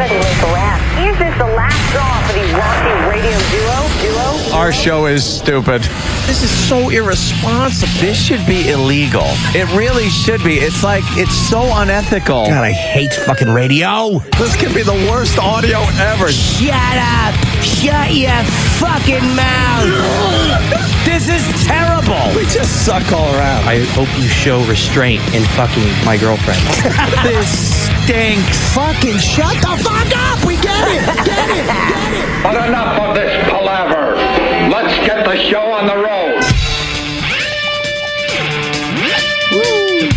Kennedy make a laugh. Is this the last straw for the raunchy radio duo? Our show is stupid. This is so irresponsible. This should be illegal. It really should be. It's like, it's so unethical. God, I hate fucking radio. This could be the worst audio ever. Shut up. Shut your fucking mouth. This is terrible. We just suck all around. I hope you show restraint in fucking my girlfriend. This stinks. Fucking shut the fuck up. We get it. Get it. Get it. But enough of this palaver. Let's get the show on the road. Woo.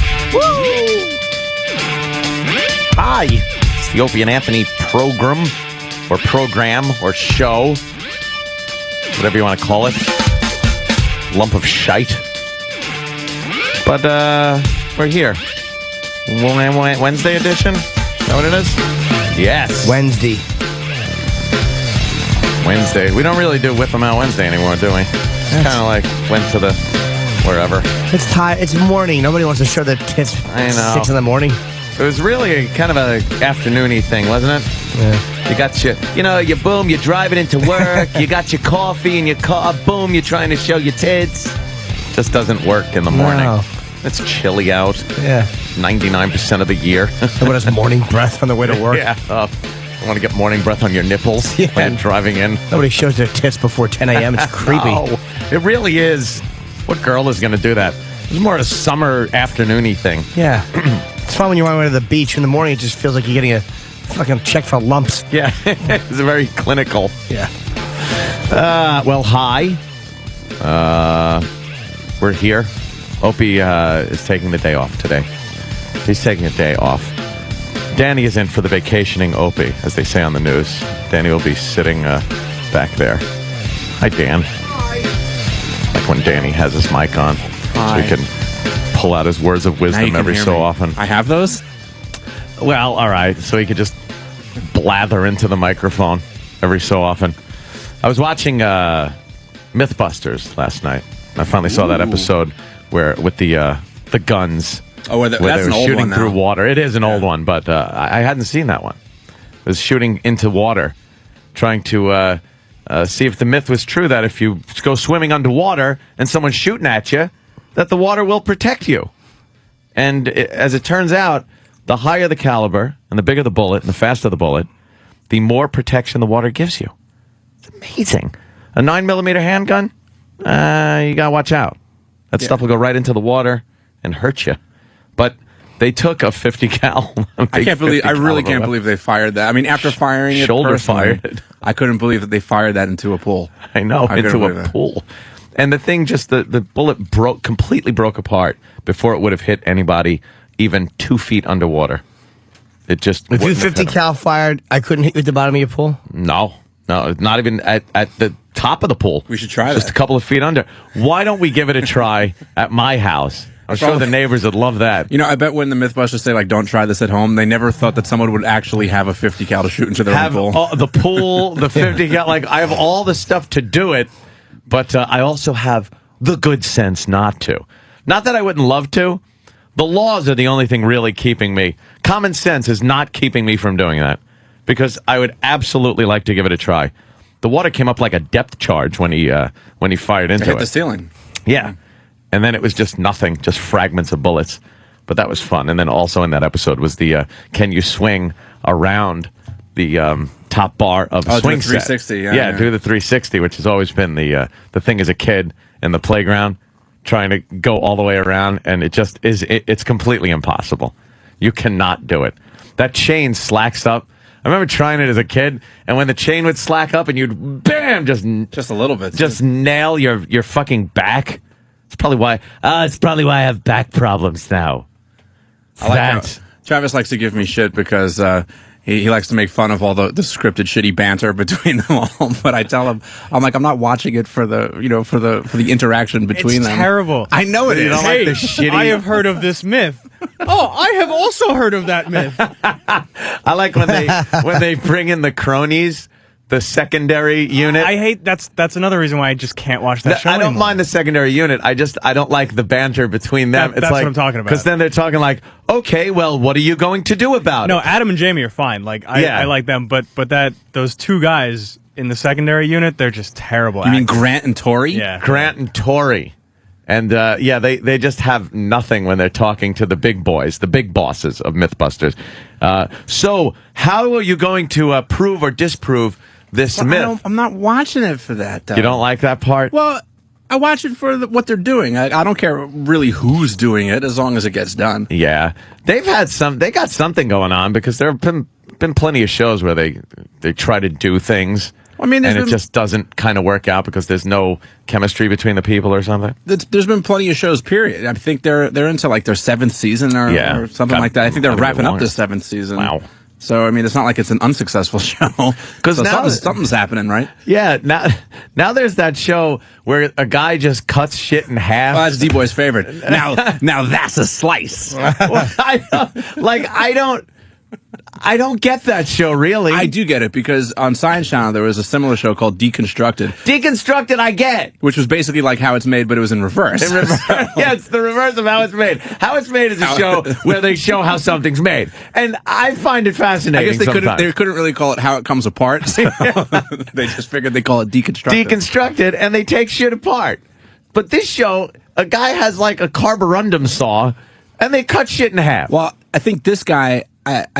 Hi. It's the Opie and Anthony program or show. Whatever you want to call it. Lump of shite. But we're here. Wednesday edition? Is that what it is? Yes. Wednesday. We don't really do Whip 'em Out Wednesday anymore, do we? It's kind of like went to the wherever. It's tired. It's morning. Nobody wants to show their tits I know. 6 in the morning. It was really kind of a afternoony thing, wasn't it? Yeah. You got you're driving into work, you got your coffee in your car, boom, you're trying to show your tits. Just doesn't work in the morning. No. It's chilly out. Yeah. 99% of the year. Someone has morning breath on the way to work. Yeah. I want to get morning breath on your nipples when driving in. Nobody shows their tits before 10 a.m. It's creepy. No, it really is. What girl is going to do that? It's more a summer afternoony thing. Yeah. It's fun when you're on your way to the beach. In the morning, it just feels like you're getting a fucking check for lumps. Yeah. It's very clinical. Yeah. Well, hi. We're here. Opie is taking the day off today. He's taking a day off. Danny is in for the vacationing Opie, as they say on the news. Danny will be sitting back there. Hi, Dan. Hi. Like when Danny has his mic on. Hi. So he can pull out his words of wisdom every so often. I have those? Well, all right. So he could just blather into the microphone every so often. I was watching Mythbusters last night. I finally saw that episode where with the guns. Oh, where they that's were an old shooting one now. through water. It is an old one, but I hadn't seen that one. It was shooting into water, trying to see if the myth was true that if you go swimming underwater and someone's shooting at you, that the water will protect you. And as it turns out, the higher the caliber and the bigger the bullet and the faster the bullet, the more protection the water gives you. It's amazing. A 9mm handgun, you got to watch out. That stuff will go right into the water and hurt you. But they took a 50 cal. I really can't believe they fired that. I mean, after firing it, Shoulder personally, fired. I couldn't believe that they fired that into a pool. I know, I couldn't into believe a that. pool. And the thing the bullet completely broke apart before it would have hit anybody even 2 feet underwater. It just If you wouldn't have 50 hit 'em. cal fired, I couldn't hit you at the bottom of your pool? No, not even at the top of the pool. We should try Just that. a couple of feet under. Why don't we give it a try at my house? I'm sure the neighbors would love that. You know, I bet when the Mythbusters say, like, don't try this at home, they never thought that someone would actually have a 50 cal to shoot into their own pool. The pool, the 50 cal, like, I have all the stuff to do it, but I also have the good sense not to. Not that I wouldn't love to. The laws are the only thing really keeping me. Common sense is not keeping me from doing that, because I would absolutely like to give it a try. The water came up like a depth charge when he fired into Hit it. the ceiling. Yeah. And then it was just nothing, just fragments of bullets. But that was fun. And then also in that episode was the can you swing around the top bar of a swing do the set. 360, Yeah, do the 360, which has always been the thing as a kid in the playground, trying to go all the way around. And it just is, it's completely impossible. You cannot do it. That chain slacks up. I remember trying it as a kid, and when the chain would slack up and you'd, bam, just a little bit. Just nail your fucking back. It's probably why I have back problems now. I like how Travis likes to give me shit because he likes to make fun of all the scripted shitty banter between them all. But I tell him, I'm like, I'm not watching it for the interaction between them. It's terrible. I know it is. You don't like the shitty. I have heard of this myth. Oh, I have also heard of that myth. I like when they bring in the cronies the secondary unit. I hate that's another reason why I just can't watch that show I don't anymore. mind the secondary unit. I don't like the banter between them. That's what I'm talking about. Because then they're talking like, okay, well, what are you going to do about No, it? Adam and Jamie are fine. Like I like them, but those two guys in the secondary unit, they're just terrible. You mean actors. Grant and Tori? Yeah. Grant and Tori. And they just have nothing when they're talking to the big boys, the big bosses of Mythbusters. So how are you going to prove or disprove this myth? I'm not watching it for that, though. You don't like that part? Well, I watch it for what they're doing. I don't care really who's doing it as long as it gets done. Yeah, they got something going on because there have been plenty of shows where they try to do things. I mean, and it just doesn't kind of work out because there's no chemistry between the people or something. There's been plenty of shows, period. I think they're into like their 7th season or something like that. I think they're wrapping up the 7th season. Wow. So, I mean, it's not like it's an unsuccessful show. Because something's happening, right? Yeah, now there's that show where a guy just cuts shit in half. Oh, that's D-Boy's favorite. Now that's a slice. Well, I don't get that show, really. I do get it, because on Science Channel there was a similar show called Deconstructed. Deconstructed, I get. Which was basically like How It's Made, but it was in reverse. Yeah, it's the reverse of How It's Made. How It's Made is a show where they show how something's made. And I find it fascinating. I guess they couldn't really call it How It Comes Apart, so they just figured they call it Deconstructed. Deconstructed, and they take shit apart. But this show, a guy has like a carborundum saw, and they cut shit in half. Well, I think this guy,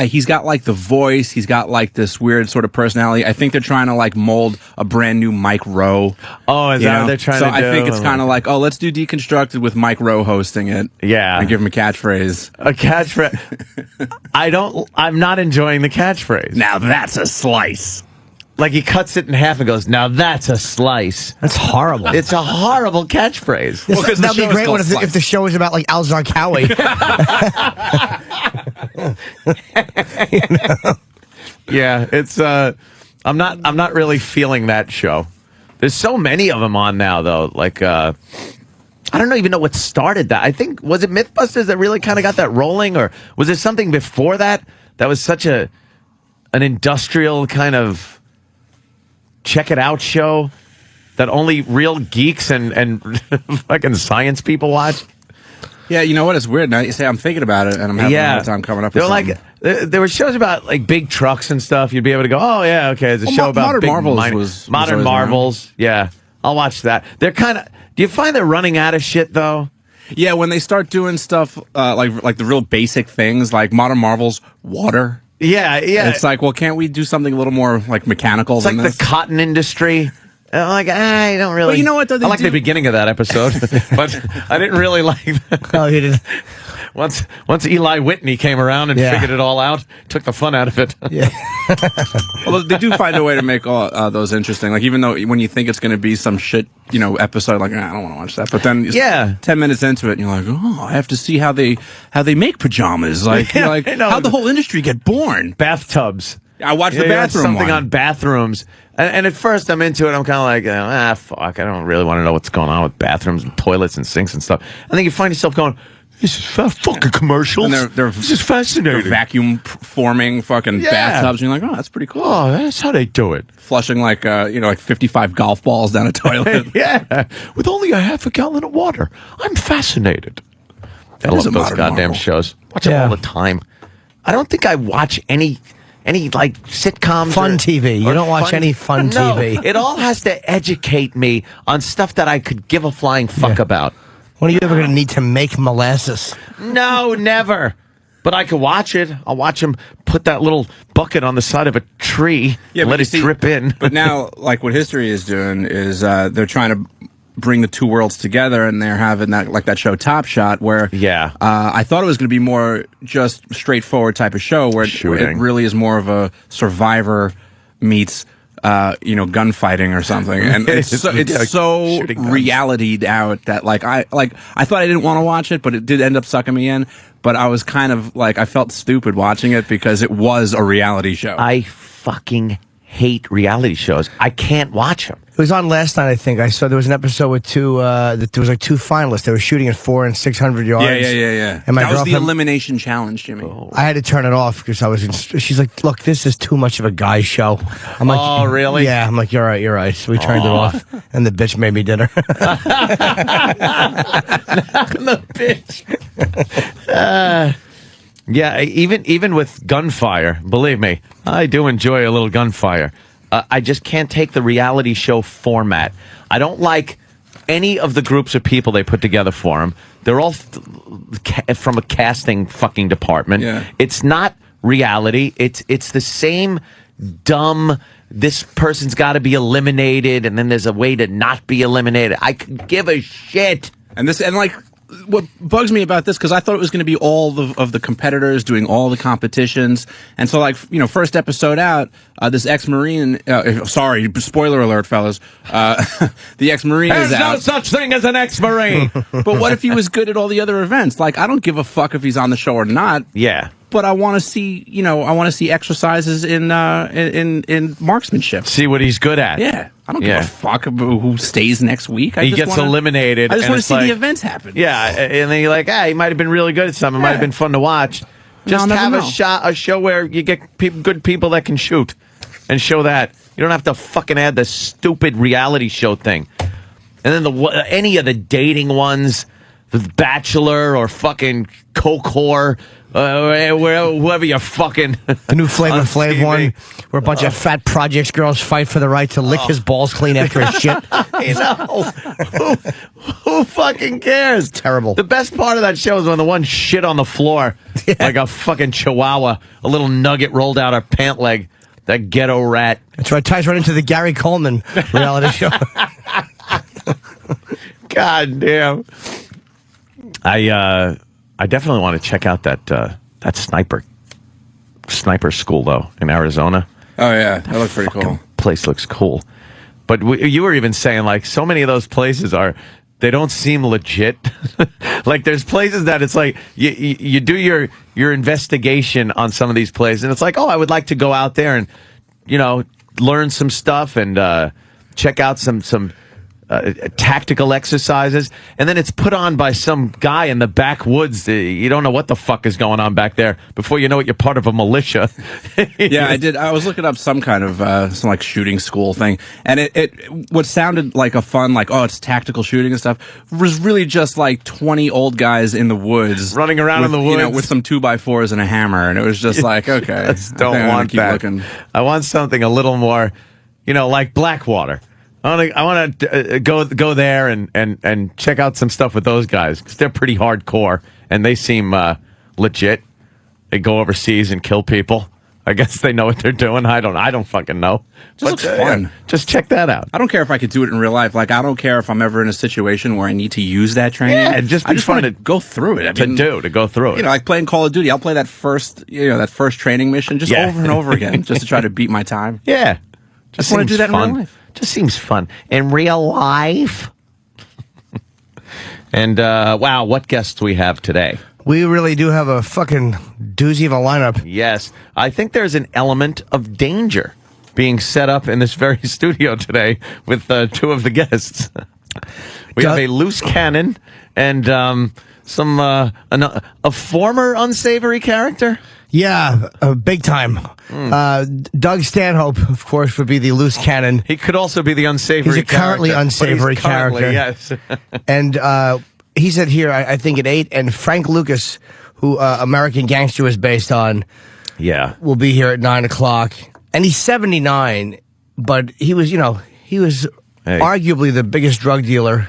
he's got like the voice, he's got like this weird sort of personality. I think they're trying to like mold a brand new Mike Rowe. Oh, is that what they're trying to do? So I think it's kind of like, let's do Deconstructed with Mike Rowe hosting it. Yeah. And give him a catchphrase. A catchphrase. I'm not enjoying the catchphrase. Now that's a slice. Like he cuts it in half and goes, now that's a slice. That's horrible. It's a horrible catchphrase. That'd be a great one if the show was about like Al Zarqawi. Yeah, it's I'm not really feeling that show. There's so many of them on now though. Like I don't even know what started that. I think was it Mythbusters that really kind of got that rolling, or was there something before that was such an industrial kind of check it out show that only real geeks and fucking science people watch? Yeah, you know what? It's weird. Now you say I'm thinking about it, and I'm having a hard time coming up with something. There were shows about like big trucks and stuff. You'd be able to go, oh yeah, okay. There's a show about Modern big Marvels was Modern Marvels. Yeah, I'll watch that. They're kind of. Do you find they're running out of shit though? Yeah, when they start doing stuff like the real basic things, like Modern Marvels, water. Yeah. It's like, well, can't we do something a little more like mechanical? It's than like this? the cotton industry. I'm like, I don't really. But you know what, though? I like the beginning of that episode, but I didn't really like that. Oh, you didn't. Once Eli Whitney came around and figured it all out, took the fun out of it. Yeah. Well, they do find a way to make all those interesting. Like, even though when you think it's going to be some shit, episode, like, I don't want to watch that. But then 10 minutes into it, and you're like, oh, I have to see how they make pajamas. Like, how'd the whole industry get born? Bathtubs. I watched the bathroom something one. on bathrooms. And at first I'm into it. I'm kind of like, fuck. I don't really want to know what's going on with bathrooms and toilets and sinks and stuff. And then you find yourself going, this is fucking commercials. And this is fascinating. They're vacuum forming fucking bathtubs. And you're like, oh, that's pretty cool. Oh, that's how they do it. Flushing like 55 golf balls down a toilet. Yeah. With only a half a gallon of water. I'm fascinated. I love those goddamn shows. Watch them all the time. I don't think I watch any like sitcoms, fun TV. You don't watch any fun TV. It all has to educate me on stuff that I could give a flying fuck about. When are you ever going to need to make molasses? No, never. But I could watch it. I'll watch him put that little bucket on the side of a tree and let it drip in. But now, like what History is doing is they're trying to bring the two worlds together, and they're having that show Top Shot, where I thought it was going to be more just straightforward type of show where it really is more of a Survivor meets gunfighting or something, and it's so reality'd out that I thought I didn't want to watch it, but it did end up sucking me in. But I was kind of like, I felt stupid watching it because it was a reality show. I fucking hate reality shows. I can't watch them. It was on last night, I think. I saw there was an episode with two. There was like two finalists. They were shooting at 400 and 600 yards. Yeah. And my that was the girlfriend- elimination challenge, Jimmy. I had to turn it off because I was. She's like, "Look, this is too much of a guy show." I'm like, Oh, really? Yeah. I'm like, "You're right. You're right." So we turned it off, and the bitch made me dinner. The bitch. Yeah, even with gunfire, believe me, I do enjoy a little gunfire. I just can't take the reality show format. I don't like any of the groups of people they put together for them. They're all from a casting fucking department. Yeah. It's not reality. It's the same dumb. This person's got to be eliminated, and then there's a way to not be eliminated. I could give a shit. And like, what bugs me about this, because I thought it was going to be all of the competitors doing all the competitions. And so, like, first episode out, this ex-Marine, sorry, spoiler alert, fellas, the ex-Marine is out. There's no such thing as an ex-Marine. But what if he was good at all the other events? Like, I don't give a fuck if he's on the show or not. Yeah. But I want to see, exercises in marksmanship. See what he's good at. Yeah. I don't give a fuck about who stays next week. He gets eliminated. I just and want to it's see like, the events happen. Yeah, and then you're like, he might have been really good at something. It might have been fun to watch. Just I'll have never a show where you get good people that can shoot and show that. You don't have to fucking add the stupid reality show thing. And then any of the dating ones, The Bachelor or fucking Coke Whore, whoever you're fucking. The new Flavor Flav one, where a bunch of fat projects girls fight for the right to lick his balls clean after his shit. Who fucking cares? Terrible. The best part of that show is when the one shit on the floor like a fucking chihuahua, a little nugget rolled out her pant leg. That ghetto rat. That's right. Ties right into the Gary Coleman reality show. God damn. I definitely want to check out that sniper school though in Arizona. Oh yeah, that looks pretty cool. Place looks cool, but you were even saying like so many of those places they don't seem legit. Like there's places that it's like you do your investigation on some of these places, and it's like, oh, I would like to go out there and learn some stuff and check out some tactical exercises, and then it's put on by some guy in the backwoods. You don't know what the fuck is going on back there. Before you know it, you're part of a militia. Yeah, I did. I was looking up some kind of some like shooting school thing, and it what sounded like a fun, like, oh, it's tactical shooting and stuff, was really just like 20 old guys in the woods running around in the woods with some 2x4s and a hammer, and it was just like, okay, I don't want that. Looking. I want something a little more, like Blackwater. I want to go there and check out some stuff with those guys because they're pretty hardcore and they seem legit. They go overseas and kill people. I guess they know what they're doing. I don't fucking know. Just looks fun. Just check that out. I don't care if I could do it in real life. Like, I don't care if I'm ever in a situation where I need to use that training. Yeah, I just want to go through it. To go through it. Like playing Call of Duty. I'll play that first training mission just over and over again, just to try to beat my time. Yeah. Just want to do that in real life. Just seems fun. In real life. And, wow, what guests we have today. We really do have a fucking doozy of a lineup. Yes. I think there's an element of danger being set up in this very studio today with two of the guests. We have a loose cannon and a former unsavory character. Yeah, big time. Doug Stanhope, of course, would be the loose cannon. He could also be the unsavory character. He's a currently unsavory character. Yes. And he said here, I think at 8, and Frank Lucas, who American Gangster was based on, will be here at 9 o'clock. And he's 79, but he was, arguably the biggest drug dealer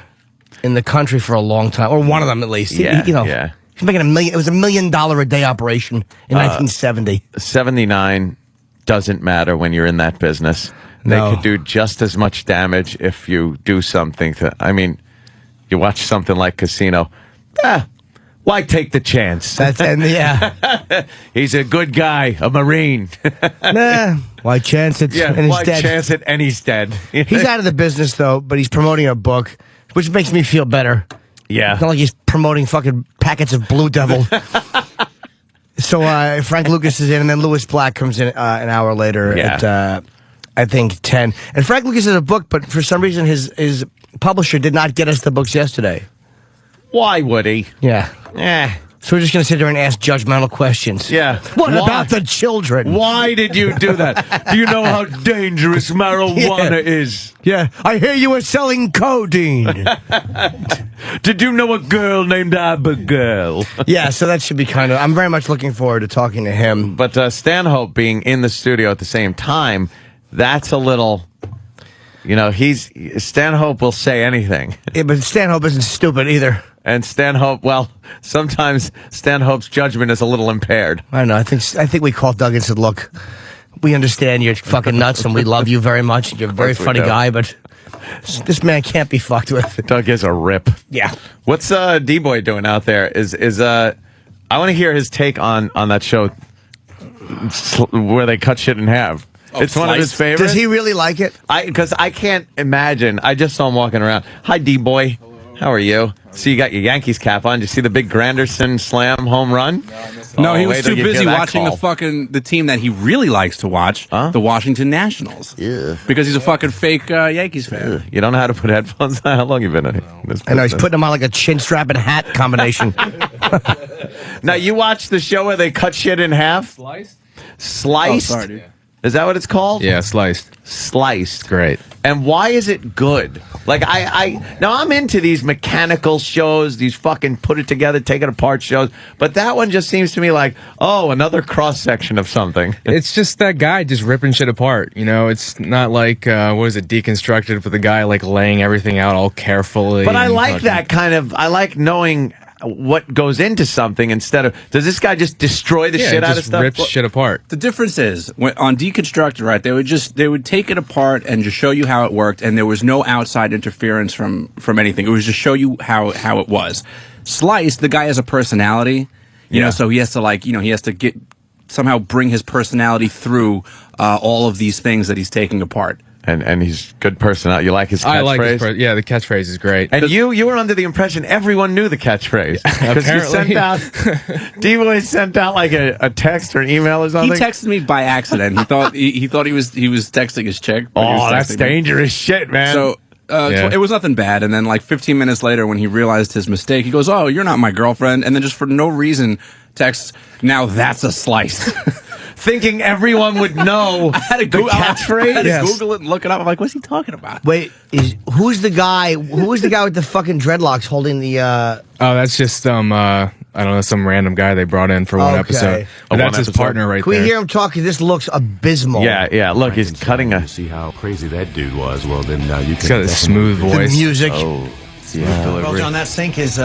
in the country for a long time, or one of them at least. Yeah. He's making $1 million. It was $1 million a day operation in 1970. 79 doesn't matter when you're in that business. No. They could do just as much damage if you do something you watch something like Casino. Why take the chance? He's a good guy, a Marine. Why chance it? And why chance it? And he's dead. He's out of the business though, but he's promoting a book, which makes me feel better. Yeah. It's not like he's promoting fucking packets of Blue Devil. So Frank Lucas is in, and then Lewis Black comes in an hour later at I think 10. And Frank Lucas has a book, but for some reason his publisher did not get us the books yesterday. Why would he? Yeah. Eh. So we're just going to sit there and ask judgmental questions. Yeah. What Why? about the children? Why did you do that? Do you know how dangerous marijuana is? Yeah. I hear you were selling codeine. Did you know a girl named Abigail? Yeah, so that should be kind of... I'm very much looking forward to talking to him. But Stanhope being in the studio at the same time, that's a little... You know, Stanhope will say anything. Yeah, but Stanhope isn't stupid either. And Stanhope, well, sometimes Stanhope's judgment is a little impaired. I don't know. I think we called Doug and said, look, we understand you're fucking nuts and we love you very much. You're a very funny guy, but this man can't be fucked with. Doug is a rip. Yeah. What's D-Boy doing out there? I want to hear his take on that show where they cut shit in half. Oh, it's one of his favorites. Does he really like it? Because I can't imagine. I just saw him walking around. Hi, D-Boy. How are you? So you got your Yankees cap on. Did you see the big Granderson slam home run? No, he was wait till too you hear busy that watching call. the team that he really likes to watch, the Washington Nationals. Yeah. Because he's a fucking fake Yankees fan. You don't know how to put headphones on? How long you been in this I know, he's business? putting them on like a chin strap and hat combination. Now, you watched the show where they cut shit in half? Sliced? Oh, sorry, dude. Is that what it's called? Yeah, sliced. Sliced. Great. And why is it good? Like, now I'm into these mechanical shows, these fucking put it together, take it apart shows, but that one just seems to me like, oh, another cross section of something. It's just that guy just ripping shit apart. You know, it's not like, Deconstructed, with the guy like laying everything out all carefully. But I like fucking- that kind of, I like knowing what goes into something instead of, does this guy just destroy the shit out of just stuff? rips shit apart. The difference is on Deconstructed, right? They would take it apart and just show you how it worked, and there was no outside interference from anything. It was just show you how it was. Sliced, the guy has a personality, you know, so he has to he has to somehow bring his personality through all of these things that he's taking apart. And he's good personality. You like his catchphrase? I like his the catchphrase is great. And you were under the impression everyone knew the catchphrase. Because you sent out, D-Boy sent out like a text or an email or something. He texted me by accident. He thought he was texting his chick. But he was Oh, that's texting me. dangerous shit, man. So it was nothing bad. And then like 15 minutes later, when he realized his mistake, he goes, "Oh, you're not my girlfriend." And then just for no reason, texts, "Now that's a slice." Thinking everyone would know the catchphrase. I had to Google it and look it up. I'm like, what's he talking about? Wait, who's the guy with the fucking dreadlocks holding the Oh, that's just I don't know, some random guy they brought in for one episode. But that's his partner right Can there. we hear him talk? This looks abysmal. Yeah. Look, he's cutting a. See how crazy that dude was. Well, then you can. He's got a smooth The voice. music. Well, John, that sink is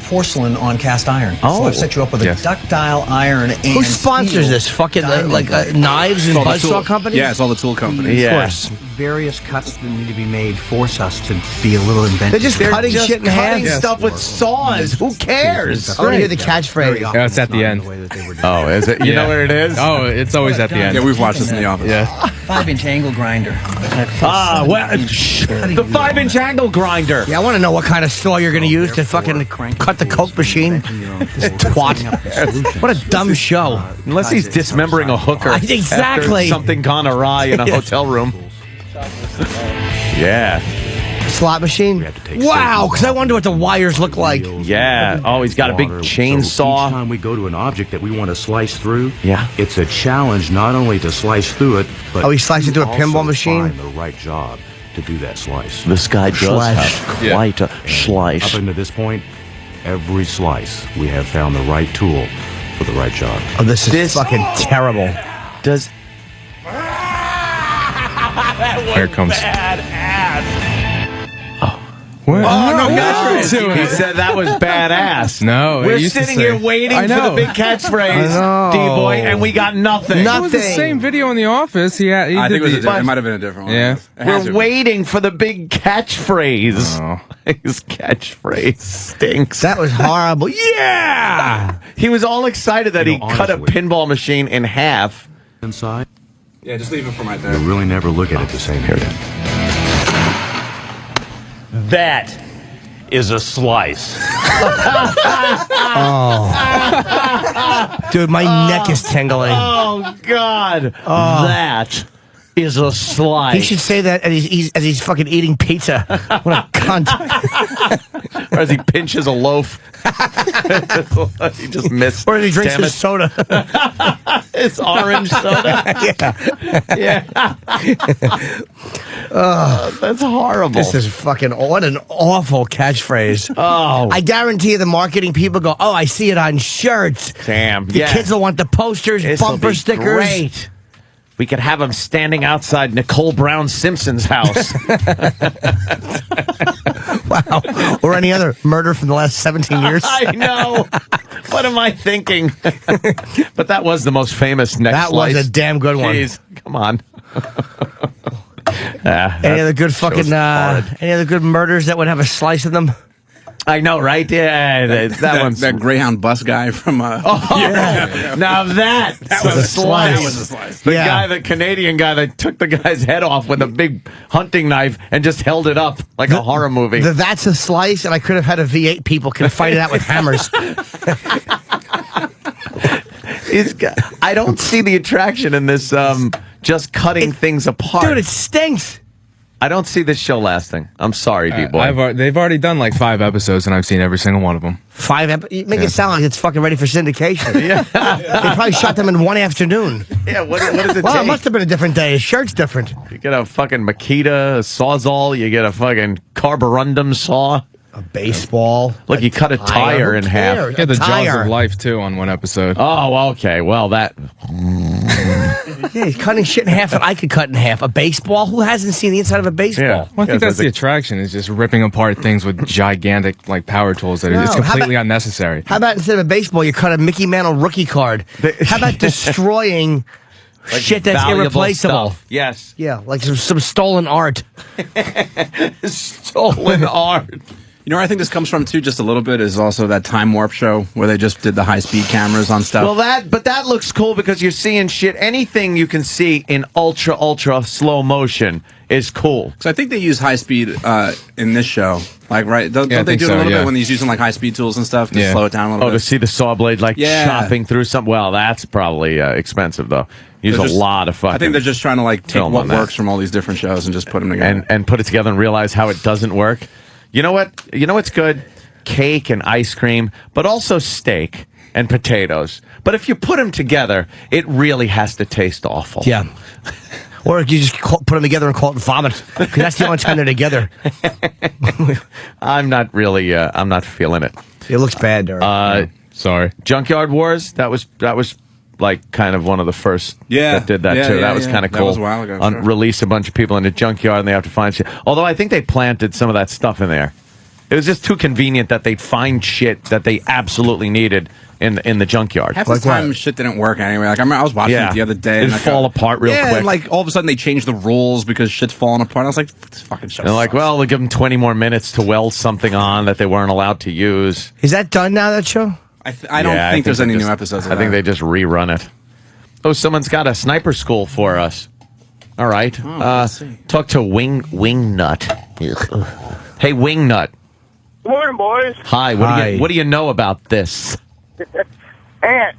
porcelain on cast iron. Oh. So I've set you up with a ductile iron and Who sponsors steel this? Fucking diamond knives and buzzsaw companies? Yeah, it's all the tool companies. Yeah. Of course. Various cuts that need to be made force us to be a little inventive. They're just cutting just shit in half. cutting stuff with saws. Who cares? I want to hear the catchphrase. Yeah, it's at the end. Oh, is it? You know where it is? Oh, it's always at the end. Yeah, we've watched this in the office. Yeah. 5-inch angle grinder. Well, the 5-inch angle grinder. Yeah, I want to know what kind of saw you're going to use to fucking cut the Coke machine. This twat. What a dumb show. Unless he's dismembering a hooker. Exactly. After something gone awry in a hotel room. Yeah. Slot machine? Wow, because I wonder what the wires look like. Yeah. Oh, he's got a big So each chainsaw. time we go to an object that we want to slice through, Yeah. it's a challenge not only to slice through it, but Oh, he sliced it through a to pinball also machine? find the right job to do that slice. This guy does Slash. have quite a slice. Up until this point, every slice we have found the right tool for the right job. Oh, this is fucking terrible. Does Here it comes. What? Oh, no, catchphrase. He said that was badass. No, We're it used to sitting say- here waiting I for the know. big catchphrase, I know. D-Boy, and we got nothing. Nothing. It was the same video in the office. He I did think it the- might have been a different one. Yeah. It has to We're be. waiting for the big catchphrase. Oh. His catchphrase stinks. That was horrible. Yeah! He was all excited that You he know, cut a honestly- pinball machine in half. Inside, Yeah, just leave it for right we there. really never look at it the same here. That is a slice. Dude, my neck is tingling. Oh, God. That is a slice. He should say that as he's fucking eating pizza. What a cunt. Or as he pinches a loaf. He just missed. Or as he drinks his soda. It's orange soda. Yeah. That's horrible. This is fucking, what an awful catchphrase. Oh. I guarantee you the marketing people go, oh, I see it on shirts. Damn. The kids will want the posters, bumper stickers. Great. We could have him standing outside Nicole Brown Simpson's house. Wow. Or any other murder from the last 17 years. I know. What am I thinking? But that was the most famous neck That slice. was a damn good one. Jeez, come on. Any other good fucking, any other good murders that would have a slice in them? I know, right? Yeah, that one's... That Greyhound bus guy from... Now that was a slice. That was a slice. The guy, the Canadian guy that took the guy's head off with a big hunting knife and just held it up like a horror movie. That's a slice, and I could have had a V8 people could have fight it out with hammers. I don't see the attraction in this just cutting things apart. Dude, it stinks. I don't see this show lasting. I'm sorry, D-Boy. They've already done like 5 episodes, and I've seen every single one of them. 5 episodes? You make it sound like it's fucking ready for syndication. Yeah. They probably shot them in one afternoon. Yeah, what does it Well, take? it must have been a different day. His shirt's different. You get a fucking Makita, a Sawzall, you get a fucking carborundum saw. A baseball. Look, you cut a tire in half. Yeah, the Jaws of Life, too, on one episode. Oh, okay. Well, that... Yeah, he's cutting shit in half that I could cut in half. A baseball? Who hasn't seen the inside of a baseball? Yeah. Well, I think that's the attraction, is just ripping apart things with gigantic like power tools that it's completely unnecessary. How about instead of a baseball, you cut a Mickey Mantle rookie card? How about destroying shit that's irreplaceable? Stuff. Yes. Yeah, like some stolen art. Stolen art. You know where I think this comes from, too, just a little bit, is also that Time Warp show where they just did the high-speed cameras on stuff. Well, that looks cool because you're seeing shit. Anything you can see in ultra slow motion is cool. Because I think they use high-speed in this show. Like, right? Don't they do it a little bit when he's using, like, high-speed tools and stuff to slow it down a little bit? Oh, to see the saw blade, like, chopping through something? Well, that's probably expensive, though. Use a lot of fucking... I think they're just trying to, like, take what works from all these different shows and just put them together. And put it together and realize how it doesn't work. You know what? You know what's good? Cake and ice cream, but also steak and potatoes. But if you put them together, it really has to taste awful. Yeah. Or you just put them together and call it vomit. Because that's the only time they're together. I'm not really, I'm not feeling it. It looks bad, Derek. Sorry. Junkyard Wars, that was like kind of one of the first that did that too. That was kind of cool. That was a while ago. Sure. Release a bunch of people in a junkyard and they have to find shit. Although I think they planted some of that stuff in there. It was just too convenient that they'd find shit that they absolutely needed in the junkyard. Half the time, shit didn't work anyway. Like I remember I was watching it the other day. It'd fall apart real quick. And like all of a sudden they changed the rules because shit's falling apart. I was like, this fucking show. And like, well, they'll give them 20 more minutes to weld something on that they weren't allowed to use. Is that done now, that show? I don't think there's any new episodes of that. I think they just rerun it. Oh, someone's got a sniper school for us. All right. Talk to Wingnut. Hey, Wingnut. Good morning, boys. Hi. What do you know about this? Ant.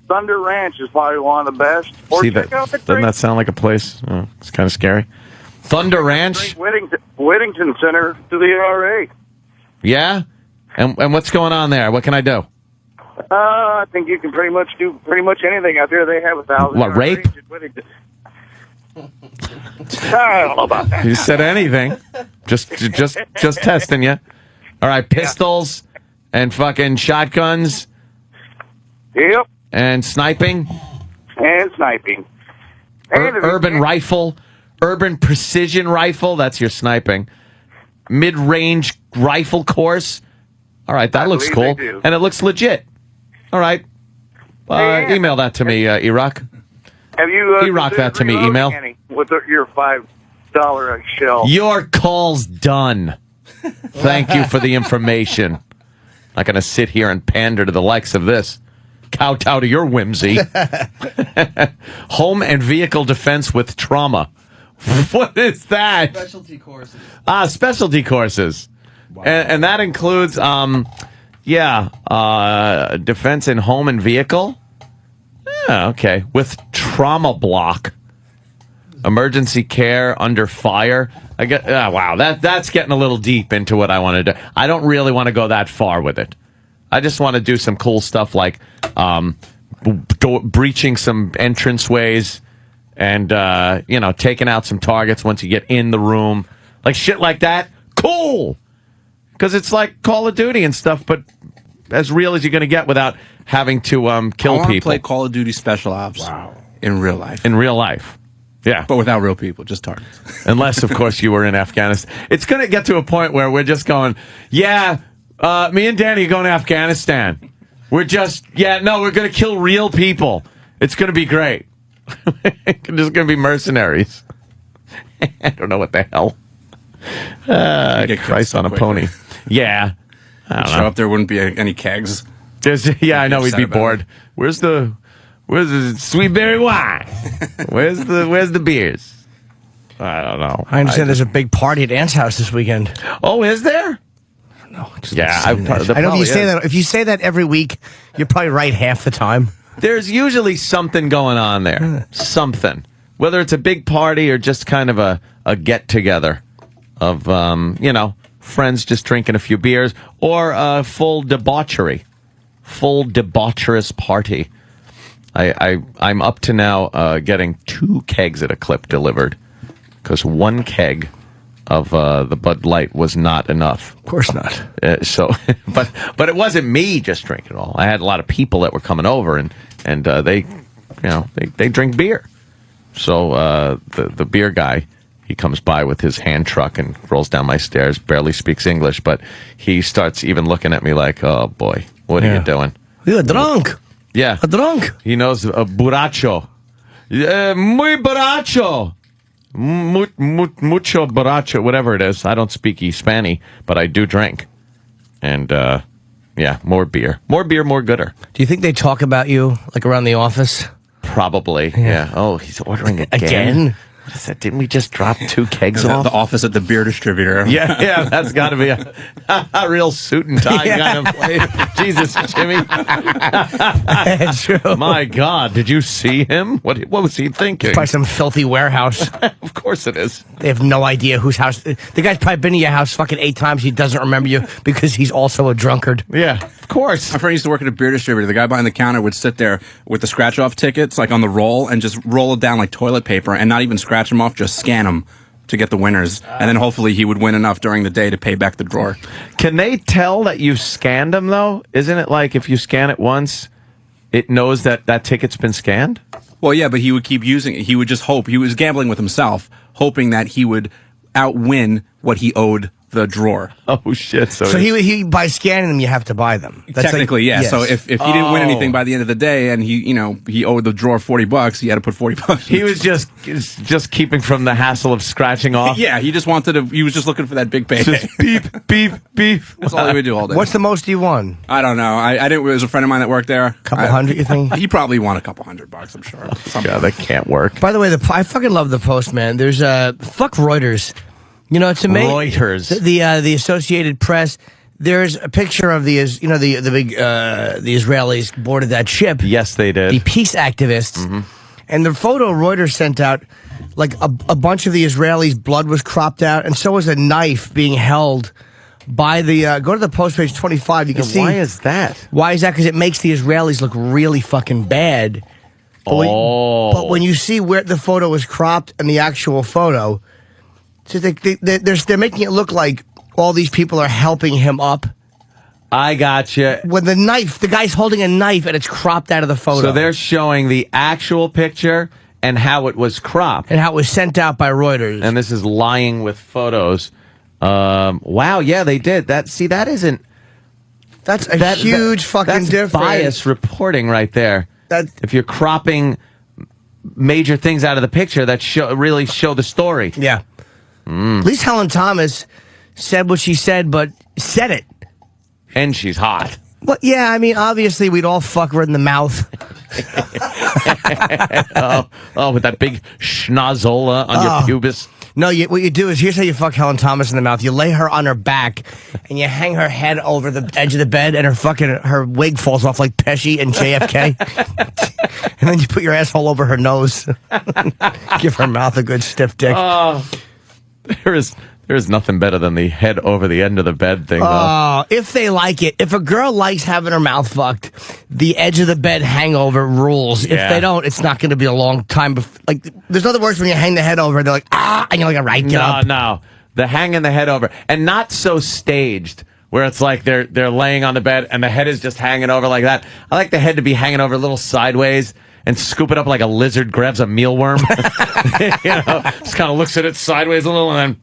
Thunder Ranch is probably one of the best. Or See that? Doesn't that sound like a place? Oh, it's kind of scary. Thunder Ranch. Whittington Center to the ARA. Yeah. And what's going on there? What can I do? I think you can pretty much do anything out there. They have 1,000. What, rape? I don't know about that. You said anything. Just testing you. All right, pistols and fucking shotguns. Yep. And sniping. And sniping. Urban rifle. Urban precision rifle. That's your sniping. Mid-range rifle course. All right, that looks cool. And it looks legit. All right. Email that to me, Iraq. Have you Iraq that to me, email. With your $5 shell. Your call's done. Thank you for the information. Not going to sit here and pander to the likes of this. Kowtow to your whimsy. Home and vehicle defense with trauma. What is that? Specialty courses. Specialty courses. Wow. And that includes, defense in home and vehicle. Yeah, okay. With trauma block. emergency care under fire. Wow, that's getting a little deep into what I want to do. I don't really want to go that far with it. I just want to do some cool stuff like breaching some entranceways and taking out some targets once you get in the room, like shit like that. Cool, because it's like Call of Duty and stuff, but as real as you're going to get without having to kill people. Play Call of Duty Special Ops. Wow. In real life. In real life. Yeah. But without real people, just targets. Unless, of course, you were in Afghanistan. It's going to get to a point where we're just going, me and Danny are going to Afghanistan. We're we're going to kill real people. It's going to be great. It's just going to be mercenaries. I don't know what the hell. Christ on a pony. Yeah. Show up, there wouldn't be any kegs. I know we'd be bored. Where's the sweet berry wine? Where's the beers? I don't know. I understand there's a big party at Ant's house this weekend. Oh, is there? No. I know if you say that. If you say that every week, you're probably right half the time. There's usually something going on there. Something. Whether it's a big party or just kind of a get together of friends just drinking a few beers, or a full debaucherous party. I'm up to now getting 2 kegs at a clip delivered, because 1 keg of the Bud Light was not enough. Of course not. But it wasn't me just drinking it all. I had a lot of people that were coming over, and they drink beer. So the beer guy, he comes by with his hand truck and rolls down my stairs, barely speaks English, but he starts even looking at me like, oh boy, what are you doing? You're drunk. Yeah. A drunk. He knows a borracho. Muy borracho. Mucho borracho, whatever it is. I don't speak Hispanic, but I do drink. And, more beer. More beer, more gooder. Do you think they talk about you, like, around the office? Probably, yeah. Oh, he's ordering again? Again? What is that? Didn't we just drop 2 kegs off? The office at the beer distributor. Yeah, that's got to be a real suit and tie kind of place. Jesus, Jimmy. That's true. My God, did you see him? What was he thinking? It's probably some filthy warehouse. Of course it is. They have no idea whose house. The guy's probably been to your house fucking 8 times. He doesn't remember you because he's also a drunkard. Yeah, of course. My friend used to work at a beer distributor. The guy behind the counter would sit there with the scratch-off tickets, like on the roll, and just roll it down like toilet paper and not even scratch them off, just scan them to get the winners. And then hopefully he would win enough during the day to pay back the drawer. Can they tell that you scanned them, though? Isn't it like if you scan it once, it knows that ticket's been scanned? Well, yeah, but he would keep using it. He would just hope. He was gambling with himself, hoping that he would outwin what he owed the drawer. Oh, shit. So he by scanning them, you have to buy them. That's technically, like, yeah. Yes. So if he didn't win anything by the end of the day, and he owed the drawer $40, he had to put $40. He was just keeping from the hassle of scratching off. Yeah, he just wanted to. He was just looking for that big payday. Just beep, beep, beep. That's all he would do all day. What's the most you won? I don't know. I didn't. It was a friend of mine that worked there. Couple hundred, you think? He probably won a couple $100, I'm sure. Yeah, that can't work. By the way, I fucking love the Post, man. There's fuck Reuters. You know, it's amazing. Reuters. The Associated Press. There's a picture of the Israelis boarded that ship. Yes, they did. The peace activists. Mm-hmm. And the photo Reuters sent out, like a bunch of the Israelis' blood was cropped out, and so was a knife being held by the. Go to the Post page 25. You can see. Why is that? Why is that? Because it makes the Israelis look really fucking bad. But when you see where the photo was cropped and the actual photo. So they're making it look like all these people are helping him up. I gotcha. When the guy's holding a knife and it's cropped out of the photo. So they're showing the actual picture and how it was cropped. And how it was sent out by Reuters. And this is lying with photos. Wow, yeah, they did. That's a huge fucking difference. Bias reporting right there. If you're cropping major things out of the picture that really show the story. Yeah. At least Helen Thomas said what she said, but said it. And she's hot. Well, yeah, I mean, obviously we'd all fuck her in the mouth. Oh, with that big schnozola on your pubis. No, what you do is, here's how you fuck Helen Thomas in the mouth. You lay her on her back, and you hang her head over the edge of the bed, and her wig falls off like Pesci and JFK. And then you put your asshole over her nose. Give her mouth a good stiff dick. There is nothing better than the head over the end of the bed thing, though. Oh, if they like it. If a girl likes having her mouth fucked, the edge of the bed hangover rules. Yeah. If they don't, it's not going to be a long time. Like, there's nothing worse when you hang the head over, they're like, and you're like, all right, get up. No. The hanging the head over. And not so staged, where it's like they're laying on the bed and the head is just hanging over like that. I like the head to be hanging over a little sideways and scoop it up like a lizard grabs a mealworm. Just kind of looks at it sideways a little and then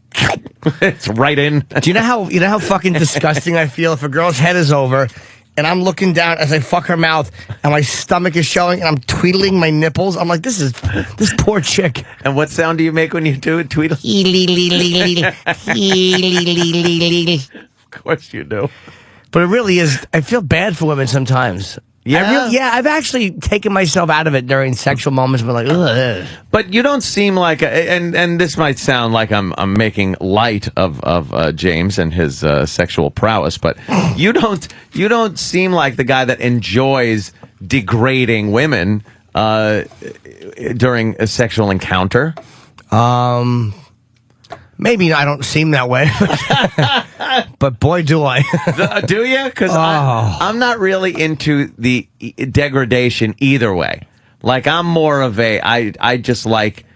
it's right in. Do you know how fucking disgusting I feel if a girl's head is over and I'm looking down as I fuck her mouth and my stomach is showing and I'm tweedling my nipples? I'm like, this poor chick. And what sound do you make when you do it, tweedle? Of course you do. But it really is, I feel bad for women sometimes. Yeah? I've actually taken myself out of it during sexual moments, but like, ugh. But you don't seem like, and this might sound like I'm making light of James and his sexual prowess, but you don't seem like the guy that enjoys degrading women during a sexual encounter. Maybe I don't seem that way, but boy, do I. Do you? Because I'm not really into the degradation either way. Like, I'm more of I just like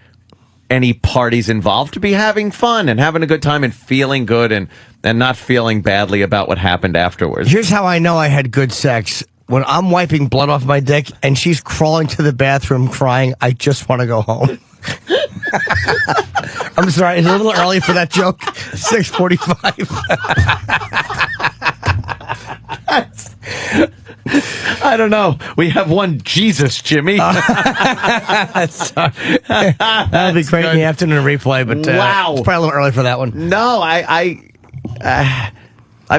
any parties involved to be having fun and having a good time and feeling good and not feeling badly about what happened afterwards. Here's how I know I had good sex. When I'm wiping blood off my dick and she's crawling to the bathroom crying, I just want to go home. I'm sorry, it's a little early for that joke. 6:45. I don't know. We have one Jesus, Jimmy. That'd be great in the afternoon replay, but wow, it's probably a little early for that one. No, I've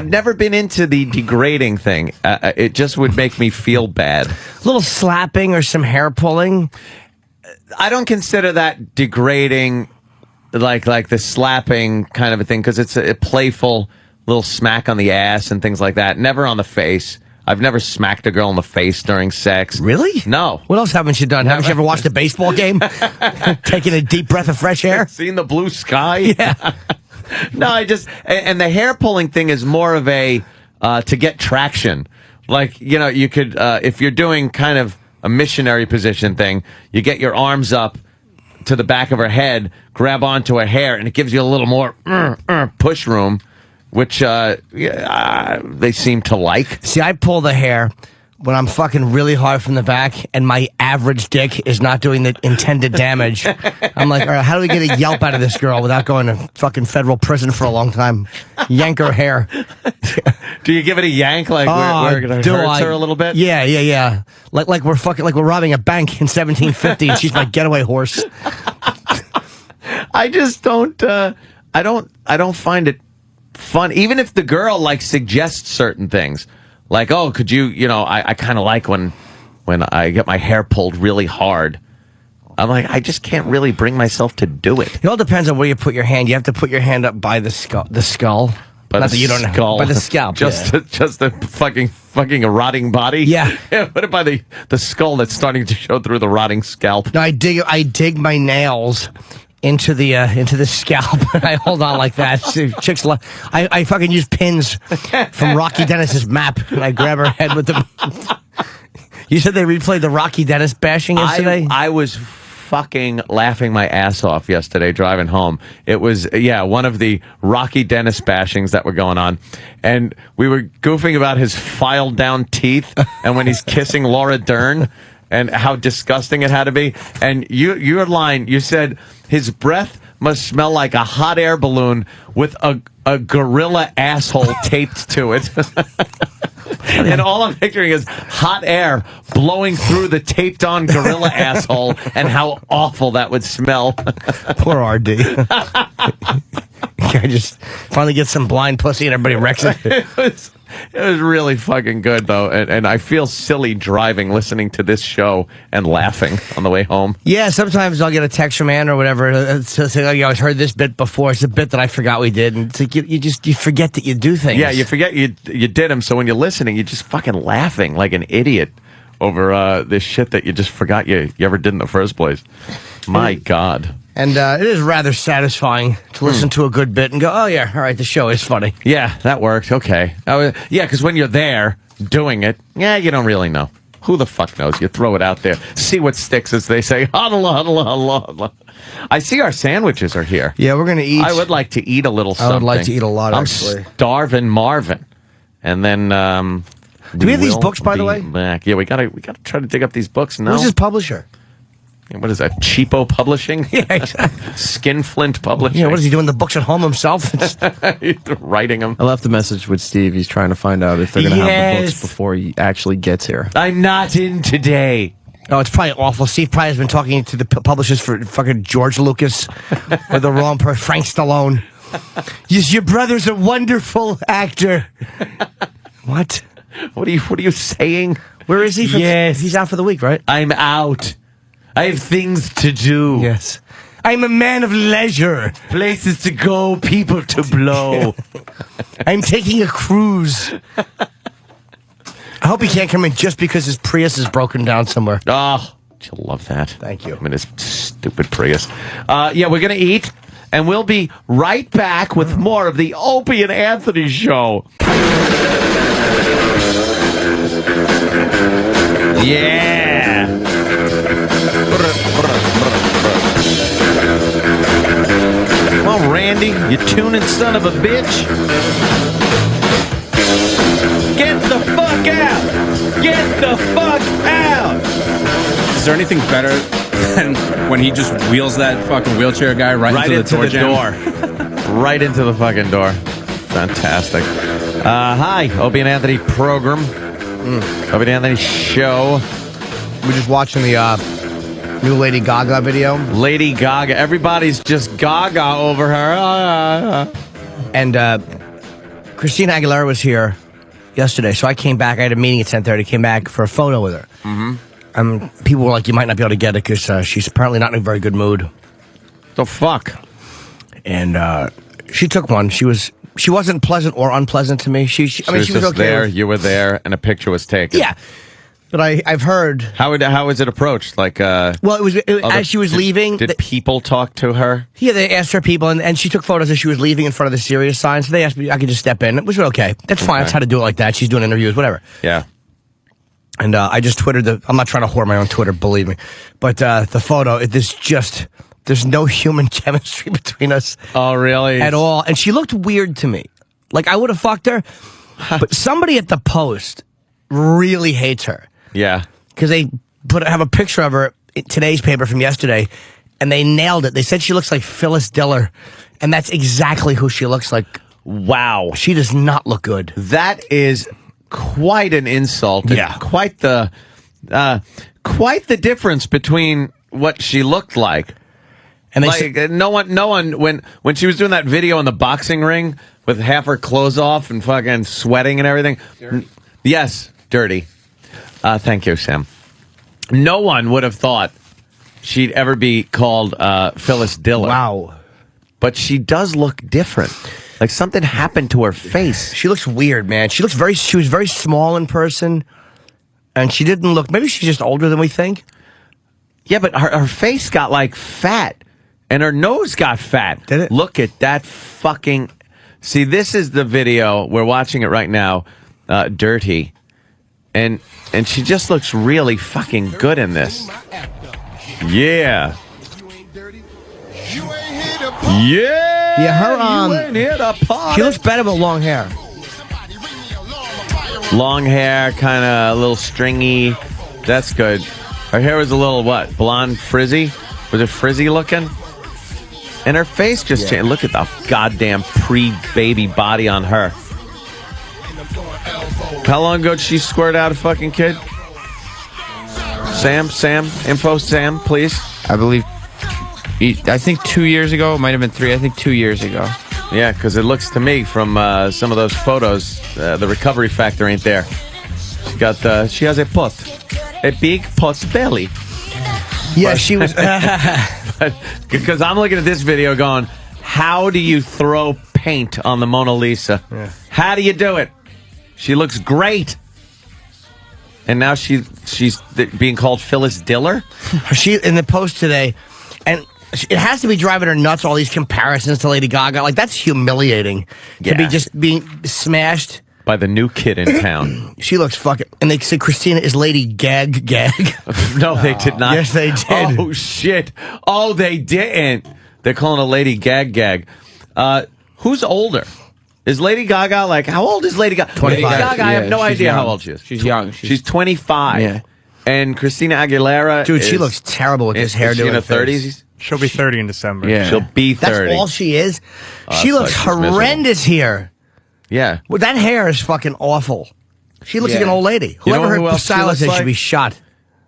never been into the degrading thing. It just would make me feel bad. A little slapping or some hair pulling. I don't consider that degrading, like the slapping kind of a thing, because it's a playful little smack on the ass and things like that. Never on the face. I've never smacked a girl in the face during sex. Really? No. What else haven't you done? Haven't you ever watched a baseball game? Taking a deep breath of fresh air? Seen the blue sky? Yeah. No, and the hair pulling thing is more of a, to get traction. Like, you could, if you're doing kind of a missionary position thing, you get your arms up to the back of her head, grab onto her hair, and it gives you a little more push room, which they seem to like. See, I pull the hair when I'm fucking really hard from the back and my average dick is not doing the intended damage. I'm like, all right, how do we get a yelp out of this girl without going to fucking federal prison for a long time? Yank her hair. Do you give it a yank, like where it hurts her a little bit? Yeah. Like we're robbing a bank in 1750 and she's my getaway horse. I just don't. I don't find it fun, even if the girl suggests certain things. Like, oh, could you, I kind of like when I get my hair pulled really hard. I'm like, I just can't really bring myself to do it. It all depends on where you put your hand. You have to put your hand up by the skull. By Not the that you don't know. skull. By the scalp. Just the fucking a rotting body? Yeah. Put it by the skull that's starting to show through the rotting scalp. No, I dig my nails into the scalp and I hold on like that. Chicks I fucking use pins from Rocky Dennis's map and I grab her head with them. You said they replayed the Rocky Dennis bashing yesterday? I was fucking laughing my ass off yesterday driving home. It was, one of the Rocky Dennis bashings that were going on. And we were goofing about his filed down teeth and when he's kissing Laura Dern and how disgusting it had to be. And your line, you said his breath must smell like a hot air balloon with a gorilla asshole taped to it. And all I'm picturing is hot air blowing through the taped-on gorilla asshole and how awful that would smell. Poor RD. I just finally get some blind pussy and everybody wrecks it. It was really fucking good, though. And I feel silly driving, listening to this show and laughing on the way home. Yeah, sometimes I'll get a text from Ann or whatever saying, oh, I heard this bit before. It's a bit that I forgot we did. And it's like you forget that you do things. Yeah, you forget you did them. So when you're listening, you're just fucking laughing like an idiot over this shit that you just forgot you ever did in the first place. My God. And it is rather satisfying to listen to a good bit and go, oh, yeah, all right, the show is funny. Yeah, that worked. Okay. Yeah, because when you're there doing it, you don't really know. Who the fuck knows? You throw it out there. See what sticks, as they say. Huddle, huddle, huddle, huddle. I see our sandwiches are here. Yeah, we're going to eat. I would like to eat a little something. I would like to eat a lot, actually. I'm starving Marvin. And then... do we have these books, by the way? Back. Yeah, we gotta try to dig up these books now. Who's his publisher? What is that? Cheapo Publishing? Yeah, exactly. Skinflint Publishing? Yeah, what is he doing? The books at home himself? Writing them. I left a message with Steve. He's trying to find out if they're going to have the books before he actually gets here. I'm not in today. Oh, it's probably awful. Steve probably has been talking to the publishers for fucking George Lucas or the wrong person, Frank Stallone. Yes, your brother's a wonderful actor. What? What are you saying? Where is he? Yes. He's out for the week, right? I'm out. I have things to do. Yes. I'm a man of leisure. Places to go, people to blow. I'm taking a cruise. I hope he can't come in just because his Prius is broken down somewhere. Oh, you'll love that. Thank you. I mean, his stupid Prius. Yeah, we're going to eat, and we'll be right back with more of the Opie and Anthony Show. Yeah. Come on, Randy, you tuning son of a bitch. Get the fuck out. Get the fuck out. Is there anything better than when he just wheels that fucking wheelchair guy right into the door? Right into the fucking door. Fantastic. Hi, Opie and Anthony program. Opie and Anthony Show. We're just watching the new Lady Gaga video. Lady Gaga. Everybody's just gaga over her. And Christina Aguilera was here yesterday, so I came back. I had a meeting at 10:30. Came back for a photo with her. Mm-hmm. People were like, you might not be able to get it because she's apparently not in a very good mood. The fuck? And she took one. She wasn't pleasant or unpleasant to me. She was just okay there. You were there, and a picture was taken. Yeah. But I've heard... How was it approached? Like, well, it was as she was leaving... Did people talk to her? Yeah, they asked her people, and she took photos as she was leaving in front of the Sirius sign, so they asked me if I could just step in. It was okay. That's fine. That's how to do it like that. She's doing interviews, whatever. Yeah. And I just Twittered I'm not trying to whore my own Twitter, believe me. But the photo, there's no human chemistry between us. Oh, really? At all. And she looked weird to me. Like, I would have fucked her, but somebody at the Post really hates her. Yeah. Because they have a picture of her in today's paper from yesterday, and they nailed it. They said she looks like Phyllis Diller, and that's exactly who she looks like. Wow. She does not look good. That is quite an insult. Yeah. Quite the difference between what she looked like. And they no one when she was doing that video in the boxing ring with half her clothes off and fucking sweating and everything. Dirty. Yes, dirty. Thank you, Sam. No one would have thought she'd ever be called Phyllis Diller. Wow. But she does look different. Like something happened to her face. She looks weird, man. She was very small in person, and she didn't look, maybe she's just older than we think. Yeah, but her face got like fat, and her nose got fat. Did it? Look at that fucking... See, this is the video. We're watching it right now. Dirty. And she just looks really fucking good in this. Yeah. Yeah. Yeah, she looks better with long hair. Long hair, kind of a little stringy. That's good. Her hair was a little, what, blonde, frizzy? Was it frizzy looking? And her face just changed. Look at the goddamn pre-baby body on her. How long ago did she squirt out a fucking kid? Sam, info, Sam, please. I think 2 years ago. It might have been 3. I think 2 years ago. Yeah, because it looks to me from some of those photos, the recovery factor ain't there. She has a big pot belly. Yeah, she was. Because I'm looking at this video going, how do you throw paint on the Mona Lisa? Yeah. How do you do it? She looks great. And now she's being called Phyllis Diller? She in the post today, and it has to be driving her nuts, all these comparisons to Lady Gaga. Like, that's humiliating to be just being smashed. By the new kid in town. She looks fucking... And they say Christina is Lady Gag. No, they did not. Yes, they did. Oh, shit. Oh, they didn't. They're calling her Lady Gag. Who's older? Is Lady Gaga, like, how old is Lady Gaga? 25. Lady Gaga, I have no idea young. how old she is. She's young. She's 25. Yeah. And Christina Aguilera Dude, she looks terrible with this hairdo. Is she in her 30s? She'll be 30 in December. Yeah. She'll be 30. That's all she is? She looks horrendous here. Yeah. Well, that hair is fucking awful. She looks like an old lady. You know Whoever who her else she stylist looks is like? should be shot.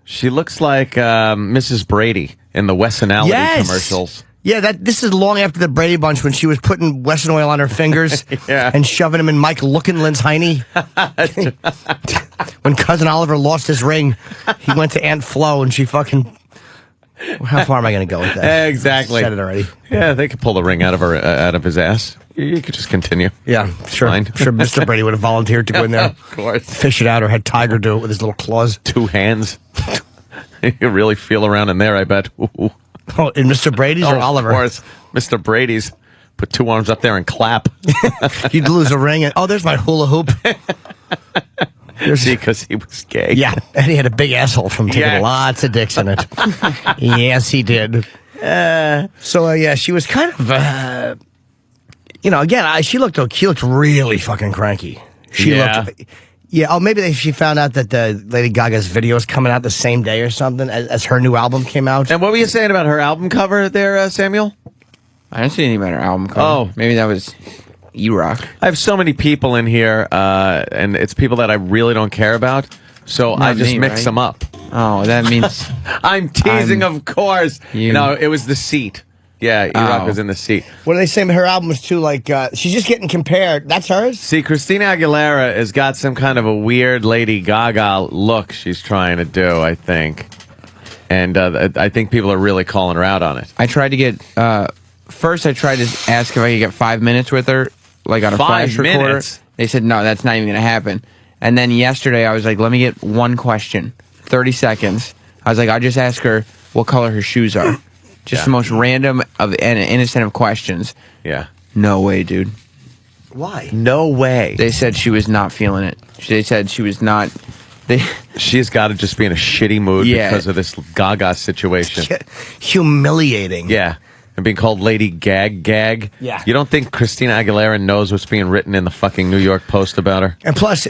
She looks like Mrs. Brady in the Wessonality commercials. Yeah, this is long after the Brady Bunch when she was putting Wesson oil on her fingers and shoving them in Mike Lookinlin's hiney. When Cousin Oliver lost his ring, he went to Aunt Flo and she fucking... How far am I going to go with that? Exactly. Said it already. Yeah, they could pull the ring out of his ass. You could just continue. Yeah, sure. Fine. I'm sure Mr. Brady would have volunteered to go in there. Of course. Fish it out or had Tiger do it with his little claws. 2 hands. You can really feel around in there, I bet. Ooh. Oh, in Mr. Brady's or Oliver? Of course. Mr. Brady's. Put 2 arms up there and clap. You'd lose a ring and, there's my hula hoop. See, because he was gay. Yeah, and he had a big asshole from taking lots of dicks in it. Yes, he did. So, she was kind of, again, she looked really fucking cranky. She looked... Yeah, maybe she found out that Lady Gaga's video is coming out the same day or something as her new album came out. And what were you saying about her album cover there, Samuel? I didn't see anything about her album cover. Oh. Maybe that was E-Rock. I have so many people in here, and it's people that I really don't care about, so I just mix them up. Oh, that means... I'm teasing, of course. No, it was the seat. Yeah, E-Rock was in the seat. What are they saying? Her album was too, she's just getting compared. That's hers? See, Christina Aguilera has got some kind of a weird Lady Gaga look she's trying to do, I think. And I think people are really calling her out on it. I tried to get... first, I tried to ask if I could get 5 minutes with her, like on a flash recorder. 5 minutes? They said, no, that's not even going to happen. And then yesterday, I was like, let me get one question. 30 seconds. I was like, I'll just ask her what color her shoes are. Just the most random and innocent of questions. Yeah. No way, dude. Why? No way. They said she was not feeling it. They said she was not... She's got to just be in a shitty mood because of this Gaga situation. Humiliating. Yeah. And being called Lady Gag. Yeah. You don't think Christina Aguilera knows what's being written in the fucking New York Post about her? And plus,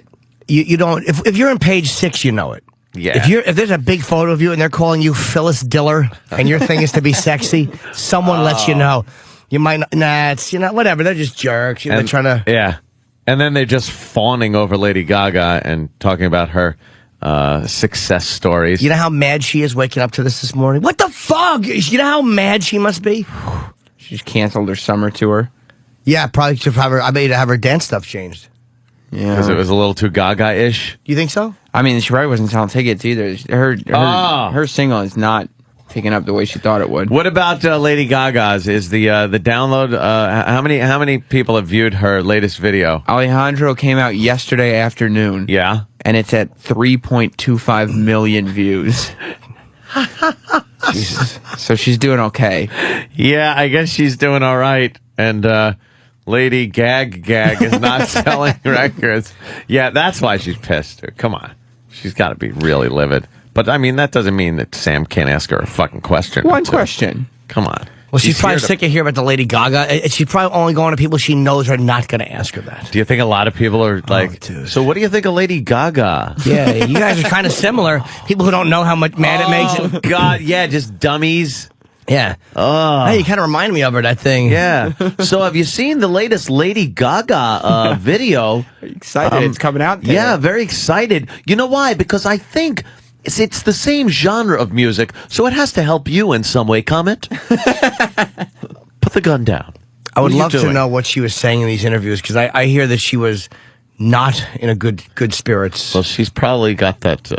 you don't... If you're on page 6, you know it. Yeah. If there's a big photo of you and they're calling you Phyllis Diller and your thing is to be sexy, someone lets you know. You might not... Nah, it's... whatever. They're just jerks. They're trying to... Yeah. And then they're just fawning over Lady Gaga and talking about her success stories. You know how mad she is waking up to this morning? What the fuck? You know how mad she must be? She's canceled her summer tour. Yeah, probably to have her... I bet to have her dance stuff changed. Yeah. Because it was a little too Gaga-ish. You think so? I mean, she probably wasn't selling tickets either. Her single is not picking up the way she thought it would. What about Lady Gaga's? Is the download? How many people have viewed her latest video? Alejandro came out yesterday afternoon. Yeah, and it's at 3.25 million views. Jesus. So she's doing okay. Yeah, I guess she's doing all right. And Lady Gag is not selling records. Yeah, that's why she's pissed. Come on. She's got to be really livid. But, I mean, that doesn't mean that Sam can't ask her a fucking question. One question. Come on. Well, she's probably sick of hearing about the Lady Gaga. She's probably only going to people she knows are not going to ask her that. Do you think a lot of people are like, so what do you think of Lady Gaga? Yeah, you guys are kind of similar. People who don't know how much mad it makes. Oh, God, yeah, just dummies. Yeah. Oh. Hey, you kind of remind me of her, that thing. Yeah. So have you seen the latest Lady Gaga video? Are you excited? It's coming out there. Yeah, very excited. You know why? Because I think it's the same genre of music, so it has to help you in some way. Comment. Put the gun down. I would What are you love to doing? know what she was saying in these interviews, because I hear that she was not in a good spirits. Well, she's probably got that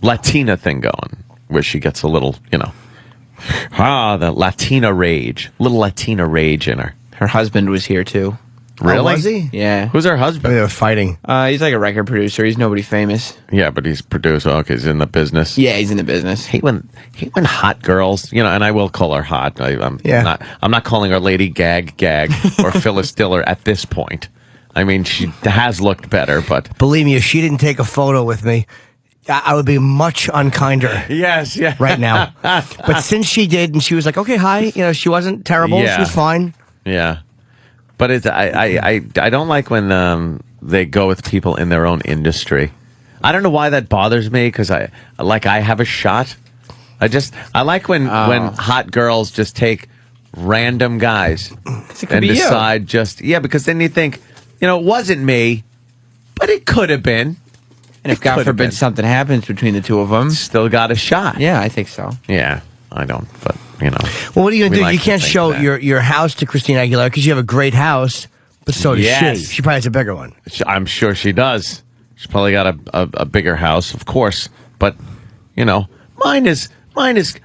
Latina thing going, where she gets a little, the Latina rage. Little Latina rage in her. Her husband was here too. Really? Oh, was he? Yeah. Who's her husband? They were fighting. He's like a record producer. He's nobody famous. Yeah, but he's producer. Okay, he's in the business. Yeah, he's in the business. Hate when hot girls, and I will call her hot. I'm not calling her Lady Gag or Phyllis Diller at this point. I mean, she has looked better, but Believe me, if she didn't take a photo with me, I would be much unkinder. Yes, yeah. Right now. But since she did, and she was like, okay, hi, she wasn't terrible. Yeah. She was fine. Yeah. But it's I don't like when they go with people in their own industry. I don't know why that bothers me, because I have a shot. I like when hot girls just take random guys and decide because then you think, it wasn't me, but it could have been. And if God forbid something happens between the two of them, still got a shot. Yeah, I think so. Yeah, I don't, but Well, what are you going to do? like You to can't think show that. your house to Christina Aguilera because you have a great house, but so does Yes. she. She probably has a bigger one. I'm sure she does. She's probably got a bigger house, of course. But mine is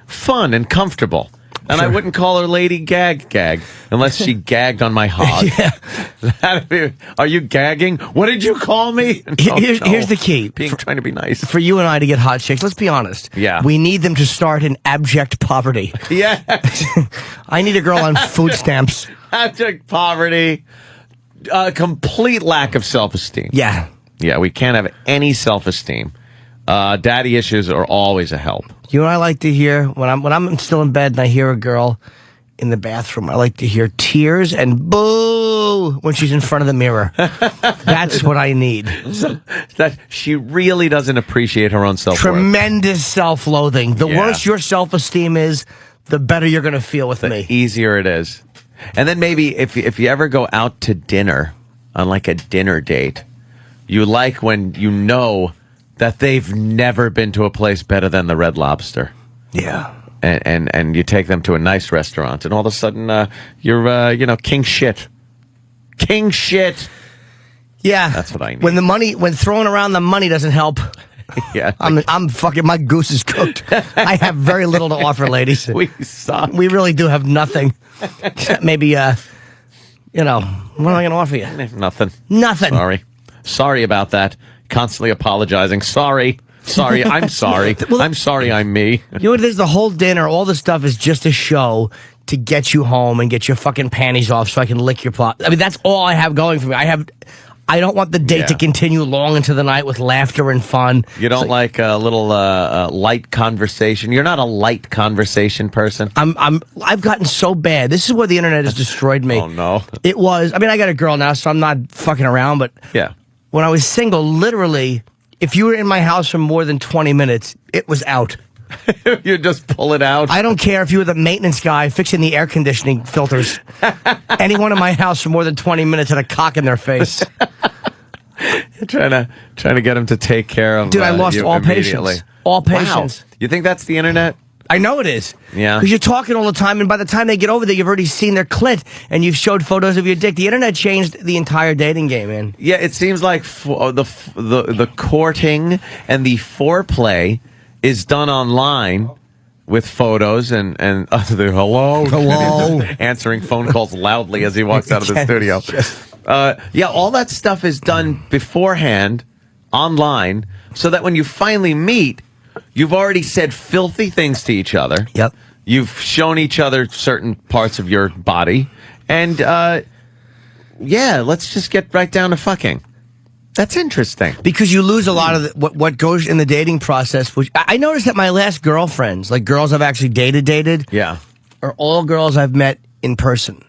fun and comfortable. And I wouldn't call her Lady Gag unless she gagged on my hog. Yeah. Are you gagging? What did you call me? Here's the key. Trying to be nice. For you and I to get hot chicks, let's be honest. Yeah. We need them to start in abject poverty. Yeah. I need a girl on food stamps. Abject poverty. Complete lack of self-esteem. Yeah. Yeah, we can't have any self-esteem. Daddy issues are always a help. You know what I like to hear? When I'm still in bed and I hear a girl in the bathroom, I like to hear tears and boo when she's in front of the mirror. That's what I need. That she really doesn't appreciate her own self-worth. Tremendous self-loathing. The worse your self-esteem is, the better you're going to feel with me. The easier it is. And then maybe if you ever go out to dinner, on like a dinner date, you like when you know that they've never been to a place better than the Red Lobster. Yeah. And you take them to a nice restaurant, and all of a sudden you're king shit. King shit. Yeah. That's what I need. When throwing around the money doesn't help. Yeah. I'm fucking, my goose is cooked. I have very little to offer, ladies. We suck. We really do have nothing. Maybe, what am I going to offer you? Nothing. Nothing. Sorry about that. Constantly apologizing. Sorry. I'm sorry. I'm sorry I'm me. You know what it is? The whole dinner, all the stuff is just a show to get you home and get your fucking panties off so I can lick your pot. I mean, that's all I have going for me. I don't want the date to continue long into the night with laughter and fun. You don't like a little light conversation? You're not a light conversation person? I've gotten so bad. This is where the internet has destroyed me. Oh, no. It was, I got a girl now, so I'm not fucking around, but yeah. When I was single, literally, if you were in my house for more than 20 minutes, it was out. You just pull it out? I don't care if you were the maintenance guy fixing the air conditioning filters. Anyone in my house for more than 20 minutes had a cock in their face. You're trying to get them to take care of Dude, I lost you all immediately. patience. All patience. Wow. You think that's the internet? I know it is. Yeah. Because you're talking all the time, and by the time they get over there, you've already seen their clit, and you've showed photos of your dick. The internet changed the entire dating game, man. Yeah, it seems like the courting and the foreplay is done online with photos and the hello answering phone calls loudly as he walks out of the studio. Yeah, all that stuff is done beforehand online, so that when you finally meet, you've already said filthy things to each other. Yep. You've shown each other certain parts of your body. And, yeah, let's just get right down to fucking. That's interesting. Because you lose a lot of what goes in the dating process. Which I noticed that my last girlfriends, like girls I've actually dated, yeah, are all girls I've met in person.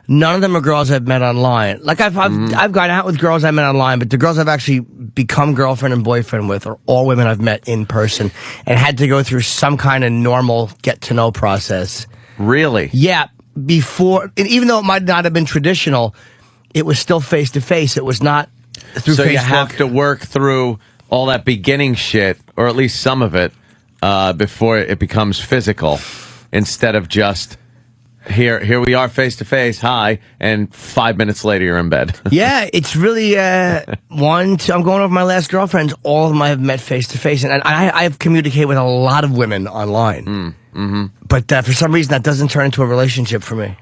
None of them are girls I've met online. Like I've gone out with girls I met online, but the girls I've actually become girlfriend and boyfriend with are all women I've met in person and had to go through some kind of normal get to know process. Really? Yeah. Before, and even though it might not have been traditional, it was still face to face. It was not through so Facebook. You have to work through all that beginning shit, or at least some of it, before it becomes physical, instead of just, Here we are face to face. Hi, and 5 minutes later you're in bed. Yeah, it's really I'm going over my last girlfriends. All of them I have met face to face, and I have communicated with a lot of women online. But for some reason that doesn't turn into a relationship for me.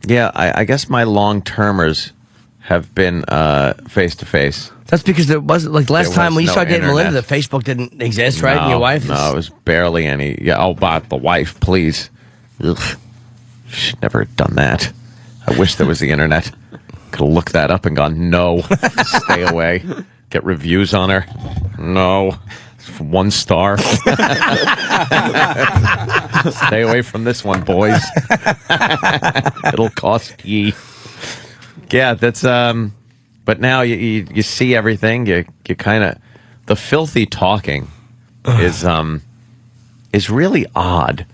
Yeah, I guess my long-termers have been face to face. That's because there wasn't, like, last time when you no started dating internet. Melinda, the Facebook didn't exist, right? And your wife? No, it was barely any. Yeah, but the wife, please. Ugh. Should never have done that. I wish there was the internet. Could have looked that up and gone, no, stay away. Get reviews on her. No. 1 star. Stay away from this one, boys. It'll cost ye. Yeah, that's but now you see everything. You kind of, the filthy talking is really odd,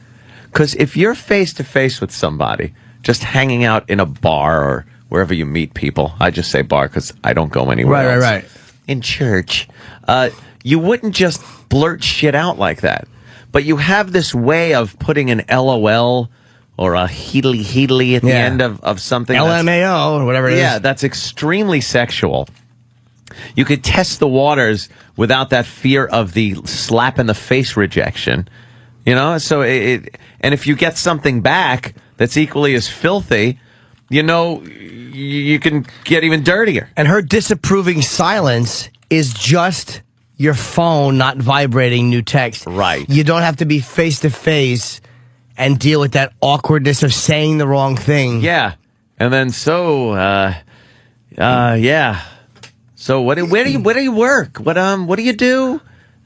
because if you're face to face with somebody, just hanging out in a bar or wherever you meet people, I just say bar because I don't go anywhere else. Right. In church, you wouldn't just blurt shit out like that, but you have this way of putting an LOL or a heedly at the end of something. LMAO or whatever it is. Yeah, that's extremely sexual. You could test the waters without that fear of the slap in the face rejection. You know, so and if you get something back that's equally as filthy, you know, you can get even dirtier. And her disapproving silence is just your phone not vibrating new text. Right. You don't have to be face to face and deal with that awkwardness of saying the wrong thing. Yeah. And then yeah. So where do you work? What do you do?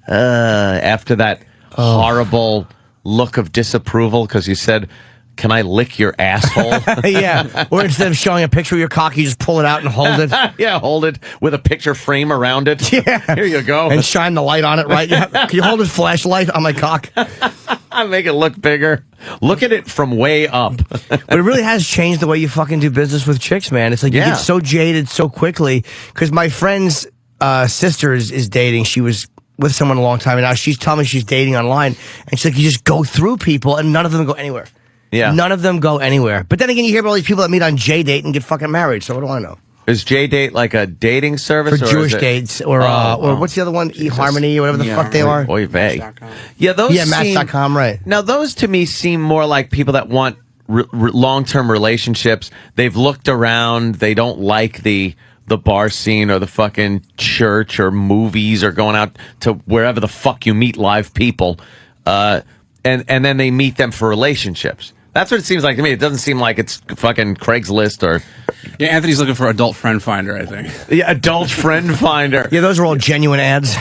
After that horrible look of disapproval because you said, "Can I lick your asshole?" Yeah. Or instead of showing a picture of your cock, you just pull it out and hold it. Yeah, hold it with a picture frame around it. Yeah. Here you go. And shine the light on it, right? Can you hold a flashlight on my cock? Make it look bigger. Look at it from way up. But it really has changed the way you fucking do business with chicks, man. It's like you get so jaded so quickly. Because my friend's sister is dating. She was with someone a long time, and now she's telling me she's dating online. And she's like, you just go through people, and none of them go anywhere. Yeah. None of them go anywhere. But then again, you hear about all these people that meet on J-Date and get fucking married. So what do I know? Is J-Date like a dating service? For or Jewish is it... dates, or what's the other one? eHarmony, or whatever the fuck they are. Oy vey. Yeah, those Match.com, right. Now, those to me seem more like people that want long-term relationships. They've looked around. They don't like the bar scene or the fucking church or movies or going out to wherever the fuck you meet live people. And then they meet them for relationships. That's what it seems like to me. It doesn't seem like it's fucking Craigslist or... Yeah, Anthony's looking for adult friend finder, I think. Yeah, adult friend finder. Yeah, those are all genuine ads.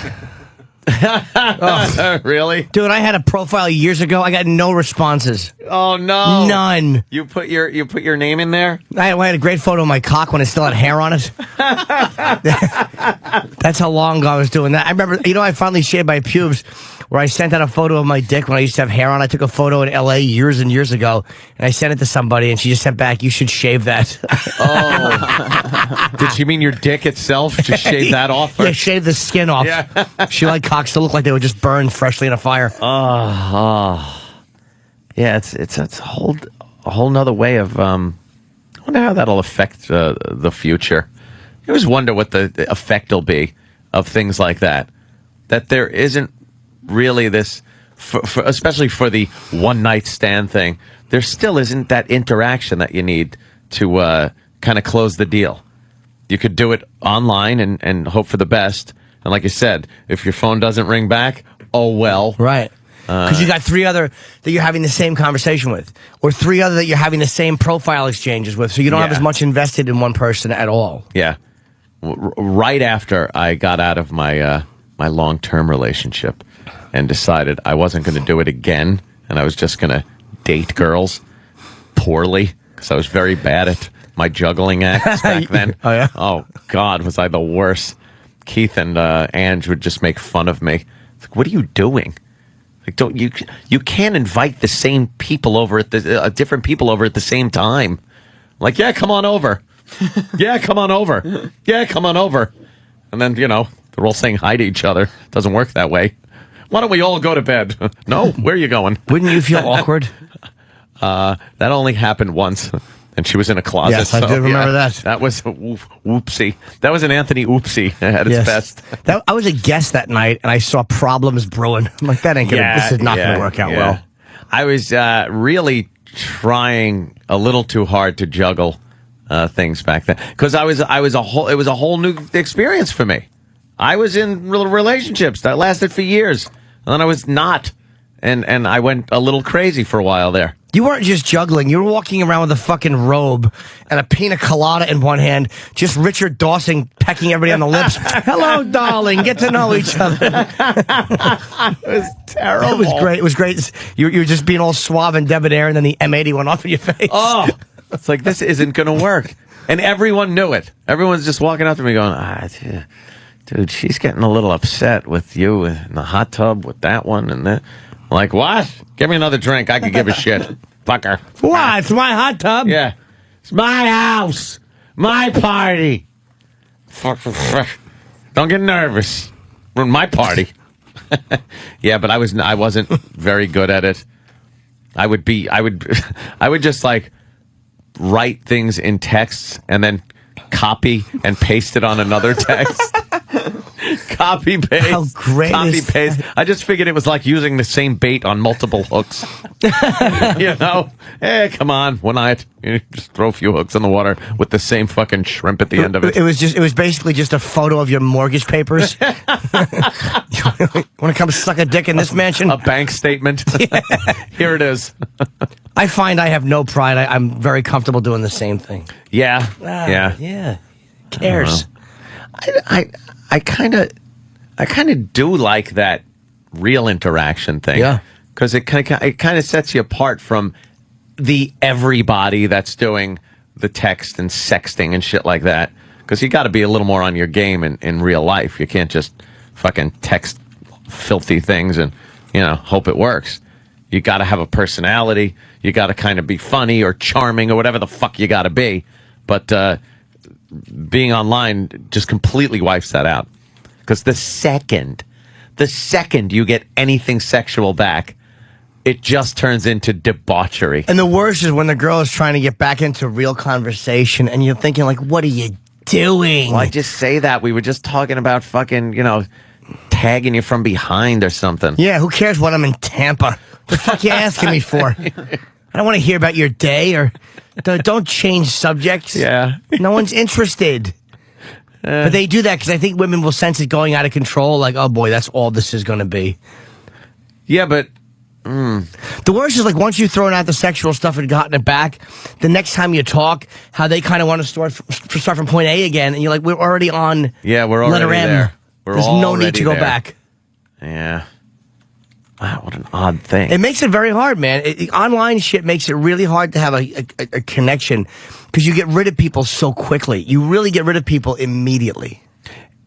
Really? Dude, I had a profile years ago. I got no responses. Oh, no. None. You put your name in there? I had a great photo of my cock when it still had hair on it. That's how long ago I was doing that. I remember, I finally shaved my pubes, where I sent out a photo of my dick when I used to have hair on. I took a photo in L.A. years and years ago, and I sent it to somebody, and she just sent back, "You should shave that." Oh. Did she mean your dick itself? Just shave that off? Yeah, shave the skin off. Yeah. She liked cocks to look like they were just burned freshly in a fire. Yeah, it's a whole nother way of... I wonder how that'll affect the future. I always wonder what the effect will be of things like that. That there isn't really this, especially for the one-night stand thing, there still isn't that interaction that you need to kind of close the deal. You could do it online and hope for the best. And like you said, if your phone doesn't ring back, oh well. Right. Because you got 3 other that you're having the same conversation with, or 3 other that you're having the same profile exchanges with, so you don't have as much invested in one person at all. Yeah. Right after I got out of my my long-term relationship and decided I wasn't going to do it again, and I was just going to date girls poorly, because I was very bad at my juggling acts back then. Oh, yeah? Oh, God, was I the worst. Keith and Ange would just make fun of me. It's like, what are you doing? Like, you can't invite the same people over at different people over at the same time. Like, yeah, come on over. Yeah, come on over. Yeah, come on over. And then, they're all saying hi to each other. Doesn't work that way. Why don't we all go to bed? No, where are you going? Wouldn't you feel awkward? That only happened once. And she was in a closet. Yes, I do remember that. That was a whoopsie. That was an Anthony Oopsie at its best. I was a guest that night, and I saw problems brewing. I'm like, this is not going to work out well. I was really trying a little too hard to juggle things back then because it was a whole new experience for me. I was in relationships that lasted for years, and then I was not, and I went a little crazy for a while there. You weren't just juggling. You were walking around with a fucking robe and a pina colada in one hand, just Richard Dawson pecking everybody on the lips. Hello, darling. Get to know each other. It was terrible. It was great. It was great. You were just being all suave and debonair, and then the M80 went off in your face. Oh, it's like, this isn't going to work. And everyone knew it. Everyone's just walking up to me going, dude, she's getting a little upset with you in the hot tub with that one and that. I'm like, what? Give me another drink. I could give a shit. Fucker. What? It's my hot tub? Yeah. It's my house. My party. Don't get nervous. Ruin my party. Yeah, but I wasn't very good at it. I would just like write things in texts and then copy and paste it on another text. Copy paste. How great copy is paste. that? I just figured it was like using the same bait on multiple hooks. You know? Hey, come on, one night. You just throw a few hooks in the water with the same fucking shrimp at the end of it. It was basically just a photo of your mortgage papers. Want to come suck a dick in this mansion? A bank statement. Here it is. I find I have no pride. I'm very comfortable doing the same thing. Yeah. Yeah. Cares. I kind of do like that real interaction thing. Yeah. Because it kind of sets you apart from the everybody that's doing the text and sexting and shit like that. Because you got to be a little more on your game in real life. You can't just fucking text filthy things and, hope it works. You got to have a personality. You got to kind of be funny or charming or whatever the fuck you got to be. But being online just completely wipes that out. Because the second you get anything sexual back, it just turns into debauchery. And the worst is when the girl is trying to get back into real conversation and you're thinking, like, what are you doing? Why just say that? We were just talking about fucking, tagging you from behind or something. Yeah, who cares what I'm in Tampa? The fuck you asking me for? I don't want to hear about your day or don't change subjects. Yeah. No one's interested. But they do that because I think women will sense it going out of control. Like, oh boy, that's all this is going to be. Yeah, but the worst is like once you've thrown out the sexual stuff and gotten it back, the next time you talk, how they kind of want to start from point A again, and you're like, we're already on. Yeah, we're already letter M. there. There's no need to go back. Yeah. Wow, what an odd thing. It makes it very hard, man. Online shit makes it really hard to have a connection because you get rid of people so quickly. You really get rid of people immediately.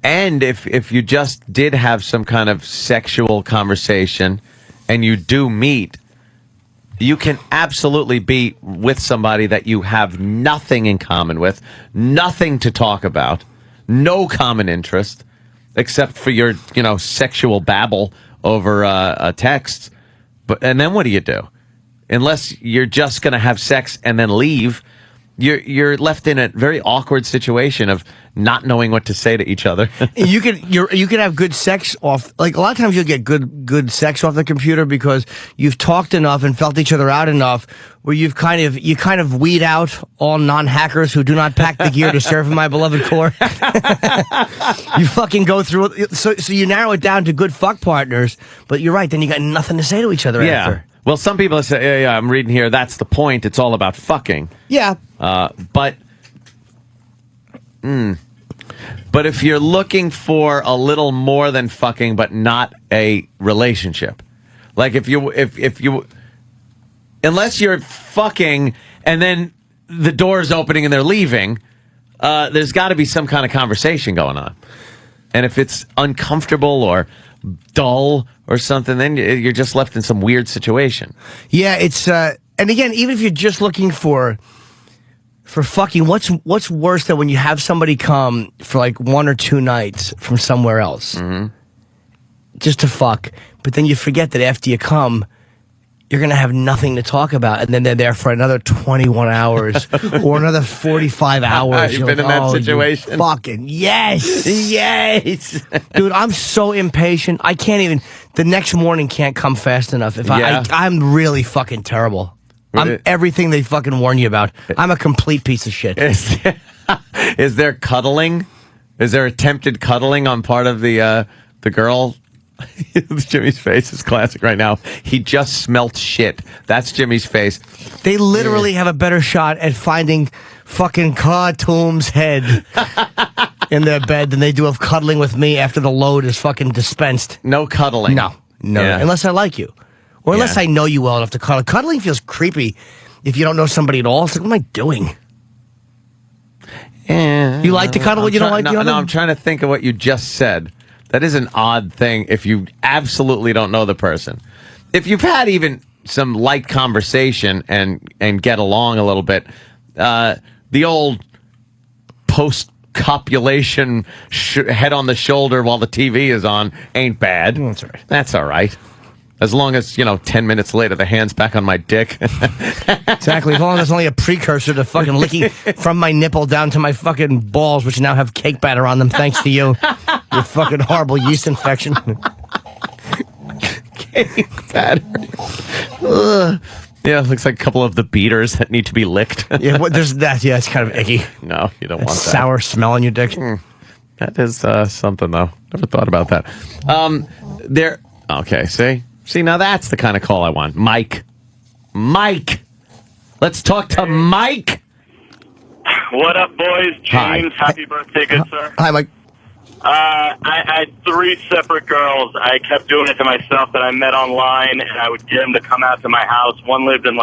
And if you just did have some kind of sexual conversation and you do meet, you can absolutely be with somebody that you have nothing in common with, nothing to talk about, no common interest, except for your, sexual babble over a text. And then what do you do? Unless you're just going to have sex and then leave, you're left in a very awkward situation of not knowing what to say to each other. you could have good sex off, like a lot of times you'll get good sex off the computer because you've talked enough and felt each other out enough where you kind of weed out all non-hackers who do not pack the gear to serve in my beloved corps. You fucking go through it. So you narrow it down to good fuck partners, but you're right, then you got nothing to say to each other after. Well, some people say, yeah, I'm reading here, that's the point, it's all about fucking. Yeah. But if you're looking for a little more than fucking, but not a relationship, like if you, unless you're fucking and then the door's opening and they're leaving, there's got to be some kind of conversation going on. And if it's uncomfortable or dull or something, then you're just left in some weird situation. Yeah, it's and again, even if you're just looking for fucking, what's worse than when you have somebody come for like 1 or 2 nights from somewhere else just to fuck, but then you forget that after you come, you're going to have nothing to talk about, and then they're there for another 21 hours or another 45 hours. You've been in that situation? Fucking yes. Yes. Dude, I'm so impatient. I can't even, the next morning can't come fast enough. I'm really fucking terrible. I'm everything they fucking warn you about. I'm a complete piece of shit. Is there cuddling? Is there attempted cuddling on part of the girl? Jimmy's face is classic right now. He just smelt shit. That's Jimmy's face. They literally have a better shot at finding fucking Khartoum's head in their bed than they do of cuddling with me after the load is fucking dispensed. No cuddling. No. Unless I like you. Or unless I know you well enough to cuddle. Cuddling feels creepy if you don't know somebody at all. It's like, what am I doing? You like to cuddle when you don't like the other? No, I'm trying to think of what you just said. That is an odd thing if you absolutely don't know the person. If you've had even some light conversation and get along a little bit, the old post-copulation head on the shoulder while the TV is on ain't bad. That's all right. That's all right. As long as, 10 minutes later, the hand's back on my dick. Exactly. As long as it's only a precursor to fucking licking from my nipple down to my fucking balls, which now have cake batter on them, thanks to you. Your fucking horrible yeast infection. Cake batter. Ugh. Yeah, it looks like a couple of the beaters that need to be licked. Yeah, there's that. Yeah, it's kind of icky. No, you don't want that. Sour smell on your dick. That is something, though. Never thought about that. Okay, see? See, now that's the kind of call I want. Mike. Let's talk to Mike. What up, boys? James, happy birthday, good sir. Hi, Mike. I had 3 separate girls. I kept doing it to myself that I met online, and I would get them to come out to my house. One lived in,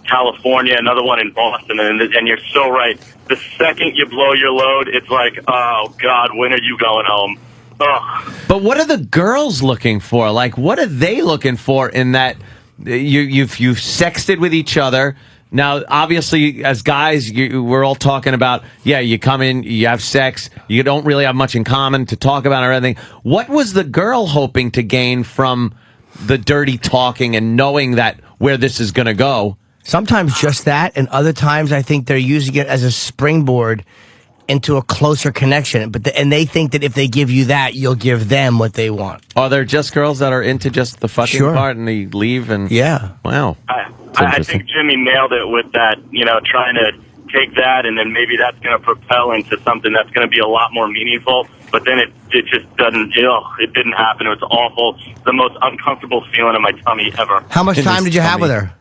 California, another one in Boston, and you're so right. The second you blow your load, it's like, oh, God, when are you going home? Ugh. But what are the girls looking for? What are they looking for in that you've sexted with each other? Now, obviously, as guys, we're all talking about, you come in, you have sex, you don't really have much in common to talk about or anything. What was the girl hoping to gain from the dirty talking and knowing that where this is going to go? Sometimes just that, and other times I think they're using it as a springboard into a closer connection, and they think that if they give you that, you'll give them what they want. Are there just girls that are into just the fucking part and they leave and... Yeah. Wow. I think Jimmy nailed it with that, trying to take that and then maybe that's going to propel into something that's going to be a lot more meaningful, but then it just doesn't, it didn't happen. It was awful. The most uncomfortable feeling in my tummy ever. How much time did you have with her?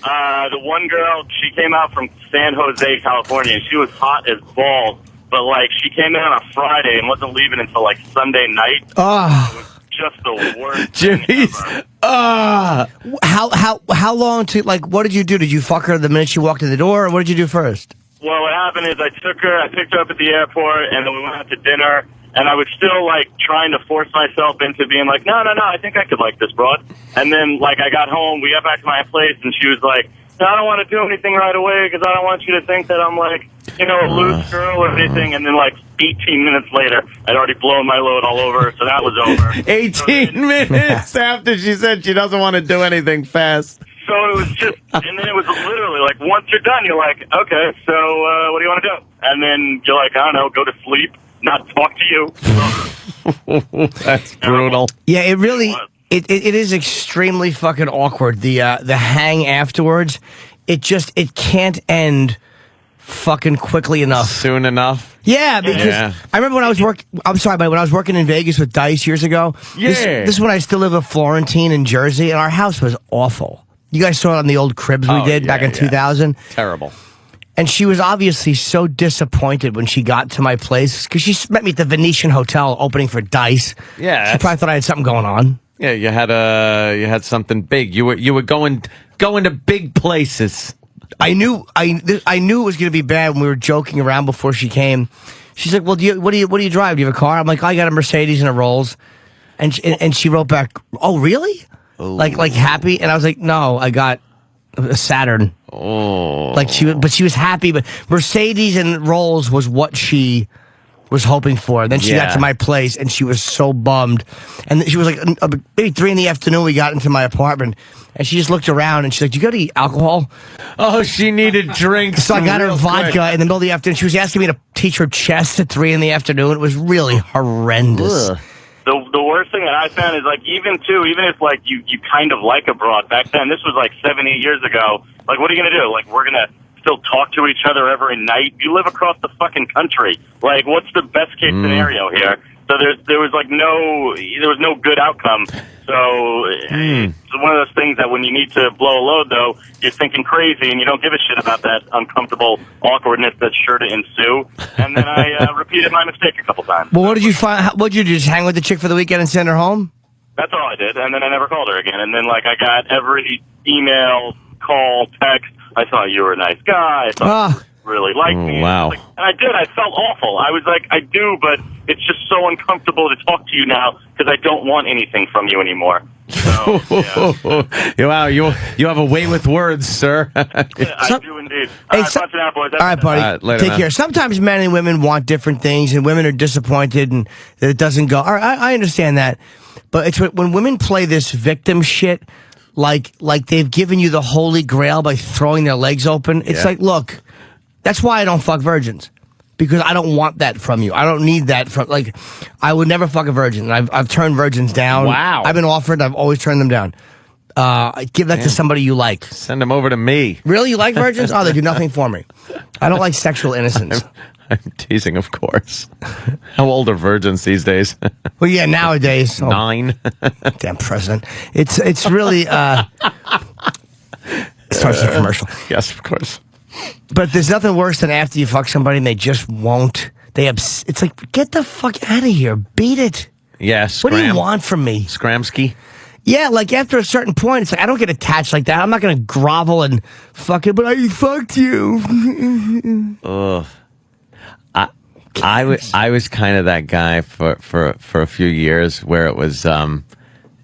The one girl, she came out from San Jose, California, and she was hot as balls. But, she came in on a Friday and wasn't leaving until, Sunday night. Oh. It was just the worst. Jeez. How long what did you do? Did you fuck her the minute she walked in the door, or what did you do first? Well, what happened is I picked her up at the airport, and then we went out to dinner. And I was still, trying to force myself into being no, I think I could like this broad. And then, I got home, we got back to my place, and she was like, no, I don't want to do anything right away because I don't want you to think that I'm, a loose girl or anything. And then, 18 minutes later, I'd already blown my load all over, so that was over. 18 minutes after she said she doesn't want to do anything fast. So it was just, and then it was literally, once you're done, you're like, okay, so what do you want to do? And then you're like, I don't know, go to sleep. Not talk to you. That's brutal. Yeah, it really it is extremely fucking awkward. The hang afterwards, it can't end fucking quickly enough. Soon enough. Yeah, because I remember when I was when I was working in Vegas with Dice years ago. Yeah. This is when I still live at Florentine in Jersey, and our house was awful. You guys saw it on the old cribs we did back in 2000. Terrible. And she was obviously so disappointed when she got to my place because she met me at the Venetian Hotel opening for Dice. Yeah, she probably thought I had something going on. Yeah, you had something big. You were going to big places. I knew it was going to be bad when we were joking around before she came. She's like, "Well, what do you drive? Do you have a car?" I'm like, "I got a Mercedes and a Rolls," and she wrote back, "Oh, really?" Ooh. Like happy, and I was like, "No, I got a Saturn." Oh, but she was happy. But Mercedes and Rolls was what she was hoping for. And then she got Yeah. to my place, and she was so bummed. And she was like, maybe 3 PM, we got into my apartment, and she just looked around, and she's like, "Do you got to eat alcohol?" Oh, she needed drinks. So I got her real vodka quick. in the middle of the afternoon. She was asking me to teach her chess at 3 PM. It was really horrendous. Ugh. The worst thing that I found is, like, even if, like, you kind of like a broad back then, this was, like, 7-8 years ago, like, what are you going to do? Like, we're going to still talk to each other every night? You live across the fucking country. Like, what's the best case scenario here? So there was no good outcome. So it's one of those things that when you need to blow a load, though, you're thinking crazy and you don't give a shit about that uncomfortable awkwardness that's sure to ensue. And then I repeated my mistake a couple times. Well, what did you find? What did you just hang with the chick for the weekend and send her home? That's all I did, and then I never called her again. And then, like, I got every email, call, text. I thought you were a nice guy. I thought you really liked me. Wow. And I did. I felt awful. I was like, I do, but it's just so uncomfortable to talk to you now because I don't want anything from you anymore. So, Wow, you have a way with words, sir. I do indeed. Hey, Bunch of that, boys. All right, buddy. All right, later, Take man. care. Sometimes men and women want different things, and women are disappointed, and it doesn't go. All right, I understand that, but it's when women play this victim shit, like they've given you the holy grail by throwing their legs open. It's like, look, that's why I don't fuck virgins. Because I don't want that from you. I don't need that from, like, I would never fuck a virgin. I've turned virgins down. Wow. I've been offered. I've always turned them down. Give that to somebody you like. Send them over to me. Really? You like virgins? Oh, they do nothing for me. I don't like sexual innocence. I'm teasing, of course. How old are virgins these days? Well, yeah, nowadays. 9. Damn president. It's really, it starts a commercial. Yes, of course. But there's nothing worse than after you fuck somebody and they just won't. It's like, get the fuck out of here. Beat it. Yeah, What do you want from me? Scramsky? Yeah, like after a certain point, it's like, I don't get attached like that. I'm not going to grovel and fuck it, but I fucked you. Ugh. I was kind of that guy for a few years where it was,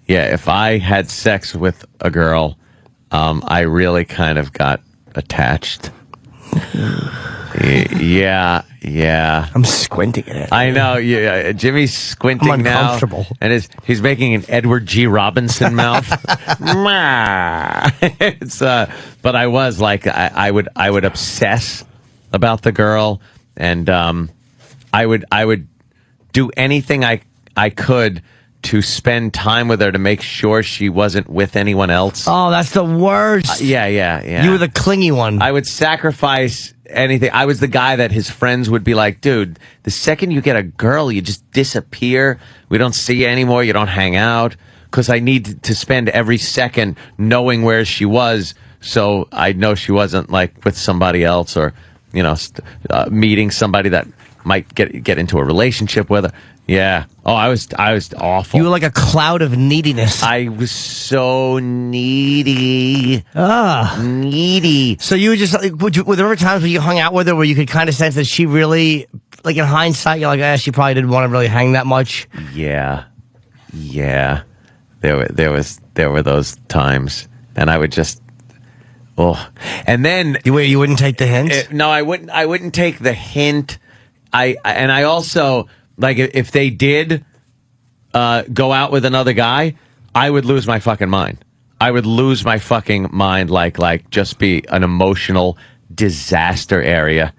if I had sex with a girl, I really kind of got attached. Yeah. I'm squinting at it. I know. Yeah, Jimmy's squinting I'm now, uncomfortable. and he's making an Edward G. Robinson mouth. It's but I was like, I would obsess about the girl, and I would do anything I could to spend time with her to make sure she wasn't with anyone else. Oh, that's the worst. Yeah. You were the clingy one. I would sacrifice anything. I was the guy that his friends would be like, dude, the second you get a girl, you just disappear. We don't see you anymore. You don't hang out. Because I need to spend every second knowing where she was so I'd know she wasn't like with somebody else or, meeting somebody that might get into a relationship with her. Yeah. Oh, I was awful. You were like a cloud of neediness. I was so needy. Needy. So you were just like, were there ever times when you hung out with her where you could kind of sense that she really, like in hindsight, you're like, she probably didn't want to really hang that much? Yeah. There were those times, and I would just, and then you wouldn't take the hint? No, I wouldn't take the hint. I also, like, if they did go out with another guy, I would lose my fucking mind. I would lose my fucking mind, like just be an emotional disaster area,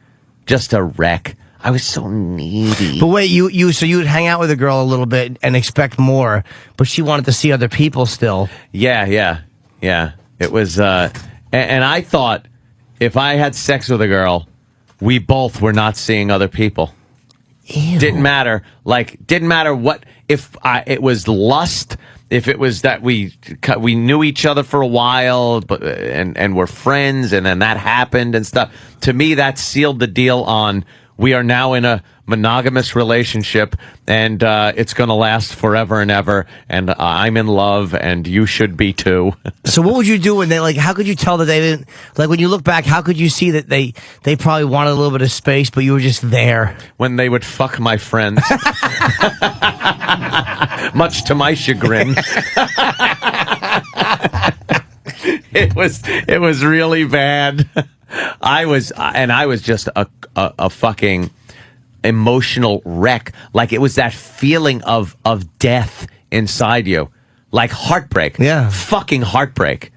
just a wreck. I was so needy. But wait, so you would hang out with a girl a little bit and expect more, but she wanted to see other people still. Yeah. It was, and I thought if I had sex with a girl, we both were not seeing other people. Ew. Didn't matter what, if it was lust, if it was that we knew each other for a while, but and were friends, and then that happened and stuff. To me, that sealed the deal on we are now in a monogamous relationship, and it's going to last forever and ever, and I'm in love, and you should be too. So what would you do when they, like, how could you tell that they didn't, like, when you look back, how could you see that they probably wanted a little bit of space, but you were just there? When they would fuck my friends. Much to my chagrin. It was really bad. I was just a fucking emotional wreck. Like it was that feeling of death inside you, like heartbreak. Yeah, fucking heartbreak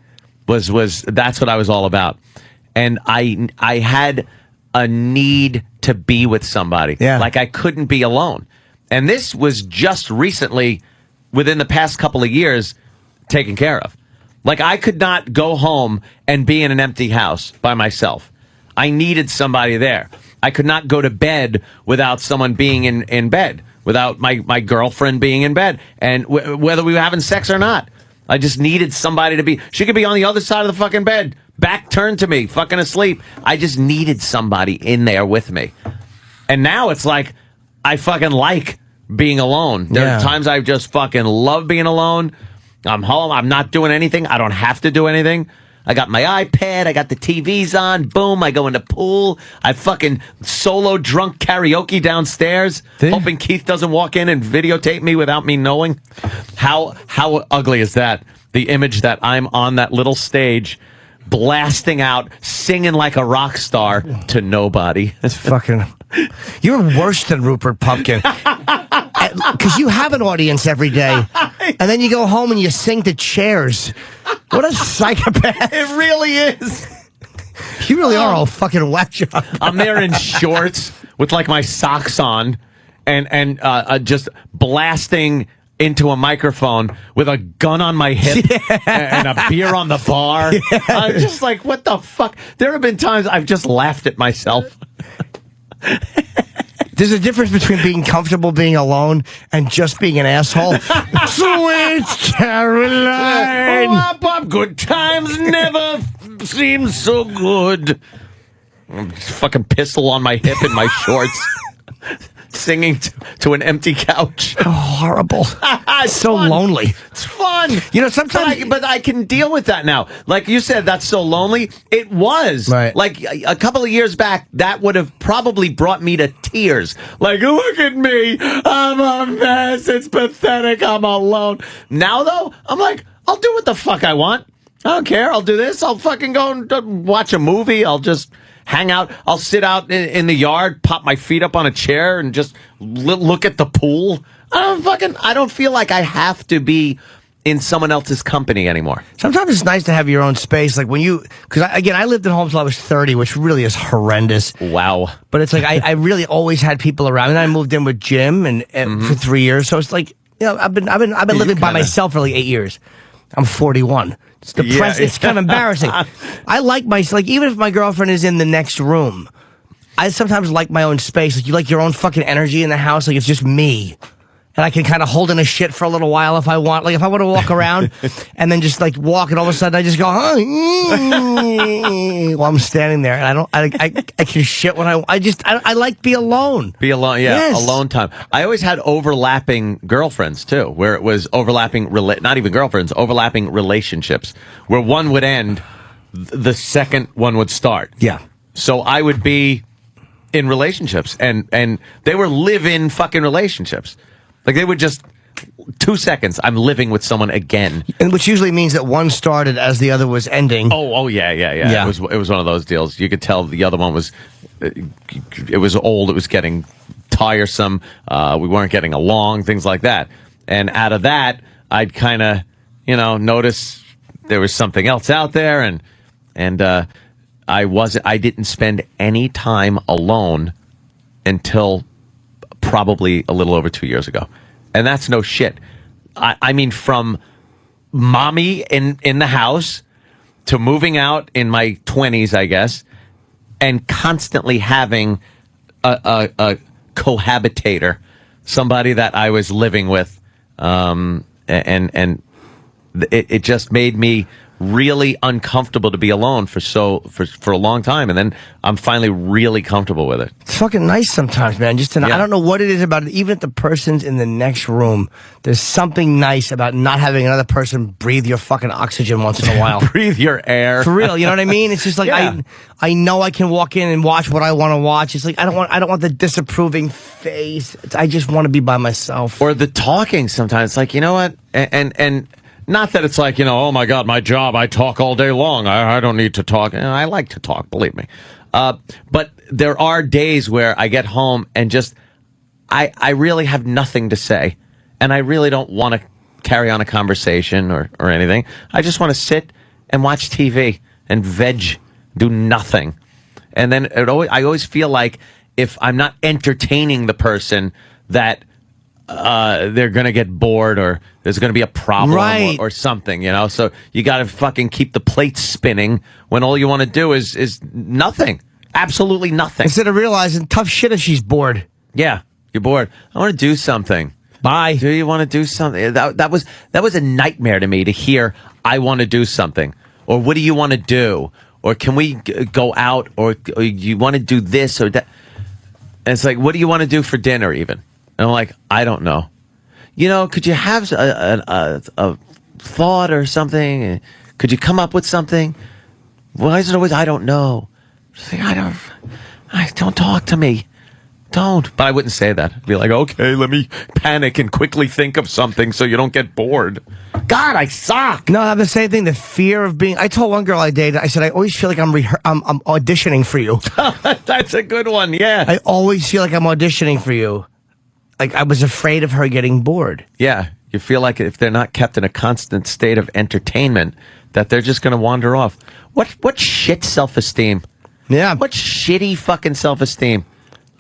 was that's what I was all about. And I had a need to be with somebody. Yeah, like I couldn't be alone. And this was just recently, within the past couple of years, taken care of. Like I could not go home and be in an empty house by myself. I needed somebody there. I could not go to bed without someone being in bed, without my girlfriend being in bed, and whether we were having sex or not. I just needed somebody to be. She could be on the other side of the fucking bed, back turned to me, fucking asleep. I just needed somebody in there with me. And now it's like I fucking like being alone. There are times I just fucking love being alone. I'm home. I'm not doing anything. I don't have to do anything. I got my iPad. I got the TVs on. Boom. I go in the pool. I fucking solo drunk karaoke downstairs, hoping Keith doesn't walk in and videotape me without me knowing. How ugly is that? The image that I'm on that little stage, blasting out, singing like a rock star to nobody. It's fucking... You're worse than Rupert Pupkin. Because you have an audience every day. And then you go home and you sing to chairs. What a psychopath. It really is. You really are all fucking whack job. I'm there in shorts with like my socks on and just blasting into a microphone with a gun on my hip and a beer on the bar. Yeah. I'm just like, what the fuck? There have been times I've just laughed at myself. There's a difference between being comfortable being alone and just being an asshole. Sweet Caroline. Wop, wop, good times never seem so good. Fucking pistol on my hip in my shorts. Singing to an empty couch. Oh, horrible. It's so fun. Lonely. It's fun. You know, sometimes... But I can deal with that now. Like you said, that's so lonely. It was. Right. Like a couple of years back, that would have probably brought me to tears. Like, look at me. I'm a mess. It's pathetic. I'm alone. Now, though, I'm like, I'll do what the fuck I want. I don't care. I'll do this. I'll fucking go and watch a movie. I'll just... hang out. I'll sit out in the yard, pop my feet up on a chair, and just look at the pool. I don't feel like I have to be in someone else's company anymore. Sometimes it's nice to have your own space. Like when you, because I lived at home till I was 30, which really is horrendous. Wow. But it's like I really always had people around. And I moved in with Jim and for 3 years. So it's like, you know, I've been living by myself for like 8 years. I'm 41. It's depressing. Yeah. It's kind of embarrassing. I like even if my girlfriend is in the next room, I sometimes like my own space. Like you like your own fucking energy in the house. Like it's just me. And I can kind of hold in a shit for a little while if I want. Like if I want to walk around and then just like walk and all of a sudden I just go, while I'm standing there. And I can shit when I like to be alone. Be alone, yeah. Yes. Alone time. I always had overlapping girlfriends too, where it was overlapping, not even girlfriends, overlapping relationships, where one would end, the second one would start. Yeah. So I would be in relationships and they were live-in fucking relationships. Like they would just 2 seconds. I'm living with someone again, and which usually means that one started as the other was ending. Oh yeah. It was one of those deals. You could tell the other one was it was old. It was getting tiresome. We weren't getting along. Things like that. And out of that, I'd kind of notice there was something else out there, and I didn't spend any time alone until probably a little over 2 years ago. And that's no shit. I mean, from mommy in the house to moving out in my 20s, I guess, and constantly having a cohabitator, somebody that I was living with. And it just made me really uncomfortable to be alone for a long time, and then I'm finally really comfortable with it. It's fucking nice sometimes, man. I don't know what it is about it. Even if the person's in the next room, there's something nice about not having another person breathe your fucking oxygen once in a while. Breathe your air. For real, you know what I mean? It's just like I know I can walk in and watch what I want to watch. It's like I don't want the disapproving face. I just want to be by myself. Or the talking sometimes. It's like, you know what? And not that it's like, oh my God, my job, I talk all day long. I don't need to talk. I like to talk, believe me. But there are days where I get home and just I really have nothing to say, and I really don't want to carry on a conversation or anything. I just want to sit and watch TV and veg, do nothing. And then I always feel like if I'm not entertaining the person, that they're going to get bored or there's going to be a problem or something, you know? So you got to fucking keep the plate spinning when all you want to do is nothing. Absolutely nothing. Instead of realizing tough shit if she's bored. Yeah, you're bored. I want to do something. Bye. Do you want to do something? That was a nightmare to me to hear, I want to do something. Or what do you want to do? Or can we go out? Or you want to do this or that? And it's like, what do you want to do for dinner even? And I'm like, I don't know. You know, could you have a thought or something? Could you come up with something? Why is it always, I don't know? Don't talk to me. Don't. But I wouldn't say that. I'd be like, okay, let me panic and quickly think of something so you don't get bored. God, I suck. No, I have the same thing. The fear of being. I told one girl I dated, I said, I always feel like I'm auditioning for you. That's a good one, yeah. I always feel like I'm auditioning for you. Like I was afraid of her getting bored. Yeah. You feel like if they're not kept in a constant state of entertainment, that they're just going to wander off. What shit self-esteem? Yeah. What shitty fucking self-esteem?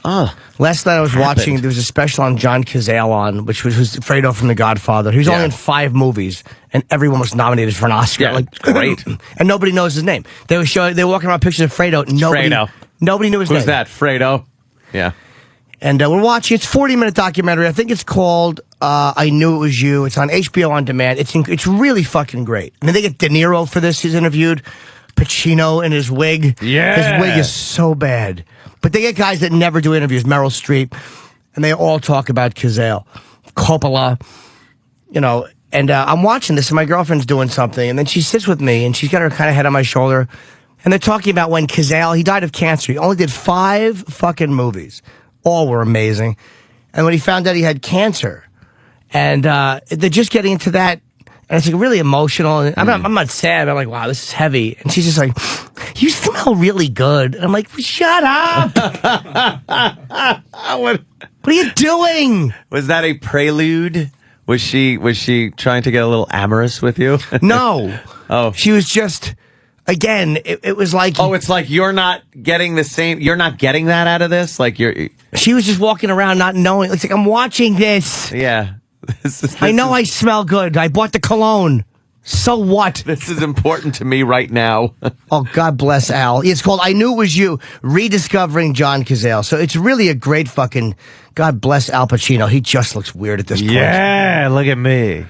Oh, last night I was watching, there was a special on John Cazale which was Fredo from The Godfather. He was only in 5 movies, and everyone was nominated for an Oscar. Yeah, great. And nobody knows his name. They were walking around pictures of Fredo. Nobody knew his name. Who's that? Fredo? Yeah. And we're watching, it's a 40-minute documentary. I think it's called I Knew It Was You. It's on HBO On Demand. It's really fucking great. And then they get De Niro for this. He's interviewed. Pacino in his wig. Yeah. His wig is so bad. But they get guys that never do interviews, Meryl Streep, and they all talk about Cazale, Coppola, you know. And I'm watching this, and my girlfriend's doing something, and then she sits with me, and she's got her kind of head on my shoulder, and they're talking about when Cazale, he died of cancer. He only did 5 fucking movies. All were amazing. And when he found out he had cancer, and they're just getting into that, and it's like really emotional. And I'm not sad. I'm like, wow, this is heavy. And she's just like, you smell really good. And I'm like, shut up. What are you doing? Was that a prelude? Was she trying to get a little amorous with you? No. Oh. She was just, again, it was like. Oh, it's like you're not getting you're not getting that out of this? Like She was just walking around not knowing. It's like, I'm watching this. Yeah. I know I smell good. I bought the cologne. So what? This is important to me right now. Oh, God bless Al. It's called I Knew It Was You, Rediscovering John Cazale. So it's really a great fucking, God bless Al Pacino. He just looks weird at this point. Yeah, look at me.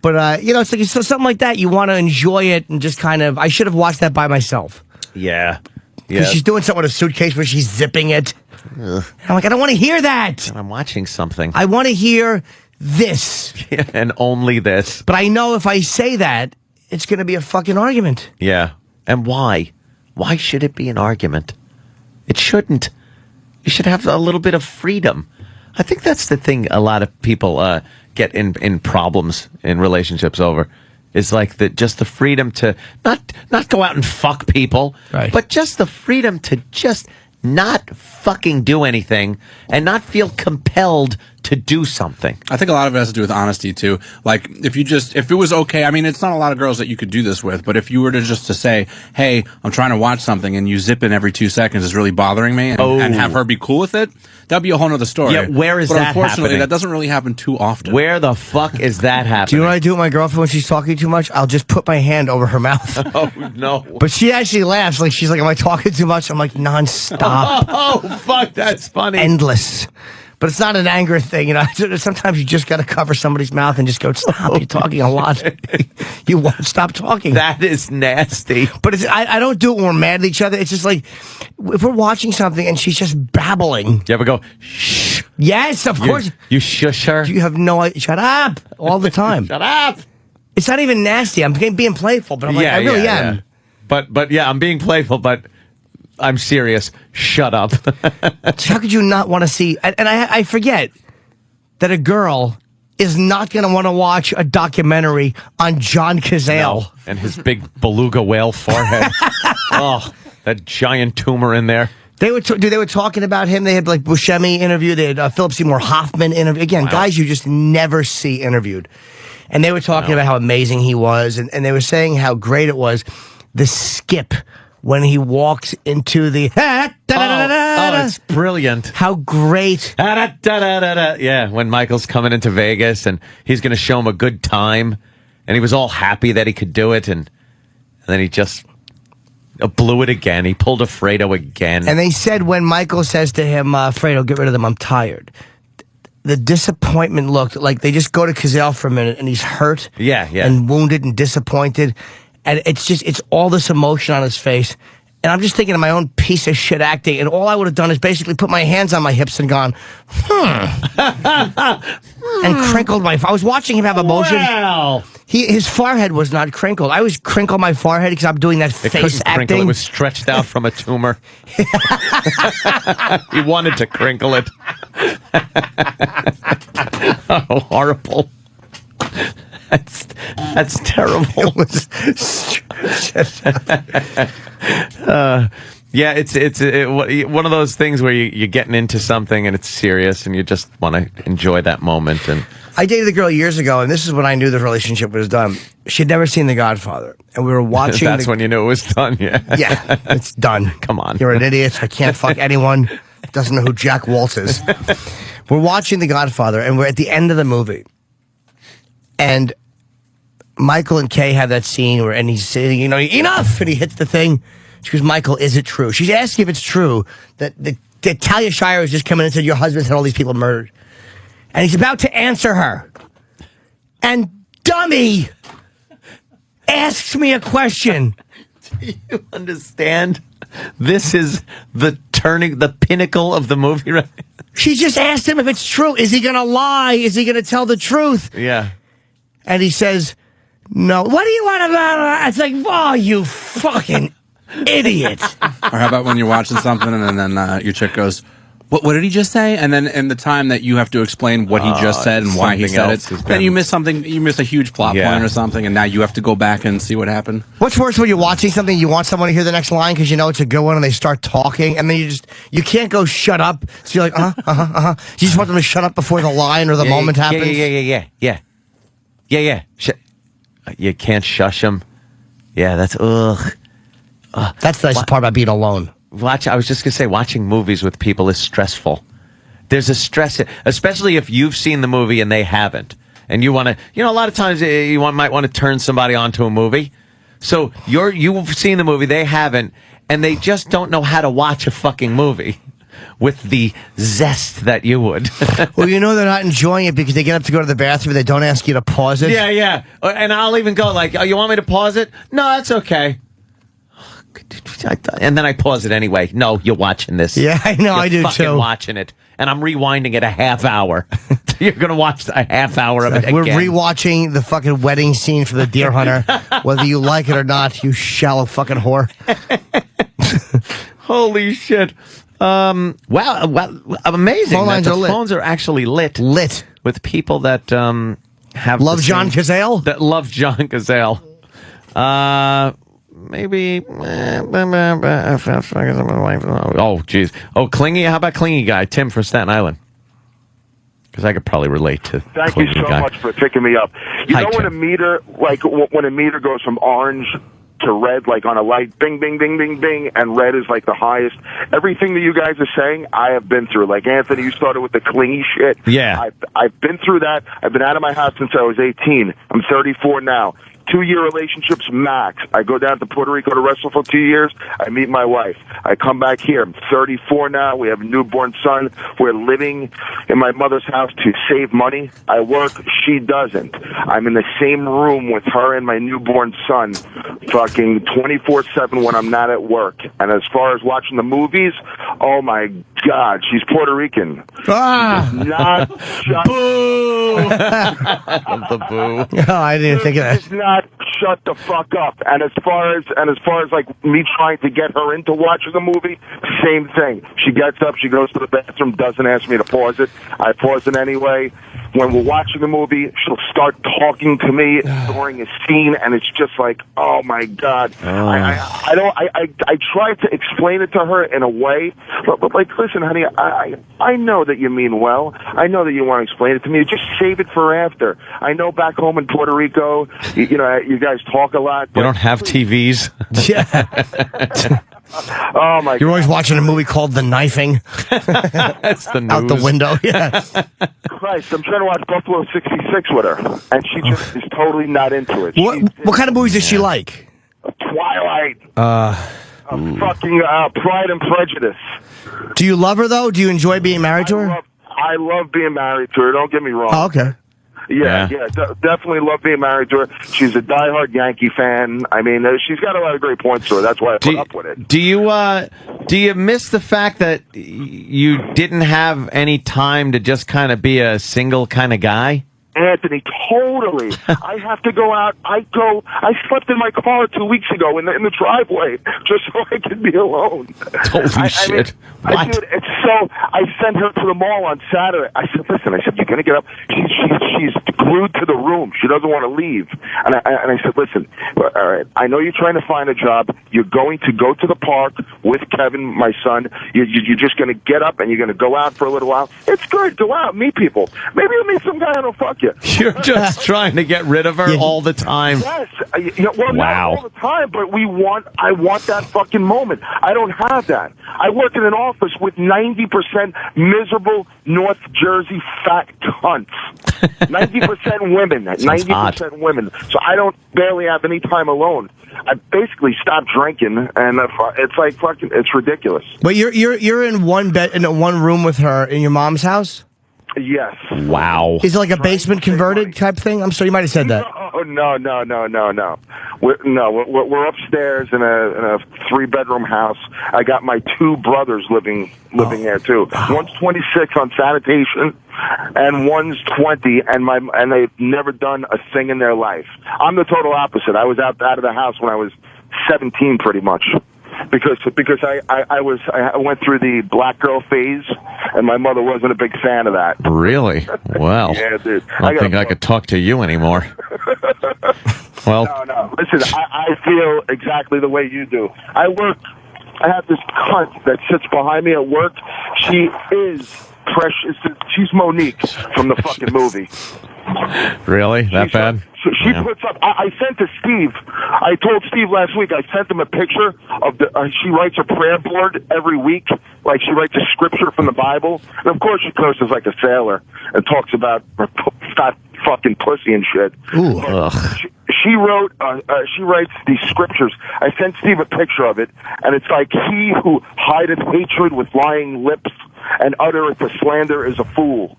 But, you know, it's like something like that. You want to enjoy it and just kind of, I should have watched that by myself. Yeah. Because she's doing something with a suitcase where she's zipping it. And I'm like, I don't want to hear that. I'm watching something. I want to hear this. Yeah, and only this. But I know if I say that, it's going to be a fucking argument. Yeah. And why? Why should it be an argument? It shouldn't. You should have a little bit of freedom. I think that's the thing a lot of people get in problems in relationships over. Is like just the freedom to not go out and fuck people, right, but just the freedom to just not fucking do anything and not feel compelled to do something. I think a lot of it has to do with honesty too. Like if it was okay, I mean, it's not a lot of girls that you could do this with, but if you were to just to say, hey, I'm trying to watch something and you zip in every 2 seconds is really bothering me and have her be cool with it, that'd be a whole nother story. Yeah, where is that unfortunately, happening? that doesn't really happen too often. Where the fuck is that happening? Do you know what I do with my girlfriend when she's talking too much? I'll just put my hand over her mouth. Oh, no. But she actually laughs. Like, she's like, am I talking too much? I'm like, nonstop. Oh, fuck, that's funny. Endless. But it's not an anger thing, you know. Sometimes you just got to cover somebody's mouth and just go, stop, you're talking a lot. You won't stop talking. That is nasty. But I don't do it when we're mad at each other. It's just like, if we're watching something and she's just babbling. You ever go, shh? Yes, of course. You shush her? You have no idea. Shut up. All the time. Shut up. It's not even nasty. I'm being playful, but I'm like, I really am. Yeah. But yeah, I'm being playful, but I'm serious. Shut up. How could you not want to see? And I forget that a girl is not going to want to watch a documentary on John Cazale. No. And his big beluga whale forehead. Oh, That giant tumor in there. They were talking about him. They had like Buscemi interview. They had Philip Seymour Hoffman interview. Again, guys you just never see interviewed. And they were talking about how amazing he was, and they were saying how great it was. The skip when he walks into the it's brilliant. How great. Yeah, when Michael's coming into Vegas and he's going to show him a good time, and he was all happy that he could do it, and then he just blew it again. He pulled a Fredo again. And they said when Michael says to him, Fredo, get rid of them, I'm tired. The disappointment looked like they just go to Cazale for a minute and he's hurt. Yeah. And wounded and disappointed. And it's all this emotion on his face. And I'm just thinking of my own piece of shit acting. And all I would have done is basically put my hands on my hips and gone, and crinkled my... I was watching him have emotion. Wow. His forehead was not crinkled. I always crinkle my forehead because I'm doing that face acting. Crinkle. It was stretched out from a tumor. He wanted to crinkle it. Oh, horrible. That's terrible. Yeah, it's one of those things where you're getting into something and it's serious and you just want to enjoy that moment. And I dated a girl years ago, and this is when I knew the relationship was done. She'd never seen The Godfather, and we were watching. That's when you knew it was done. Yeah, yeah, it's done. Come on, you're an idiot. I can't fuck anyone. Doesn't know who Jack Waltz is. We're watching The Godfather, and we're at the end of the movie. And Michael and Kay have that scene and he's saying, enough! And he hits the thing. She goes, Michael, is it true? She's asking if it's true that Talia Shire has just come in and said, your husband's had all these people murdered. And he's about to answer her. And dummy asks me a question. Do you understand? This is the pinnacle of the movie, right? She just asked him if it's true. Is he going to lie? Is he going to tell the truth? Yeah. And he says, no. What do you want about? It's like, oh, you fucking idiot. Or how about when you're watching something and then your chick goes, what did he just say? And then in the time that you have to explain what he just said and why he said it, then you miss something, you miss a huge plot point or something, and now you have to go back and see what happened. What's worse when you're watching something, you want someone to hear the next line because you know it's a good one, and they start talking, and then you can't go shut up, so you're like, You just want them to shut up before the line or the moment happens? Yeah. You can't shush them. Yeah, that's, ugh. That's the nice part about being alone. I was just going to say, watching movies with people is stressful. There's a stress, especially if you've seen the movie and they haven't. And you want to, a lot of times you might want to turn somebody onto a movie. So you've seen the movie, they haven't, and they just don't know how to watch a fucking movie with the zest that you would. Well, they're not enjoying it because they get up to go to the bathroom and they don't ask you to pause it. Yeah. And I'll even go like, oh, you want me to pause it? No, that's okay. And then I pause it anyway. No, you're watching this. Yeah, I know, I do fucking too. Watching it, and I'm rewinding it a half hour. You're gonna watch a half hour of it again. We're rewatching the fucking wedding scene for The Deer Hunter, whether you like it or not. You shallow fucking whore. Holy shit! Wow, amazing. Phone lines are lit. Phones are actually lit with people that have love John Cazale. That love John Cazale. Maybe. Oh, jeez. Oh, Clingy. How about Clingy guy? Tim from Staten Island. Because I could probably relate to. Thank you so much for picking me up. Hi, when a meter, when a meter goes from orange to red, like on a light, bing, bing, bing, bing, bing, and red is like the highest. Everything that you guys are saying, I have been through. Like Anthony, you started with the clingy shit. Yeah. I've been through that. I've been out of my house since I was 18. I'm 34 now. 2-year relationships max. I go down to Puerto Rico to wrestle for 2 years. I meet my wife. I come back here. I'm 34 now. We have a newborn son. We're living in my mother's house to save money. I work. She doesn't. I'm in the same room with her and my newborn son fucking 24/7 when I'm not at work. And as far as watching the movies, oh my God, she's Puerto Rican. Ah! She does not shut boo! The boo. Oh, I didn't think of that. She does not shut the fuck up. And as far as like me trying to get her into watching the movie, same thing. She gets up, she goes to the bathroom, doesn't ask me to pause it. I pause it anyway. when we're watching the movie, she'll start talking to me during a scene, and it's just like, oh my God. I try to explain it to her in a way, but like, listen, honey, I know that you mean well. I know that you want to explain it to me. Just save it for after. I know back home in Puerto Rico, you know, you guys talk a lot. You don't have TVs. Yeah. Oh my! You're always watching a movie called The Knifing. That's the news. Out the window. Yeah. Christ, I'm trying to watch Buffalo 66 with her, and she just is totally not into it. What kind of movies does she like? Twilight. Fucking Pride and Prejudice. Do you love her though? Do you enjoy being married to her? I love being married to her. Don't get me wrong. Oh, okay. Yeah, definitely love being married to her. She's a diehard Yankee fan. I mean, she's got a lot of great points to her. That's why I put up with it. Do you miss the fact that you didn't have any time to just kind of be a single kind of guy? Anthony, totally. I have to go out. I slept in my car 2 weeks ago in the driveway just so I could be alone. Holy shit. Dude, it's so, I sent her to the mall on Saturday. I said, listen, you're going to get up. She's glued to the room. She doesn't want to leave. And I said, listen, all right, I know you're trying to find a job. You're going to go to the park with Kevin, my son. You're just going to get up and you're going to go out for a little while. It's good. Go out, meet people. Maybe you'll meet some guy that'll fuck you. You're just trying to get rid of her all the time. Yes. Well, not all the time, but I want that fucking moment. I don't have that. I work in an office with 90% miserable North Jersey fat cunts. 90% women. 90% women. So I don't barely have any time alone. I basically stopped drinking, and it's like fucking, it's ridiculous. But you're in one bed in one room with her in your mom's house? Yes. Wow. Is it like a basement converted type thing? I'm sorry, you might have said that. No. We're upstairs in a 3-bedroom house. I got my 2 brothers living there too. One's 26 on sanitation, and one's 20, and they've never done a thing in their life. I'm the total opposite. I was out of the house when I was 17, pretty much. Because I went through the black girl phase, and my mother wasn't a big fan of that. Really? Well, yeah, dude. I don't think I could talk to you anymore. Well, no. Listen, I feel exactly the way you do. I have this cunt that sits behind me at work. She is precious. She's Monique from the fucking movie. Really? That bad? She puts up. I sent to Steve. I told Steve last week. I sent him a picture of the. She writes a prayer board every week, like she writes a scripture from the Bible, and of course she curses like a sailor and talks about her fat fucking pussy and shit. Ooh. She wrote. She writes these scriptures. I sent Steve a picture of it, and it's like, he who hideth hatred with lying lips and uttereth a slander is a fool.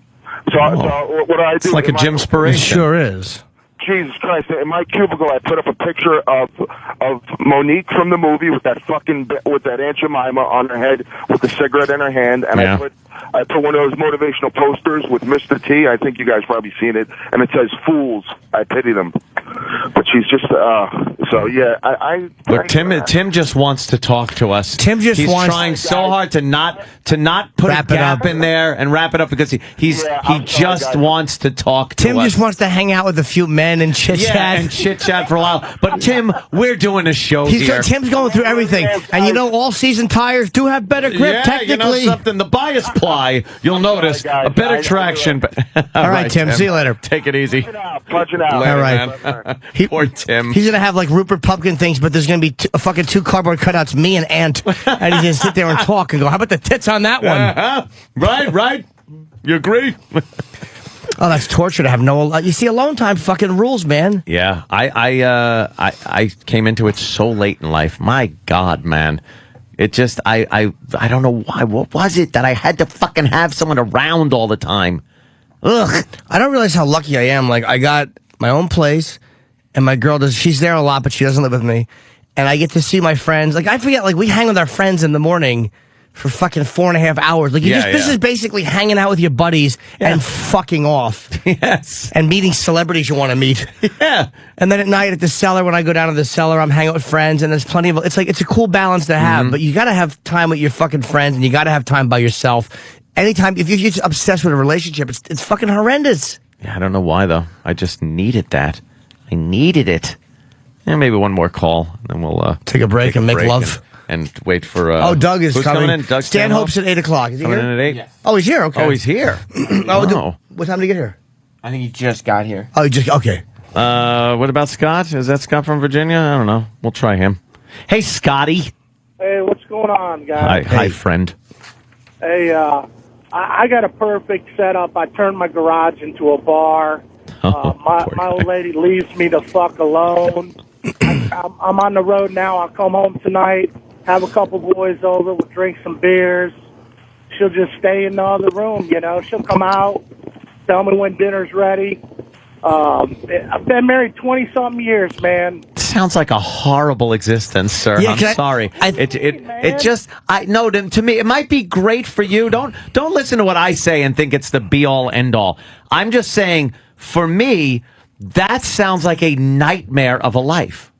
So what do I do? It's like a Jimspiration. It sure is. Jesus Christ! In my cubicle, I put up a picture of Monique from the movie with that Aunt Jemima on her head with the cigarette in her hand, and I put one of those motivational posters with Mr. T. I think you guys probably seen it, and it says "Fools, I pity them." But she's just so yeah. Look, Tim just wants to talk to us. He's trying so hard to not put a gap in there and wrap it up, because he just wants to talk to us. Tim just wants to hang out with a few men and chit chat for a while. But Tim, we're doing a show here. Tim's going through everything, and you know, all season tires do have better grip. Yeah, technically, you know something. The bias ply, you'll notice a better traction. All right, Tim. See you later. Take it easy. Punch it out. All right. Poor Tim. He's gonna have like Rupert Pupkin things, but there's gonna be fucking 2 cardboard cutouts, me and Ant, and he's gonna sit there and talk and go, "How about the tits on that one?" Right. You agree? Oh, that's torture to have no. You see, alone time fucking rules, man. Yeah, I came into it so late in life. My God, man. It just, I don't know why. What was it that I had to fucking have someone around all the time? Ugh. I don't realize how lucky I am. Like, I got my own place, and my girl she's there a lot, but she doesn't live with me. And I get to see my friends. Like, I forget, like, we hang with our friends in the morning for fucking 4.5 hours. Like, this is basically hanging out with your buddies and fucking off. Yes. And meeting celebrities you want to meet. Yeah. And then at night at the cellar, when I go down to the cellar, I'm hanging out with friends, and there's plenty of, it's like, it's a cool balance to have, but you gotta have time with your fucking friends, and you gotta have time by yourself. anytime, if you're just obsessed with a relationship, it's fucking horrendous. Yeah, I don't know why, though. I just needed that. I needed it. And maybe one more call, and then we'll take a break and make love. And wait for... Doug is who's coming. in? Doug Stanhope's at 8 o'clock. Is he coming here? in at 8? Yes. Oh, he's here? Okay. Oh, he's here. What time did he get here? I think he just got here. Oh, okay. What about Scott? Is that Scott from Virginia? I don't know. We'll try him. Hey, Scotty. Hey, what's going on, guys? Hi, friend. Hey, I got a perfect setup. I turned my garage into a bar. My old lady leaves me the fuck alone. I'm on the road now. I'll come home tonight, have a couple boys over, we'll drink some beers. She'll just stay in the other room, you know. She'll come out, tell me when dinner's ready. I've been married 20-something years, man. Sounds like a horrible existence, sir. Yeah, I'm sorry. To me, it might be great for you. Don't listen to what I say and think it's the be all end all. I'm just saying, for me, that sounds like a nightmare of a life.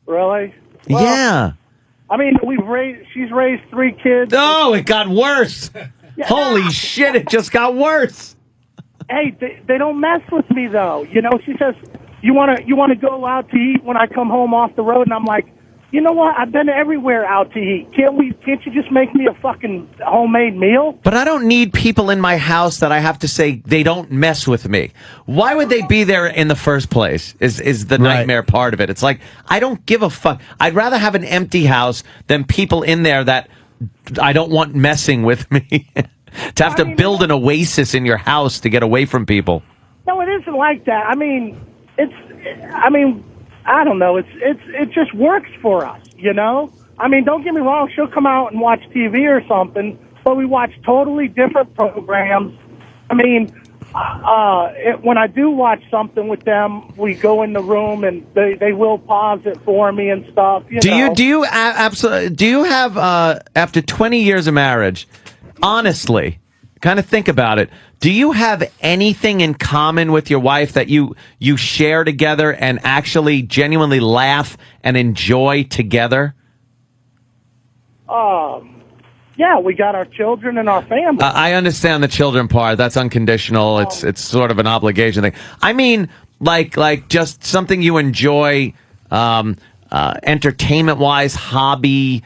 Really? Well, yeah. I mean, she's raised 3 kids. Oh, it got worse. Holy shit, it just got worse. Hey, they don't mess with me though. You know, she says, "You want to go out to eat when I come home off the road?" And I'm like, "You know what? I've been everywhere out to eat. Can't you just make me a fucking homemade meal?" But I don't need people in my house that I have to say they don't mess with me. Why would they be there in the first place? Is the nightmare part of it? It's like, I don't give a fuck. I'd rather have an empty house than people in there that I don't want messing with me. To have to build an oasis in your house to get away from people. No, it isn't like that. I mean, I don't know. It just works for us, you know? I mean, don't get me wrong. She'll come out and watch TV or something, but we watch totally different programs. I mean, when I do watch something with them, we go in the room and they will pause it for me and stuff. Do you have after 20 years of marriage, honestly, kind of think about it, do you have anything in common with your wife that you share together and actually genuinely laugh and enjoy together? Yeah, we got our children and our family. I understand the children part. That's unconditional. It's sort of an obligation thing. I mean, like just something you enjoy, entertainment-wise, hobby,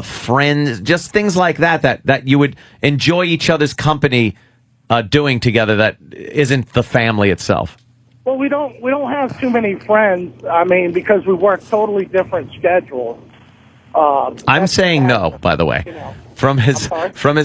friends, just things like that you would enjoy each other's company doing together that isn't the family itself. Well, we don't have too many friends. I mean, because we work totally different schedules. I'm saying no, by the way. You know, from his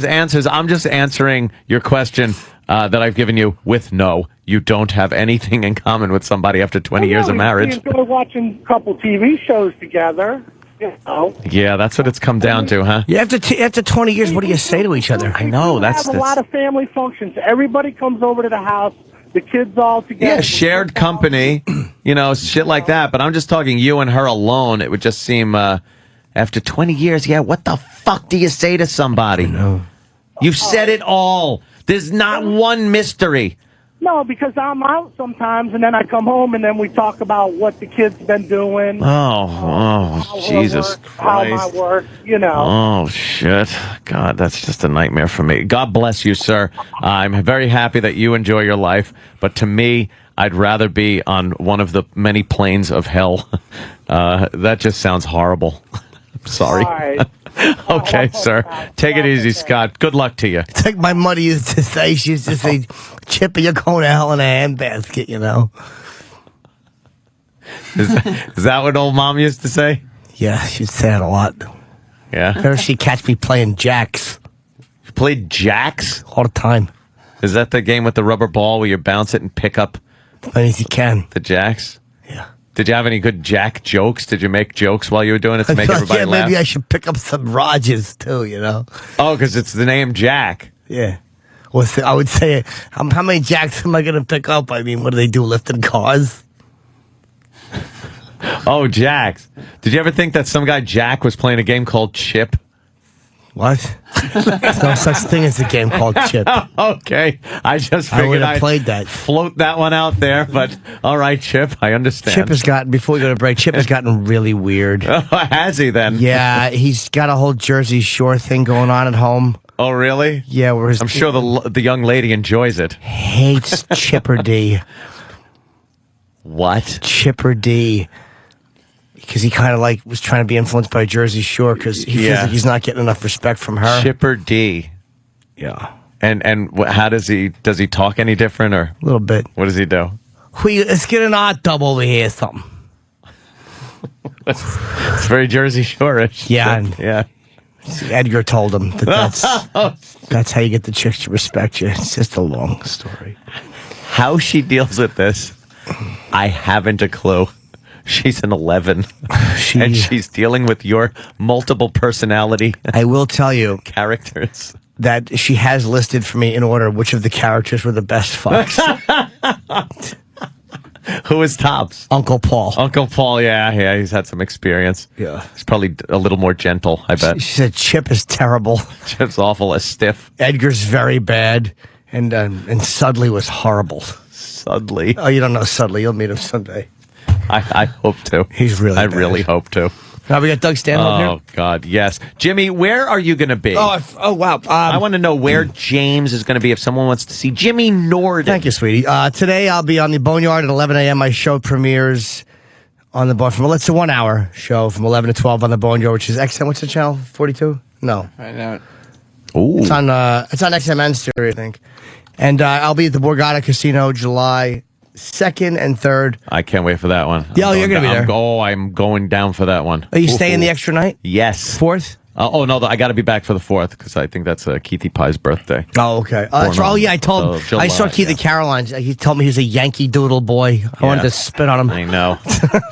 answers, I'm just answering your question that I've given you with no. You don't have anything in common with somebody after 20 years of marriage. We enjoy watching a couple TV shows together. You know. Yeah, that's what it's come down to, huh? Yeah, after 20 years, what do you say to each other? I know. We have a lot of family functions. Everybody comes over to the house. The kids all together. Yeah, shared company, shit like that. But I'm just talking you and her alone. It would just seem, after 20 years, what the fuck do you say to somebody? No. You've said it all. There's not one mystery. No, because I'm out sometimes, and then I come home, and then we talk about what the kids been doing. Jesus Christ. How my work, Oh, shit. God, that's just a nightmare for me. God bless you, sir. I'm very happy that you enjoy your life, but to me, I'd rather be on one of the many planes of hell. That just sounds horrible. I'm sorry. All right. Okay, sir. Take it easy, Scott. Good luck to you. It's like my mother used to say. She used to say, Chipper, you're going to hell in a handbasket, Is that what old mom used to say? Yeah, she'd say that a lot. Yeah? Whenever she'd catch me playing jacks. You played jacks? All the time. Is that the game with the rubber ball where you bounce it and pick up as many as you can? The jacks? Yeah. Did you have any good Jack jokes? Did you make jokes while you were doing it to make everybody laugh? Maybe I should pick up some Rogers, too, Oh, because it's the name Jack. Yeah. Well, I would say, how many jacks am I going to pick up? I mean, what do they do, lifting cars? Oh, jacks. Did you ever think that some guy, Jack, was playing a game called Chip? What? There's no such thing as a game called Chip. Okay. I just figured I'd played that. Float that one out there, but all right, Chip, I understand. Chip has gotten, before we go to break, Chip has gotten really weird. Oh, has he then? Yeah, he's got a whole Jersey Shore thing going on at home. Oh, really? Yeah, where I'm sure the young lady enjoys it. Hates Chipper D. What? Chipper D. Because he kind of like was trying to be influenced by Jersey Shore because he feels like he's not getting enough respect from her. Chipper D. Yeah. And how does he talk any different or a little bit? What does he do? Let's get an odd double over here, something. It's very Jersey Shore-ish. Yeah, yeah. Edgar told him that's how you get the chicks to respect you. It's just a long story. How she deals with this, I haven't a clue. She's an 11, and she's dealing with your multiple personality. I will tell you characters that she has listed for me in order which of the characters were the best fucks. Who is tops? Uncle Paul. Uncle Paul, yeah, he's had some experience. Yeah. He's probably a little more gentle, I bet. She said Chip is terrible. Chip's awful, as stiff. Edgar's very bad, and Sudley was horrible. Sudley? Oh, you don't know Sudley. You'll meet him someday. I hope to. He's really I bad. really hope to. Now we got Doug Stanhope here. Oh, God, yes. Jimmy, where are you going to be? Oh, wow. I want to know where James is going to be if someone wants to see Jimmy Norden. Thank you, sweetie. Today I'll be on the Boneyard at 11 a.m. My show premieres on the it's a 1 hour show from 11 to 12 on the Boneyard, which is XM. What's the channel? 42? No. Find out. Ooh. It's on XMN Stereo, I think. And I'll be at the Borgata Casino July 2nd and 3rd. I can't wait for that one. Yeah, you're going to be there. I'm going down for that one. Are you staying the extra night? Yes. 4th? No, I got to be back for the 4th because I think that's Keithy Pie's birthday. Oh, okay. I told him. I saw Keith at Caroline's. He told me he was a Yankee Doodle boy. I wanted to spit on him. I know.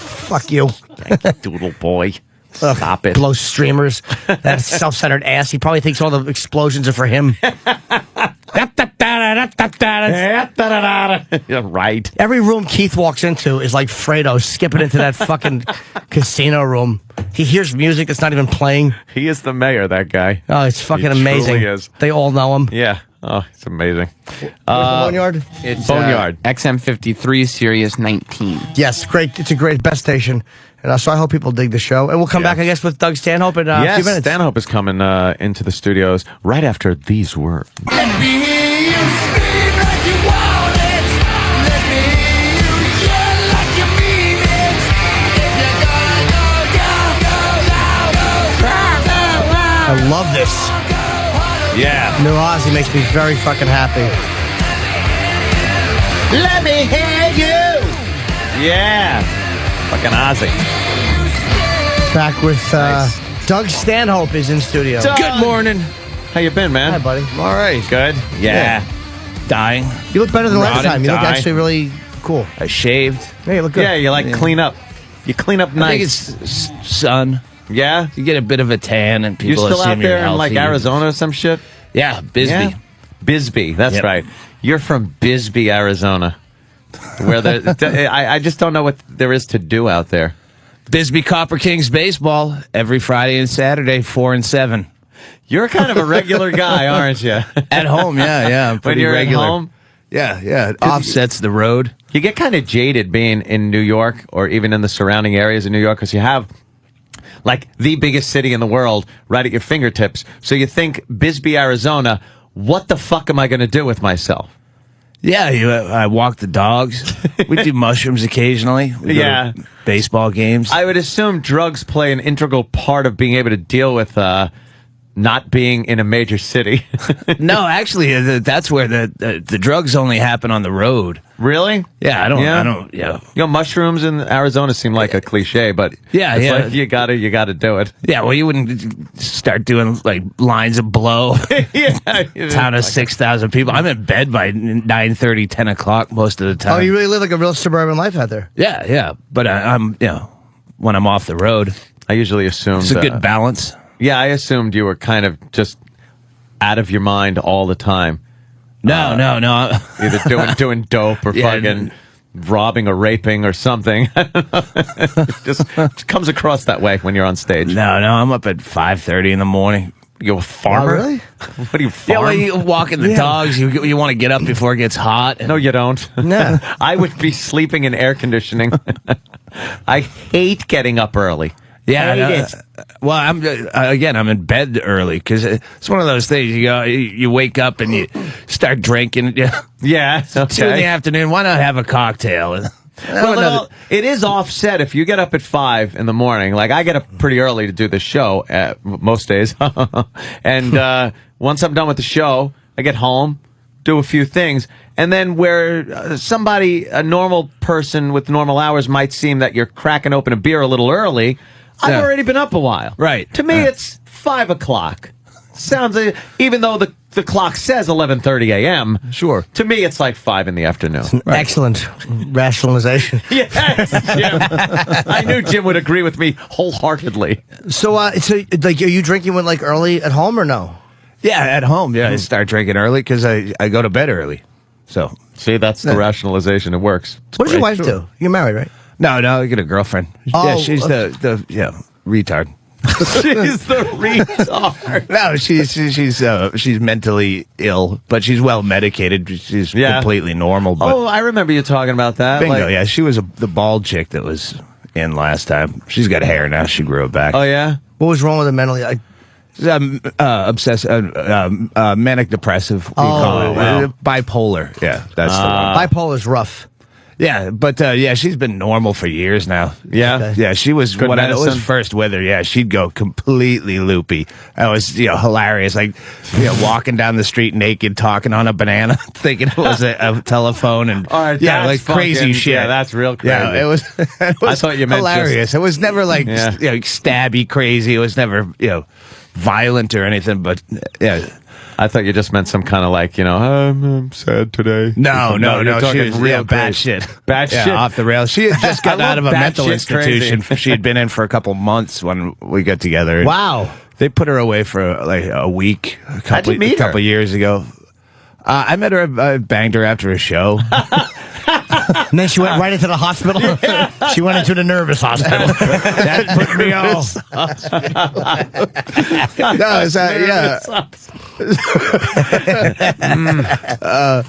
Fuck you. Yankee Doodle boy. Stop it. Blow streamers. That self-centered ass. He probably thinks all the explosions are for him. You're right. Every room Keith walks into is like Fredo skipping into that fucking casino room. He hears music that's not even playing. He is the mayor, that guy. Oh, it's fucking He amazing. truly is. They all know him. Yeah. Oh, it's amazing. Where's the Boneyard? It's Boneyard. XM53 Sirius 19. Yes, great. It's a great best station. And so I hope people dig the show. And we'll come back, I guess, with Doug Stanhope in a few minutes. Stanhope is coming into the studios right after these words. Let me hear you scream like you want it. Let me hear you yell like you mean it. If you're gonna go down, go loud, go. I love this. Yeah. New Ozzy makes me very fucking happy. Let me hear you. Yeah. Fucking Ozzy. Back with Doug Stanhope is in studio. Doug. Good morning. How you been, man? Hi, buddy. I'm all right. Good? Yeah. Dying. You look better than last Rotting, time. You look dying. actually really cool. I shaved. Yeah, you look good. Yeah, you clean up. You clean up nice. I think it's sun. Yeah? You get a bit of a tan and people You're still assume out there you're in like healthy. Arizona or some shit? Yeah, Bisbee. Yeah? Bisbee, that's Yep. right. You're from Bisbee, Arizona. Where I just don't know what there is to do out there. Bisbee Copper Kings baseball every Friday and Saturday, 4 and 7. You're kind of a regular guy, aren't you? At home, yeah. I'm When pretty you're regular. at home? Yeah. It offsets the road. You get kind of jaded being in New York or even in the surrounding areas of New York because you have like the biggest city in the world right at your fingertips. So you think Bisbee, Arizona, what the fuck am I going to do with myself? Yeah, I walk the dogs. We do mushrooms occasionally. We go Yeah. to baseball games. I would assume drugs play an integral part of being able to deal with not being in a major city. No, actually, that's where the drugs only happen on the road. Really? Yeah, I don't. You know, mushrooms in Arizona seem like a cliche, but Yeah, it's yeah. like you gotta do it. Yeah, well, you wouldn't start doing like lines of blow. Town of 6,000 people. I'm in bed by 9:30, 10 o'clock most of the time. Oh, you really live like a real suburban life out there. Yeah. But I'm, when I'm off the road, I usually assumed it's a good balance. Yeah, I assumed you were kind of just out of your mind all the time. No. Either doing dope or Yeah, fucking robbing or raping or something. It just comes across that way when you're on stage. No, I'm up at 5:30 in the morning. You a farmer? Oh, really? What do you farm? Yeah, well, you walking the dogs. You want to get up before it gets hot. No, you don't. No. I would be sleeping in air conditioning. I hate getting up early. Yeah, Hate no, it. well, I'm in bed early because it's one of those things. You wake up and you start drinking. Yeah, It's 2 in the afternoon. Why not have a cocktail? Well, it is offset if you get up at 5 in the morning. Like, I get up pretty early to do the show most days. And once I'm done with the show, I get home, do a few things. And then where a normal person with normal hours might seem that you're cracking open a beer a little early, I've already been up a while. Right. To me, it's 5 o'clock. Sounds even though the clock says 11:30 a.m. Sure. To me, it's like 5 in the afternoon. Excellent rationalization. Yes, Jim. I knew Jim would agree with me wholeheartedly. So, like, are you drinking when like early at home or no? Yeah, at home. Yeah, I start drinking early because I go to bed early. So see, that's the rationalization. It works. What does your wife do? You're married, right? No, I get a girlfriend. Yeah, she's the retard. She's the retard. No, she's mentally ill, but she's well medicated. She's completely normal. But I remember you talking about that. Bingo, yeah. She was the bald chick that was in last time. She's got hair now. She grew it back. Oh, yeah? What was wrong with her mentally? Manic depressive. We call it. Wow. Bipolar. Yeah, that's the one. Bipolar's rough. Yeah, but she's been normal for years now. Yeah, okay. Yeah, she was Good when medicine. I was first with her. Yeah, she'd go completely loopy. That was hilarious. Like walking down the street naked, talking on a banana, thinking it was a telephone, and like crazy shit. Yeah, that's real crazy. Yeah, it was. I thought you meant hilarious. It was never like stabby crazy. It was never violent or anything. But yeah. I thought you just meant some kind of like, I'm sad today. No. You're She was real bad crazy. shit. Bad shit. Off the rails. She had just gotten I love out of a bad mental shit institution. crazy. She had been in for a couple months when we got together. Wow. They put her away for like a week How'd you meet a couple her? years ago. I met her, I banged her after a show. And then she went right into the hospital. She went into the nervous hospital. That put me off. No, it's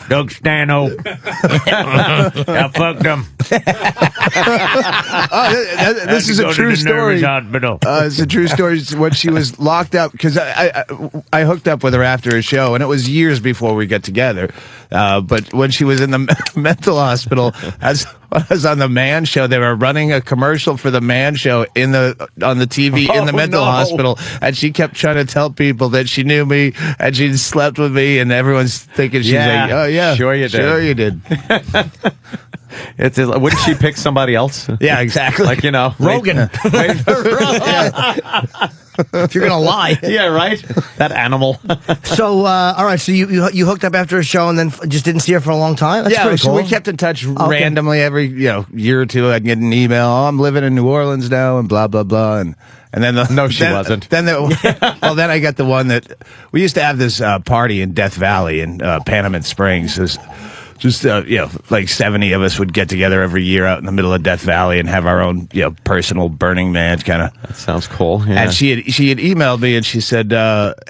Doug Stanhope. I fucked him. This is a true story. Hospital. It's a true story. When she was locked up, because I hooked up with her after a show, and it was years before we got together. But when she was in the mental hospital, as I was on the Man Show, they were running a commercial for the Man Show on the TV in the mental hospital, and she kept trying to tell people that she knew me and she slept with me, and everyone's thinking she's like, oh yeah, sure you did. Wouldn't she pick somebody else? Yeah, exactly. Like, Rogan. wait for If you're gonna lie. Yeah, right? That animal. So, all right. So you hooked up after a show and then just didn't see her for a long time. That's pretty cool. We kept in touch randomly every year or two. I'd get an email. Oh, I'm living in New Orleans now, and blah blah blah. And then she wasn't. Then I got the one that we used to have this party in Death Valley in Panamint Springs. Just like 70 of us would get together every year out in the middle of Death Valley and have our own personal Burning Man kind of. That sounds cool. Yeah. And she had emailed me and she said,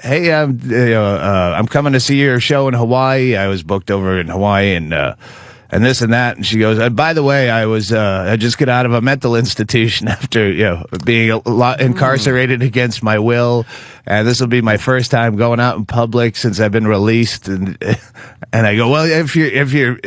"Hey, I'm coming to see your show in Hawaii. I was booked over in Hawaii and this and that." And she goes, "And by the way, I just got out of a mental institution after being a lot incarcerated against my will, and this will be my first time going out in public since I've been released." And I go, "Well, if you're,"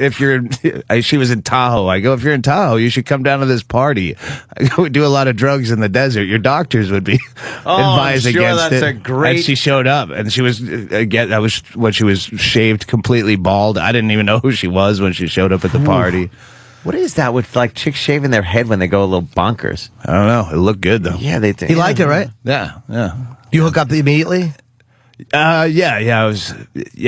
she was in Tahoe. I go, "If you're in Tahoe, you should come down to this party. I go, we do a lot of drugs in the desert. Your doctors would be advised against that's it." a great. And she showed up, and she was that was when she was shaved completely bald. I didn't even know who she was when she showed up at the party. What is that with like chicks shaving their head when they go a little bonkers? I don't know. It looked good though. Yeah, they did. He liked it, right? Yeah. You hook up immediately? Yeah.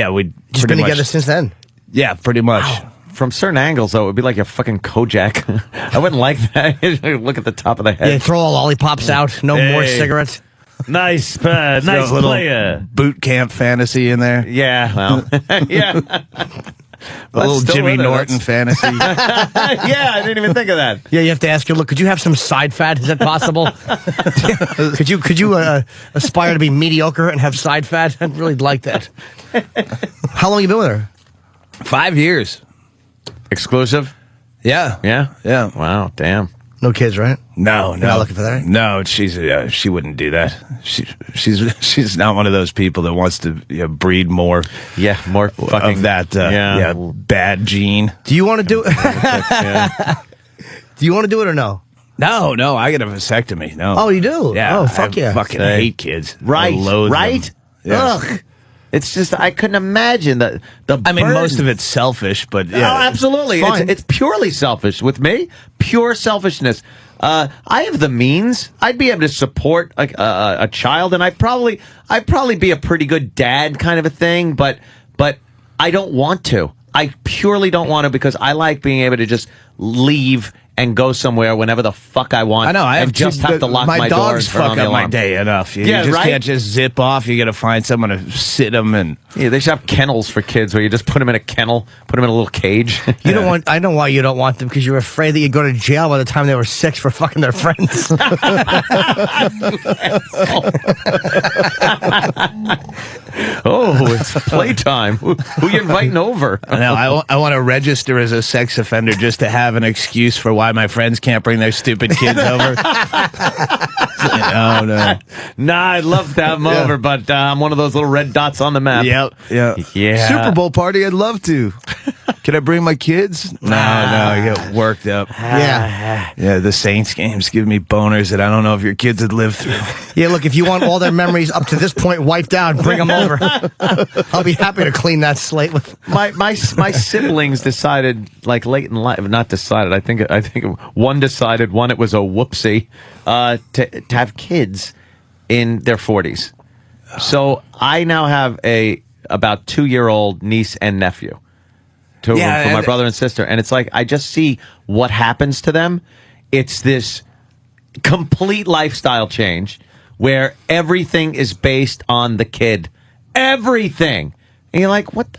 We'd Just been together since then? Yeah, pretty much. Wow. From certain angles, though, it would be like a fucking Kojak. I wouldn't like that. Look at the top of the head. Yeah, throw all lollipops out. No more cigarettes. Nice player. Boot camp fantasy in there. Yeah, well, yeah. A little Jimmy Norton fantasy. Yeah, I didn't even think of that. Yeah, you have to ask her, look, could you have some side fat? Is that possible? could you aspire to be mediocre and have side fat? I'd really like that. How long have you been with her? 5 years. Exclusive? Yeah. Yeah? Yeah. Wow, damn. No kids, right? No, You're not looking for that, right? No, she wouldn't do that. She's not one of those people that wants to breed more. Yeah, more fucking of that. Bad gene. Do you want to do it? Do you want to do it or no? No, I get a vasectomy. No. Oh, you do? Yeah. Oh, fuck I fucking hate kids. Right, I loathe right? them. Yes. Ugh. It's just, I couldn't imagine the I mean, burden. most of it's selfish, but Oh, absolutely. It's purely selfish. With me, pure selfishness. I have the means. I'd be able to support a child, and I'd probably be a pretty good dad kind of a thing, but I don't want to. I purely don't want to because I like being able to just leave and go somewhere whenever the fuck I want. I know. I have to lock my door. My dogs and turn fuck on the up my alarm. day enough. You Yeah, just right? can't just zip off. You got to find someone to sit them and. Yeah, they should have kennels for kids where you just put them in a kennel, put them in a little cage. You don't want. I know why you don't want them because you're afraid that you'd go to jail by the time they were 6 for fucking their friends. Oh, it's playtime. Who you inviting over? No, I want to register as a sex offender just to have an excuse for why my friends can't bring their stupid kids over. Oh, no. Nah, I'd love to have them over, but I'm one of those little red dots on the map. Yep. Yeah. Yeah. Super Bowl party, I'd love to. Can I bring my kids? No, I get worked up. Yeah. Yeah, the Saints games give me boners that I don't know if your kids would live through. Yeah, look, if you want all their memories up to this point wiped out, bring them over. I'll be happy to clean that slate with. My siblings decided like late in life, not decided. I think one decided, one it was a whoopsie, to have kids in their 40s. So I now have a about 2-year-old niece and nephew. Two of them for my brother and sister, and it's like I just see what happens to them. It's this complete lifestyle change where everything is based on the kid. Everything. And you're like, what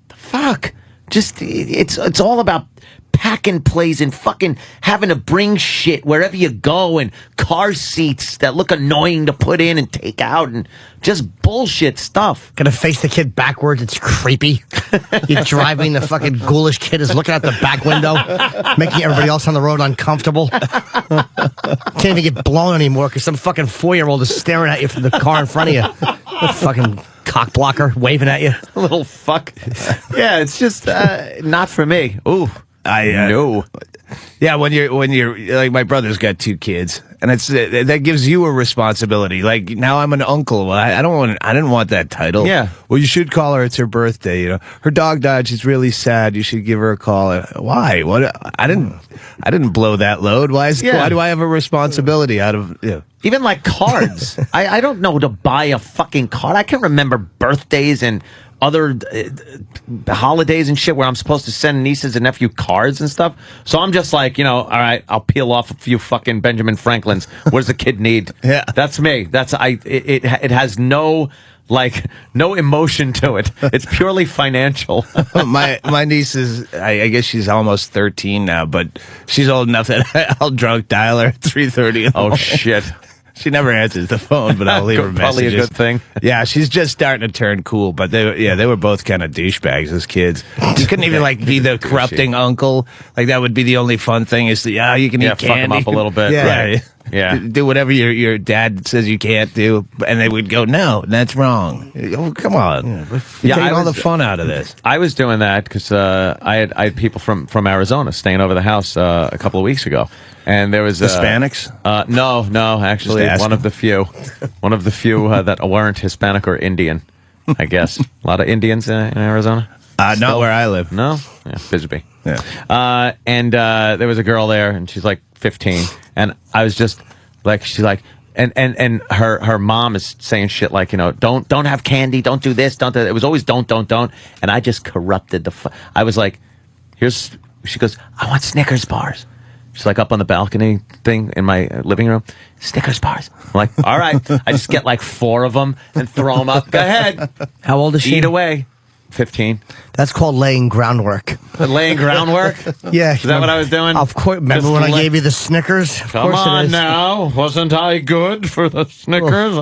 the fuck? Just, it's all about packing plays and fucking having to bring shit wherever you go and car seats that look annoying to put in and take out and just bullshit stuff. Gonna face the kid backwards. It's creepy. You're driving, the fucking ghoulish kid is looking out the back window, making everybody else on the road uncomfortable. Can't even get blown anymore because some fucking 4-year-old is staring at you from the car in front of you. A fucking cock blocker waving at you. Little fuck. Yeah, it's just not for me. Ooh. No. Yeah, when you're like my brother's got 2 kids, and it's that gives you a responsibility. Like now I'm an uncle. Well, I didn't want that title. Yeah. Well, you should call her. It's her birthday. You know, her dog died. She's really sad. You should give her a call. Why? What? I didn't blow that load. Why do I have a responsibility out of? Yeah. Even like cards. I don't know to buy a fucking card. I can remember birthdays and other holidays and shit where I'm supposed to send nieces and nephew cards and stuff. So I'm just like, all right, I'll peel off a few fucking Benjamin Franklins. What does the kid need? Yeah. That's me. It has no emotion to it. It's purely financial. My niece is, I guess she's almost 13 now, but she's old enough that I'll drunk dial her at 3:30. Oh shit. She never answers the phone, but I'll leave her messages. Probably a good thing. Yeah, she's just starting to turn cool, but they were both kind of douchebags as kids. You couldn't even be the corrupting uncle. Like that would be the only fun thing is you can eat fuck candy. them up a little bit. Yeah. Right. Yeah. Do whatever your dad says you can't do, and they would go, no, that's wrong. Oh, come on. You're taking all the fun out of this. I was doing that because I had people from Arizona staying over the house a couple of weeks ago. And there was Hispanics? No, actually one of the few that weren't Hispanic or Indian. I guess a lot of Indians in Arizona. Not where I live. No, yeah, Bisbee. Yeah. And there was a girl there, and she's like 15, and I was just like, she's like, and her mom is saying shit like, don't have candy, don't do this, don't do that. It was always don't, and I just corrupted I was like, she goes, I want Snickers bars. She's like up on the balcony thing in my living room. Snickers bars. I'm like, all right. I just get like 4 of them and throw them up. Go ahead. How old is she? Eat away. 15. That's called laying groundwork. Laying groundwork? Yeah. Is that what I was doing? Of course. Remember when I gave you the Snickers? Of Come course on it is. now. Wasn't I good for the Snickers?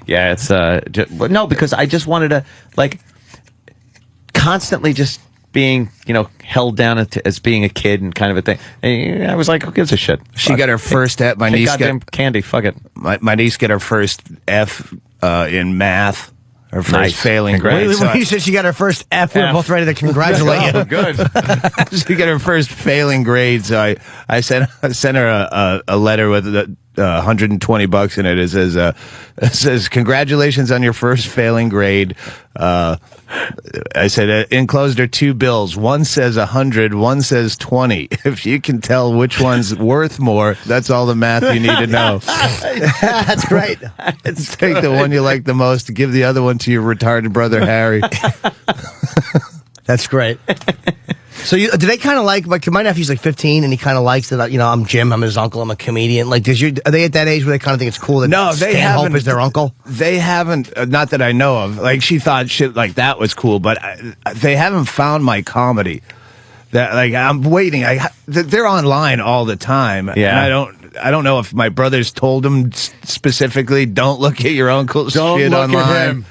Yeah, it's no, because I just wanted to constantly just being, held down as being a kid and kind of a thing. And I was like, who gives a shit? She got her first F. My niece goddamn candy. Fuck it. My niece got her first F in math. Her first failing grade. When you said she got her first F, we were both ready to congratulate you. Good. She got her first failing grade, so I sent her a letter with $120 in it. It says congratulations on your first failing grade. I said enclosed are 2 bills. One says 100, one says 20. If you can tell which one's worth more, that's all the math you need to know. That's great. Take the one you like the most, give the other one to your retarded brother Harry. That's great. So do they kind of like my nephew's like 15 and he kind of likes that, I'm Jim, I'm his uncle, I'm a comedian. Like, are they at that age where they kind of think it's cool that Stanhope is their uncle? They haven't, not that I know of. Like, she thought shit like that was cool, but they haven't found my comedy. That, like, I'm waiting. They're online all the time. Yeah. And I don't know if my brothers told them specifically, don't look at your uncle's Don't shit look online. at him.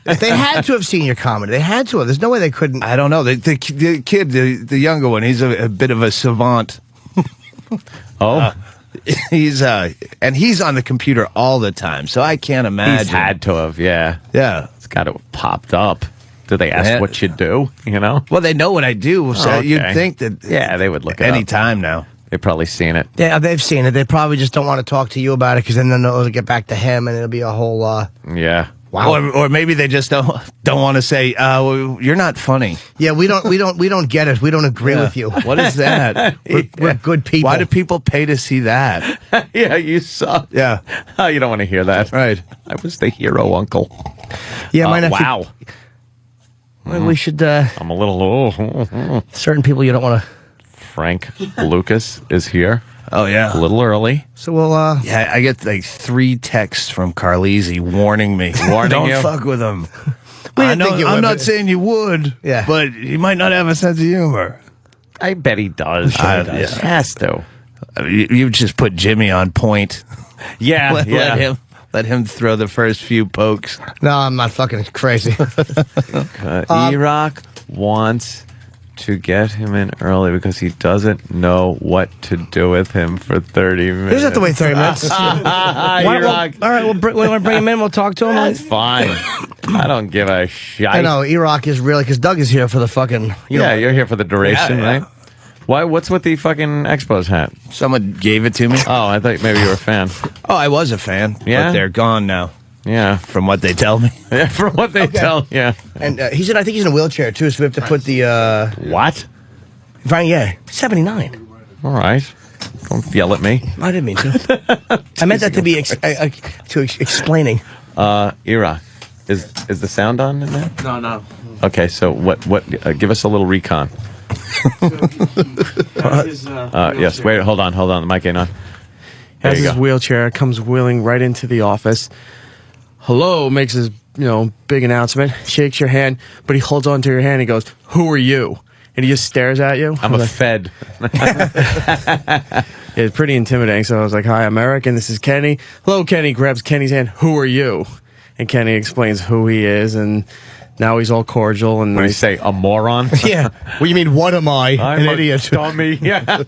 They had to have seen your comedy. They had to have. There's no way they couldn't. I don't know. The kid, the younger one, he's a bit of a savant. He's on the computer all the time, so I can't imagine. He's had to have, yeah. Yeah. It's got to have popped up. Do they ask what you do, Well, they know what I do, so you'd think that... Yeah, they would look any up. time now. They've probably seen it. Yeah, they've seen it. They probably just don't want to talk to you about it because then they'll get back to him and it'll be a whole... Yeah. Wow. Or maybe they just don't want to say, well, you're not funny. Yeah, we don't get it. We don't agree with you. What is that? We're good people. Why do people pay to see that? Yeah, you suck. Yeah. Oh, you don't want to hear that. Right. I was the hero uncle. Yeah, my nephew. Wow. We should... I'm a little... certain people you don't want to... Frank Lucas is here. Oh, yeah. A little early. So we'll... Yeah, I get like 3 texts from Carlisi warning me. Don't you? fuck with him. didn't think you I'm would, not but- saying you would, but he might not have a sense of humor. I bet he does. Yeah. Has to. You just put Jimmy on point. Yeah, Let him throw the first few pokes. No, I'm not fucking crazy. E-Rock wants to get him in early because he doesn't know what to do with him for 30 minutes. He doesn't have to wait 30 minutes. E-Rock. All right, we want to bring him in. We'll talk to him. That's fine. I don't give a shit. I know, E-Rock is really... Because Doug is here for the fucking... You're here for the duration, Yeah. right? Why? What's with the fucking Expos hat? Someone gave it to me. Oh, I thought maybe you were a fan. Oh, I was a fan. Yeah? But they're gone now. Yeah. From what they tell me. Yeah, from what they tell. Yeah. And I think he's in a wheelchair, too, so we have to put the... What? Right, yeah. 79. All right. Don't yell at me. I didn't mean to. I meant that to be explaining. E-Rock, is the sound on in there? No. Okay, so what give us a little recon. Yes, wait, hold on, the mic ain't on. There Has you his go. wheelchair, comes wheeling right into the office. Hello, makes his big announcement, shakes your hand, but he holds on to your hand. He goes, "Who are you?" And he just stares at you. I'm a Fed. It's pretty intimidating. So I was like, "Hi, I'm Eric, and this is Kenny." Hello, Kenny. Grabs Kenny's hand. "Who are you?" And Kenny explains who he is, and now he's all cordial. And What do you say, a moron? Yeah. Well, you mean, what am I? I'm An a idiot. dummy. Yeah.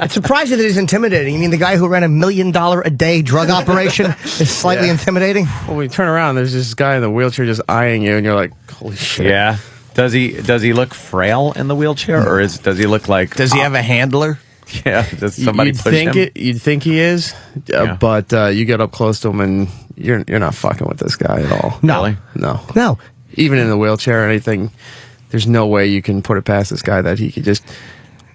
It's surprising that he's intimidating. You mean the guy who ran $1 million a day drug operation is slightly intimidating? Well, when you turn around, there's this guy in the wheelchair just eyeing you, and you're like, "Holy shit!" Yeah. Does he look frail in the wheelchair, or does he look like? Does he have a handler? Yeah. Does somebody push him? You'd think he is, Yeah. but you get up close to him, and you're not fucking with this guy at all. No. Really? No. Even in the wheelchair or anything, there's no way you can put it past this guy that he could just,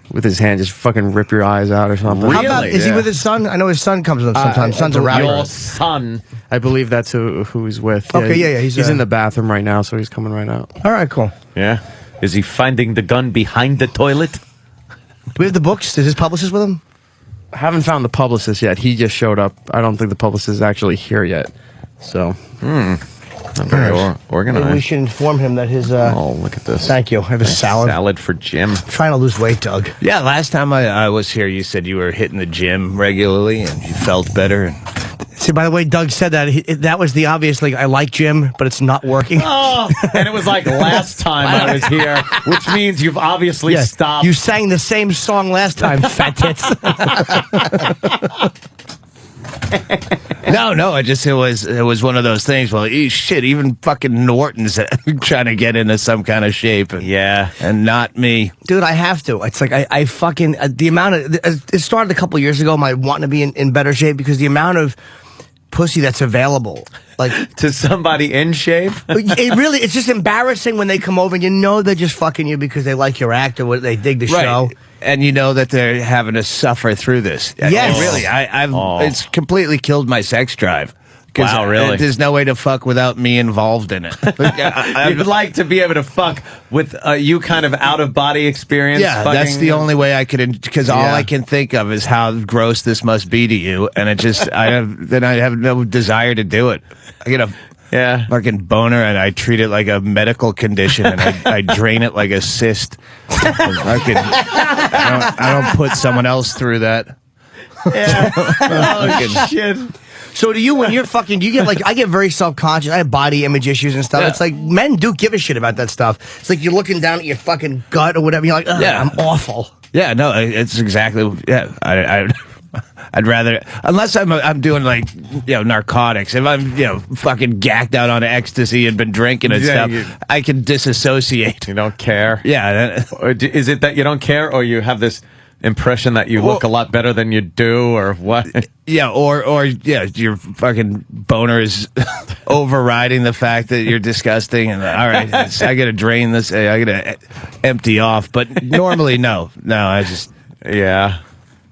with his hand, just fucking rip your eyes out or something. How about, is he Yeah. with his son? I know his son comes with him sometimes. Son's a rapper. Your son. I believe that's who he's with. Okay, yeah, He's in the bathroom right now, so he's coming right out. All right, cool. Yeah. Is he finding the gun behind the toilet? Do we have the books? Is his publicist with him? I haven't found the publicist yet. He just showed up. I don't think the publicist is actually here yet. So, Not very organized. Maybe we should inform him that his... Oh, look at this. Thank you. I have a salad. Salad for Jim. I'm trying to lose weight, Doug. Yeah, last time I was here, you said you were hitting the gym regularly and you felt better. And See, by the way, Doug said that. That was the obvious, like, I like Jim, but it's not working. Oh, and it was like last time I was here, which means you've obviously stopped. You sang the same song last time, fat tits. No, it was one of those things. Well, shit, even fucking Norton's trying to get into some kind of shape. And not me. Dude, I have to. It's like, I fucking, the amount of, it started a couple years ago, my wanting to be in better shape, because the amount of pussy that's available, like to somebody in shape. It's just embarrassing when they come over and you know they're just fucking you because they like your act or they dig the show, and you know that they're having to suffer through this. Yes, really, it's completely killed my sex drive. Wow, really? There's no way to fuck without me involved in it. You'd like to be able to fuck with you kind of out-of-body experience? Yeah, fucking? That's the only way I could, because all I can think of is how gross this must be to you, and it just, I have no desire to do it. I get a fucking boner, and I treat it like a medical condition, and I drain it like a cyst. I don't put someone else through that. Yeah. Oh, shit. So do you, when you're fucking, do you get like, I get very self-conscious. I have body image issues and stuff. Yeah. It's like, men do give a shit about that stuff. It's like you're looking down at your fucking gut or whatever. You're like, I'm awful. Yeah, no, it's exactly, I'd rather, unless I'm doing like, narcotics. If I'm, fucking gacked out on ecstasy and been drinking and stuff, I can disassociate. You don't care? Yeah. Is it that you don't care, or you have this impression that you look a lot better than you do, or what? Yeah, or your fucking boner is overriding the fact that you're disgusting, and all right, I gotta drain this, I gotta empty off. But normally, no, I just I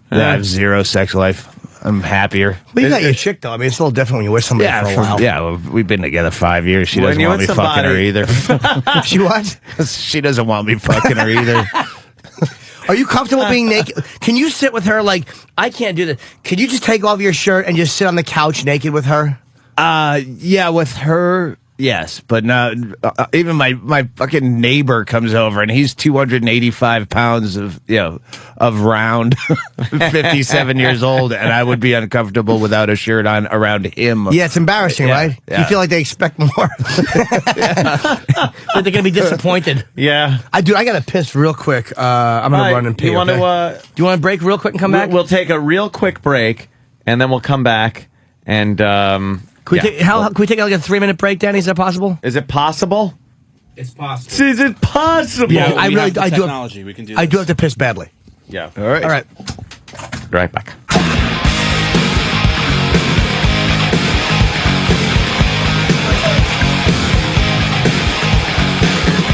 have zero sex life. I'm happier. But you got your chick, though. I mean, it's a little different when you're with somebody for a while. Yeah, well, we've been together 5 years. She doesn't want me fucking her either. She what? She doesn't want me fucking her either. Are you comfortable being naked? Can you sit with her like, I can't do that. Can you just take off your shirt and just sit on the couch naked with her? Yeah, with her, yes. But not, even my fucking neighbor comes over and he's 285 pounds of round, 57 years old, and I would be uncomfortable without a shirt on around him. Yeah, it's embarrassing, right? Yeah. You feel like they expect more. Like they're going to be disappointed. Yeah. I got to piss real quick. I'm going to run and pee. Do you want to break real quick and come back? We'll take a real quick break, and then we'll come back. And can we take like a 3-minute break, Danny? Is that possible? Is it possible? It's possible. Is it possible? Yeah, I do. Technology. We can do. I do have to piss badly. Yeah. All right. All right. Right back.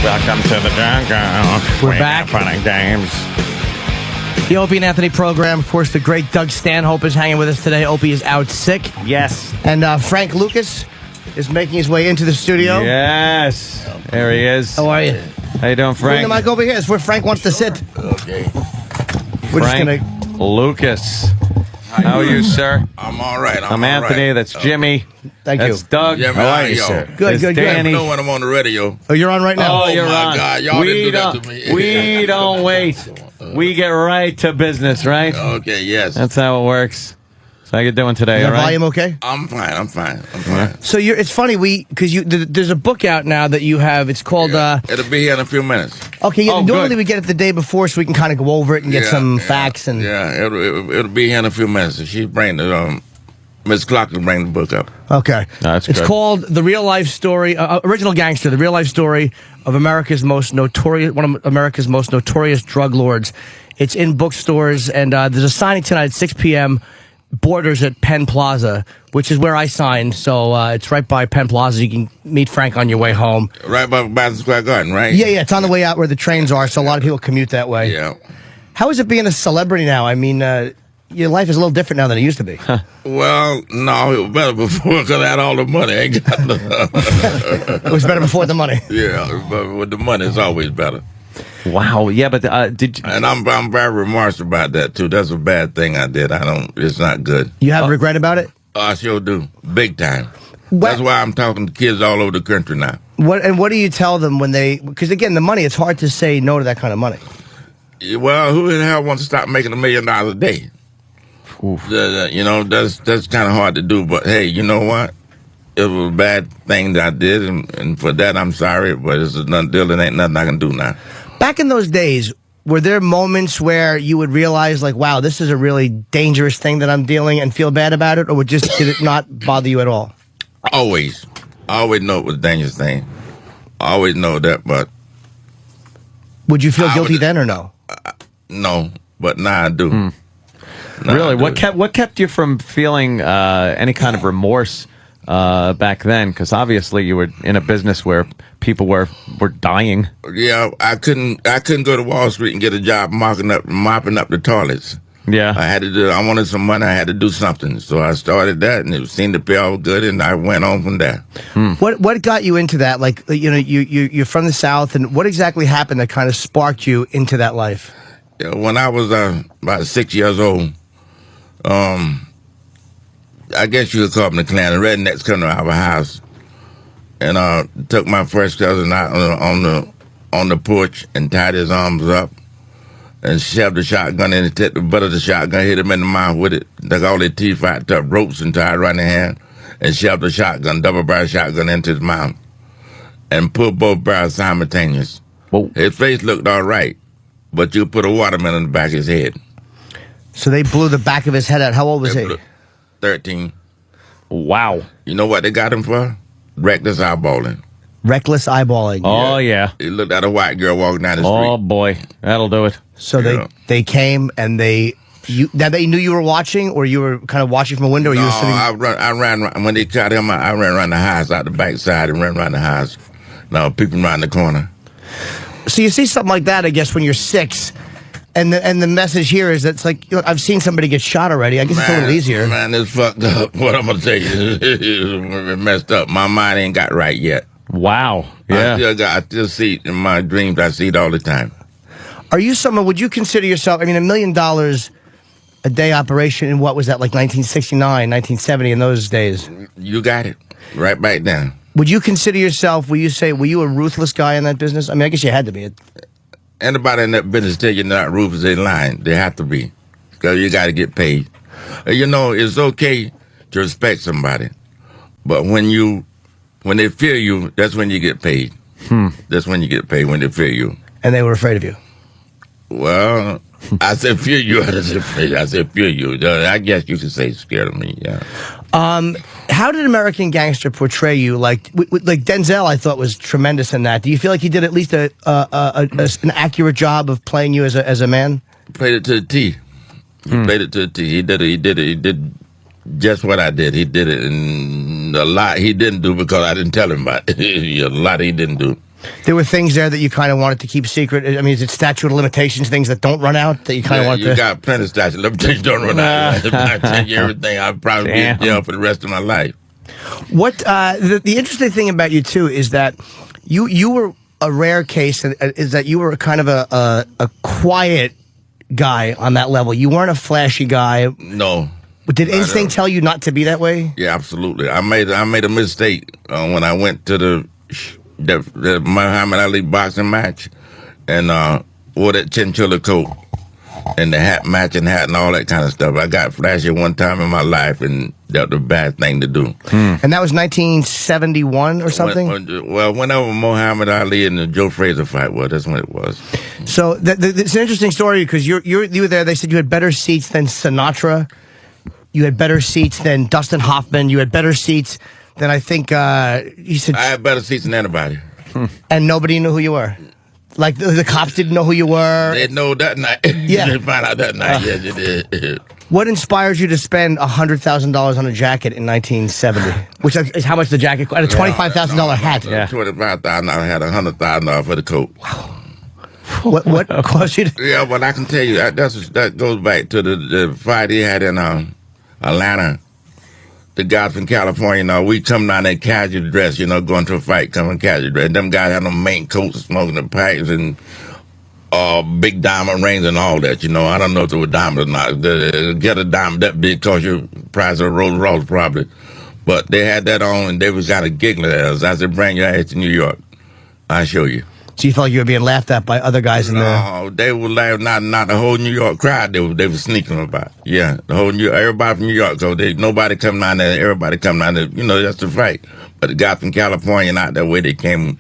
Welcome to the jungle. We're back. Funny games. The Opie and Anthony program. Of course, the great Doug Stanhope is hanging with us today. Opie is out sick. Yes. And Frank Lucas is making his way into the studio. Yes. There he is. How are you? How you doing, Frank? Bring the mic over here. It's where Frank wants to sit. Okay. We're Frank just gonna... Lucas. How are you, sir? I'm all right. I'm Anthony. All right. That's Jimmy. Thank you. That's Doug. Yeah, How are you, sir? Good, That's Danny. I know when I'm on the radio. Oh, you're on right now? Oh, you're my on. God. Y'all didn't do that to me. We don't wait. We get right to business, right? Okay, yes. That's how it works. So how you doing today, Is all the right? volume okay? I'm fine. So it's funny, because there's a book out now that you have. It's called... It'll be here in a few minutes. Okay, Oh, normally good. we get it the day before so we can kind of go over it and get some facts. And Yeah, it'll be here in a few minutes. She bring the... Miss Clark will bring the book up. Okay. No, that's it's good. called The Real Life Story, Original Gangster, The Real Life Story of one of America's most notorious drug lords. It's in bookstores, and there's a signing tonight at 6 p.m., Borders at Penn Plaza, which is where I signed. So it's right by Penn Plaza. You can meet Frank on your way home. Right by Madison Square Garden, right? Yeah, it's on the way out where the trains are, so a lot of people commute that way. Yeah. How is it being a celebrity now? I mean, your life is a little different now than it used to be. Well, no, it was better before because I had all the money. I ain't got It was better before the money. Yeah, but with the money, it's always better. Wow. Yeah, but did you... And I'm very remorse about that too. That's a bad thing I did. It's not good. You have regret about it? I sure do, big time. What? That's why I'm talking to kids all over the country now. What do you tell them when they? Because again, the money. It's hard to say no to that kind of money. Well, who the hell wants to stop making $1 million a day? You know, that's kind of hard to do. But hey, you know what? It was a bad thing that I did, and for that I'm sorry. But it's nothing. There ain't nothing I can do now. Back in those days, were there moments where you would realize, like, wow, this is a really dangerous thing that I'm dealing and feel bad about it, or did it not bother you at all? Always. I always know it was a dangerous thing. I always know that, but... Would you feel guilty then or no? No, but now I do. Now Really? I do. What kept you from feeling any kind of remorse back then? Because obviously you were in a business where people were dying. Yeah, I couldn't go to Wall Street and get a job mopping up the toilets. Yeah. I wanted some money. I had to do something. So I started that, and it seemed to pay all good, and I went on from there. What got you into that? Like, you know, you're from the South, and what exactly happened that kind of sparked you into that life? Yeah, when I was about 6 years old, I guess you could call them the Klan. The rednecks come to our house, and took my first cousin out on the porch and tied his arms up and shoved the shotgun in, and took the butt of the shotgun, hit him in the mouth with it, took all their teeth out, took ropes and tied around their hand, and shoved the shotgun, double-barrel shotgun, into his mouth, and pulled both barrels simultaneous. Whoa. His face looked all right, but you put a watermelon in the back of his head. So they blew the back of his head out. How old was he? 13. Wow. You know what they got him for? Reckless eyeballing. Reckless eyeballing. Oh, yeah. He looked at a white girl walking down the street. Oh, boy. That'll do it. So they came and they knew you were watching, or you were kind of watching from a window, or you were sitting... I ran, when they caught him, I ran around the house, out the backside, and ran around the house. No, peeping around the corner. So you see something like that, I guess, when you're 6, and the message here is that it's like, look, I've seen somebody get shot already. I guess it's a little easier. Man, it's fucked up. What I'm gonna tell you, it's messed up. My mind ain't got right yet. Wow. Yeah. I still see it in my dreams. I see it all the time. Are you someone, would you consider yourself, I mean, $1 million a day operation in, what was that, like 1969, 1970, in those days? You got it. Right back then. Would you consider yourself, were you a ruthless guy in that business? I mean, I guess you had to be. Anybody in that business tell you not ruthless, they lying. They have to be. Because you got to get paid. You know, it's okay to respect somebody. But when they fear you, that's when you get paid. That's when you get paid, when they fear you. And they were afraid of you? Well, I said fear you. I said fear you. I guess you could say scared of me, yeah. How did American Gangster portray you? Like Denzel, I thought was tremendous in that. Do you feel like he did at least an accurate job of playing you as a man? Played it to the T. He played it to the T. He did just what I did. He did it, and a lot he didn't do because I didn't tell him about it. A lot he didn't do. There were things there that you kind of wanted to keep secret. I mean, is it statute of limitations, things that don't run out that you kind of want to? You got plenty of statute of limitations don't run out. If I tell you everything, I'd probably be in jail for the rest of my life. What the interesting thing about you too is that you were a rare case. Is that you were kind of a quiet guy on that level. You weren't a flashy guy. No. Did instinct tell you not to be that way? Yeah, absolutely. I made a mistake when I went to the Muhammad Ali boxing match and wore that chinchilla coat and the hat, matching hat, and all that kind of stuff. I got flashy one time in my life, and that was the bad thing to do. And that was 1971 or something? Whenever Muhammad Ali and the Joe Frazier fight was, that's when it was. So it's an interesting story because you were there. They said you had better seats than Sinatra. You had better seats than Dustin Hoffman. You had better seats than, I think, you said... I had better seats than anybody. And nobody knew who you were? Like, the cops didn't know who you were? They know that night. Yeah. They found out that night. Yes, they did. What inspired you to spend $100,000 on a jacket in 1970? Which is how much the jacket cost? A $25,000 hat. Yeah. $25,000. I had $100,000 for the coat. Wow. What caused you to... Yeah, well, I can tell you, that goes back to the fight he had in Atlanta. The guys from California, we come down there casual dress, going to a fight, coming casual dress. Them guys had them main coats, smoking the pipes, and big diamond rings and all that, I don't know if they were diamonds or not. Get a diamond that big cost you price of a Rolls Royce probably. But they had that on, and they was kind of giggling at us. I said, bring your ass to New York. I'll show you. So you felt like you were being laughed at by other guys in there? No, they were laughing, not the whole New York crowd. They were sneaking about. Yeah, the whole everybody from New York. So nobody come down there. Everybody come down there. You know, that's the fight. But the guy from California, not that way. They came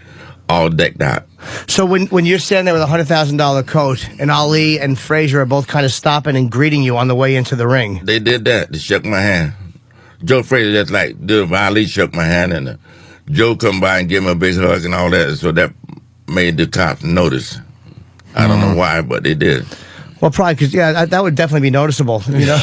all decked out. So when you're standing there with a $100,000 coat, and Ali and Frazier are both kind of stopping and greeting you on the way into the ring. They did that. They shook my hand. Joe Frazier just like, dude, Ali shook my hand, and Joe come by and give me a big hug and all that. So that made the cops notice. I don't know why, but they did. Well, probably because, that would definitely be noticeable, you know?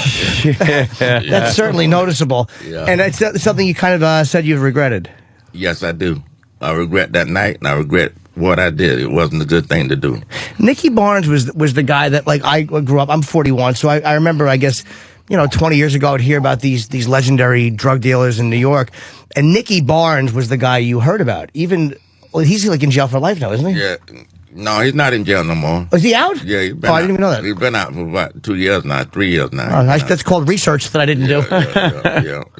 That's certainly noticeable. Yeah. And it's something you kind of said you've regretted. Yes, I do. I regret that night, and I regret what I did. It wasn't a good thing to do. Nicky Barnes was the guy that, like, I grew up. I'm 41, so I remember, I guess, 20 years ago, I would hear about these legendary drug dealers in New York. And Nicky Barnes was the guy you heard about. He's like in jail for life now, isn't he? Yeah. No, he's not in jail no more. Is he out? Yeah, he's been I didn't even know that. He's been out for about 2 years now, 3 years now. That's called research that I didn't do.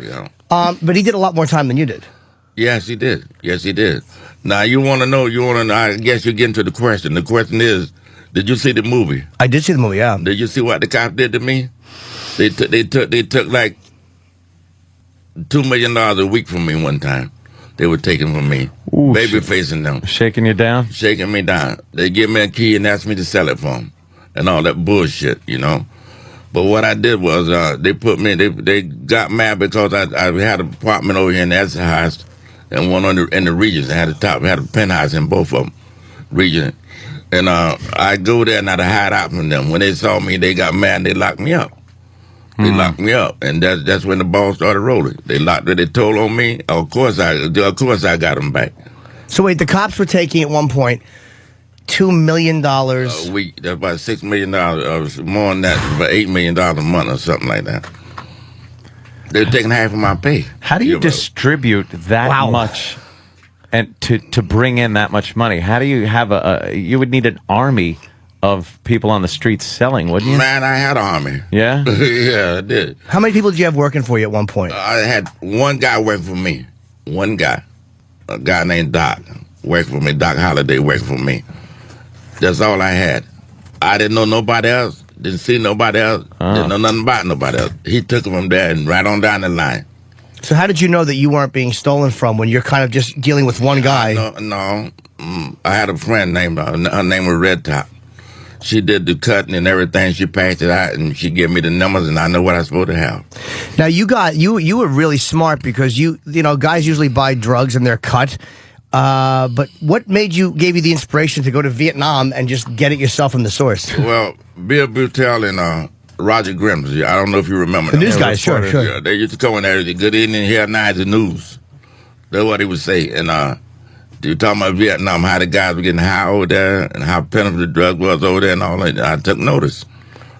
Yeah. But he did a lot more time than you did. Yes, he did. Yes, he did. Now, you want to know, I guess you're getting to the question. The question is, did you see the movie? I did see the movie, yeah. Did you see what the cops did to me? They took like $2 million a week from me one time. They were taking from me. Ooh, baby facing them. Shaking you down? Shaking me down. They give me a key and asked me to sell it for them. And all that bullshit, But what I did was, they got mad because I had an apartment over here in Essex House and one in the Regents. I had a penthouse in both of them, Regent. And I go there and I'd hide out from them. When they saw me, they got mad and they locked me up. They locked me up, and that's when the ball started rolling. They told on me. Of course I got them back. So wait, the cops were taking at one point $2 million a week. That's about $6 million. More than that, about $8 million a month or something like that. They're taking half of my pay. How do you distribute that much, and to bring in that much money? How do you have you would need an army of people on the streets selling, wouldn't you? Man, I had an army. Yeah? Yeah, I did. How many people did you have working for you at one point? I had one guy working for me. One guy. A guy named Doc working for me. Doc Holliday working for me. That's all I had. I didn't know nobody else. Didn't see nobody else. Didn't know nothing about nobody else. He took it from there and right on down the line. So how did you know that you weren't being stolen from when you're kind of just dealing with one guy? No. I had a friend named, her name was Red Top. She did the cutting and everything. She passed it out, and she gave me the numbers, and I know what I'm supposed to have. Now you were really smart because you guys usually buy drugs and they're cut. But what gave you the inspiration to go to Vietnam and just get it yourself from the source? Well, Bill Butel and Roger Grimsley. I don't know if you remember the news guys. Sure. Yeah, they used to come in there. Good evening, here now is the news. That's what he would say, and you talking about Vietnam, how the guys were getting high over there and how plentiful the drug was over there and all that. I took notice.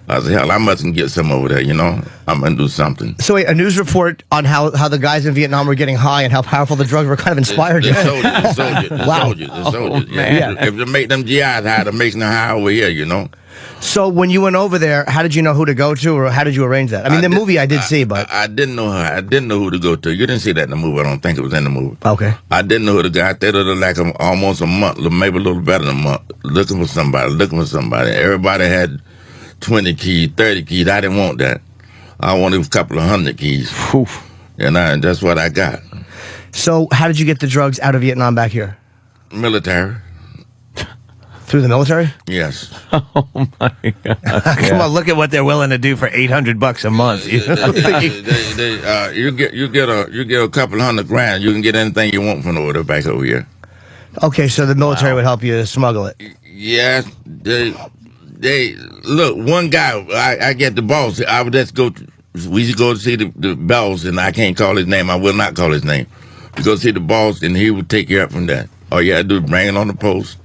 I said, hell, I mustn't get some over there, I'm going to do something. So wait, a news report on how the guys in Vietnam were getting high and how powerful the drugs were kind of inspired you. The soldiers. Oh, yeah. If they make them GIs high, they're making them high over here, So when you went over there, how did you know who to go to, or how did you arrange that? I mean, movie I did see, but I didn't know her. I didn't know who to go to. You didn't see that in the movie. I don't think it was in the movie. Okay. I didn't know who to go. I stayed there like almost a month, maybe a little better than a month, looking for somebody. Everybody had 20 keys, 30 keys. I didn't want that. I wanted a couple of 100 keys. And that's what I got. So how did you get the drugs out of Vietnam back here? Military. Through the military? Yes. Oh my God! Come on, look at what they're willing to do for $800 a month. You get a couple $100,000. You can get anything you want from over there back over here. Okay, so the military would help you smuggle it. Yes, they look. One guy, I get the boss. I would just go. We used to go to see the boss, and I can't call his name. I will not call his name. We go see the boss, and he would take you up from that. All you had to do is bring it on the post.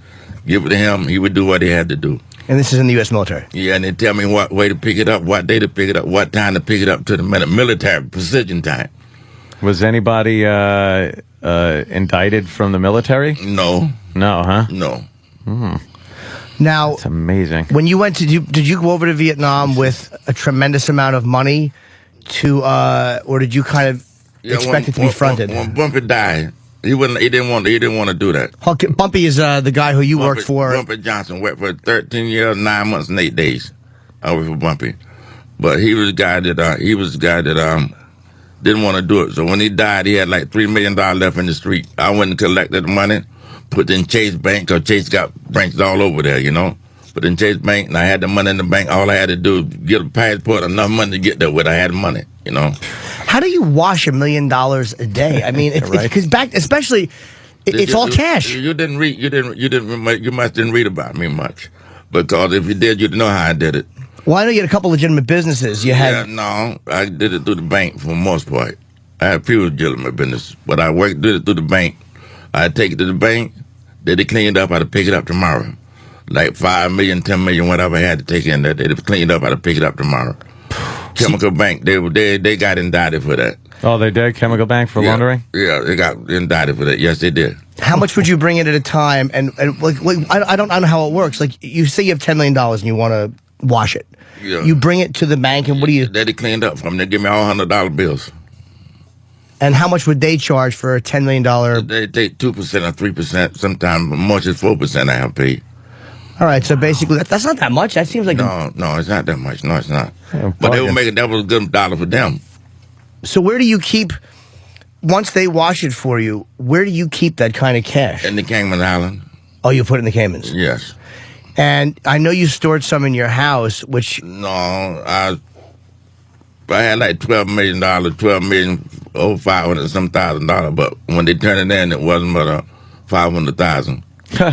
Give it to him. He would do what he had to do. And this is in the U.S. military? Yeah, and they tell me what way to pick it up, what day to pick it up, what time to pick it up to the military precision time. Was anybody indicted from the military? No. No, huh? No. Now, that's amazing. When you went did you go over to Vietnam with a tremendous amount of money or did you kind of expect it to be fronted? When Bumpy died, He wouldn't. He didn't want to do that. Okay, Bumpy is the guy who you worked for. Bumpy Johnson worked for 13 years, 9 months, and 8 days. I worked for Bumpy, but he was the guy that didn't want to do it. So when he died, he had like $3 million left in the street. I went and collected the money, put it in Chase Bank, because Chase got branches all over there, you know. Put it in Chase Bank, and I had the money in the bank. All I had to do was get a passport, enough money to get there with. I had money, you know. How do you wash $1 million a day? I mean, because back, especially, it's all cash. You didn't read. You must didn't read about me much, because if you did, you'd know how I did it. Well, I know you had a couple legitimate businesses. You had. Yeah, no, I did it through the bank for the most part. I had a few legitimate business, but I did it through the bank. I'd take it to the bank. They'd clean it up. I'd pick it up tomorrow. Like 5 million, 10 million, whatever I had to take in there. They'd clean it up. I'd pick it up tomorrow. Chemical Bank, they got indicted for that. Oh, they did? Chemical Bank for laundering? Yeah, they got indicted for that. Yes, they did. How much would you bring in at a time? And like I don't know how it works. Like, you say you have $10 million and you want to wash it. Yeah. You bring it to the bank, and what do you... They cleaned up from. They give me all $100 bills. And how much would they charge for a $10 million... They take 2% or 3%. Sometimes much as 4% I have paid. All right, so basically, that's not that much. That seems like... No, it's not that much. No, it's not. But they were making... That was a good dollar for them. So where do you keep... Once they wash it for you, where do you keep that kind of cash? In the Cayman Island. Oh, you put it in the Caymans? Yes. And I know you stored some in your house, which... No, I had like $12 million, $500 thousand, but when they turned it in, it wasn't but $500,000. So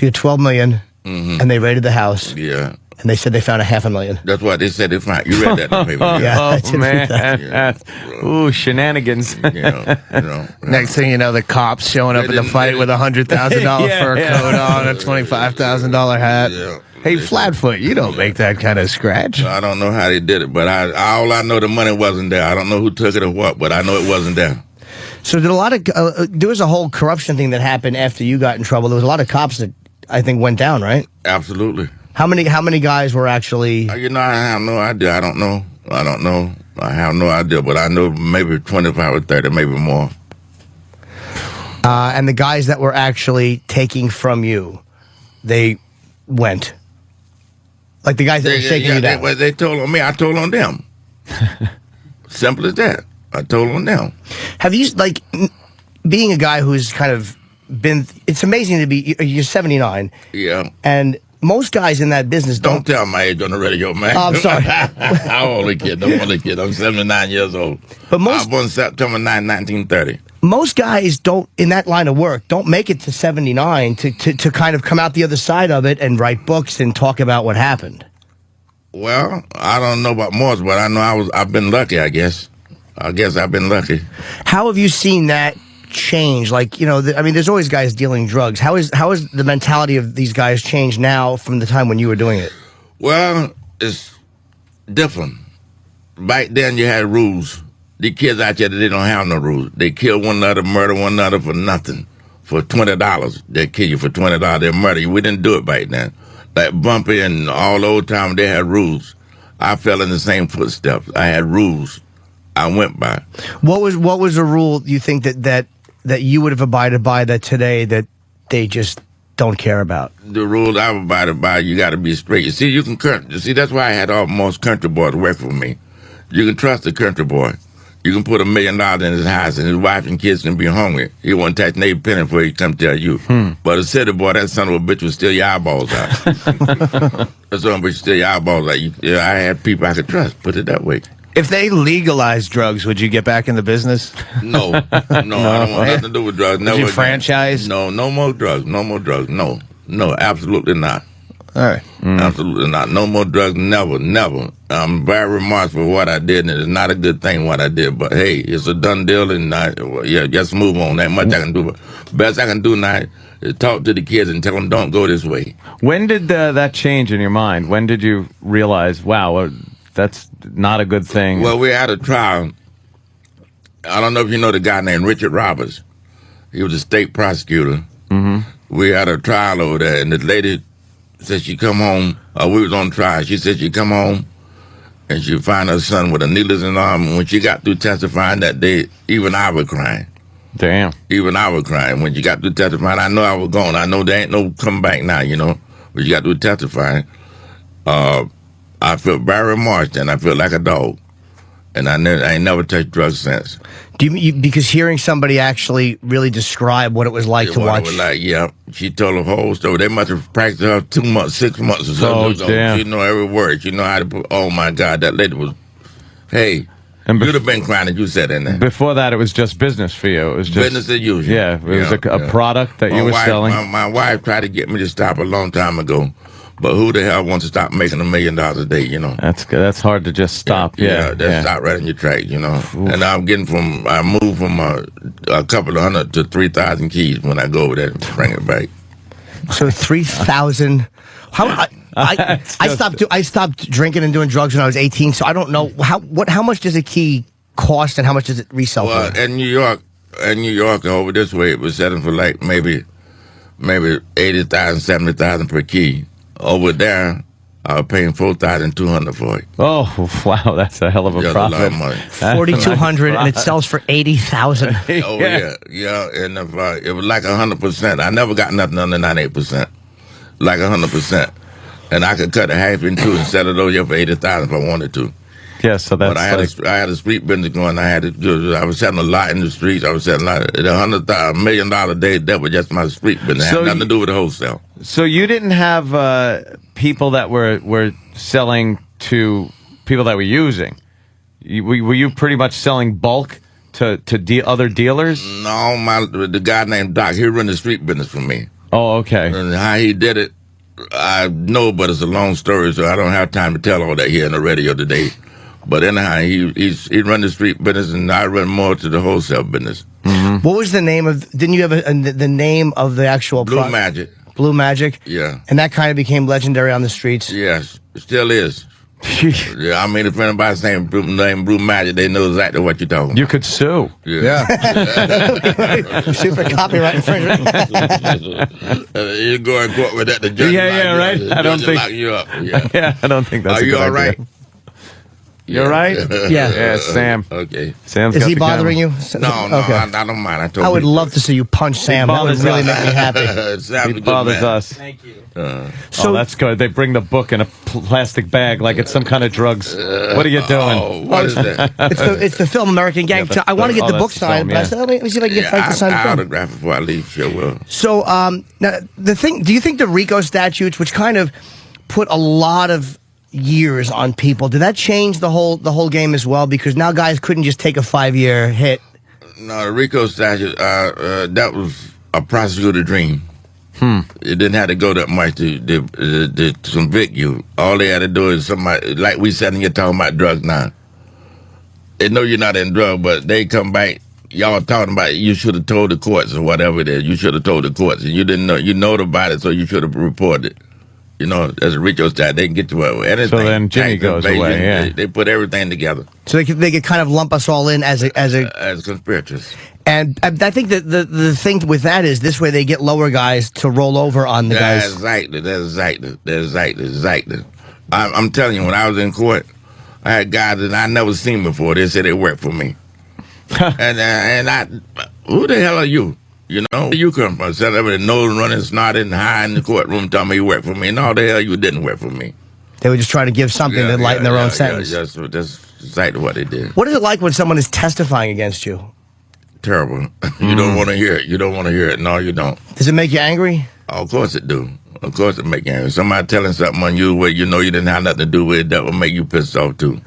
you had $12 million, and they raided the house. Yeah. And they said they found $500,000. That's what they said they found. You read that in the paper. Yeah, Oh, man. Ooh, shenanigans. Next thing you know, the cops showing up in the fight with a $100,000 fur coat on, a $25,000 hat. Yeah. Hey, Flatfoot, you don't make that kind of scratch. I don't know how they did it, but all I know, the money wasn't there. I don't know who took it or what, but I know it wasn't there. So did a lot of there was a whole corruption thing that happened after you got in trouble. There was a lot of cops that I think went down, right? Absolutely. How many guys were actually? I have no idea. I don't know. I have no idea, but I know maybe 25 or 30, maybe more. And the guys that were actually taking from you, they went. Like the guys that were shaking you down. They told on me. I told on them. Simple as that. I told on them. Have you, like, being a guy who's kind of been? It's amazing to be. You're 79. Yeah. And most guys in that business don't tell my age on the radio, man. Oh, I'm sorry. I'm only kidding. I'm 79 years old. But I was born September 9, 1930. Most guys don't, in that line of work, don't make it to 79 to kind of come out the other side of it and write books and talk about what happened. Well, I don't know about Morse, but I know I've been lucky, I guess. I've been lucky. How have you seen that change? Like, you know, there's always guys dealing drugs. How is the mentality of these guys changed now from the time when you were doing it? Well, it's different. Back then you had rules. The kids out there, they don't have no rules. They kill one another, murder one another for nothing. For $20. They kill you for $20. They murder you. We didn't do it back then. Like Bumpy and all the old time, they had rules. I fell in the same footsteps. I had rules I went by. What was a rule you think that you would have abided by that today that they just don't care about? The rules I've abided by, you got to be straight. You see, that's why I had most country boys work for me. You can trust a country boy. You can put $1 million in his house and his wife and kids can be hungry. He won't touch an penny before he come tell you. But a city boy, that son of a bitch will steal your eyeballs out. That son of a bitch steal your eyeballs out. I had people I could trust, put it that way. If they legalized drugs, would you get back in the business? No, I don't want nothing to do with drugs. Would you franchise? No more drugs. No, absolutely not. All right. Absolutely not. No more drugs, never. I'm very remorseful for what I did, and it's not a good thing what I did, but hey, it's a done deal, and just move on. That much I can do. But best I can do now is talk to the kids and tell them don't go this way. When did that change in your mind? When did you realize, wow, that's not a good thing? Well, we had a trial. I don't know if you know the guy named Richard Roberts. He was a state prosecutor. Mm-hmm. We had a trial over there, and the lady said she come home. We was on trial. She said she come home, and she find her son with a needle in his arm. And when she got through testifying that day, even I was crying. Damn. Even I was crying when you got to testifying. I know I was gone. I know there ain't no coming back now, you know. But you got to testifying. I felt very remorse and I felt like a dog. And I ain't never touched drugs since. Do you because hearing somebody actually really describe what it was like to What watch? it was like, yeah. She told the whole story. They must have practiced her 2 months, 6 months or so. Oh, damn. She know every word. She know how to put, oh my God, that lady was, hey, you'd have been crying if you said in there. Before that, it was just business for you. It was just Business as usual. Yeah, it was a product that you were selling. My wife tried to get me to stop a long time ago. But who the hell wants to stop making $1 million a day, you know? That's hard to just stop. Yeah. Stop right in your tracks, you know? Oof. And I moved from a couple of hundred to 3,000 keys when I go over there and bring it back. So 3,000. I stopped drinking and doing drugs when I was 18, so I don't know how much does a key cost and how much does it resell for? for? In New York over this way, it was selling for like maybe 80,000, 70,000 per key. Over there, I was paying $4,200 for it. Oh wow, that's a hell of a profit. A lot of money. 4,200, and it sells for 80,000. Oh yeah, and if, it was like 100%. I never got nothing under 98%, like 100%, and I could cut it half in two and sell it over here for 80,000 if I wanted to. Yeah, so that's. But I had a street business going. I was selling a lot in the streets. I was selling a lot. $100 million a day. That was just my street business. It had nothing to do with the wholesale. So you didn't have people that were selling to people that were using. Were you pretty much selling bulk to other dealers? No, the guy named Doc. He run the street business for me. Oh, okay. And how he did it, I know, but it's a long story, so I don't have time to tell all that here on the radio today. But anyhow, he run the street business, and I run more to the wholesale business. Mm-hmm. What was the name of? Didn't you have the name of the actual Blue Magic? Blue Magic. Yeah. And that kind of became legendary on the streets. Yes, it still is. Yeah, I mean, if anybody's saying name Blue Magic, they know exactly what you're talking about. You could sue. Yeah. Sue for copyright infringement. You go in court with that, the judge. Yeah, right. I don't think. Lock you up. Yeah, I don't think that's. Are you all right? You're right? Yeah, Sam. Okay. Sam's Is he bothering you? No, Okay. I don't mind. I would love to see you punch Sam. That would really make me happy. He bothers us. Thank you. So that's good. They bring the book in a plastic bag like it's some kind of drugs. What are you doing? What is that? It's the film American Gangster. I want to get the book signed, but I said, let me see if I can get Frank to sign the I'll film. autograph it before I leave. Sure will. So, now, do you think the RICO statutes, which kind of put a lot of years on people, did that change the whole game as well? Because now guys couldn't just take a 5-year hit. No, the RICO statute, that was a prosecutor dream. It didn't have to go that much to convict you. All they had to do is somebody, like we sitting here talking about drugs now. They know you're not in drugs, but they come back, y'all talking about you should have told the courts or whatever it is. You should have told the courts. And you didn't know. You know about it, so you should have reported it. You know, as a RICO statute, they can get to anything. So then Jimmy goes away, yeah. They put everything together. So they could kind of lump us all in as conspirators. And I think that the thing with that is this way they get lower guys to roll over on the guys. Exactly. I'm telling you, when I was in court, I had guys that I never seen before. They said they worked for me. and I, who the hell are you? You know, where you come from? Sat there with a nose running, snotted, and high in the courtroom telling me you work for me. No, the hell you didn't work for me. They were just trying to give something to lighten their own sentence. That's exactly what they did. What is it like when someone is testifying against you? Terrible. You don't want to hear it. You don't want to hear it. No, you don't. Does it make you angry? Oh, of course it do. Of course it make you angry. Somebody telling something on you where you know you didn't have nothing to do with it, that will make you pissed off too.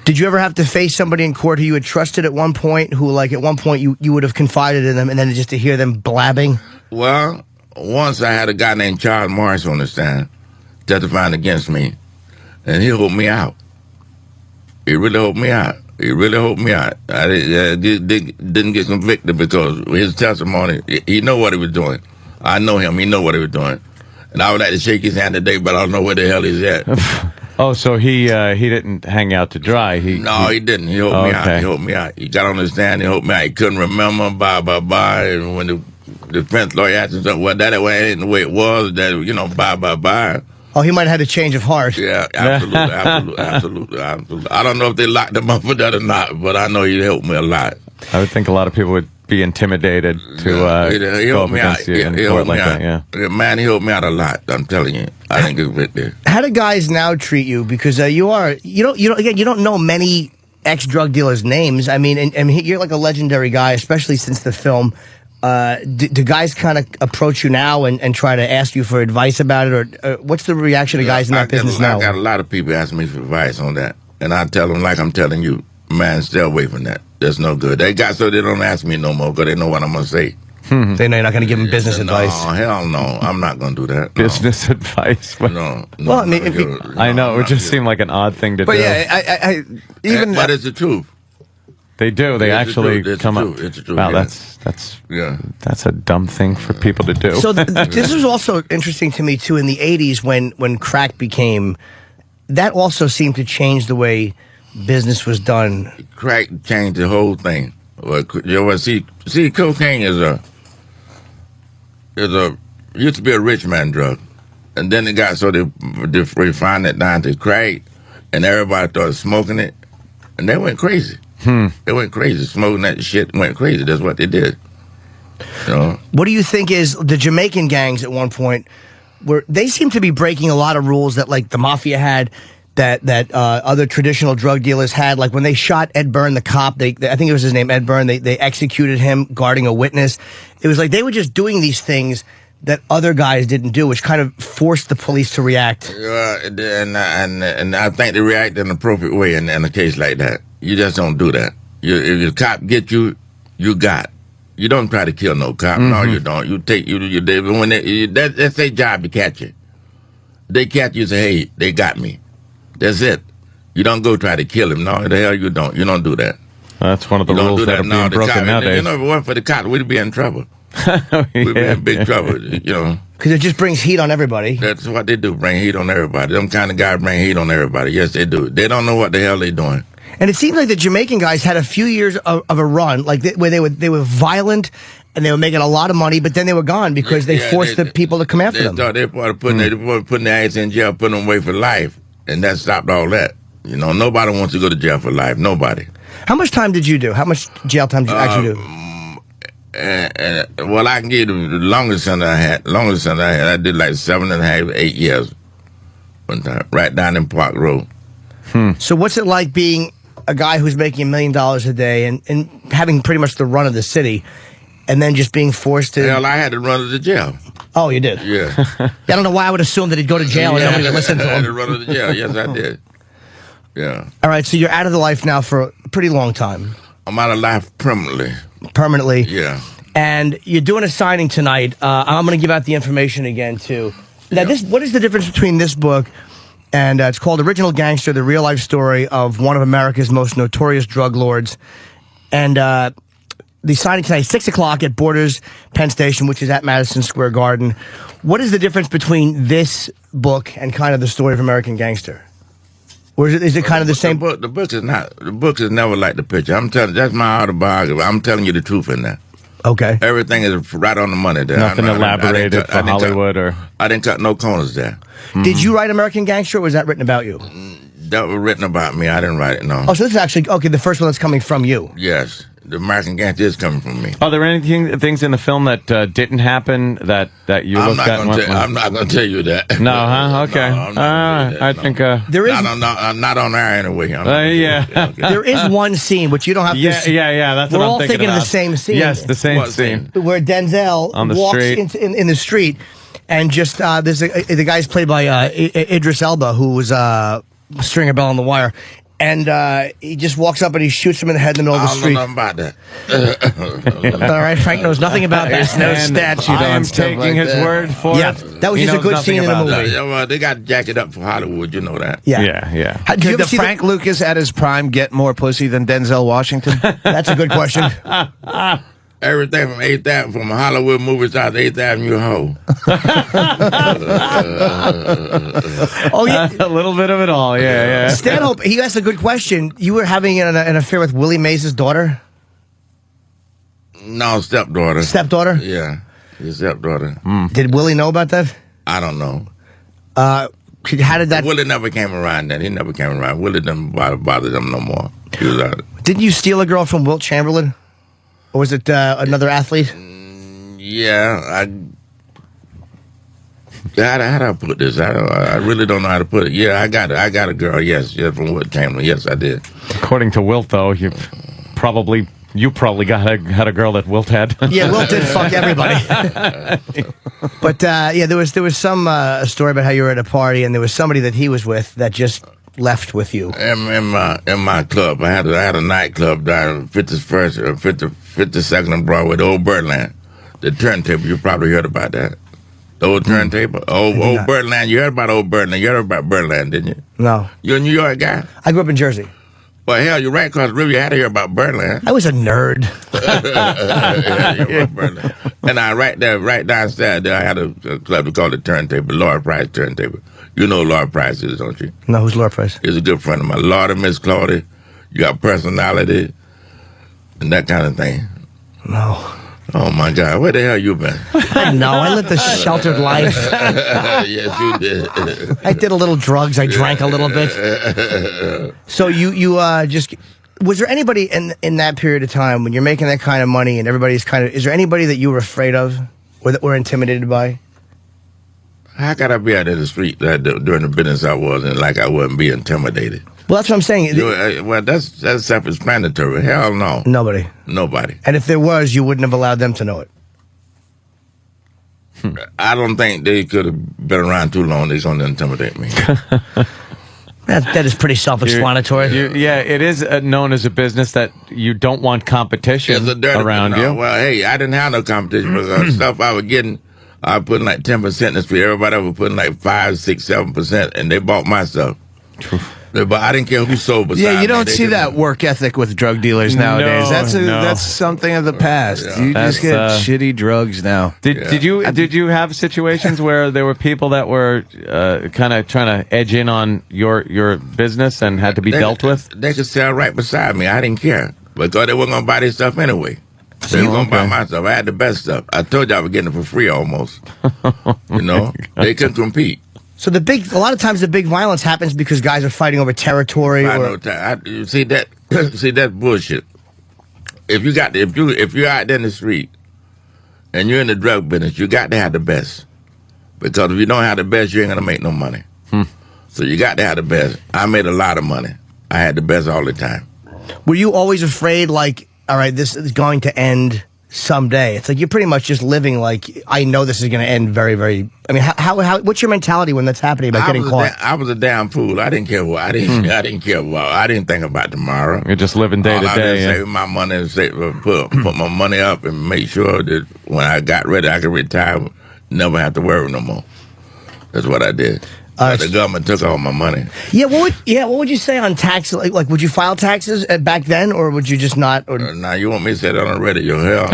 Did you ever have to face somebody in court who you had trusted at one point, who like at one point you would have confided in them, and then just to hear them blabbing? Well, once I had a guy named Charles Morris on the stand testifying against me, and he helped me out. He really helped me out. I didn't get convicted because his testimony, he know what he was doing. I know him. He know what he was doing. And I would like to shake his hand today, but I don't know where the hell he's at. Oh, so he didn't hang out to dry. He didn't. He helped me out. He helped me out. He got on the stand. He helped me out. He couldn't remember. Bye. And when the defense lawyer asked him something, well, that ain't the way it was. That bye. Oh, he might have had a change of heart. Yeah, absolutely. I don't know if they locked him up for that or not, but I know he helped me a lot. I would think a lot of people would be intimidated to he go up helped me out. against you in He court helped like me that. out. Yeah. Man, he helped me out a lot. I'm telling you. I didn't get right there. How do guys now treat you? Because you don't know many ex-drug dealers' names. I mean, and you're like a legendary guy, especially since the film. Do guys kind of approach you now and try to ask you for advice about it, or what's the reaction of guys in that business now? I got a lot of people asking me for advice on that, and I tell them like I'm telling you, man, stay away from that. That's no good. They got so they don't ask me no more because they know what I'm gonna say. They know you're not going to give them business advice. No, hell no. I'm not going to do that. No. Business advice. No. Well, I mean, I know it would just seem like an odd thing to But do. yeah, but it's the truth. They do. They It's the actually truth. It's come the up. truth. It's the truth, Wow, yeah. that's a dumb thing for people to do. So this was also interesting to me too. In the '80s, when crack became, that also seemed to change the way business was done. Crack changed the whole thing. Well, you know, see, cocaine used to be a rich man drug, and then it got so they refined it down to crack, and everybody started smoking it, and they went crazy. They went crazy smoking that shit. Went crazy. That's what they did. You know? What do you think is the Jamaican gangs at one point? Where they seem to be breaking a lot of rules that like the mafia had. That other traditional drug dealers had, like when they shot Ed Byrne, the cop. I think it was his name, Ed Byrne. They executed him guarding a witness. It was like they were just doing these things that other guys didn't do, which kind of forced the police to react. And I think they react in an appropriate way in a case like that. You just don't do that. If the cop get you, you got. You don't try to kill no cop. No, you don't. You take when that's their job to catch you. They catch you, say, hey, they got me. That's it. You don't go try to kill him. No, the hell you don't. You don't do that. That's one of the rules that are being broken nowadays. You know, if it weren't for the cops, we'd be in trouble. We'd be in big trouble, you know. Because it just brings heat on everybody. That's what they do, bring heat on everybody. Them kind of guys bring heat on everybody. Yes, they do. They don't know what the hell they're doing. And it seems like the Jamaican guys had a few years of a run, like where they were violent and they were making a lot of money, but then they were gone because they forced the people to come after them. They started putting their ass in jail, putting them away for life. And that stopped all that. You know, nobody wants to go to jail for life. Nobody. How much time did you do? How much jail time did you actually do? Well, I can give you the longest sentence I had. I did like 7.5, 8 years. One time, right down in Park Road. So what's it like being a guy who's making $1 million a day and having pretty much the run of the city, and then just being forced to... Hell, I had to run to the jail. Oh, you did? Yeah. I don't know why I would assume that he'd go to jail and nobody would listen to him. I had to run to the jail. Yes, I did. Yeah. All right, so you're out of the life now for a pretty long time. I'm out of life permanently. Permanently? Yeah. And you're doing a signing tonight. I'm going to give out the information again, too. Now, what is the difference between this book and it's called Original Gangster, the real-life story of one of America's most notorious drug lords. And the signing tonight, 6 o'clock at Borders Penn Station, which is at Madison Square Garden. What is the difference between this book and kind of the story of American Gangster? Or is it kind of the same? The book is not. The book is never like the picture. I'm telling you, that's my autobiography. I'm telling you the truth in that. Okay. Everything is right on the money there. Nothing elaborated for Hollywood I didn't cut no corners there. Did you write American Gangster, or was that written about you? That was written about me. I didn't write it, no. Oh, so this is actually, okay, the first one that's coming from you. Yes. The American Gangster is coming from me. Are there things in the film that didn't happen that you looked at? I'm not going to tell you that. No, huh? Okay. I think there is not on air anyway. Yeah. There is one scene which you don't have to. Yeah. That's we're what I'm all thinking about. of the same scene. Yes, the same scene where Denzel on the walks street. in the street, and just there's the guy's played by Idris Elba, who was Stringer Bell on The Wire. And he just walks up and he shoots him in the head in the middle of the street. I don't know nothing about that. All right, Frank knows nothing about that. There's no statute on am taking like his that. word for it. That was He just a knows good nothing scene in the about movie. Yeah, well, they got jacked up for Hollywood, you know that. Yeah. Did the Frank Lucas at his prime get more pussy than Denzel Washington? That's a good question. Everything from 8th Avenue, from Hollywood movies out to 8th Avenue hoe. Oh, yeah. A little bit of it all, yeah. Stanhope, he asked a good question. You were having an affair with Willie Mays' daughter? No, stepdaughter. Stepdaughter? Yeah, his stepdaughter. Did Willie know about that? I don't know. How did that... Willie never came around then. He never came around. Willie didn't bother them no more. He was out. Didn't you steal a girl from Wilt Chamberlain? Or was it another athlete? Yeah, how do I put this? I really don't know how to put it. Yeah, I got a girl. Yes, from Wilt Chamberlain. Yes, I did. According to Wilt, though, you probably had a girl that Wilt had. Yeah, Wilt did fuck everybody. But there was some story about how you were at a party and there was somebody that he was with that just left with you. In my club, I had a nightclub down 52nd and Broadway, the old Birdland, the Turntable. You probably heard about that. The old Turntable, old Birdland. You heard about old Birdland? You heard about Birdland, didn't you? No. You a New York guy? I grew up in Jersey. Well, hell, you're right across the river. You had to hear about Birdland. I was a nerd. Birdland. And right downstairs there, I had a club called the Turntable, Lord Price Turntable. You know who Lord Price is, don't you? No, who's Lord Price? He's a good friend of mine. Lord and Miss Claudia. You got personality and that kind of thing. No. Oh, my God. Where the hell you been? I know. I lived a sheltered life. Yes, you did. I did a little drugs. I drank a little bit. So you just... Was there anybody in that period of time when you're making that kind of money and everybody's is there anybody that you were afraid of or that were intimidated by? How could I be out in the street during the business I was in like I wouldn't be intimidated? Well, that's what I'm saying. Well, that's self-explanatory. Hell no. Nobody. And if there was, you wouldn't have allowed them to know it. I don't think they could have been around too long. They're going to intimidate me. That is pretty self-explanatory. It is known as a business that you don't want competition around you. Well, hey, I didn't have no competition because stuff I was getting, I was putting like 10% in the street. Everybody else was putting like 5, 6, 7%, and they bought my stuff. But I didn't care who sold beside Yeah, you don't me. see that work ethic with drug dealers nowadays. That's something of the past. Yeah. You just get shitty drugs now. Did you have situations where there were people that were kind of trying to edge in on your business and had to be dealt with? They could sell right beside me. I didn't care because they weren't going to buy their stuff anyway. They were going to buy my stuff. I had the best stuff. I told you I was getting it for free almost. They couldn't compete. So a lot of times the big violence happens because guys are fighting over territory. You see that bullshit. If you're out there in the street and you're in the drug business, you got to have the best. Because if you don't have the best, you ain't gonna make no money. So you got to have the best. I made a lot of money. I had the best all the time. Were you always afraid, like, all right, this is going to end someday? It's like you're pretty much just living like, I know this is going to end very, very... I mean, how? What's your mentality when that's happening about getting caught? I was a damn fool. I didn't care what. I didn't care about. I didn't think about tomorrow. You're just living day to day. I did save my money and put my money up and make sure that when I got ready, I could retire, never have to worry no more. That's what I did. The government took all my money. Yeah, what would you say on tax? Like, would you file taxes back then, or would you just not? Now you want me to say that on the radio? Hell.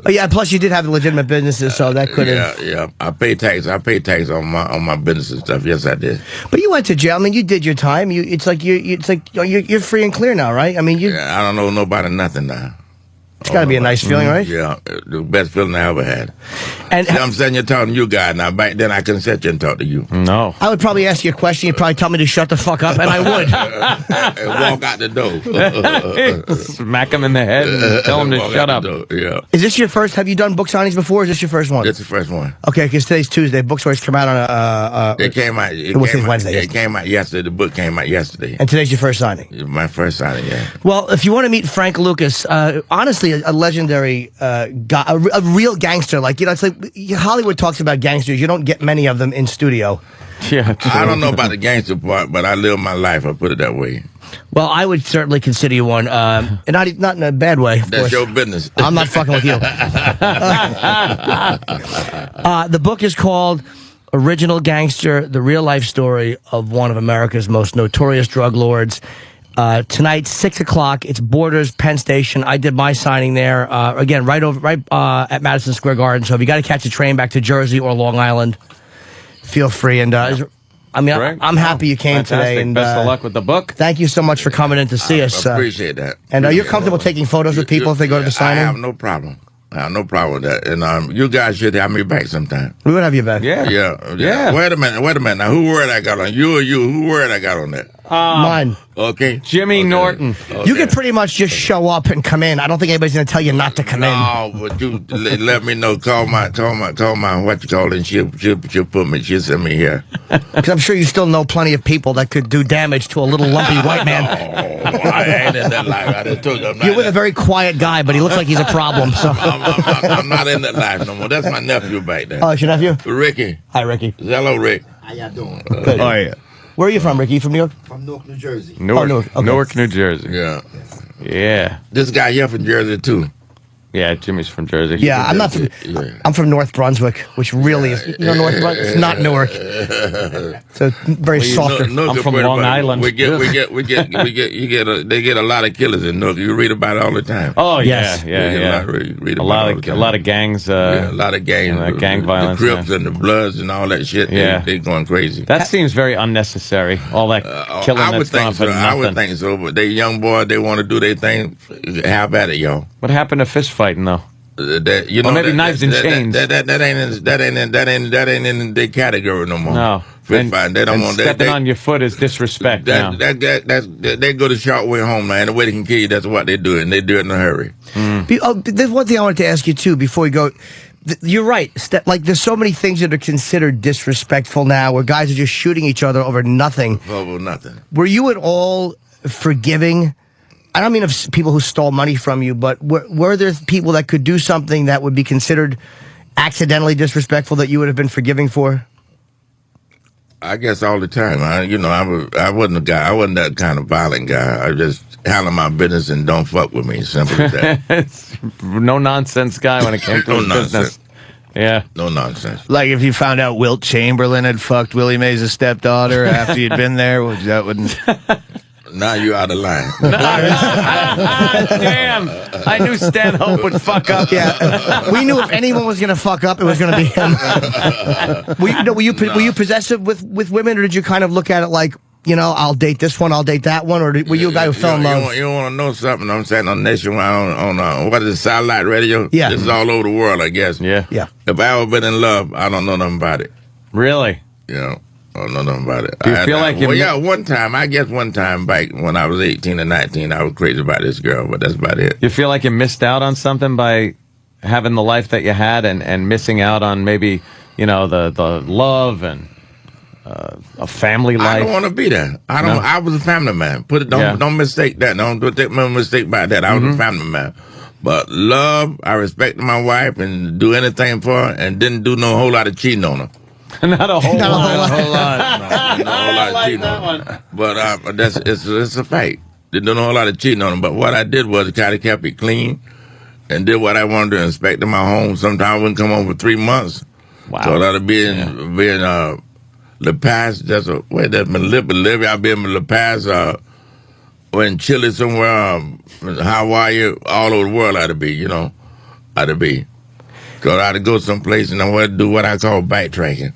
Oh, yeah. Plus, you did have legitimate businesses, so that could have. Yeah. I pay tax. I pay tax on my business and stuff. Yes, I did. But you went to jail. I mean, you did your time. It's like you're free and clear now, right? I mean, I don't know nobody nothing now. It's got to be a nice feeling, right? Yeah, the best feeling I ever had. And see, I'm saying you're talking to you guys now. Back then, I couldn't sit you and talk to you. No. I would probably ask you a question. You'd probably tell me to shut the fuck up, and I would. And walk out the door. Smack him in the head and tell him to shut up. Yeah. Is this your first? Have you done book signings before? Or is this your first one? It's the first one. Okay, because today's Tuesday. Books always come out on It came out. Wednesday. It came out yesterday. The book came out yesterday. And today's your first signing. My first signing. Yeah. Well, if you want to meet Frank Lucas, honestly, a legendary guy, a real gangster. Like, it's like Hollywood talks about gangsters. You don't get many of them in studio. Yeah, I don't know about the gangster part, but I live my life. I put it that way. Well, I would certainly consider you one, and not in a bad way. That's your business. I'm not fucking with you. The book is called Original Gangster: The Real Life Story of One of America's Most Notorious Drug Lords. Tonight, 6 o'clock. It's Borders, Penn Station. I did my signing there. Again, right at Madison Square Garden. So if you got to catch a train back to Jersey or Long Island, feel free. And I'm happy you came today. And best of luck with the book. Thank you so much for coming in to see us. I appreciate that. And you're comfortable taking photos with people if they go to the signing? I have no problem. I have no problem with that. And you guys should have me back sometime. We would have you back. Yeah. Wait a minute. Now, who word I got on? You or you? Who word I got on that? Mine. Okay. Jimmy Norton. You can pretty much just show up and come in. I don't think anybody's going to tell you not to come in. No, but you let me know. Call my what you call it. She'll put me. She'll send me here. Because I'm sure you still know plenty of people that could do damage to a little lumpy white man. I ain't in that life. I just told you. You're with a very quiet guy, but he looks like he's a problem. So I'm not in that life no more. That's my nephew back there. Oh, it's your nephew? Ricky. Hi, Ricky. Hello, Rick. How y'all doing? Good. Oh, yeah. Where are you from, Ricky? You from New York? From Newark, New Jersey. Newark, Okay. Newark, New Jersey. Yeah. Yeah. This guy here from Jersey, too. Yeah, Jimmy's from Jersey. Yeah, I'm not. I'm from North Brunswick, which really is. You know, North Brunswick. It's not Newark. So very softer. I'm from Long Island. They get a lot of killers in Newark. You read about it all the time. Oh Yes. yeah. Read A about lot it all the of time. gangs. Yeah, a lot of gangs, gang violence. the Crips and the Bloods and all that shit. Yeah. They going crazy. That seems very unnecessary. All that killing I would that's gone think for so. nothing. I would think so. But they young boys, they want to do their thing. How about it, y'all? What happened to fist fighting though? That, you know, Or maybe that- knives and chains. That ain't in their category no more. No. Fist fighting. They don't and want stepping on your foot is disrespect now. They go the short way home, man. The way they can kill you, that's what they do, and they do it in a hurry. There's one thing I wanted to ask you too before we go. You're right. Like there's so many things that are considered disrespectful now, where guys are just shooting each other over nothing. Over nothing. Were you at all forgiving? I don't mean of people who stole money from you, but were there people that could do something that would be considered accidentally disrespectful that you would have been forgiving for? I guess all the time. I wasn't a guy. I wasn't that kind of violent guy. I just handle my business and don't fuck with me. Simple as that. No nonsense guy when it came to No his nonsense. business. Yeah. No nonsense. Like if you found out Wilt Chamberlain had fucked Willie Mays' stepdaughter after you'd been there, that wouldn't. Now you're out of line. Damn. I knew Stanhope would fuck up. Yeah. We knew if anyone was going to fuck up, it was going to be him. Were you possessive with women, or did you kind of look at it like, you know, I'll date this one, I'll date that one, or were you a guy who fell in love? You want to know something? I'm saying on Nationwide, on what is it, Satellite Radio? Yeah. This is all over the world, I guess. Yeah. If I ever been in love, I don't know nothing about it. Really? You know, I don't know nothing about it. Do you feel like you... Well, yeah, one time back when I was 18 and 19, I was crazy about this girl, but that's about it. You feel like you missed out on something by having the life that you had and missing out on maybe, you know, the love and a family life? I don't want to be there. I was a family man. Don't mistake that. Don't take my mistake about that. I was a family man. But love, I respected my wife and do anything for her and didn't do no whole lot of cheating on her. Not a whole lot. Not a whole lot of cheating on her. But it's a fact. Didn't do no whole lot of cheating on her. But what I did was kind of kept it clean and did what I wanted to, inspect my home. Sometimes I wouldn't come home for 3 months. Wow. So that'll be in La Paz. That's Bolivia. I'll be in La Paz. Or in Chile somewhere, Hawaii, all over the world I'd be, you know. I'd be. So I'd go someplace and I would do what I call backtracking.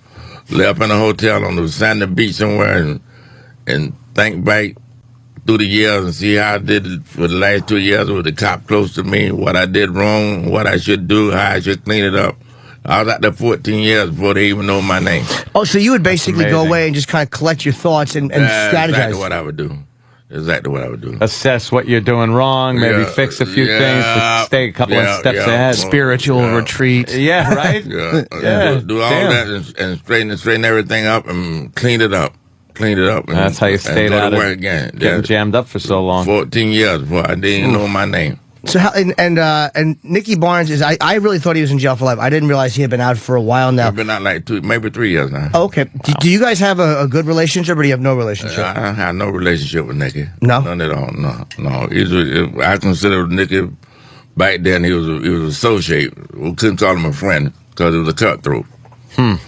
Lay up in a hotel on the sandy beach somewhere and think back through the years and see how I did it for the last 2 years with the cop close to me, what I did wrong, what I should do, how I should clean it up. I was out there 14 years before they even know my name. Oh, so you would basically go away and just kind of collect your thoughts and strategize. Exactly what I would do. Exactly what I would do. Assess what you're doing wrong, maybe fix a few things, but stay a couple of steps ahead. Spiritual retreat. Yeah, right? Do all that and straighten everything up and clean it up. And that's how you stayed out of work again. Getting jammed up for so long. 14 years before I didn't even know my name. So how, and Nicky Barnes is, I really thought he was in jail for life. I didn't realize he had been out for a while now. I've been out like maybe 3 years now. Oh, okay. Wow. Do you guys have a good relationship, or do you have no relationship? I don't have no relationship with Nicky. No? None at all. No. I consider Nicky back then he was an associate. We couldn't call him a friend because he was a cutthroat. We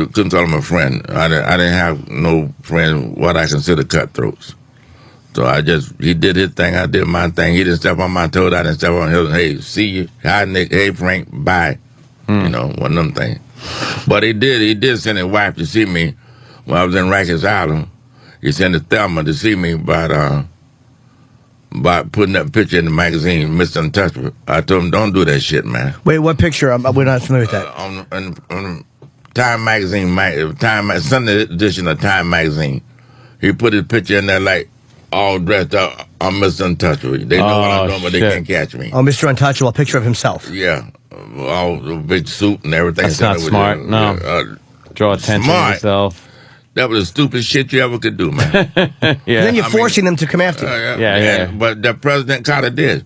couldn't call him a friend. I didn't have no friend what I consider cutthroats. So he did his thing, I did my thing. He didn't step on my toes, I didn't step on his. Hey, see you. Hi, Nick. Hey, Frank. Bye. You know, one of them things. But he did send his wife to see me when I was in Rikers Island. He sent his Thelma to see me about putting that picture in the magazine, Mr. Untouchable. I told him, don't do that shit, man. Wait, what picture? We're not familiar with that. On Time Magazine, Sunday edition of Time Magazine. He put his picture in there like all dressed up. I'm Mr. Untouchable. They know what I'm doing, but they can't catch me. Oh, Mr. Untouchable, a picture of himself. Yeah. All the big suit and everything. That's not smart. No. Draw attention to yourself. That was the stupidest shit you ever could do, man. And then you're forcing them to come after you. Yeah. But that President Carter did.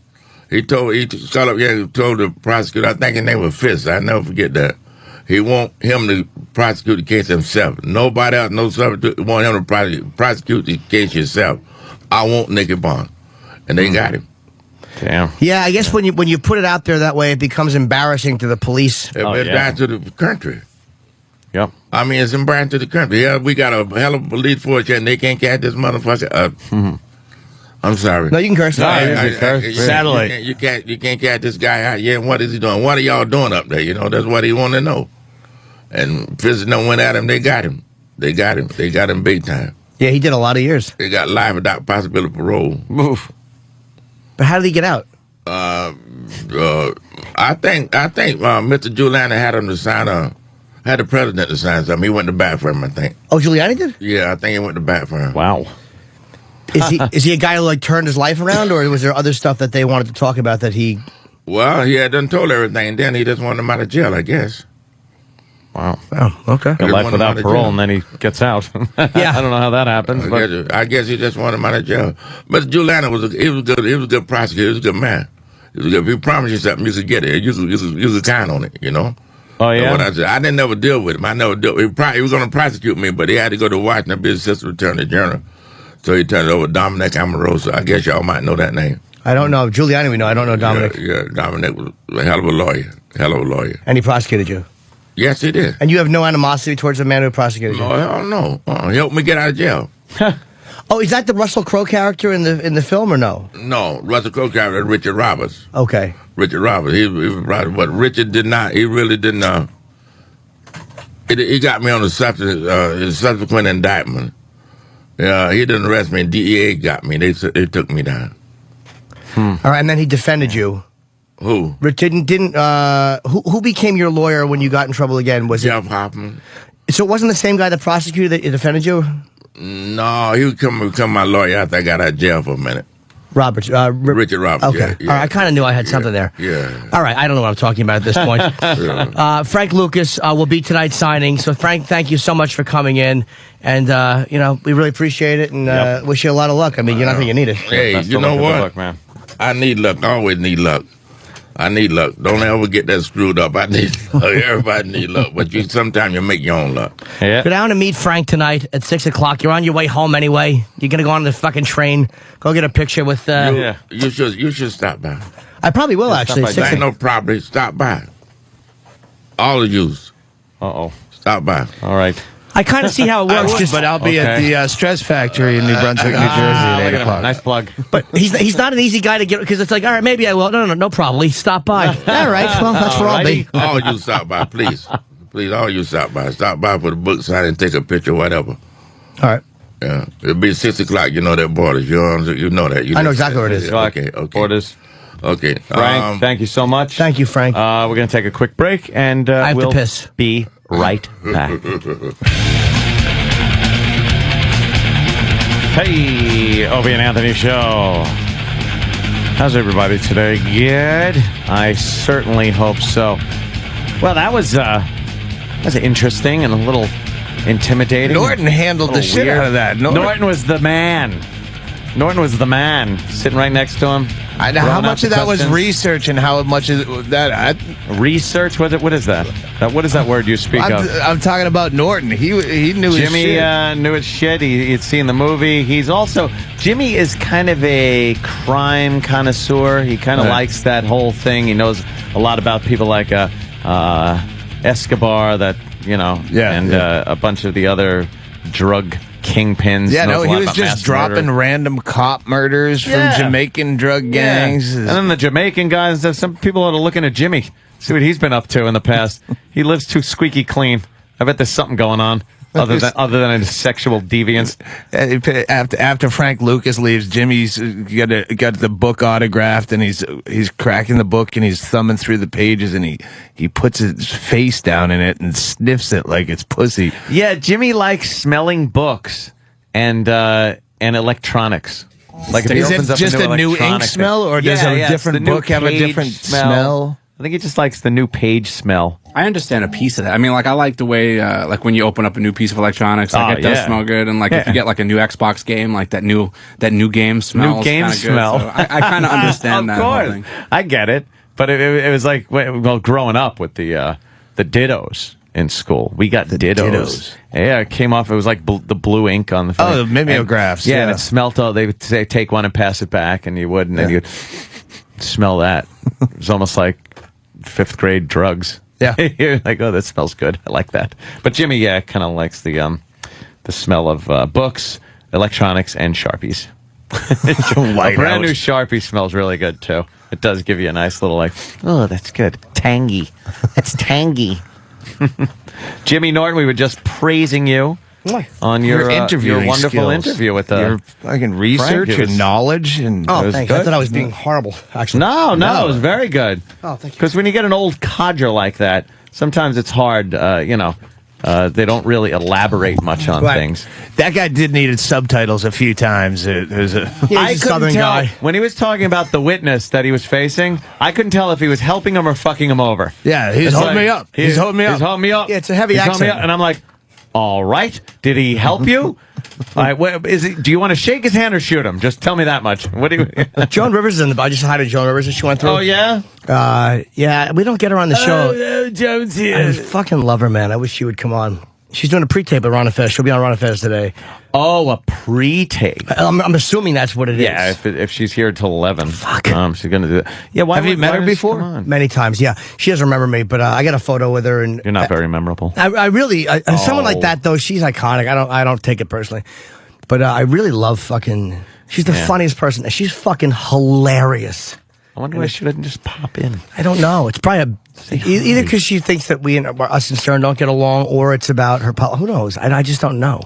He told the prosecutor, I think his name was Fitz. I never forget that. He want him to prosecute the case himself. Nobody else, no substitute, want him to prosecute the case himself. I want Nicky Barnes. And they got him. Damn. Yeah, I guess when you put it out there that way, it becomes embarrassing to the police. It's embarrassing to the country. Yep. I mean, it's embarrassing to the country. Yeah, we got a hell of a police force here, and they can't catch this motherfucker. I'm sorry. No, you can curse. Satellite. You can't catch this guy out here. What is he doing? What are y'all doing up there? You know, that's what he want to know. And President went at him. They got him. They got him big time. Yeah, he did a lot of years. They got life without possibility of parole. But how did he get out? I think Mr. Giuliani had him to sign had the president to sign something. He went to bat for him, I think. Oh, Giuliani did? Yeah, I think he went to bat for him. Wow. Is he a guy who like turned his life around, or was there other stuff that they wanted to talk about that he? Well, he had done told everything, and then he just wanted him out of jail, I guess. Wow. Oh, okay. Got life without parole, and then he gets out. Yeah. I don't know how that happens. I guess he just wanted him out of jail. But Giuliani was a good prosecutor. He was a good man. He was good. If he promised you something, you could get it. You could count on it, you know? Oh, yeah? What I said, I didn't never deal with him. I never dealt. He was going to prosecute me, but he had to go to Washington to be assistant attorney general. So he turned it over to Dominic Amoroso. I guess y'all might know that name. I don't know. Giuliani we know. I don't know Dominic. Yeah, Dominic was a hell of a lawyer. And he prosecuted you? Yes, he did. And you have no animosity towards the man who prosecuted you? No, hell no. He helped me get out of jail. Oh, is that the Russell Crowe character in the film or no? No, Russell Crowe character, Richard Roberts. Okay. Richard Roberts. He was right, but Richard did not. He really didn't. He got me on the subsequent indictment. He didn't arrest me. DEA got me. They took me down. All right, and then he defended you. Who? Who became your lawyer when you got in trouble again? Was Jeff Hoffman. So it wasn't the same guy that prosecuted that defended you? No, he would become my lawyer after I got out of jail for a minute. Roberts. Richard Roberts. Okay. Yeah. All right, I kind of knew I had something there. Yeah. All right, I don't know what I'm talking about at this point. Frank Lucas will be tonight's signing. So, Frank, thank you so much for coming in. And, we really appreciate it and wish you a lot of luck. I mean, you're not thinking you need it. Hey, you know what? Luck, man. I need luck. I always need luck. I need luck. Don't ever get that screwed up. I need luck. Everybody need luck. But sometimes you make your own luck. Yeah. Go down and meet Frank tonight at 6 o'clock. You're on your way home anyway. You're going to go on the fucking train. Go get a picture with... You should stop by. I probably will, actually. There ain't no problem. Stop by. All of you. Uh-oh. Stop by. All right. I kind of see how it works. But I'll be at the Stress Factory in New Brunswick, New Jersey at 8 o'clock. Nice plug. But he's not an easy guy to get, because it's like, all right, maybe I will. No problem. Stop by. All right, well, that's where I'll be. All you stop by, please. Please, all you stop by. Stop by for the book sign and take a picture, whatever. All right. Yeah. It'll be 6 o'clock. You know that Borders. You know that. I know exactly where it is. Okay. Borders. Okay. Frank, thank you so much. Thank you, Frank. We're going to take a quick break, and I have we'll to piss. Be right back. Hey, Opie and Anthony Show. How's everybody today? Good? I certainly hope so. Well, that was interesting and a little intimidating. Norton handled the shit out of that. Norton was the man. Norton was the man, sitting right next to him. How much of that was research, and how much is that? Research? What is that? What is that word you speak of? I'm talking about Norton. He knew his shit. Jimmy knew his shit. He'd seen the movie. Jimmy is kind of a crime connoisseur. He kind of likes that whole thing. He knows a lot about people like Escobar, and a bunch of the other drug kingpins. Yeah, no, he was just dropping random cop murders from Jamaican drug gangs. Yeah. And then the Jamaican guys, some people are looking at Jimmy, see what he's been up to in the past. He lives too squeaky clean. I bet there's something going on other than a sexual deviance. After Frank Lucas leaves, Jimmy's got the book autographed, and he's cracking the book and he's thumbing through the pages, and he puts his face down in it and sniffs it like it's pussy. Yeah, Jimmy likes smelling books and electronics. Like if he Is opens it up just a new ink electronic smell, or does Yeah, a yeah, different it's the new book have a page different smell? I think he just likes the new page smell. I understand a piece of that. I mean, like, I like the way, like, when you open up a new piece of electronics, like, it does smell good. And, like, if you get, like, a new Xbox game, like, that new game smells New game smell. Good. So I kind of understand that whole thing. I get it. But it was like, well, growing up with the Dittos in school. We got Dittos. Yeah, it came off. It was like the blue ink on the thing. Oh, the mimeographs. And it smelled all. They would say, take one and pass it back, and you would, and then you'd smell that. It was almost like 5th grade drugs. Yeah. You're like, oh, that smells good. I like that. But Jimmy, kind of likes the smell of books, electronics, and Sharpies. A brand new Sharpie smells really good, too. It does give you a nice little, like, oh, that's good. Tangy. It's tangy. Jimmy Norton, we were just praising you on your wonderful interview with your fucking research and knowledge. And oh, thanks. I thought I was being horrible, actually. No, it was very good. Oh, thank you. Because when you get an old codger like that, sometimes it's hard, they don't really elaborate much on things. That guy did need subtitles a few times. It was I couldn't tell when he was talking about the witness that he was facing. I couldn't tell if he was helping him or fucking him over. Yeah, he's holding me up. He's holding me up. He's holding me up. Yeah, it's a heavy accent. And I'm like, all right. Did he help you? Do you want to shake his hand or shoot him? Just tell me that much. What do you? Joan Rivers is in the. I just hired Joan Rivers, and she went through. Oh yeah. Yeah. We don't get her on the show. Oh, Joan's here. I fucking love her, man. I wish she would come on. She's doing a pre-tape at Ron and Fez. She'll be on Ron and Fez today. Oh, a pre-tape. I'm assuming that's what it is. Yeah, if she's here till 11, she's going to do that. Yeah, have you met her before? Many times, yeah. She doesn't remember me, but I got a photo with her. And you're not very memorable. I really, someone like that though, she's iconic. I don't take it personally, but I really love fucking. She's the funniest person. She's fucking hilarious. I wonder why she didn't just pop in. I don't know. It's probably either because she thinks that us and Stern don't get along, or it's about her. Who knows? I just don't know.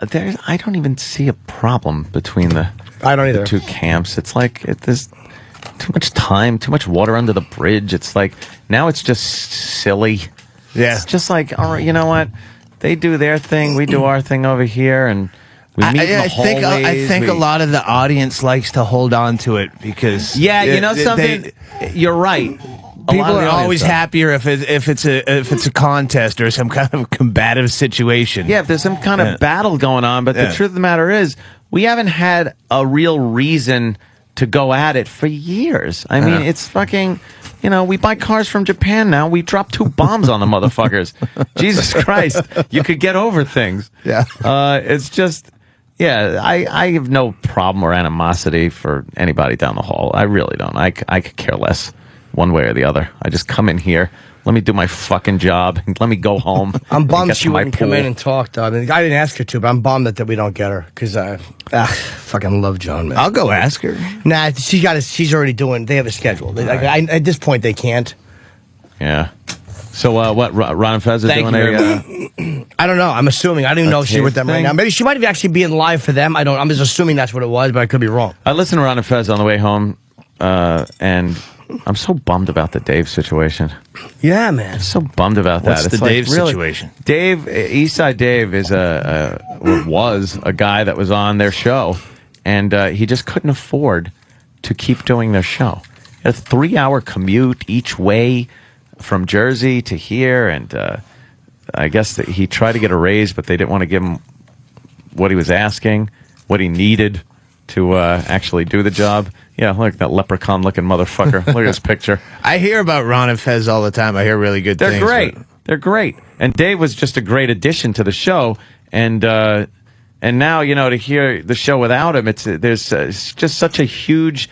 I don't even see a problem between the two camps. It's like there's too much time, too much water under the bridge. It's like now it's just silly. Yeah, it's just like, all right, you know what? They do their thing, we do our thing over here, and we meet in the hallways. I think a lot of the audience likes to hold on to it because you know something. You're right. People are always happier if it's a contest or some kind of combative situation. Yeah, if there's some kind of battle going on. But the truth of the matter is, we haven't had a real reason to go at it for years. I mean, it's fucking. We buy cars from Japan now. We drop 2 bombs on the motherfuckers. Jesus Christ, you could get over things. Yeah, it's just. Yeah, I have no problem or animosity for anybody down the hall. I really don't. I could care less one way or the other. I just come in here, let me do my fucking job, and let me go home. I'm bummed she wouldn't come in and talk, though. I mean, I didn't ask her to, but I'm bummed that we don't get her, because I fucking love Joan, man. I'll go ask her. Nah, she's already doing, they have a schedule. At this point, they can't. Yeah. So what, Ron and Fez are doing I don't know. I'm assuming. I don't even know if she's with them right now. Maybe she might actually be in live for them. I'm just assuming that's what it was, but I could be wrong. I listened to Ron and Fez on the way home, and I'm so bummed about the Dave situation. Yeah, man. I'm so bummed about that. What's the Dave situation? Dave, Eastside Dave is was a guy that was on their show, and he just couldn't afford to keep doing their show. A 3-hour commute each way from Jersey to here, and I guess that he tried to get a raise, but they didn't want to give him what he was asking, what he needed to actually do the job. Yeah, look, that leprechaun-looking motherfucker. Look at this picture. I hear about Ron and Fez all the time. I hear really good things. They're great. They're great. And Dave was just a great addition to the show, and now, to hear the show without him, there's just such a huge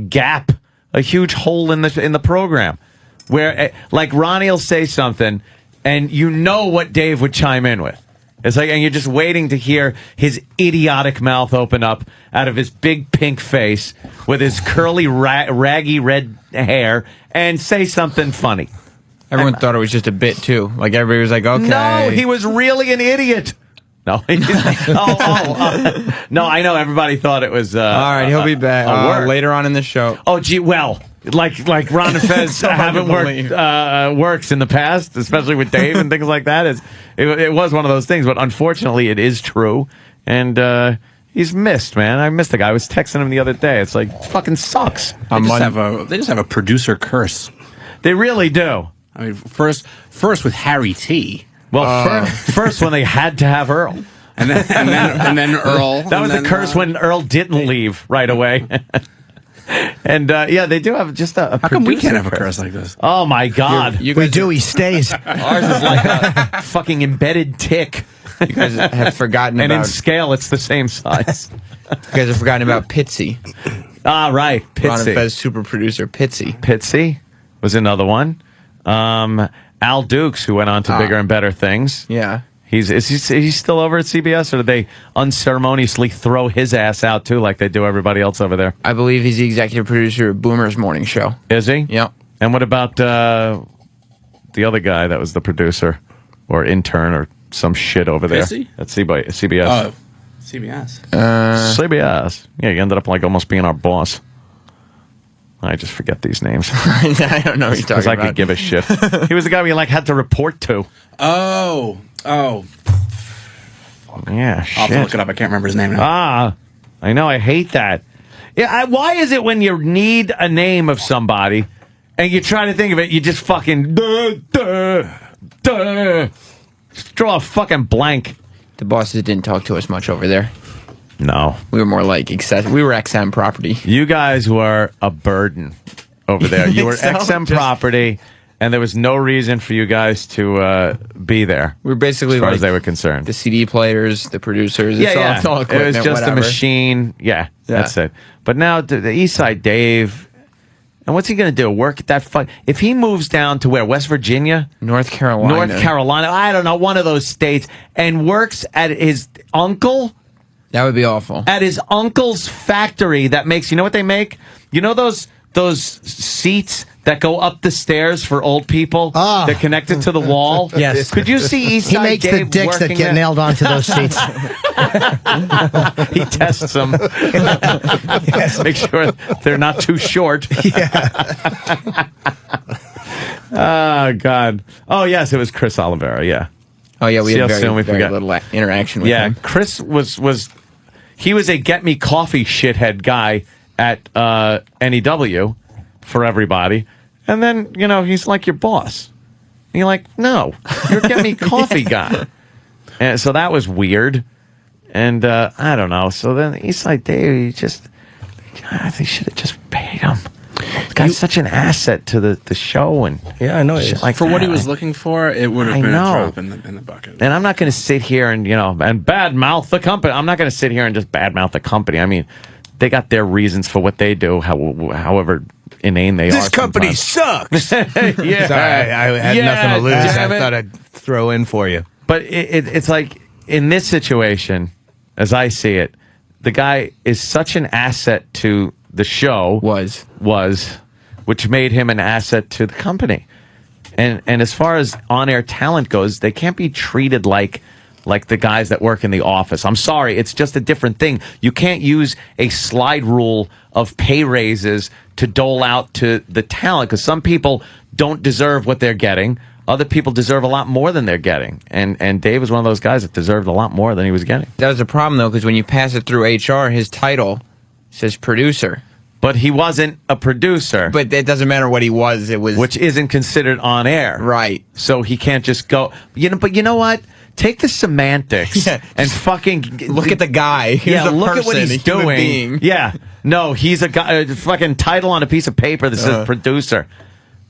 gap, a huge hole in the program. Where, like, Ronnie will say something, and what Dave would chime in with. It's like, and you're just waiting to hear his idiotic mouth open up out of his big pink face with his curly, raggy red hair and say something funny. Everyone thought it was just a bit, too. Like, everybody was like, okay. No, he was really an idiot. No, no, I know everybody thought it was. All right, he'll be back later on in the show. Oh, gee, well. like Ron and Fez haven't works in the past, especially with Dave and things like that. It was one of those things, but unfortunately, it is true, and he's missed, man. I missed the guy. I was texting him the other day. It's like fucking sucks. They just have a producer curse. They really do. I mean, first with Harry T. Well, first when they had to have Earl. And then Earl. That was the curse when Earl didn't leave right away. And they do have just a. How come we can't have a curse like this? Oh my God, we do. He stays. Ours is like a fucking embedded tick. You guys have forgotten and about. in scale, it's the same size. You guys have forgotten about Pitsy. Ah, right, Pitsy. Ron and Fez super producer Pitsy. Pitsy was another one. Al Dukes, who went on to bigger and better things. Yeah. Is he still over at CBS, or did they unceremoniously throw his ass out too, like they do everybody else over there? I believe he's the executive producer of Boomer's Morning Show. Is he? Yep. And what about the other guy that was the producer or intern or some shit over there Pissy? at CBS? Oh, CBS. CBS. Yeah, you ended up like almost being our boss. I just forget these names. I don't know what you're talking Because I about. could give a shit. He was the guy we had to report to. Oh. Yeah, I'll have to look it up. I can't remember his name now. I know. I hate that. Yeah. Why is it when you need a name of somebody and you try to think of it, you just fucking just draw a fucking blank. The bosses didn't talk to us much over there. No. We were more like we were XM property. You guys were a burden over there. You were XM property, and there was no reason for you guys to be there. We were basically as far like as they were concerned. the CD players, the producers. It's all it equipment, was just whatever. a machine. Yeah, that's it. But now the East Side Dave, and what's he going to do? Work at that if he moves down to where? West Virginia? North Carolina. I don't know, one of those states, and works at his uncle? That would be awful. At his uncle's factory that makes, you know what they make? You know those seats that go up the stairs for old people? They're connected to the wall? Yes. Could you see East Side He makes Dave the dicks that working get there? nailed onto those seats. He tests them. Make sure they're not too short. Oh, God. Oh, yes, it was Chris Oliveira, yeah. Oh, yeah, we See had how soon we very forgot. little interaction with him. Chris was he was a get me coffee shithead guy at NEW for everybody. And then, he's like your boss. And you're like, no, you're a get me coffee guy. And so that was weird. And I don't know. So then Eastside Dave, I think should have just paid him. This guy's such an asset to the show, and I know. shit like For what that. he was looking for, it would have I been know. a drop in the bucket. And I'm not going to sit here and and badmouth the company. I'm not going to sit here and just badmouth the company. I mean, they got their reasons for what they do, however inane they are. This company sometimes. sucks. Yeah, Sorry, I had nothing to lose. damn I it. thought I'd throw in for you. But it's like in this situation, as I see it, the guy is such an asset to the show. Was which made him an asset to the company. And as far as on-air talent goes, they can't be treated like the guys that work in the office. I'm sorry, it's just a different thing. You can't use a slide rule of pay raises to dole out to the talent, because some people don't deserve what they're getting. Other people deserve a lot more than they're getting. And Dave was one of those guys that deserved a lot more than he was getting. That was a problem, though, because when you pass it through HR, his title says producer. But he wasn't a producer. But it doesn't matter what he was. It was, which isn't considered on air, right? So he can't just go. But you know what? Take the semantics and fucking look at the guy. Here's a look at what person, he's a human doing. being. Yeah, no, he's a guy. A fucking title on a piece of paper that says producer.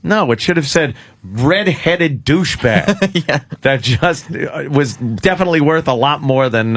No, it should have said red-headed douchebag. That just was definitely worth a lot more than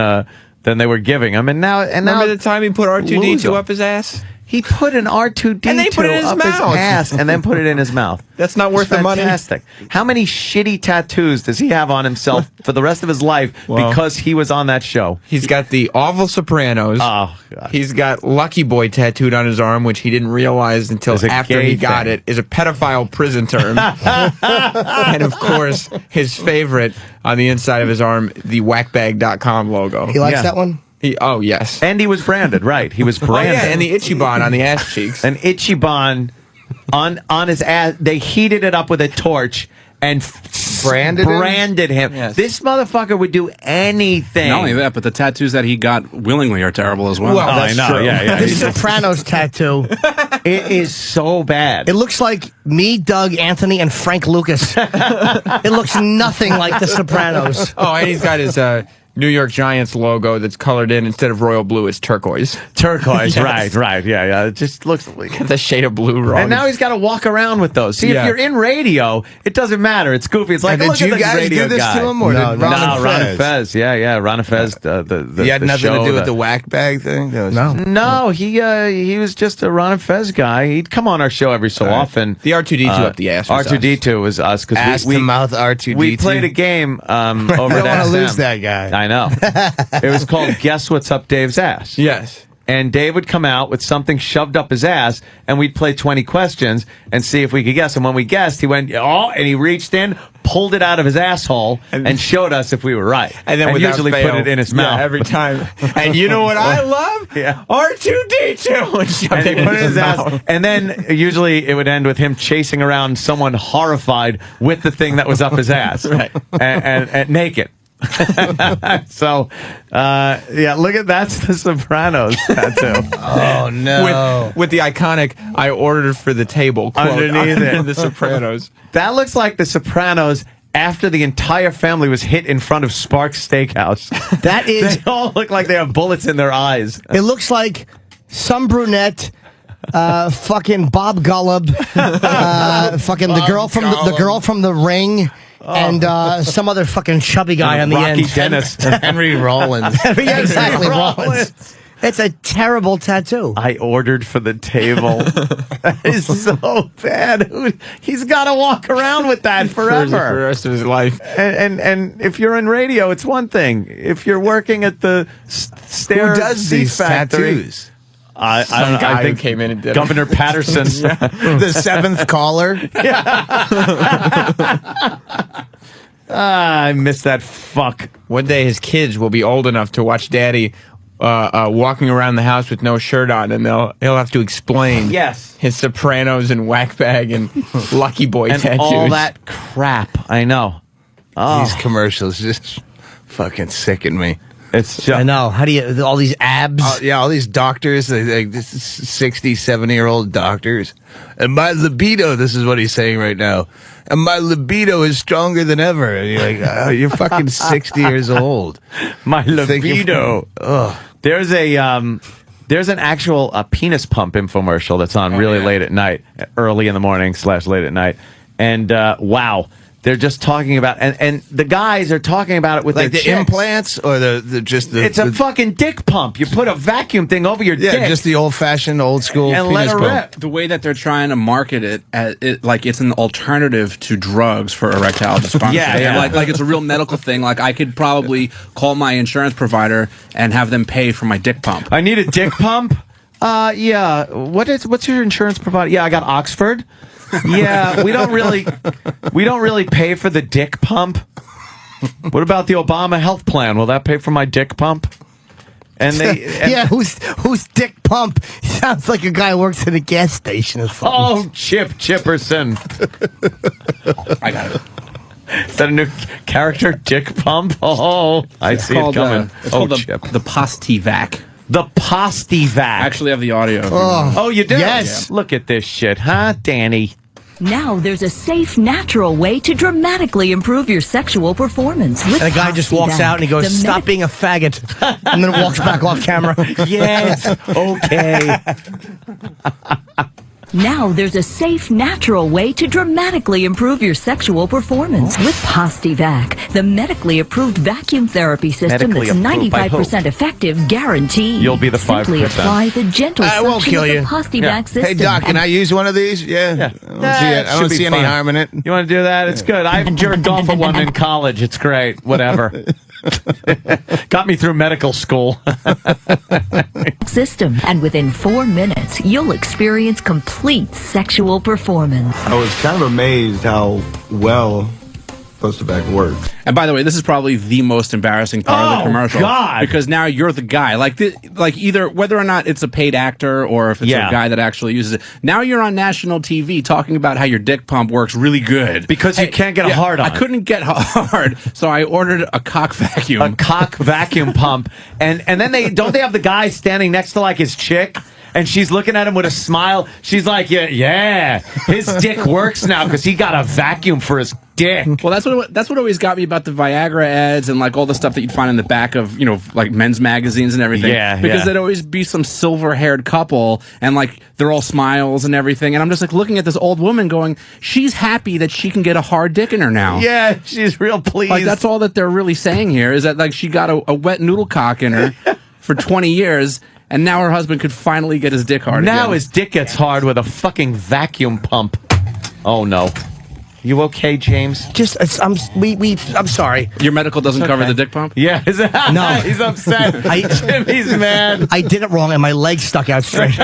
they were giving him. And now, remember the time he put R2-D2 up his ass? He put an R2-D2 and then he put it in his up mouth. his ass and then put it in his mouth. That's not worth the money. Fantastic. How many shitty tattoos does he have on himself for the rest of his life because he was on that show? He's got the Awful Sopranos. Oh, God. He's got Lucky Boy tattooed on his arm, which he didn't realize until after he got it, is a pedophile prison term. And, of course, his favorite on the inside of his arm, the whackbag.com logo. He likes that one? Oh, yes. And he was branded, right. He was branded. Oh, yeah, and the Ichiban on the ass cheeks. An Ichiban on his ass. They heated it up with a torch and branded him. Yes. This motherfucker would do anything. Not only that, but the tattoos that he got willingly are terrible as well. Well, that's I know. true. Yeah. The Sopranos tattoo. It is so bad. It looks like me, Doug, Anthony, and Frank Lucas. It looks nothing like The Sopranos. Oh, and he's got his New York Giants logo that's colored in instead of royal blue, it's turquoise. Turquoise, Yes. right. Yeah. It just looks like the shade of blue wrong. And now he's got to walk around with those. See, if you're in radio, it doesn't matter. It's goofy. It's like, And look did at you this guys radio do this guy. to him, or no, did Ron Ron Fez? Yeah, Ron Fez. The He had the nothing show, to do with the whack bag thing? No, he was just a Ron Fez guy. He'd come on our show every so often. The R2D2 up the ass was R2D2 was us Ass because to mouth R2D2. we played a game over I at don't want to SM. lose that guy. I know. It was called Guess What's Up Dave's Ass. Yes. And Dave would come out with something shoved up his ass, and we'd play 20 questions and see if we could guess. And when we guessed, he went, and he reached in, pulled it out of his asshole, and showed us if we were right. And then without usually fail, put it in his mouth. every time. And you know what I love? Yeah. R2D2. And he put it in his ass. And then usually it would end with him chasing around someone horrified with the thing that was up his ass. Right. And naked. So, look at that's the Sopranos tattoo. Oh, no. With the iconic, I ordered for the table quote Underneath under it. The Sopranos. That looks like the Sopranos after the entire family was hit in front of Sparks Steakhouse. That is. They all look like they have bullets in their eyes. It looks like some brunette. Fucking Bob Gullub, fucking the girl from the Ring, and some other fucking chubby guy on the Rocky end. Dennis. Henry Rollins. Yeah, exactly, Rollins. Rollins. It's a terrible tattoo. I ordered for the table. That is so bad. He's got to walk around with that For the forever. rest of his life. And if you're in radio, it's one thing. If you're working at the Stair Who does Seat these Factory, tattoos? I Some don't know. guy I think who came in and did it. Governor Patterson. The seventh caller? I miss that fuck. One day his kids will be old enough to watch Daddy walking around the house with no shirt on, and he'll have to explain his Sopranos and whack bag and Lucky Boy and tattoos. all that crap. I know. Oh. These commercials just fucking sicken me. It's just, I know. How do you, all these abs? All these doctors, like this 60, 70-year-old doctors. And my libido, this is what he's saying right now. And my libido is stronger than ever. And you're like, oh, you're fucking 60 years old. My libido. There's an actual penis pump infomercial that's on really late at night, early in the morning / late at night. And wow. They're just talking about, and the guys are talking about it with like their the chicks. implants or It's a fucking dick pump. You put a vacuum thing over your dick. Yeah, just the old-fashioned, old-school And penis let her pump. rip. The way that they're trying to market it, like it's an alternative to drugs for erectile dysfunction. Yeah. Like it's a real medical thing. Like I could probably call my insurance provider and have them pay for my dick pump. I need a dick pump. Yeah. What's your insurance provider? Yeah, I got Oxford. Yeah, we don't really pay for the dick pump. What about the Obama health plan? Will that pay for my dick pump? And yeah, who's dick pump? Sounds like a guy who works at a gas station or something. Oh, Chip Chipperson. I got it. Is that a new character, Dick Pump? Oh, I see it coming. It's called Chip. the Postivac. The Postivac. I actually have the audio. Oh, you do? Yes. Look at this shit, huh, Danny? Now there's a safe, natural way to dramatically improve your sexual performance. With And the guy just walks out and he goes, "Stop being a faggot," and then walks back off camera. Yes, okay. Now there's a safe, natural way to dramatically improve your sexual performance with Postivac, the medically approved vacuum therapy system Medically that's approved by 95% effective, guaranteed. You'll be the 5%. Simply apply the gentle I won't suction kill of you. the Postivac Yeah. system. Hey, Doc, can I use one of these? Yeah. I don't see any harm in it. You want to do that? It's good. I jerked off at one in college. It's great. Whatever. Got me through medical school. system, and within 4 minutes, you'll experience complete sexual performance. I was kind of amazed how well supposed to work. And by the way, this is probably the most embarrassing part of the commercial. God. Because now you're the guy. Like either whether or not it's a paid actor or if it's a guy that actually uses it. Now you're on national TV talking about how your dick pump works really good. Because you can't get a hard on. I couldn't get hard, so I ordered a cock vacuum. A cock vacuum pump. And then they have the guy standing next to like his chick? And she's looking at him with a smile. She's like, yeah, his dick works now because he got a vacuum for his dick. Well, that's what always got me about the Viagra ads and like all the stuff that you'd find in the back of, like men's magazines and everything. Yeah, because there'd always be some silver-haired couple and like they're all smiles and everything. And I'm just like looking at this old woman going, she's happy that she can get a hard dick in her now. Yeah, she's real pleased. Like that's all that they're really saying here is that like she got a wet noodle cock in her for 20 years. And now her husband could finally get his dick hard Now again. his dick gets hard with a fucking vacuum pump. Oh, no. You okay, James? I'm sorry. Your medical doesn't cover the dick pump? Yeah. No. He's upset. Jimmy's mad. I did it wrong and my leg stuck out straight.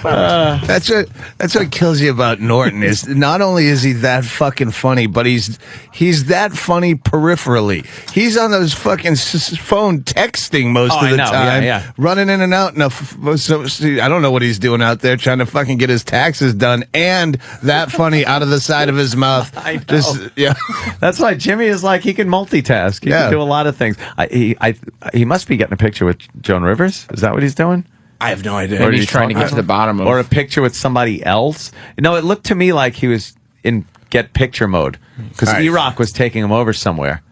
That's what kills you about Norton is not only is he that fucking funny, but he's that funny peripherally. He's on those fucking phone texting most of the time, running in and out. I don't know what he's doing out there trying to fucking get his taxes done, and that funny out of the side of his mouth. I know. That's why Jimmy is like he can multitask. He can do a lot of things. He must be getting a picture with Joan Rivers. Is that what he's doing? I have no idea. Or he's trying to get to the bottom of or a picture with somebody else. No, it looked to me like he was in get picture mode because E-Rock was taking him over somewhere.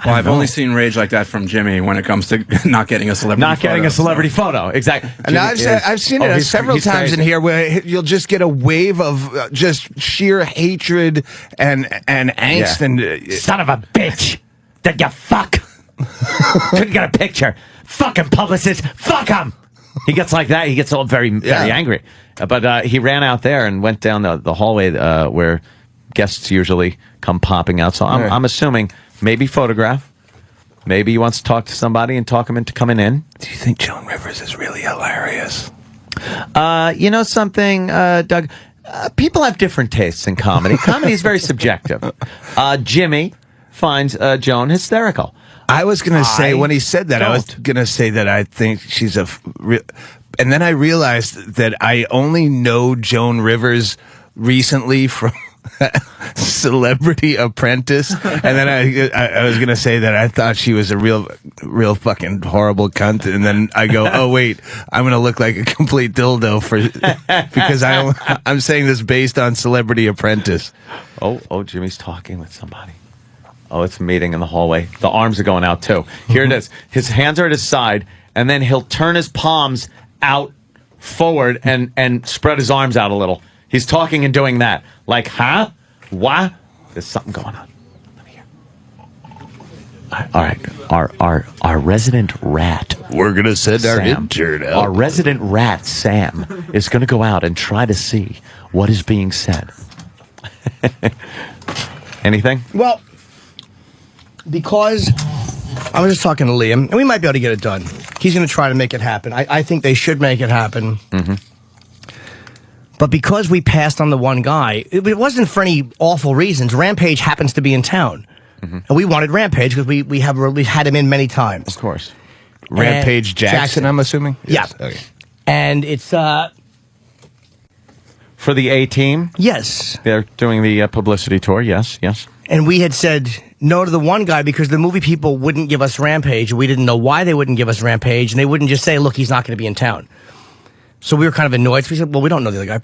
Well, I've only seen rage like that from Jimmy when it comes to not getting a celebrity photo. Exactly. And I've seen it several times in here where you'll just get a wave of just sheer hatred and angst and son of a bitch. Did you fuck? Couldn't get a picture. Fucking publicist. Fuck him. He gets like that. He gets all very angry. But he ran out there and went down the hallway where guests usually come popping out. So I'm assuming maybe photograph. Maybe he wants to talk to somebody and talk him into coming in. Do you think Joan Rivers is really hilarious? You know something, Doug? People have different tastes in comedy. Comedy is very subjective. Jimmy finds Joan hysterical. I was going to say, when he said that, I was going to say that I think she's and then I realized that I only know Joan Rivers recently from Celebrity Apprentice. And then I was going to say that I thought she was a real fucking horrible cunt. And then I go, oh, wait, I'm going to look like a complete dildo because I'm saying this based on Celebrity Apprentice. Oh, Jimmy's talking with somebody. Oh, it's a meeting in the hallway. The arms are going out, too. Here it is. His hands are at his side, and then he'll turn his palms out forward and spread his arms out a little. He's talking and doing that. Like, huh? What? There's something going on. Let me hear. All right. Our resident rat. We're going to send our intern out. Our resident rat, Sam, is going to go out and try to see what is being said. Anything? Well, because I was just talking to Liam, and we might be able to get it done. He's going to try to make it happen. I think they should make it happen. Mm-hmm. But because we passed on the one guy, it wasn't for any awful reasons. Rampage happens to be in town. Mm-hmm. And we wanted Rampage because we've had him in many times. Of course. Rampage Jackson, I'm assuming? Yes. Yeah. Okay. And it's... for the A-Team? Yes. They're doing the publicity tour, yes. And we had said no to the one guy because the movie people wouldn't give us Rampage. We didn't know why they wouldn't give us Rampage, and they wouldn't just say, look, he's not going to be in town. So we were kind of annoyed. So we said, well, we don't know the other guy.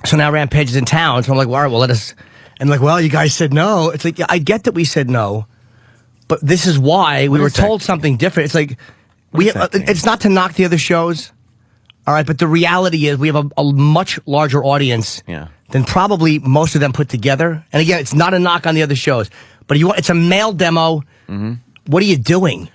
So now Rampage is in town. So I'm like, well, all right, well, let us... And like, well, you guys said no. It's like, I get that we said no, but this is why we were told something different. It's like, it's not to knock the other shows, all right, but the reality is we have a much larger audience than probably most of them put together. And again, it's not a knock on the other shows, but it's a mail demo. Mm-hmm. What are you doing?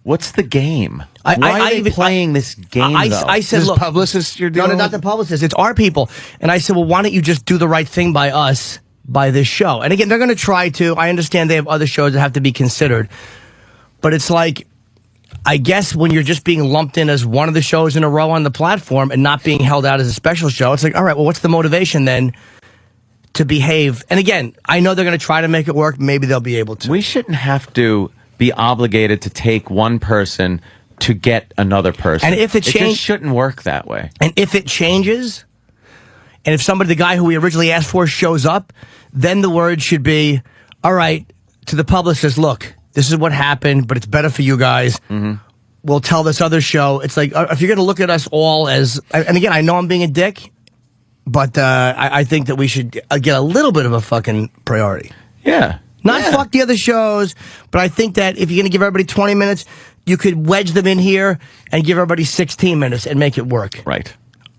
What's the game? Why are they playing this game, though? I said, look, publicist you're doing? No, not the publicist. It's our people. And I said, well, why don't you just do the right thing by us, by this show? And again, they're going to try to. I understand they have other shows that have to be considered. But it's like, I guess when you're just being lumped in as one of the shows in a row on the platform and not being held out as a special show, it's like, all right, well, what's the motivation then to behave. And again, I know they're going to try to make it work. Maybe they'll be able to. We shouldn't have to be obligated to take one person to get another person. And if it just shouldn't work that way. And if it changes, and if somebody, the guy who we originally asked for, shows up, then the word should be, all right, to the publicist, look, this is what happened, but it's better for you guys. We'll tell this other show. It's like, if you're going to look at us all as, and again, I know I'm being a dick, but I think that we should get a little bit of a fucking priority. Yeah. Not fuck the other shows, but I think that if you're going to give everybody 20 minutes, you could wedge them in here and give everybody 16 minutes and make it work. Right.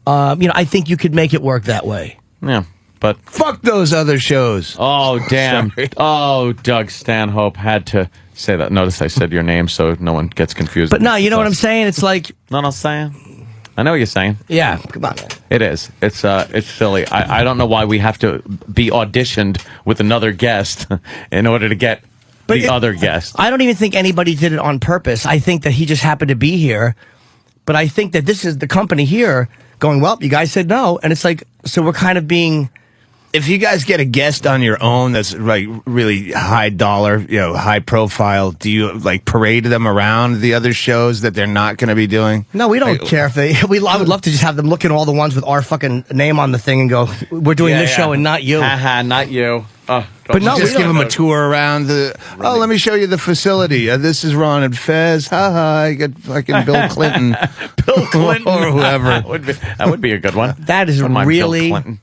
I think you could make it work that way. Yeah. But fuck those other shows. Oh, damn. Oh, Doug Stanhope had to say that. Notice I said your name so no one gets confused. But no, you know what I'm saying? It's like... No, I'm saying. I know what you're saying. Yeah, come on, man. It is. It's silly. I don't know why we have to be auditioned with another guest in order to get the other guest. I don't even think anybody did it on purpose. I think that he just happened to be here. But I think that this is the company here going, well, you guys said no. And it's like, so we're kind of being... If you guys get a guest on your own that's like really high dollar, high profile, do you like parade them around the other shows that they're not going to be doing? No, we don't care if they. I would love to just have them look at all the ones with our fucking name on the thing and go, "We're doing this show and not you." Haha, not you. But no, just give them a tour around the. Oh, let me show you the facility. This is Ron and Fez. Haha, I got fucking Bill Clinton, Bill Clinton or whoever. that would be a good one. That is really. Bill Clinton.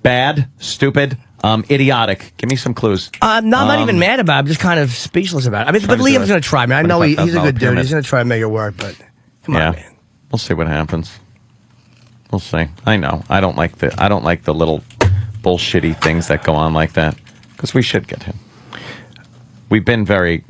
Bad, stupid, idiotic. Give me some clues. No, I'm not even mad about it. I'm just kind of speechless about it. I mean, but Liam's going to try, man. I know he's a good dude. He's going to try and make it work, but come on, man. We'll see what happens. We'll see. I know. I don't like the little bullshitty things that go on like that, because we should get him. We've been very,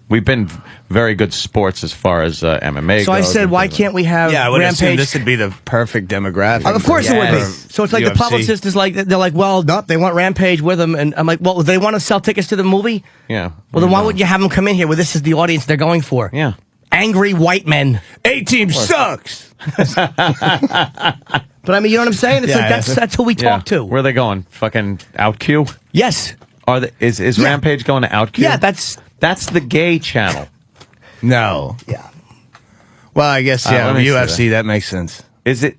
we've been very good sports as far as MMA goes. So I said, why can't we have I would assume Rampage? this would be the perfect demographic. Of course it would be. So it's like UFC. the publicist is like, they're like, well, no, they want Rampage with them. And I'm like, well, they want to sell tickets to the movie? Yeah. Well, then why wouldn't you have them come in here where this is the audience they're going for? Yeah. Angry white men. A-Team sucks. But I mean, you know what I'm saying? It's like, that's who we talk to. Where are they going? Fucking OutQ? Yes. Is Rampage going to OutQ? Yeah, that's the gay channel. No. Yeah. Well, I guess, UFC, that makes sense. Is it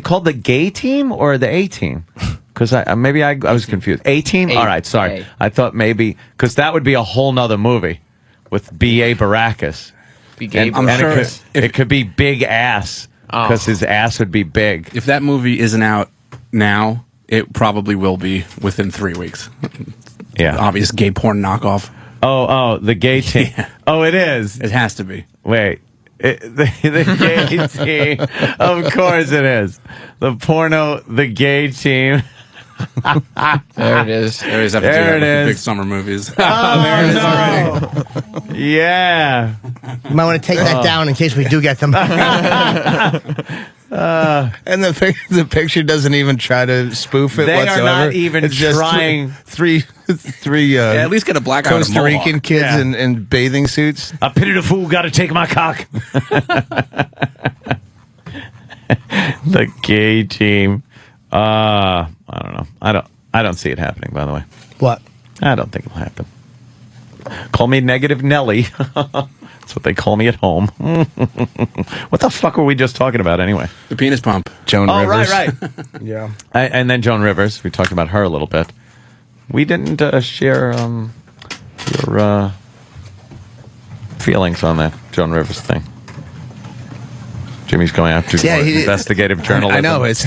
called the gay team or the A team? Because I was confused. A team? All right, sorry. I thought maybe, because that would be a whole nother movie with B.A. Baracus. I'm sure it could be Big Ass, because his ass would be big. If that movie isn't out now, it probably will be within 3 weeks. Yeah. Obvious gay porn knockoff. Oh, the gay team. Yeah. Oh, it is. It has to be. Wait. The gay team. Of course it is. The gay team. There it is. They always have to do that with the big summer movies. Oh, there it is already. Yeah. You might want to take that down in case we do get them. And the picture doesn't even try to spoof it they whatsoever. Are not even it's just trying. Three at least get a black Costa Rican kids in bathing suits. I pity the fool, gotta take my cock. The gay team. I don't know. I don't see it happening, by the way. What? I don't think it'll happen. Call me Negative Nelly. That's what they call me at home. What the fuck were we just talking about anyway? The penis pump. Joan Rivers. Right. Yeah. And then Joan Rivers. We talked about her a little bit. We didn't share your feelings on that Joan Rivers thing. Jimmy's going after more investigative journalism. I know, it's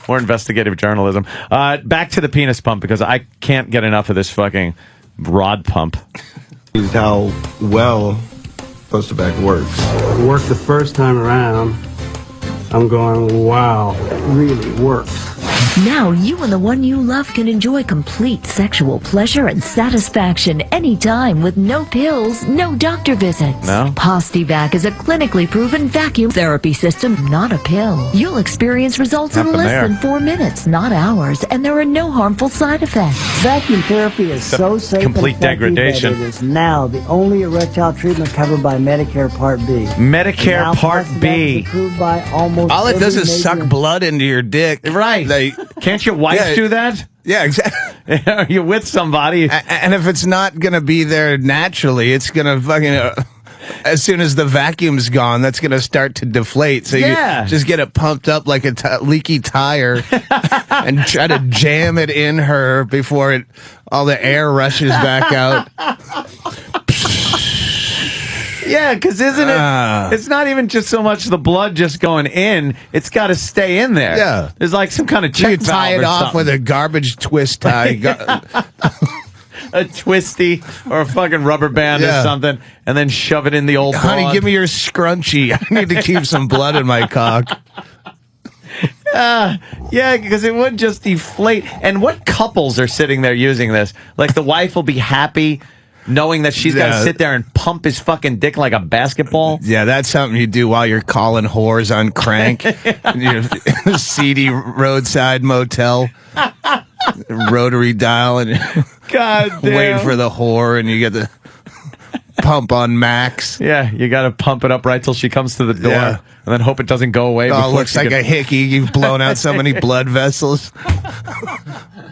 more investigative journalism. Back to the penis pump, because I can't get enough of this fucking rod pump. Is how well Post-Back works. It worked the first time around. I'm going, wow, it really works. Now you and the one you love can enjoy complete sexual pleasure and satisfaction anytime with no pills, no doctor visits. No? Postivac is a clinically proven vacuum therapy system, not a pill. You'll experience results in Happened less there. than 4 minutes, not hours, and there are no harmful side effects. Vacuum therapy is so safe complete and effective degradation. that it is now the only erectile treatment covered by Medicare Part B. Medicare Now Part Postivac B. is approved by almost All it does every is suck major- blood into your dick. Right. Can't your wife do that? Yeah, exactly. You're with somebody. And if it's not going to be there naturally, it's going to fucking... as soon as the vacuum's gone, that's going to start to deflate. So Yeah. you just get it pumped up like a leaky tire and try to jam it in her before all the air rushes back out. Yeah, because isn't it? It's not even just so much the blood just going in; it's got to stay in there. Yeah. There's like some kind of You check can tie valve it or off something. with a garbage twist tie. a twisty or a fucking rubber band or Yeah. something, and then shove it in the old. Honey, blood. give me your scrunchie. I need to keep some blood in my cock. Yeah, because it would just deflate. And what couples are sitting there using this? Like the wife will be happy knowing that she's got to Yeah. sit there and pump his fucking dick like a basketball. Yeah, that's something you do while you're calling whores on crank. You're in a seedy roadside motel, rotary dial, and God damn. waiting for the whore, and you get the pump on max. Yeah, you got to pump it up right till she comes to the door, Yeah. and then hope it doesn't go away. Oh, before it looks she like can- a hickey. You've blown out so many blood vessels.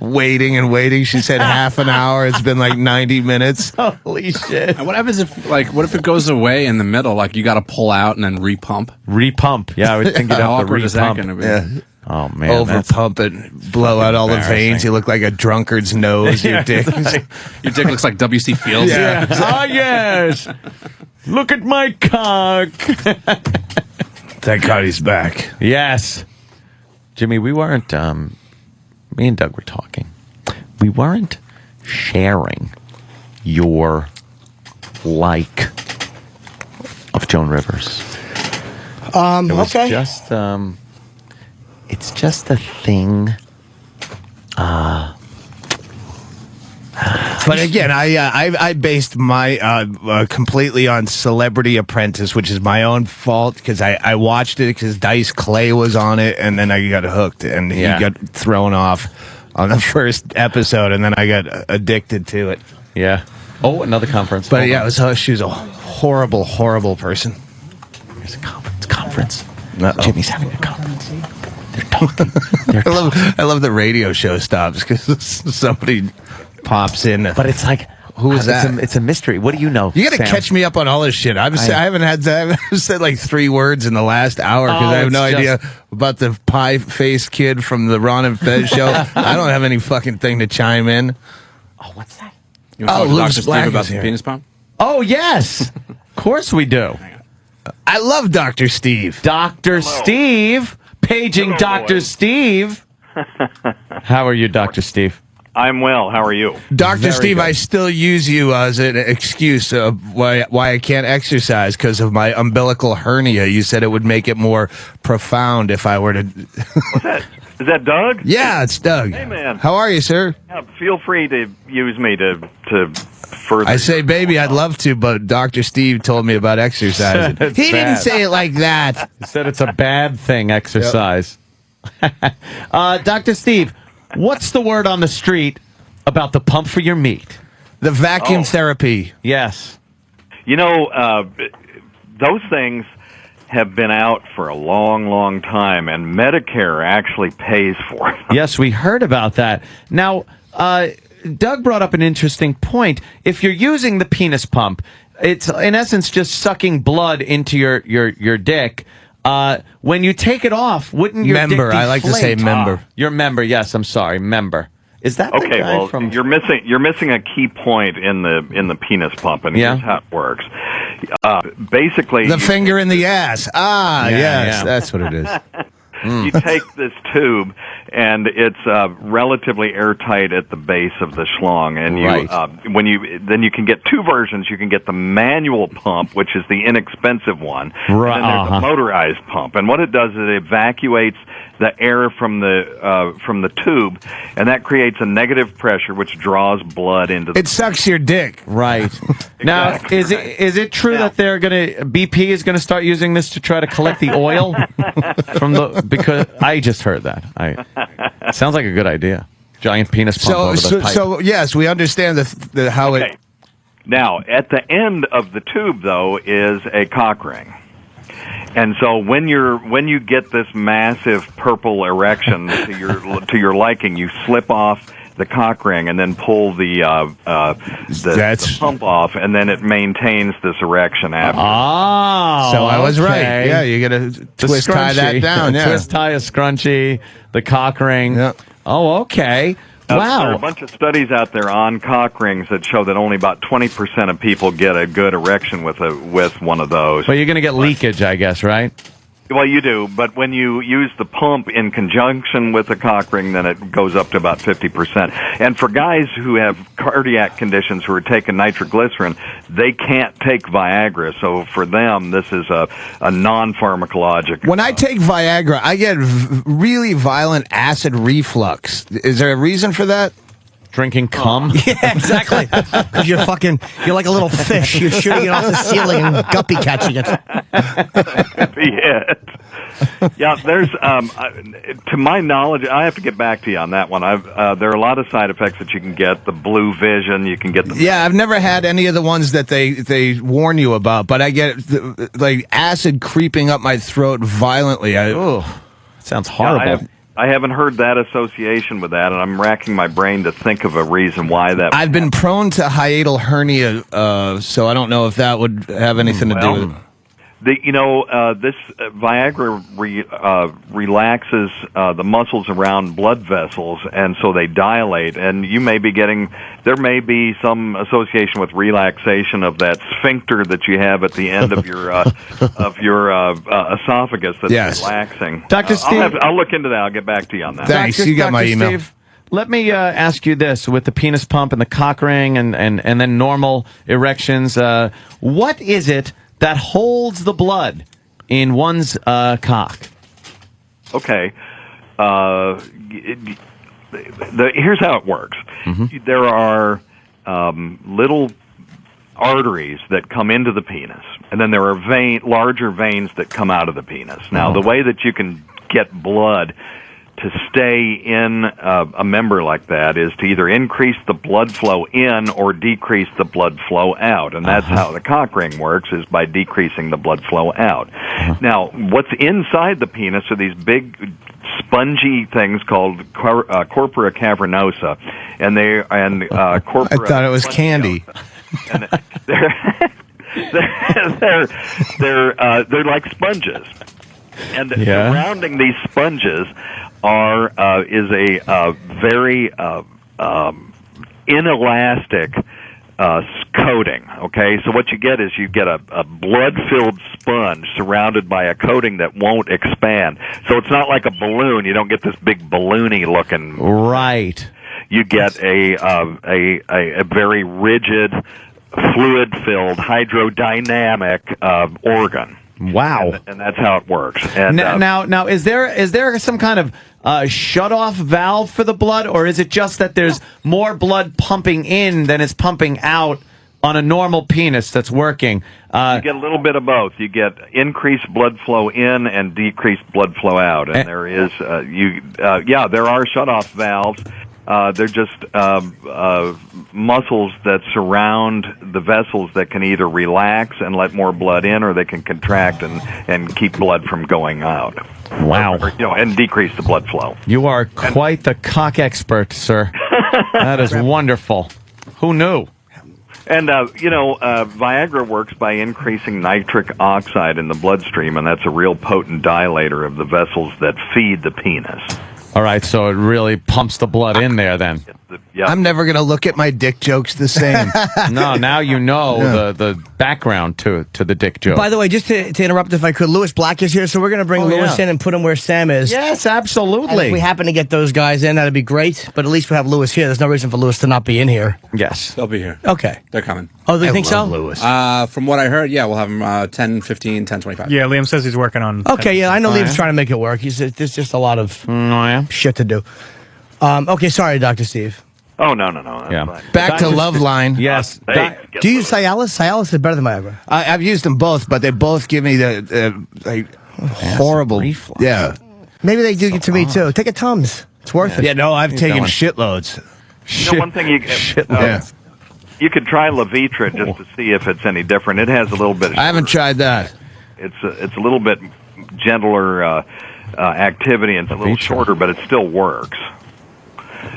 Waiting and waiting. She said half an hour. It's been like 90 minutes. Holy shit. And what happens if, what if it goes away in the middle? Like, you got to pull out and then repump? Repump. Yeah, I would think you'd How have to awkward is that repump. going to be? Yeah. Oh, man. Over that's pump it, blow out all the veins. You look like a drunkard's nose. Your dick. Your dick looks like W.C. Fields. Yeah. Ah, yes. Look at my cock. Thank God he's back. Yes. Jimmy, we weren't, me and Doug were talking. We weren't sharing your like of Joan Rivers. It was Okay. just, it's just a thing. But again, I based my completely on Celebrity Apprentice, which is my own fault because I watched it because Dice Clay was on it, and then I got hooked, and he got thrown off on the first episode, and then I got addicted to it. Yeah. Oh, another conference. But Hold yeah, on. it was she was a horrible, horrible person. There's a conference. Uh-oh. Jimmy's having a conference. They're talking. I love the radio show stops because somebody pops in. But it's like, who is that? It's a mystery. What do you know? You got to Sam? catch me up on all this shit. I haven't had. I've said like 3 words in the last hour because I have it's no idea just- about the pie-faced kid from the Ron and Fez show. I don't have any fucking thing to chime in. Oh, what's that? You want to talk to Luke Dr. Black Steve about is the here. penis pump? Oh, yes. Of course we do. I love Dr. Steve. Dr. Steve. Paging Dr. Steve. How are you, Dr. Steve? I'm well. How are you? Dr. Very Steve, good. I still use you as an excuse of why I can't exercise because of my umbilical hernia. You said it would make it more profound if I were to. What's that? Is that Doug? Yeah, it's Doug. Hey, man. How are you, sir? Yeah, feel free to use me to further. I say, baby, I'd love to, but Dr. Steve told me about exercising. It's He didn't bad. say it like that. He said it's a bad thing, exercise. Dr. Steve, what's the word on the street about the pump for your meat? The vacuum therapy. Yes. You know, those things have been out for a long, long time, and Medicare actually pays for it. Yes, we heard about that. Now, Doug brought up an interesting point. If you're using the penis pump, it's in essence just sucking blood into your dick. When you take it off, wouldn't your Member. dick I like to say deflate? member. Your member. Yes, I'm sorry, member. Is that the Okay, guy well, from? you're missing a key point in the penis pump, and Yeah. here's how it works. Basically, The finger in the ass. Ah, Yeah, yes, yeah. that's what it is. you take this tube, and it's relatively airtight at the base of the schlong, and then you can get 2 versions. You can get the manual pump, which is the inexpensive one, Right, and then there's a motorized pump. And what it does is it evacuates the air from the tube, and that creates a negative pressure which draws blood into the It sucks your dick. Right. Now, is it true that BP is gonna start using this to try to collect the oil because I just heard that. Sounds like a good idea. Giant penis pump over the pipe. So yes, we understand how it. Now, at the end of the tube, though, is a cock ring. And so when you get this massive purple erection to your liking, you slip off the cock ring and then pull the pump off, and then it maintains this erection after. Oh, so I was right. Yeah, you got to twist tie that down. Yeah, twist tie a scrunchie, the cock ring. Yeah. Oh, okay. Wow. There are a bunch of studies out there on cock rings that show that only about 20% of people get a good erection with one of those. But you're going to get leakage, I guess, right? Well, you do, but when you use the pump in conjunction with the cock ring, then it goes up to about 50%. And for guys who have cardiac conditions who are taking nitroglycerin, they can't take Viagra. So for them, this is a non-pharmacologic. When I take Viagra, I get really violent acid reflux. Is there a reason for that? Drinking cum? Yeah, exactly. Because you're like a little fish. You're shooting it off the ceiling and guppy catching it. Yeah, there's, to my knowledge, I have to get back to you on that one. There are a lot of side effects that you can get. The blue vision, you can get the... Yeah, I've never had any of the ones that they warn you about, but I get like acid creeping up my throat violently. Sounds horrible. Yeah, I haven't heard that association with that, and I'm racking my brain to think of a reason why that... I've been prone to hiatal hernia, so I don't know if that would have anything to do with it. This Viagra relaxes the muscles around blood vessels, and so they dilate. And you may be there may be some association with relaxation of that sphincter that you have at the end of your esophagus that's relaxing. Dr. Steve, I'll look into that. I'll get back to you on that. Thanks. You got my email. Steve, let me ask you this: with the penis pump and the cock ring, and then normal erections, what is it that holds the blood in one's cock? Okay. Here's how it works. Mm-hmm. There are little arteries that come into the penis, and then there are larger veins that come out of the penis. Now, the way that you can get blood to stay in a member like that is to either increase the blood flow in or decrease the blood flow out. And that's how the cock ring works, is by decreasing the blood flow out. Now, what's inside the penis are these big spongy things called corpora cavernosa, and corpora... I thought it was candy. And they're like sponges. And surrounding these sponges is a very inelastic coating. Okay, so what you get is a blood-filled sponge surrounded by a coating that won't expand. So it's not like a balloon. You don't get this big balloony looking. Right. You get a very rigid, fluid-filled, hydrodynamic organ. Wow. And that's how it works. And now is there some kind of shut-off valve for the blood, or is it just that there's more blood pumping in than is pumping out on a normal penis that's working? You get a little bit of both. You get increased blood flow in and decreased blood flow out. And there is there are shut-off valves. They're just muscles that surround the vessels that can either relax and let more blood in, or they can contract and keep blood from going out. Wow. And decrease the blood flow. You are quite the cock expert, sir. That is wonderful. Who knew? And, Viagra works by increasing nitric oxide in the bloodstream, and that's a real potent dilator of the vessels that feed the penis. All right, so it really pumps the blood in there then. I'm never going to look at my dick jokes the same. No, now you know the background to the dick joke. By the way, just to interrupt if I could, Lewis Black is here, so we're going to bring Lewis in and put him where Sam is. Yes, absolutely. And if we happen to get those guys in, that'd be great. But at least we have Lewis here. There's no reason for Lewis to not be in here. Yes. They'll be here. Okay. They're coming. Oh, do you think so? Lewis. From what I heard, yeah, we'll have them 10, 15, 10, 25. Yeah, Liam says he's working on. Okay, yeah, I know Liam's trying to make it work. There's just a lot of shit to do. Okay, sorry, Dr. Steve. Oh, no. That's fine. Back to Loveline. Yes. Do you use Cialis? Cialis is better than Viagra. I've used them both, but they both give me the horrible reflux. Yeah. Maybe they do it to me, too. Take a Tums. It's worth it. Yeah, no, I've taken shitloads. You know, one thing you could try Levitra just to see if it's any different. It has a little bit. I haven't tried that. It's a little bit gentler activity, and it's a little shorter, but it still works.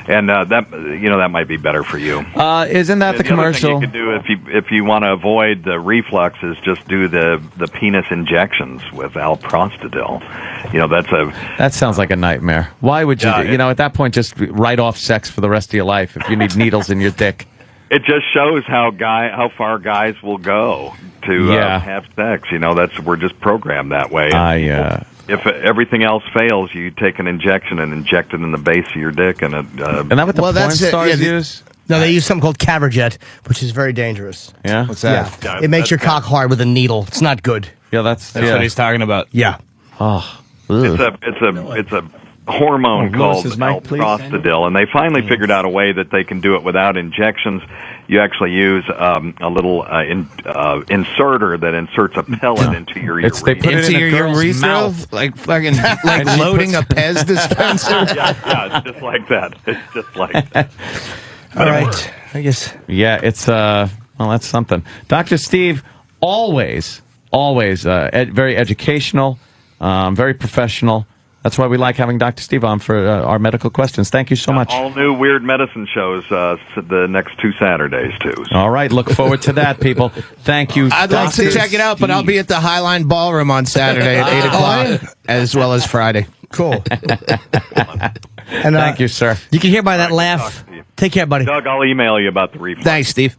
And that might be better for you. Isn't that the commercial? Other thing you could do if you want to avoid the reflux is just do the penis injections with alprostadil. That sounds like a nightmare. Why would you? At that point, just write off sex for the rest of your life if you need needles in your dick. It just shows how far guys will go to have sex. We're just programmed that way. If everything else fails, you take an injection and inject it in the base of your dick. And that what the porn stars use? No, they use something called Caverjet, which is very dangerous. Yeah? What's that? Yeah. It makes your cock hard with a needle. It's not good. Yeah, that's what he's talking about. Yeah. Oh. It's a hormone called alprostadil, and they finally figured out a way that they can do it without injections. You actually use a little inserter that inserts a pellet into your urethra. They put it in your urethra mouth, like fucking like loading a Pez dispenser. Yeah, it's just like that. It's just like that. All right, I guess. Yeah, it's that's something. Dr. Steve, always very educational, very professional. That's why we like having Dr. Steve on for our medical questions. Thank you so much. All new Weird Medicine shows the next 2 Saturdays, too. All right. Look forward to that, people. Thank you, I'd like to check it out, but I'll be at the Highline Ballroom on Saturday at 8 o'clock, as well as Friday. Cool. Thank you, sir. You can hear by that laugh. Take care, buddy. Doug, I'll email you about the reflux. Thanks, Steve.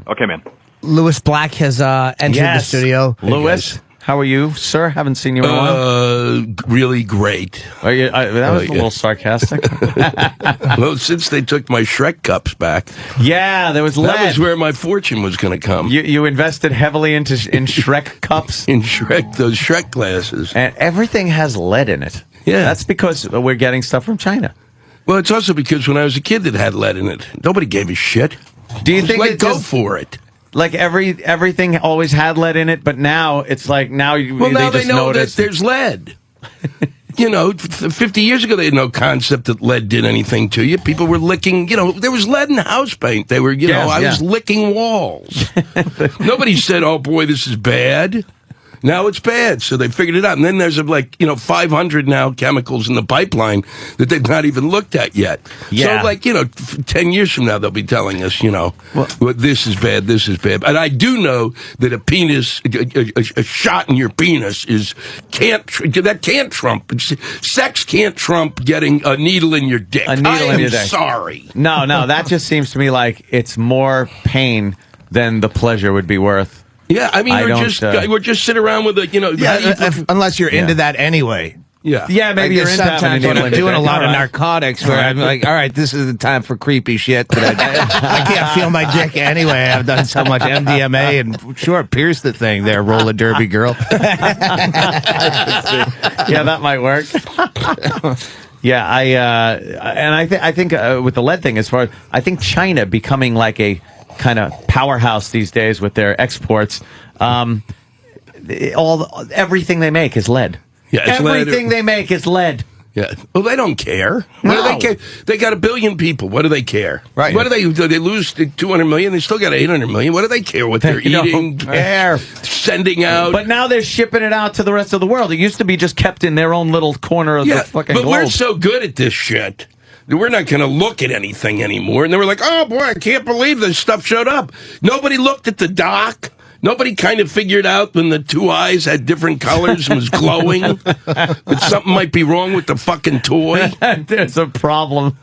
Okay, man. Lewis Black has entered the studio. Lewis, how are you, sir? Haven't seen you in a while. Really great. That was a little sarcastic. Well, since they took my Shrek cups back. Yeah, there was lead. That was where my fortune was going to come. You invested heavily in Shrek cups? In those Shrek glasses. And everything has lead in it. Yeah. That's because we're getting stuff from China. Well, it's also because when I was a kid it had lead in it. Nobody gave a shit. Do you think go for it? Like everything always had lead in it, but now it's like now they know that there's lead. 50 years ago they had no concept that lead did anything to you. People were licking, there was lead in house paint. They were, I was licking walls. Nobody said, "Oh boy, this is bad." Now it's bad, so they figured it out. And then there's 500 now chemicals in the pipeline that they've not even looked at yet. Yeah. So 10 years from now they'll be telling us, this is bad, this is bad. And I do know that a penis, a shot in your penis can't trump. Sex can't trump getting a needle in your dick. A needle in your dick. Sorry. No, that just seems to me like it's more pain than the pleasure would be worth. Yeah, I mean, we're just sitting around with unless you're into that anyway. Yeah, maybe you're into sometimes when I'm doing a lot of narcotics where I'm like, all right, this is the time for creepy shit. I can't feel my dick anyway. I've done so much MDMA and sure, pierce the thing there, roller derby girl. Yeah, that might work. Yeah, I think with the lead thing, I think China becoming like a kind of powerhouse these days with their exports. Everything they make is lead. Yeah, everything they make is lead. Yeah. Well, they don't care. What do they care? They got 1 billion people. What do they care? Right. What do they lose 200 million? They still got 800 million. What do they care what they're eating? Care. Sending out. But now they're shipping it out to the rest of the world. It used to be just kept in their own little corner of the fucking globe. But we're so good at this shit. We're not going to look at anything anymore. And they were like, oh, boy, I can't believe this stuff showed up. Nobody looked at the dock. Nobody kind of figured out when the two eyes had different colors and was glowing that something might be wrong with the fucking toy. There's a problem.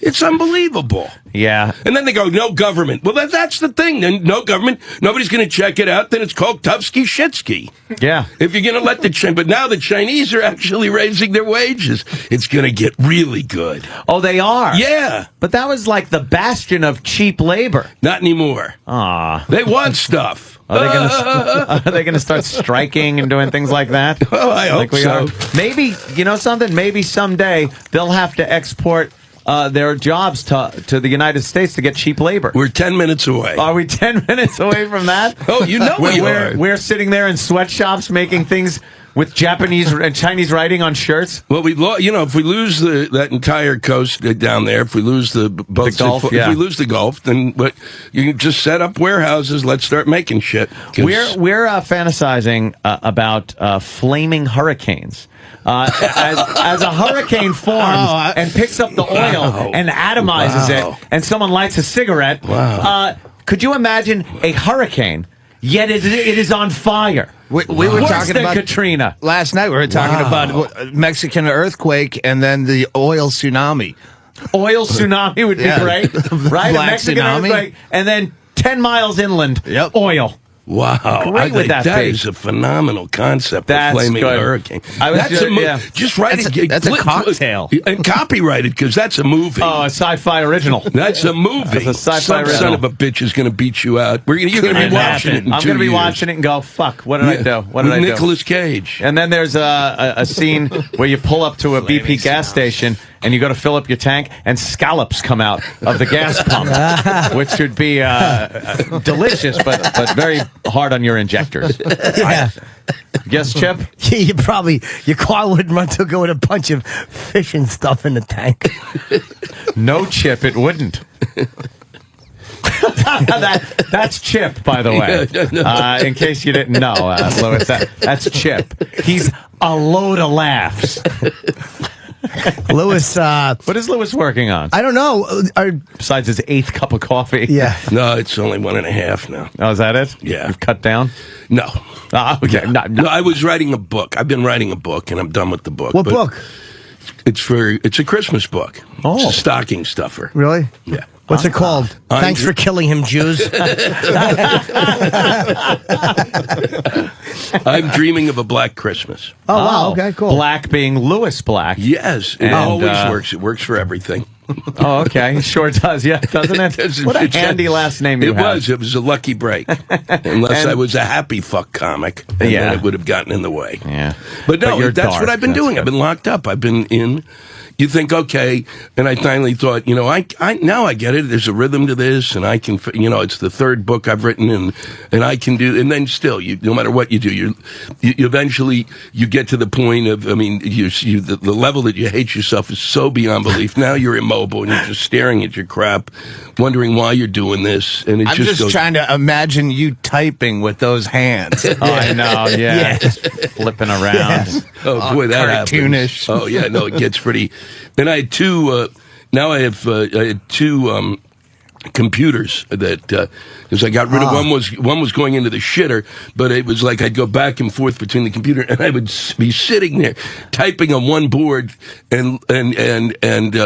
It's unbelievable. Yeah. And then they go, no government. Well, that's the thing. Then no government. Nobody's going to check it out. Then it's called Tufsky Shitsky. Yeah. If you're going to let but now the Chinese are actually raising their wages. It's going to get really good. Oh, they are? Yeah. But that was like the bastion of cheap labor. Not anymore. Ah. They want stuff. Are they going to start striking and doing things like that? Oh, I hope so. Maybe, you know something? Maybe someday they'll have to export their jobs to the United States to get cheap labor. We're 10 minutes away. Are we 10 minutes away from that? Oh, you know we are. We're sitting there in sweatshops making things with Japanese and Chinese writing on shirts. Well, if we lose that entire coast down there, if we lose the Gulf, if we lose the Gulf, then you can just set up warehouses. Let's start making shit. We're fantasizing about flaming hurricanes. As a hurricane forms and picks up the oil and atomizes it, and someone lights a cigarette, could you imagine a hurricane, yet it is on fire? We were Worse talking than about Katrina. Last night we were talking about Mexican earthquake and then the oil tsunami. Oil tsunami would be great, right? Black a Mexican tsunami. earthquake, and then 10 miles inland, oil. Wow, Great would that be? is a phenomenal concept. That's of flaming good. hurricane. I was That's just write it. That's a cocktail. And copyright it because that's a movie. Oh, a sci-fi original. That's a movie. That's a sci-fi Some original. son of a bitch is going to beat you out. You're going to be watching it in I'm 2 going to be years. watching it and go, fuck, what did I do? What did With I do? Nicolas Cage. And then there's a scene where you pull up to a BP gas station and you go to fill up your tank and scallops come out of the gas pump, which should be delicious, but very hard on your injectors. Yeah. Yes, Chip? Your car wouldn't run to go with a bunch of fish and stuff in the tank. No, Chip, it wouldn't. That's Chip, by the way. In case you didn't know, Louis, that's Chip. He's a load of laughs. Lewis, what is Lewis working on? I don't know. Besides his 8th cup of coffee. Yeah. No, it's only 1.5 now. Oh, is that it? Yeah. You've cut down? No. Okay. No, I was writing a book. I've been writing a book, and I'm done with the book. What book? It's a Christmas book. Oh. It's a stocking stuffer. Really? Yeah. What's it called? Thanks for killing him, Jews. I'm dreaming of a black Christmas. Oh, wow. Okay, cool. Black being Lewis Black. Yes. It And, always works. It works for everything. Oh, okay. Sure does. Yeah, doesn't it? What a handy last name you have. It was a lucky break. Unless I was a happy fuck comic, and then it would have gotten in the way. Yeah. But no, you're that's dark. what I've been doing. Good. I've been locked up. I've been in. You think, okay, and I finally thought, I now I get it. There's a rhythm to this, and I can, it's the 3rd book I've written, and I can do. And then still, no matter what you do, you eventually you get to the point of, the level that you hate yourself is so beyond belief. Now you're immobile and you're just staring at your crap, wondering why you're doing this, and I'm just trying to imagine you typing with those hands. Oh, I know. Yeah. Just flipping around. Yes. Oh boy, that cartoonish. happens. Oh yeah, no, it gets pretty. Then I had two. Now I had two computers that because I got rid of one was going into the shitter, but it was like I'd go back and forth between the computer, and I would be sitting there typing on one board, and it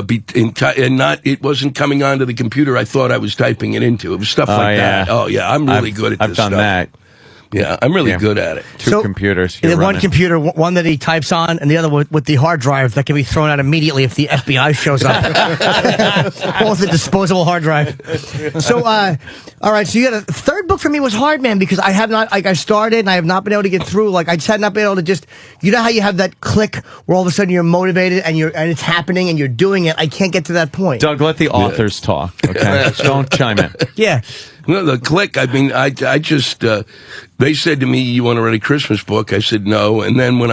wasn't coming onto the computer I thought I was typing it into. It was stuff like that. Oh yeah, I'm really good at this I've done stuff. that. Yeah, I'm really good at it. Two computers. One computer, one that he types on, and the other with the hard drive that can be thrown out immediately if the FBI shows up. Both a disposable hard drive. So, all right. So you got a 3rd book for me was hard, man, because I have not, I started and I have not been able to get through. I just had not been able to just, how you have that click where all of a sudden you're motivated and it's happening and you're doing it. I can't get to that point. Doug, let the authors talk. Okay, don't chime in. Yeah. No, the click. I just. They said to me, "You want to write a Christmas book?" I said no, and then when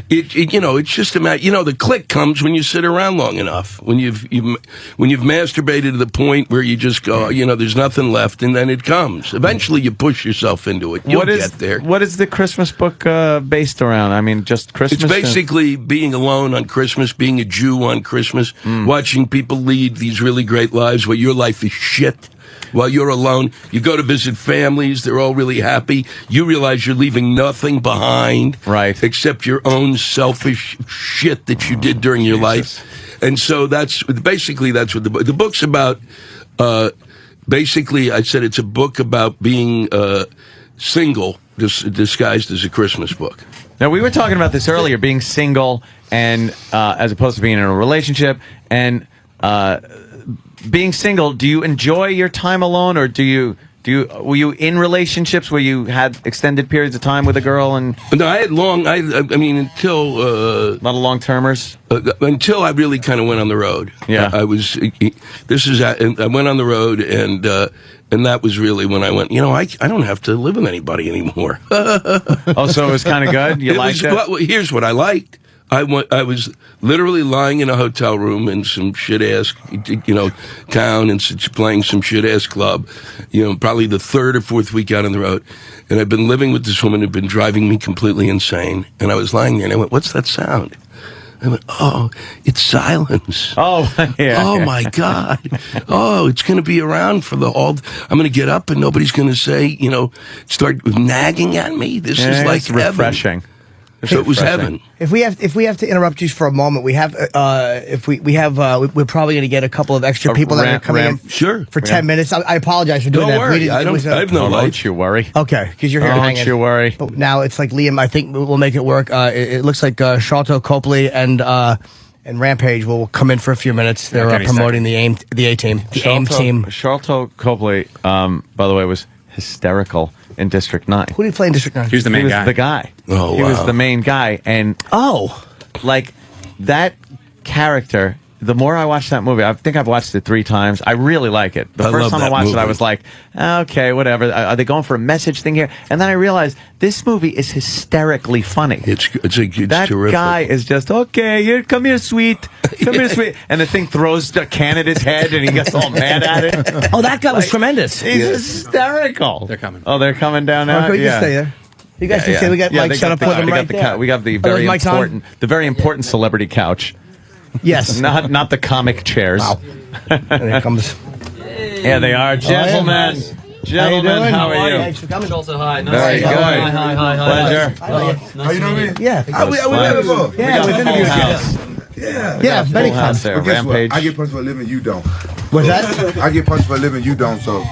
it's just a matter. The click comes when you sit around long enough. When you've masturbated to the point where you just go, there's nothing left, and then it comes. Eventually, you push yourself into it. You'll get there. What is the Christmas book based around? Just Christmas. It's basically being alone on Christmas, being a Jew on Christmas, watching people lead these really great lives where your life is shit. while you're alone. You go to visit families. They're all really happy. You realize you're leaving nothing behind. Right. Except your own selfish shit that you did during your life. And so that's what the book's about. Basically, I said it's a book about being single, disguised as a Christmas book. Now, we were talking about this earlier, being single and as opposed to being in a relationship. And being single, do you enjoy your time alone, or were you in relationships where you had extended periods of time with a girl? And no, I had until a lot of long-termers until I really kind of went on the road. Yeah, I went on the road, and that was really when I went, I don't have to live with anybody anymore. Oh, so it was kind of good? You liked it? Well, here's what I liked. I was literally lying in a hotel room in some shit-ass, town and playing some shit-ass club, probably the third or fourth week out on the road. And I've been living with this woman who'd been driving me completely insane. And I was lying there and I went, what's that sound? I went, oh, it's silence. Oh, yeah. Oh, my God. Oh, it's going to be around for I'm going to get up and nobody's going to say, start nagging at me. This is like it's refreshing. Heaven. So it was heaven. If we have to interrupt you for a moment, we're probably going to get a couple of extra people that are coming in. Sure. For 10 minutes. I apologize for doing Don't that. worry. I have no life. Don't you worry. Okay, because you're here hanging. Don't you worry. But now it's like Liam. I think we'll make it work. It looks like Charlton Copley and Rampage will come in for a few minutes. They're promoting the A team. The AIM team. Charlton Copley, by the way, was hysterical in District 9. Who did he play in District 9? He was the main guy. The guy. Oh, he wow. was the main guy. And like that character, the more I watch that movie, I think I've watched it 3 times. I really like it. The first time I watched it, I was like, okay, whatever. Are they going for a message thing here? And then I realized this movie is hysterically funny. It's that terrific. guy is just, okay, come here, sweet. Come here, sweet. And the thing throws a can at his head and he gets all mad at it. Oh, that guy was tremendous. He's hysterical. They're coming. Oh, they're coming down now? You can stay there. You guys can stay. We got Mike set up with them right there. We got the very important celebrity couch. Yes. Not the comic chairs. Wow. There comes. Yeah, they are. Gentlemen. Gentlemen, how are you? Thanks for coming. Hi. Very good. Hi. Pleasure. How you know me? Yeah. We met before. Yeah, we've interviewed you. Yeah, many times. There. Guess what? Rampage. I get punched for a living, you don't. What's that? I get punched for a living, you don't. So,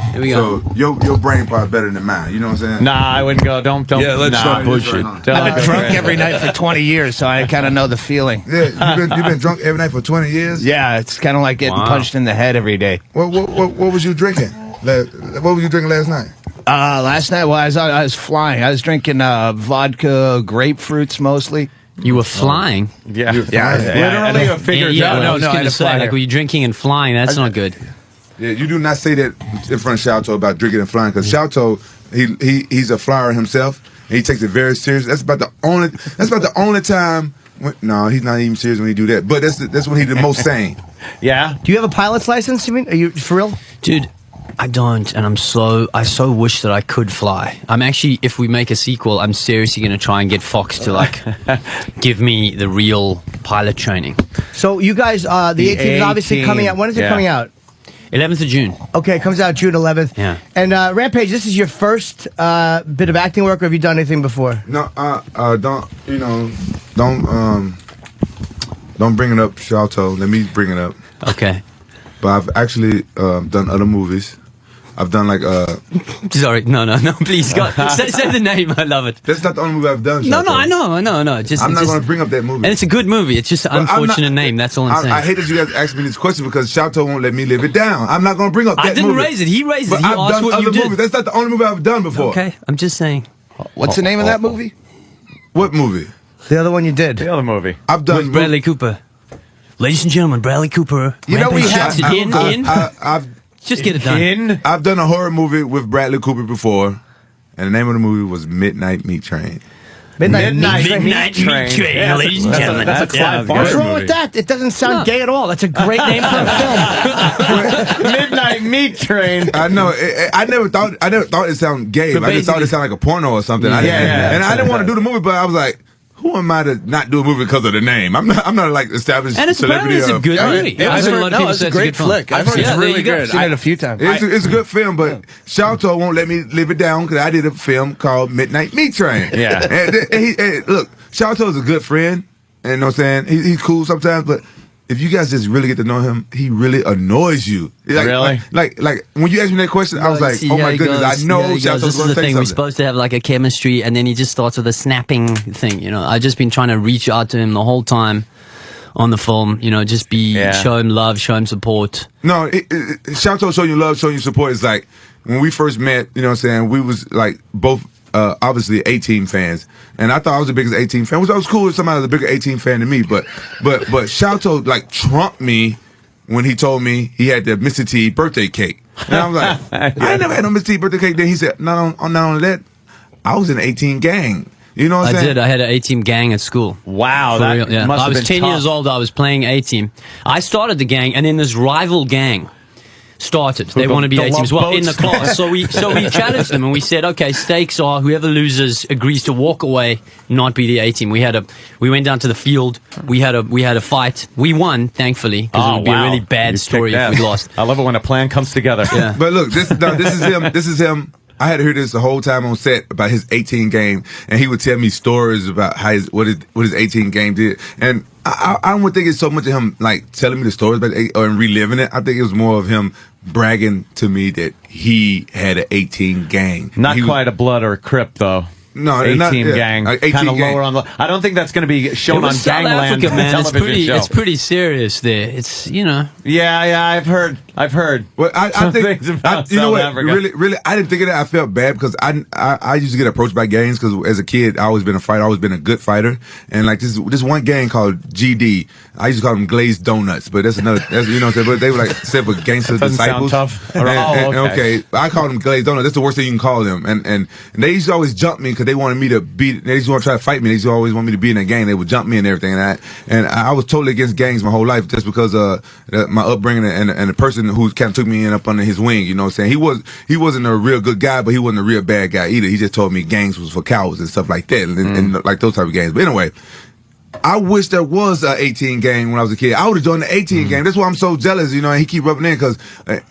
your brain part better than mine. You know what I'm saying? Nah, I wouldn't go. Don't. Yeah, let's not push it. I've been drunk every night for 20 years, so I kind of know the feeling. Yeah, you've been drunk every night for 20 years? Yeah, it's kind of like getting punched in the head every day. What was you drinking? What were you drinking last night? Last night, I was flying. I was drinking vodka, grapefruits mostly. You were flying? Yeah. Literally or figuratively? Yeah, I was going to say, like, were you drinking and flying? That's not good. Yeah, you do not say that in front of Charlton about drinking and flying, because Charlton, he's a flyer himself, and he takes it very serious. That's about the only time. No, he's not even serious when he do that. But that's when he's the most sane. Yeah. Do you have a pilot's license? You mean? Are you for real, dude? I don't, and I so wish that I could fly. I'm actually, if we make a sequel, I'm seriously going to try and get Fox to give me the real pilot training. So you guys, the A-Team is obviously coming out. When is it coming out? 11th of June. Okay, it comes out June 11th. Yeah. And Rampage, this is your first bit of acting work, or have you done anything before? No, don't bring it up, Charlton. Let me bring it up. Okay. But I've actually done other movies. I've done Sorry, no, please, God, say the name. I love it. That's not the only movie I've done. No, I know. I'm not going to bring up that movie. And it's a good movie. It's just an unfortunate name. That's all I'm saying. I hate that you guys asked me this question because Charlton won't let me live it down. I'm not going to bring up that movie. I didn't raise it. He raised it. He I've asked done what other you did. movies. That's not the only movie I've done before. Okay, I'm just saying. What's the name of that movie? What movie? The other one you did. The other movie. I've done with Bradley Cooper. Ladies and gentlemen, Bradley Cooper. You know, we have I've just get it done. I've done a horror movie with Bradley Cooper before, and the name of the movie was Midnight Meat Train. Midnight Meat Train, Yeah, ladies and gentlemen. That's a Clive Barker What's wrong movie. with that? It doesn't sound gay at all. That's a great name for a film. Midnight Meat Train. I know. I never thought it sounded gay. I just thought it sounded like a porno or something. And I didn't want to do the movie, but I was like, who am I to not do a movie because of the name? I'm not like established And it's celebrity. apparently it's a good movie. I've heard a lot of people say it's a great flick. I've heard it's really good. I've seen it a few times. It's a good film, but Shalto won't let me live it down because I did a film called Midnight Meat Train. Yeah. and look, Shalto is a good friend, and you know what I'm saying? He's cool sometimes, but if you guys just really get to know him, he really annoys you. Like, really? Like when you asked me that question, I was like, oh my goodness, I know Shalto's this is going the to say thing. We're something. supposed to have like a chemistry, and then he just starts with a snapping thing. You know, I've just been trying to reach out to him the whole time on the film. You know, just show him love, show him support. No, Shalto showing you love, showing you support is like when we first met. You know what I'm saying? We was like both. Obviously A-Team fans, and I thought I was the biggest A-Team fan, which I was cool if somebody was a bigger A-Team fan than me, but Shalto like trumped me when he told me he had the Mr. T birthday cake, and I was like, I ain't never had no Mr. T birthday cake. Then he said, not only that, I was in the A-Team gang. You know what I'm saying? I did. I had an A-Team gang at school. Wow, For that real, yeah. must have I was been 10 tough. years old. I was playing A-Team. I started the gang, and then this rival gang started. They want to be the A-Team as well Love in the Boats? class. So we challenged them, and we said, okay, stakes are whoever loses agrees to walk away, not be the A-Team. We went down to the field. We had a fight. We won, thankfully, because it would be a really bad story if we lost. I love it when a plan comes together. Yeah. But look, this is him. This is him. I had to hear this the whole time on set about his 18 game, and he would tell me stories about how what his 18 game did. And I don't think it's so much of him like telling me the stories about or reliving it. I think it was more of him bragging to me that he had an 18 gang. Not quite a Blood or a Crip though. No, A-Team gang, A-Team kind of gang. lower on the. I don't think that's going to be shown It on was South Gangland Africa, man. television show. It's pretty serious there. It's, you know. Yeah, I've heard. Well, I some think things about you know South what? Africa. Really, I didn't think of that. I felt bad because I used to get approached by gangs because as a kid, I always been a fighter. I always been a good fighter. And like this one gang called GD, I used to call them Glazed Donuts, but that's another. That's, you know what I'm saying? But they were like said for gangster Doesn't disciples. sound tough. And, Okay. I call them Glazed Donuts. That's the worst thing you can call them. And they used to always jump me because they wanted me to be. They used to want to try to fight me. They used to always want me to be in that gang. They would jump me and everything. And I was totally against gangs my whole life just because my upbringing and the person who kind of took me in up under his wing. You know what I'm saying? He wasn't a real good guy, but he wasn't a real bad guy either. He just told me gangs was for cowards and stuff like that, and like those type of gangs. But anyway. I wish there was an 18 gang when I was a kid. I would have joined the 18 gang. That's why I'm so jealous, you know, and he keep rubbing in because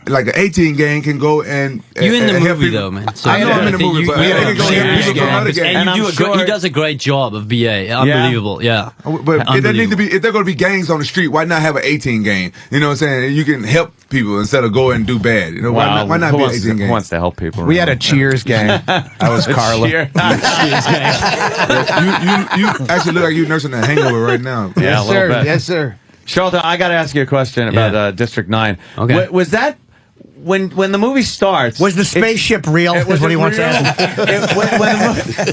like an 18 gang can go and You in the help movie people. though, man. So I know I'm in the movie, but they can go help people from other gangs. And he does a great job of BA. Unbelievable, yeah. But if there need to be, if there going to be gangs on the street, why not have an 18 gang? You know what I'm saying? You can help people instead of go and do bad. You know, why not Who be an wants 18 gang? Who wants to help people? We had a Cheers gang. I was Carla. Cheers. You actually look like you're nursing a hangover right now. Yeah, a little bit. Yes, sir. Charlton, I got to ask you a question about District 9. Okay. Was that when the movie starts? Was the spaceship real? Is what he wants to ask.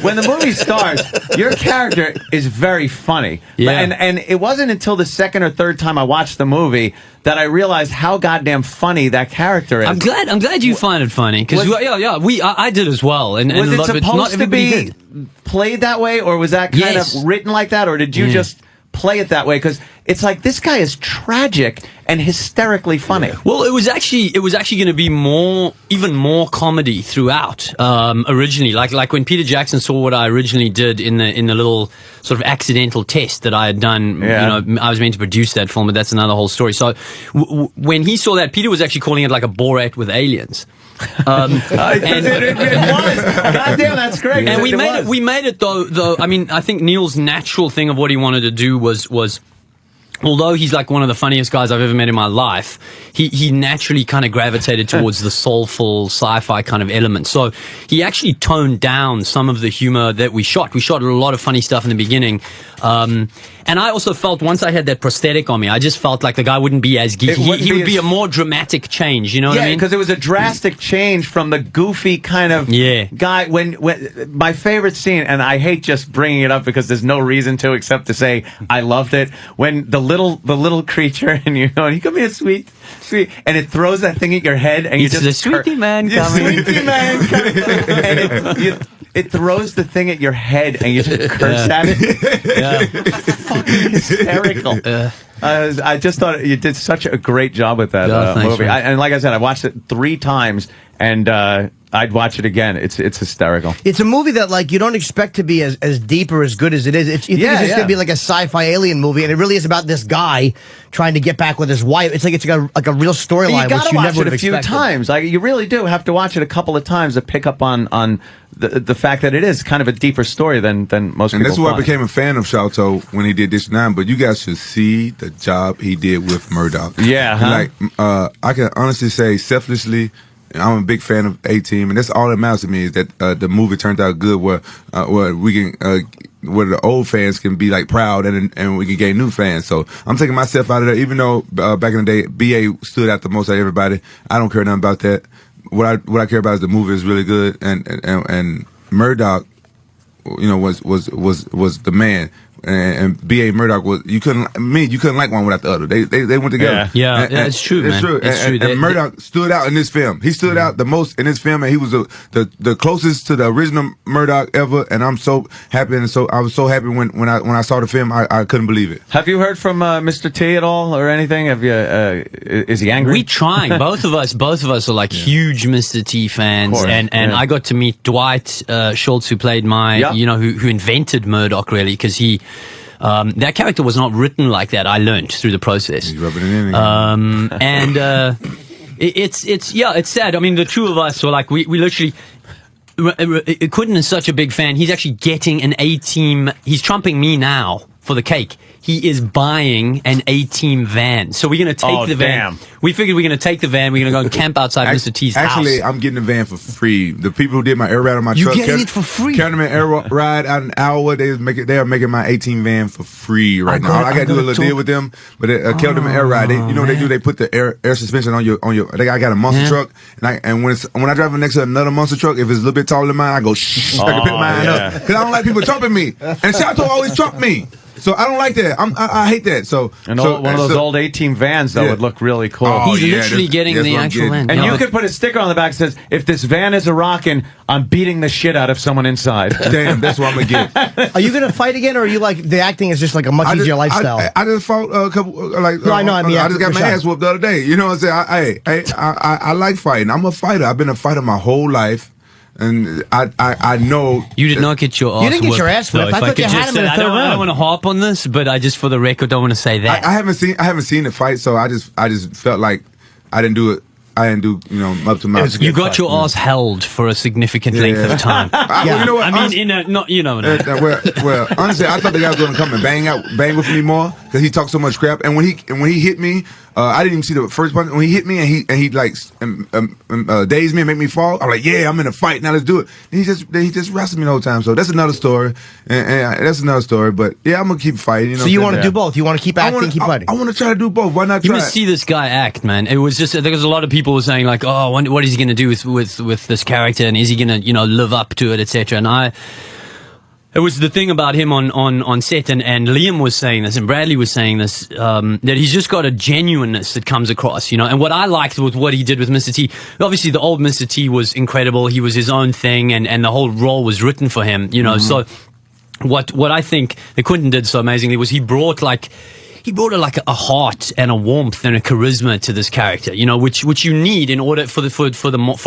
When the movie starts, your character is very funny. Yeah. And it wasn't until the second or third time I watched the movie that I realized how goddamn funny that character is. I'm glad you find it funny because I did as well. And was a it lot of not supposed to everybody be did. played that way, or was that kind Yes. of written like that, or did you just play it that way? Because it's like this guy is tragic and hysterically funny. Well, it was actually going to be even more comedy throughout. Originally, like when Peter Jackson saw what I originally did in the little sort of accidental test that I had done. Yeah. You know, I was meant to produce that film, but that's another whole story. So when he saw that, Peter was actually calling it like a Borat with aliens. It was. Goddamn, that's great. And we made it though. I mean, I think Neil's natural thing of what he wanted to do was although he's like one of the funniest guys I've ever met in my life, he naturally kind of gravitated towards the soulful sci-fi kind of element. So he actually toned down some of the humor that we shot. We shot a lot of funny stuff in the beginning. And I also felt once I had that prosthetic on me, I just felt like the guy wouldn't be as geeky. He would be a more dramatic change, you know what I mean? because it was a drastic change from the goofy kind of guy. When my favorite scene, and I hate just bringing it up because there's no reason to except to say I loved it, when the little creature and you know, and you come here sweet, and it throws that thing at your head, and It's the sweetie man coming. Sweetie man coming. And it throws the thing at your head, and you just curse at it. Fucking hysterical. I just thought you did such a great job with that Thanks, movie. man. And like I said, I watched it 3 times, and I'd watch it again. It's hysterical. It's a movie that like you don't expect to be as deep or as good as it is. You think it's just going to be like a sci-fi alien movie, and it really is about this guy trying to get back with his wife. It's like a real storyline, which you never would have a few expected. times. Like you really do have to watch it a couple of times to pick up on the fact that it is kind of a deeper story than most and people. that's why I find. became a fan of Shalto when he did District 9. But you guys should see the job he did with Murdoch. Yeah, huh? Like I can honestly say, selfishly, I'm a big fan of A-Team, and that's all that matters to me is that the movie turned out good, where we can, where the old fans can be like proud, and we can gain new fans. So I'm taking myself out of there, even though back in the day, BA stood out the most out of everybody. I don't care nothing about that. What I care about is the movie is really good, and Murdoch, was the man. And B.A. Murdoch you couldn't like one without the other. They went together. Yeah, it's true, man. It's true. It's true. And Murdoch stood out in this film. He stood out the most in this film, and he was the closest to the original Murdoch ever. And I'm so happy, and I was so happy when I saw the film. I couldn't believe it. Have you heard from Mr. T at all or anything? Have you? Is he angry? We trying. Both of us are like huge Mr. T fans, and I got to meet Dwight Schultz, who played who invented Murdoch, really, because he. That character was not written like that. I learned through the process. He's rubbing it in. And it's sad. I mean, the two of us were like, we literally. Quentin is such a big fan. He's actually getting an A-Team. He's trumping me now for the cake. He is buying an A-Team van. So we're going to take the van. We figured we're going to take the van. We're going to go and camp outside Mr. T's house. Actually, I'm getting the van for free. The people who did my air ride on my You truck. getting it for free? Counterman air ride out an hour. They are making my 18 van for free right now. I got to do a little deal with them. But Counterman air ride, they put the air suspension on your. I got a monster truck, and when I drive next to another monster truck, if it's a little bit taller than mine, I go shh. I can pick mine up because I don't like people trumping me. And Shalto always trump me. So I don't like that. I hate that. So one of those old A-Team vans though would look really cool. Oh, He's literally getting the actual van. And you could put a sticker on the back that says, "If this van is a rockin', I'm beating the shit out of someone inside." Damn, that's what I'm gonna get. Are you going to fight again, or are you like the acting is just like a much easier lifestyle? I just fought a couple. No, I know. I mean, I just got my ass whooped the other day. You know what I'm saying? I like fighting. I'm a fighter. I've been a fighter my whole life. And I know you did not get your ass whipped. You didn't get your ass whipped. Though, I thought you had him in the third round. I don't want to harp on this, but I just, for the record, don't want to say that. I haven't seen the fight, so I just felt like I didn't do it. I didn't do, up to my. You got your ass held for a significant length of time. Well, you know what? I mean, well, honestly, I thought the guy was going to come and bang with me more because he talked so much crap. And when he hit me, I didn't even see the first punch. When he hit me and he like dazed me and make me fall, I'm like, yeah, I'm in a fight now. Let's do it. And he just wrestled me the whole time. So that's another story. And that's another story. But yeah, I'm gonna keep fighting. So you want to do both? You want to keep acting, keep fighting? I want to try to do both. Why not try? You must see this guy act, man. It was just there was a lot of people were saying like, oh, what is he gonna do with this character, and is he gonna live up to it, etc. And it was the thing about him on set, and Liam was saying this, and Bradley was saying this, that he's just got a genuineness that comes across, And what I liked with what he did with Mr. T, obviously the old Mr. T was incredible. He was his own thing, and the whole role was written for him, So what I think that Quentin did so amazingly was he brought a heart and a warmth and a charisma to this character, which you need in order for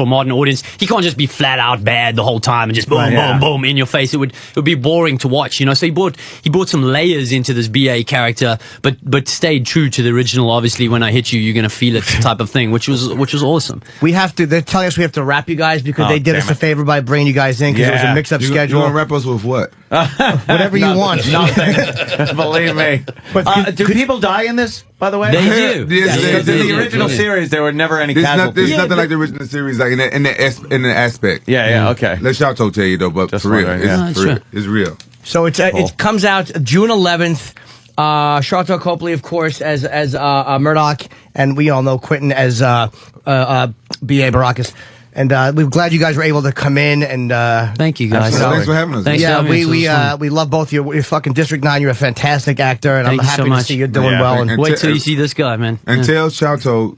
modern audience. He can't just be flat out bad the whole time and just boom, boom in your face. It would be boring to watch, So he brought some layers into this BA character, but stayed true to the original. Obviously, when I hit you, you're gonna feel it type of thing, which was awesome. We have to. They're telling us we have to wrap you guys because they did us a favor by bringing you guys in because it was a mix-up schedule. You gonna wrap us with what? Whatever you want. Nothing. Believe me. But do people die in this, by the way? They do. Because in the original series, there were never any casualties. There's nothing like the original series, like in the aspect. Yeah, okay. Let Shalto tell you though, but just for real, it's real. So it comes out June 11th. Sharlto Copley, of course, as Murdoch, and we all know Quentin as B.A. Baracus. And we're glad you guys were able to come in and thank you guys. Thanks for having us. We love both of you. You're fucking District 9. You're a fantastic actor, and I'm happy to see you're doing well. And wait till you see this guy, man. And tell Shalto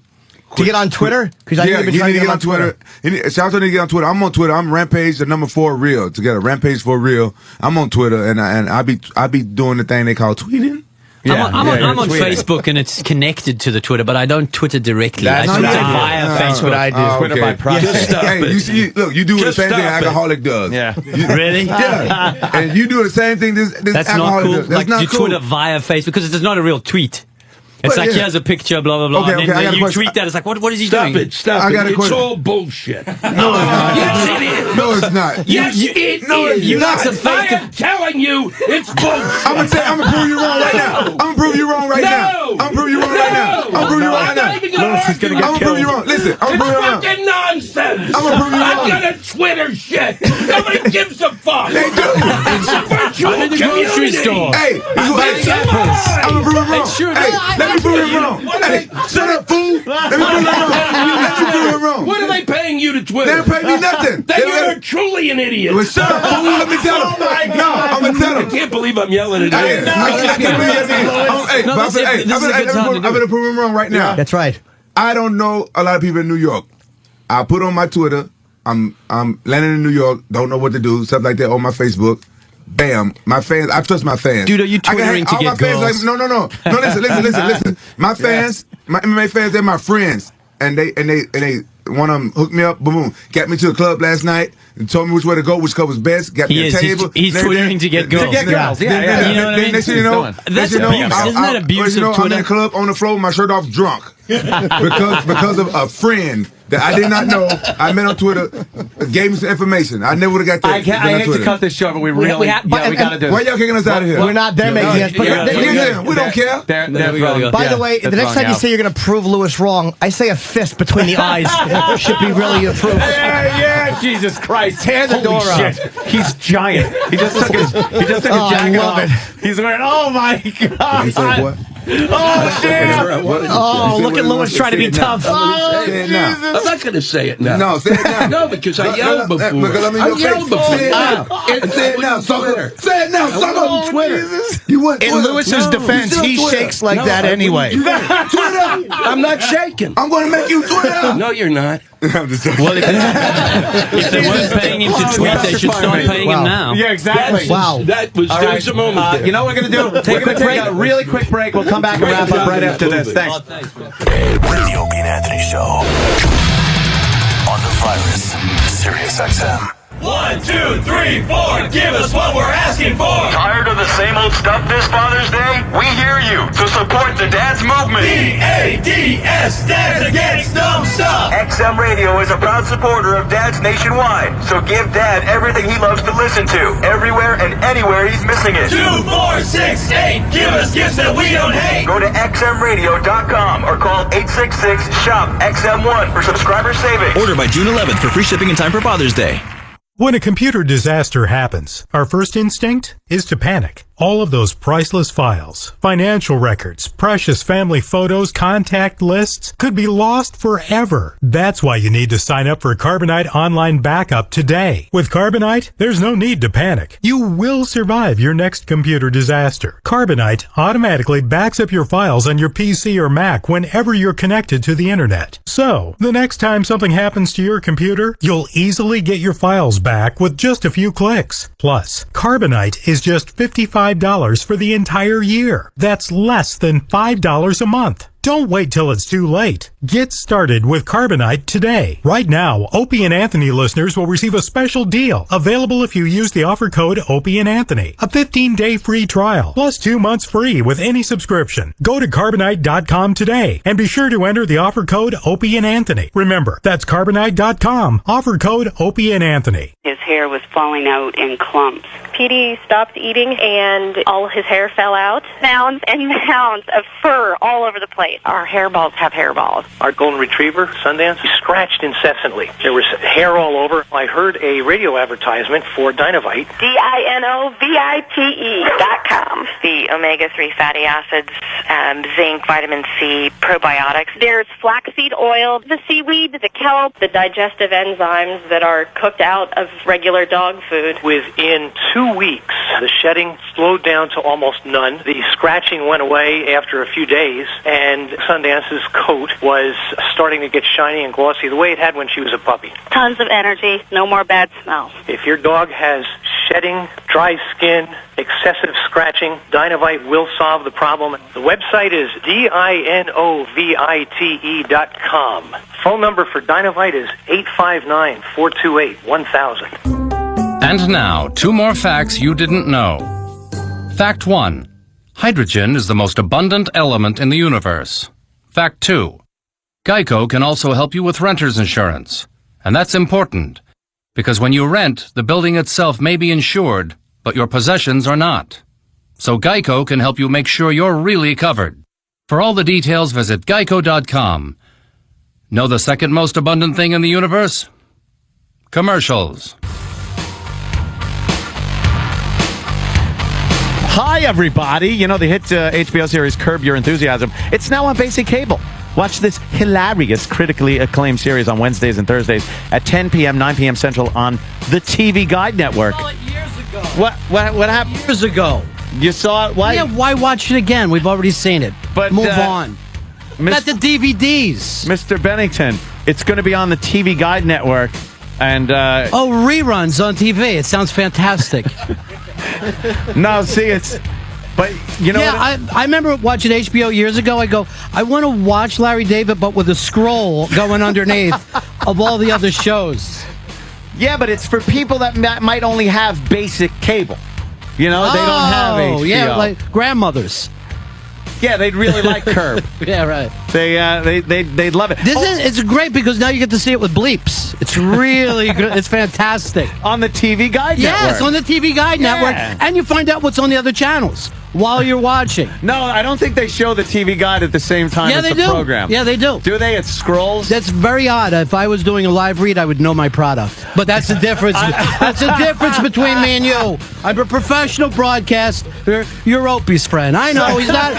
to get on Twitter because he need to get on Twitter. Shalto need to get on Twitter. I'm on Twitter. I'm Rampage the number 4 real together. Rampage 4 real. I'm on Twitter, and I be doing the thing they call tweeting. I'm on Facebook and it's connected to the Twitter, but I don't Twitter directly. I That's Twitter what I do. via That's Facebook. what I do. Twitter by proxy. Just stop it. You do the same thing an alcoholic does. Yeah. Really? Yeah. And you do the same thing this That's alcoholic not cool. does. That's Like not you cool. Twitter via Facebook because it's not a real tweet. It's But, like yeah. here's a picture, blah blah blah. Okay, and okay, I then got a you question. tweet that. It's like what is he Stop doing? it. Stop I it. got a It's question. all bullshit. No, it's not. Yes, it is. No, it's not. Yes, it is. No, it's You not. got some I fake. am telling you, it's bullshit. I'm gonna prove you wrong right now. I'm gonna prove you wrong right now. I'm gonna prove you wrong right now. I'm gonna prove you wrong right now. Lewis is gonna I'm gonna prove you wrong. Listen, I'm gonna prove you wrong. Fucking nonsense. I'm gonna prove you wrong. I'm gonna Twitter shit. Nobody gives a fuck. They do. It's a virtual I'm in the grocery community. store. Hey, Come on. I'm gonna prove it wrong. sure Hey, does. let me prove it wrong. Hey, shut up, fool. Let me prove it wrong. Let me prove it wrong. What are they paying you to Twitter? They don't pay me nothing. Then you're truly an idiot. Well, shut up, fool. Let me tell Oh my them. No, God. I'm gonna tell I them. can't believe I'm yelling at Hey, you. I can't believe it. Hey, No, but this is a good time to do I'm gonna prove him wrong right now. That's right. I don't know a lot of people in New York. I put on my Twitter. I'm landing in New York. Don't know what to do. Stuff like that on my Facebook. Bam, my fans. I trust my fans. Dude, are you I can Twittering hang- to all get my fans girls? Like, no. Listen. My fans, my MMA fans, they're my friends, and they one of them hooked me up. Boom, got me to the club last night and told me which way to go, which club was best. Got He me a is. table. He's Twittering to get girls. To get girls, yeah. You know what I mean? Next thing you know, That's next thing you know, abuse. Isn't that abuse you know, of I'm in Twitter? the club on the floor with my shirt off, drunk because of a friend that I did not know. I met on Twitter, gave me some information. I never would have got that. I hate to cut this short, but we really, we got to do Why it. y'all kicking us out of here? We're not there making us. But We don't care. By the way, the next time you say you're going to prove Lewis wrong, I say a fist between the eyes should be really approved. Yeah, Jesus Christ. Tear the door out. He's giant. He just took his jacket I love off. He's wearing, oh my God. He said what? Oh, damn. Oh, look at Lewis trying to be tough. Oh, Jesus. I'm not going to say it now. No, say it now. No, because I yelled before. Because I'm in I your yelled face. before. Say it now. Say it now, sucker. Say it now, sucker. on Twitter. You went In Twitter. Lewis's defense, he shakes like that anyway. Twitter. I'm not shaking. I'm going to make you Twitter. No, you're not. I'm just joking. Well, if they weren't paying him to tweet, they should start paying him now. Yeah, exactly. That was, All there right. was a moment there. You know what we're going to do? We're going to take a really quick break. We'll come back and wrap up right after this. Thanks. Radio Opie and Anthony Show. On the virus. Sirius XM. 1, 2, 3, 4. Give us what we're asking for. Tired of the same old stuff this Father's Day? We hear you. So support the Dads Movement. DADS, Dads Against Dumb Stuff. XM Radio is a proud supporter of dads nationwide. So give Dad everything he loves to listen to, everywhere and anywhere he's missing it. 2, 4, 6, 8. Give us gifts that we don't hate. Go to xmradio.com or call 866-SHOP-XM1 for subscriber savings. Order by June 11th for free shipping in time for Father's Day. When a computer disaster happens, our first instinct is to panic. All of those priceless files, financial records, precious family photos, contact lists could be lost forever. That's why you need to sign up for Carbonite Online Backup today. With Carbonite, there's no need to panic. You will survive your next computer disaster. Carbonite automatically backs up your files on your PC or Mac whenever you're connected to the internet. So, the next time something happens to your computer, you'll easily get your files back with just a few clicks. Plus, Carbonite is just $55 for the entire year. That's less than $5 a month. Don't wait till it's too late. Get started with Carbonite today. Right now, Opie and Anthony listeners will receive a special deal available if you use the offer code Opie and Anthony. A 15-day free trial plus 2 months free with any subscription. Go to Carbonite.com today and be sure to enter the offer code Opie and Anthony. Remember, that's Carbonite.com. Offer code Opie and Anthony. His hair was falling out in clumps. Petey stopped eating and all his hair fell out. Mounds and mounds of fur all over the place. Our hairballs have hairballs. Our golden retriever, Sundance, he scratched incessantly. There was hair all over. I heard a radio advertisement for Dinovite. DINOVITE.com. The omega-3 fatty acids, zinc, vitamin C, probiotics. There's flaxseed oil, the seaweed, the kelp, the digestive enzymes that are cooked out of regular dog food. Within 2 weeks, the shedding slowed down to almost none. The scratching went away after a few days, and Sundance's coat was starting to get shiny and glossy the way it had when she was a puppy. Tons of energy, no more bad smells. If your dog has shed shedding, dry skin, excessive scratching, Dinovite will solve the problem. The website is DINOVITE.com. Phone number for Dinovite is 859-428-1000. And now, 2 more facts you didn't know. Fact 1. Hydrogen is the most abundant element in the universe. Fact 2. Geico can also help you with renter's insurance. And that's important, because when you rent, the building itself may be insured, but your possessions are not. So Geico can help you make sure you're really covered. For all the details, visit geico.com. Know the second most abundant thing in the universe? Commercials. Hi, everybody. You know the hit HBO series Curb Your Enthusiasm. It's now on basic cable. Watch this hilarious, critically acclaimed series on Wednesdays and Thursdays at 10 p.m., 9 p.m. Central on the TV Guide Network. I saw it years ago. What happened? Years ago. You saw it? Why? Yeah, why watch it again? We've already seen it. But move on. Got the DVDs. Mr. Bennington, it's going to be on the TV Guide Network. And reruns on TV. It sounds fantastic. No, see, it's... But, you know... Yeah, I remember watching HBO years ago. I go, I want to watch Larry David, but with a scroll going underneath of all the other shows. Yeah, but it's for people that might only have basic cable. You know, they don't have HBO. Yeah, like grandmothers. Yeah, they'd really like Curb. Yeah, right. They'd love it. It's great because now you get to see it with bleeps. It's really good. It's fantastic. On the TV Guide Network. Yes, on the TV Guide Network. And you find out what's on the other channels while you're watching. No, I don't think they show the TV Guide at the same time as the program. Yeah, they do. Do they? It scrolls? That's very odd. If I was doing a live read, I would know my product. But that's the difference. That's the difference between me and you. I'm a professional broadcaster. You're Opie's friend. I know. He's not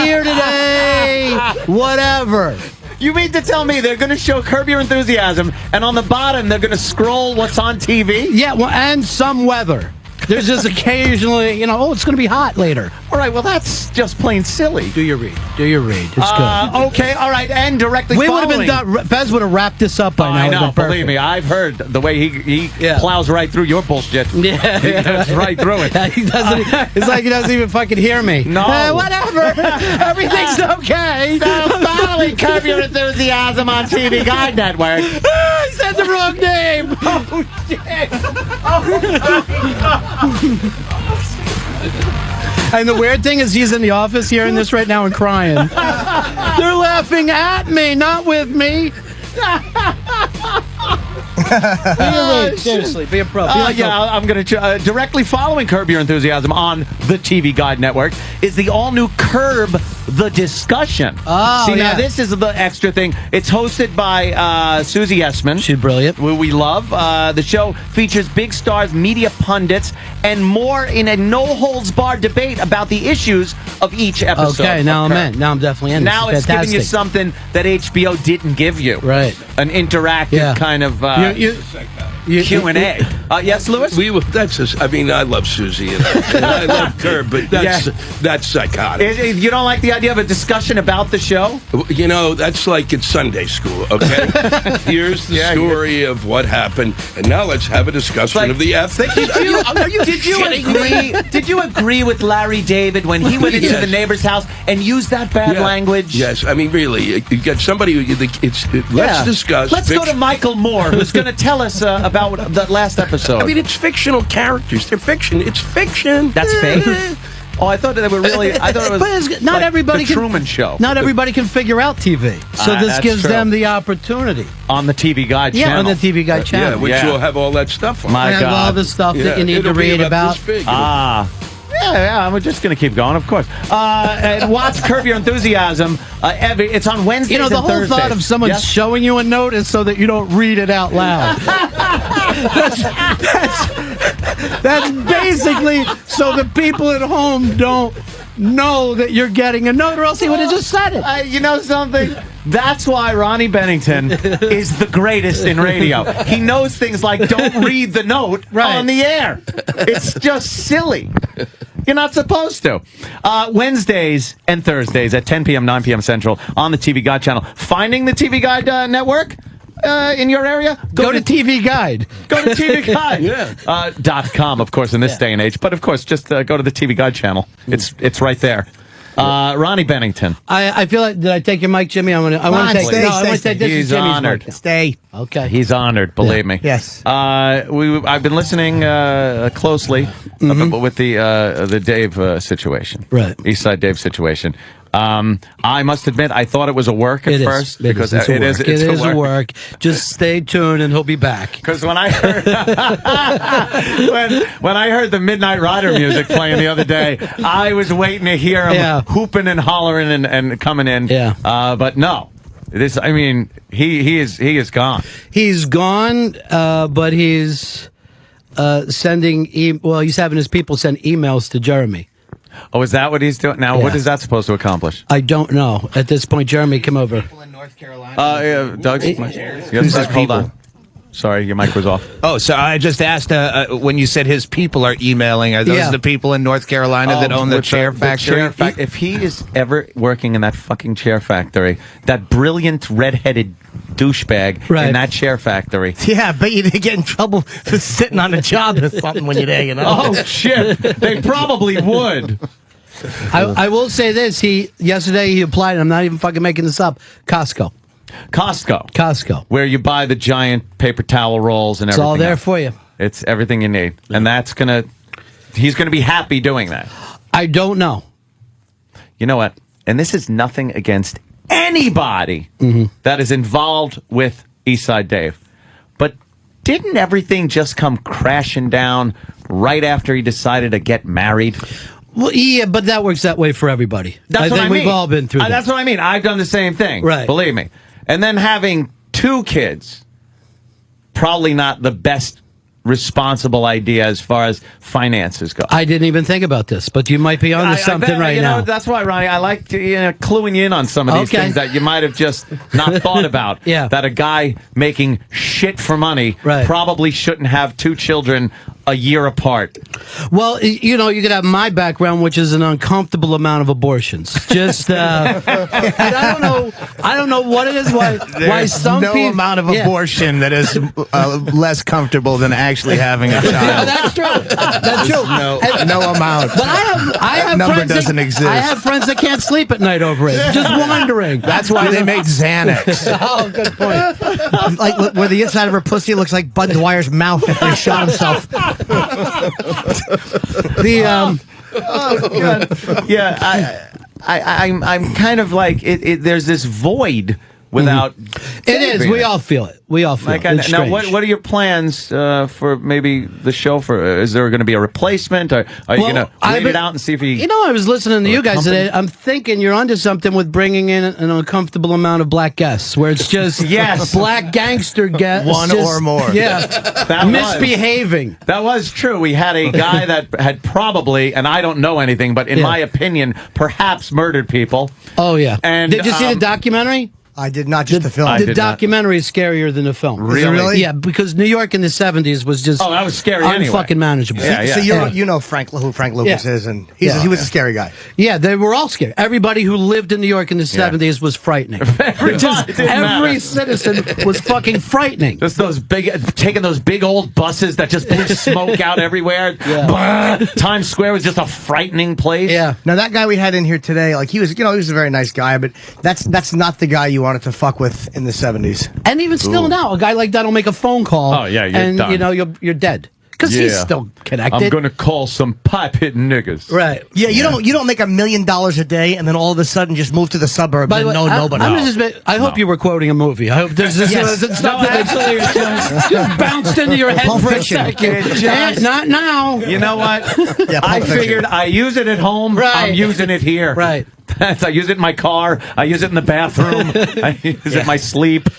here today. Whatever. You mean to tell me they're going to show Curb Your Enthusiasm, and on the bottom they're going to scroll what's on TV? Yeah, well, and some weather. There's just occasionally, it's going to be hot later. All right, well, that's just plain silly. Do your read. It's good. Okay, all right, and directly we following. We would have been done. Fez would have wrapped this up by now. I know, believe me. I've heard the way he plows right through your bullshit. Yeah. He goes right through it. It's like he doesn't even fucking hear me. No. Whatever. Everything's okay. So following Curb Your Enthusiasm on TV Guide Network. He said the wrong name. Oh, shit. And the weird thing is he's in the office hearing this right now and crying. They're laughing at me, not with me. Seriously, be a pro. I'm going to directly following Curb Your Enthusiasm on the TV Guide Network is the all-new Curb the Discussion. Now this is the extra thing. It's hosted by Susie Essman. She's brilliant. Who we love. The show features big stars, media pundits, and more in a no-holds-barred debate about the issues of each episode. Okay, now I'm in. Now I'm definitely in. Now it's giving you something that HBO didn't give you. Right. An interactive kind of Q&A. Yes, Lewis? I love Susie and I love Curb, but that's psychotic. You don't like the idea of a discussion about the show? That's like it's Sunday school, okay? Here's the story of what happened, and now let's have a discussion of the ethics. Did you agree with Larry David when he went into the neighbor's house and used that bad language? Yes, I mean, really, you get somebody let's discuss. Let's go to Michael Moore, who's going to tell us about the last episode. I mean, it's fictional characters. They're fiction. It's fiction. That's fake? Oh, I thought they were really... I thought it was not like everybody the Truman Show. Not everybody can figure out TV. So this gives them the opportunity. On the TV Guide channel. Yeah, on the TV Guide channel. Which will have all that stuff on. My God. All the stuff that you need to read about. Yeah, we're just going to keep going, of course. And watch Curb Your Enthusiasm. It's on Wednesdays and the whole Thursdays. thought of someone showing you a notice so that you don't read it out loud. That's basically so the people at home don't know that you're getting a note, or else he would have just said it. You know something? That's why Ronnie Bennington is the greatest in radio. He knows things like don't read the note on the air. It's just silly. You're not supposed to. Wednesdays and Thursdays at 10 p.m., 9 p.m. Central on the TV Guide channel. Finding the TV Guide network? in your area? Go to TV Guide. Go to TV Guide. .com, of course, in this day and age. But, of course, just go to the TV Guide channel. It's right there. Ronnie Bennington. I feel like, did I take your mic, Jimmy? I want to take this. He's is Jimmy's honored. mic. Stay. Okay. He's honored, believe me. Yes. I've been listening closely with the Dave situation. Right. Eastside Dave situation. I must admit, I thought it was a work at first because it is a work. Just stay tuned, and he'll be back. Because when I heard when I heard the Midnight Rider music playing the other day, I was waiting to hear him hooping and hollering and coming in. Yeah. But no, this. I mean, he is gone. He's gone, but he's sending. He's having his people send emails to Jeremy. Oh, is that what he's doing now? What is that supposed to accomplish? I don't know. At this point, Jeremy, come over. Doug, hold on. Sorry, your mic was off. Oh, so I just asked when you said his people are emailing, are those the people in North Carolina that own the chair factory? If he is ever working in that fucking chair factory, that brilliant redheaded douchebag in that chair factory. Yeah, but you didn't get in trouble for sitting on a job or something when you're there, you know? Oh, shit. They probably would. I will say this. Yesterday he applied, and I'm not even fucking making this up, Costco. Where you buy the giant paper towel rolls and everything. It's all there for you. It's everything you need. And he's going to be happy doing that. I don't know. You know what? And this is nothing against anybody that is involved with Eastside Dave. But didn't everything just come crashing down right after he decided to get married? Well, yeah, but that works that way for everybody. That's what I mean. We've all been through that. That's what I mean. I've done the same thing. Right. Believe me. And then having 2 kids, probably not the best responsible idea as far as finances go. I didn't even think about this, but you might be onto something right now. That's why, Ronnie, I like to, cluing you in on some of these things that you might have just not thought about. Yeah. That a guy making shit for money probably shouldn't have 2 children a year apart. Well, you could have my background, which is an uncomfortable amount of abortions. Just, and I don't know what it is. Why some no people amount of abortion that is less comfortable than actually having a child. Yeah, that's true. That's true. No amount. But I have number friends doesn't exist. I have friends that can't sleep at night over it. Just wondering. That's why they make Xanax. Oh, good point. Like where the inside of her pussy looks like Bud Dwyer's mouth after he shot himself. I'm kind of like there's this void without. It is. We all feel it. We all feel it. Now, what are your plans for maybe the show? Is there going to be a replacement? Or are you going to wait it out and see if he? I was listening to you guys today. I'm thinking you're onto something with bringing in an uncomfortable amount of black guests, where it's just black gangster guests, one or more. Yeah, misbehaving. That was true. We had a guy that had probably, and I don't know anything, but in my opinion, perhaps murdered people. Oh yeah. And did you see the documentary? I did not. Just the film. The documentary is scarier than the film. Really? Yeah, because New York in the 70s was just that was scary anyway. Unfucking manageable. So you know who Frank Lucas is, and he was a scary guy. Yeah, they were all scary. Everybody who lived in New York in the 70s was frightening. Every citizen was fucking frightening. Just taking those big old buses that just blew smoke out everywhere. Times Square was just a frightening place. Yeah. Now that guy we had in here today, like he was a very nice guy, but that's not the guy you wanted to fuck with in the 70s. And even still now, a guy like that will make a phone call. Oh yeah, you're done. You're dead. Because he's still connected. I'm gonna call some pipe-hitting niggas. Right. Yeah, you don't make $1 million a day and then all of a sudden just move to the suburbs and know nobody. I hope you were quoting a movie. I hope there's something that just bounced into your head for a second. Not now. You know what? I figured I use it at home. Right. I'm using it here. Right. I use it in my car. I use it in the bathroom. I use it in my sleep.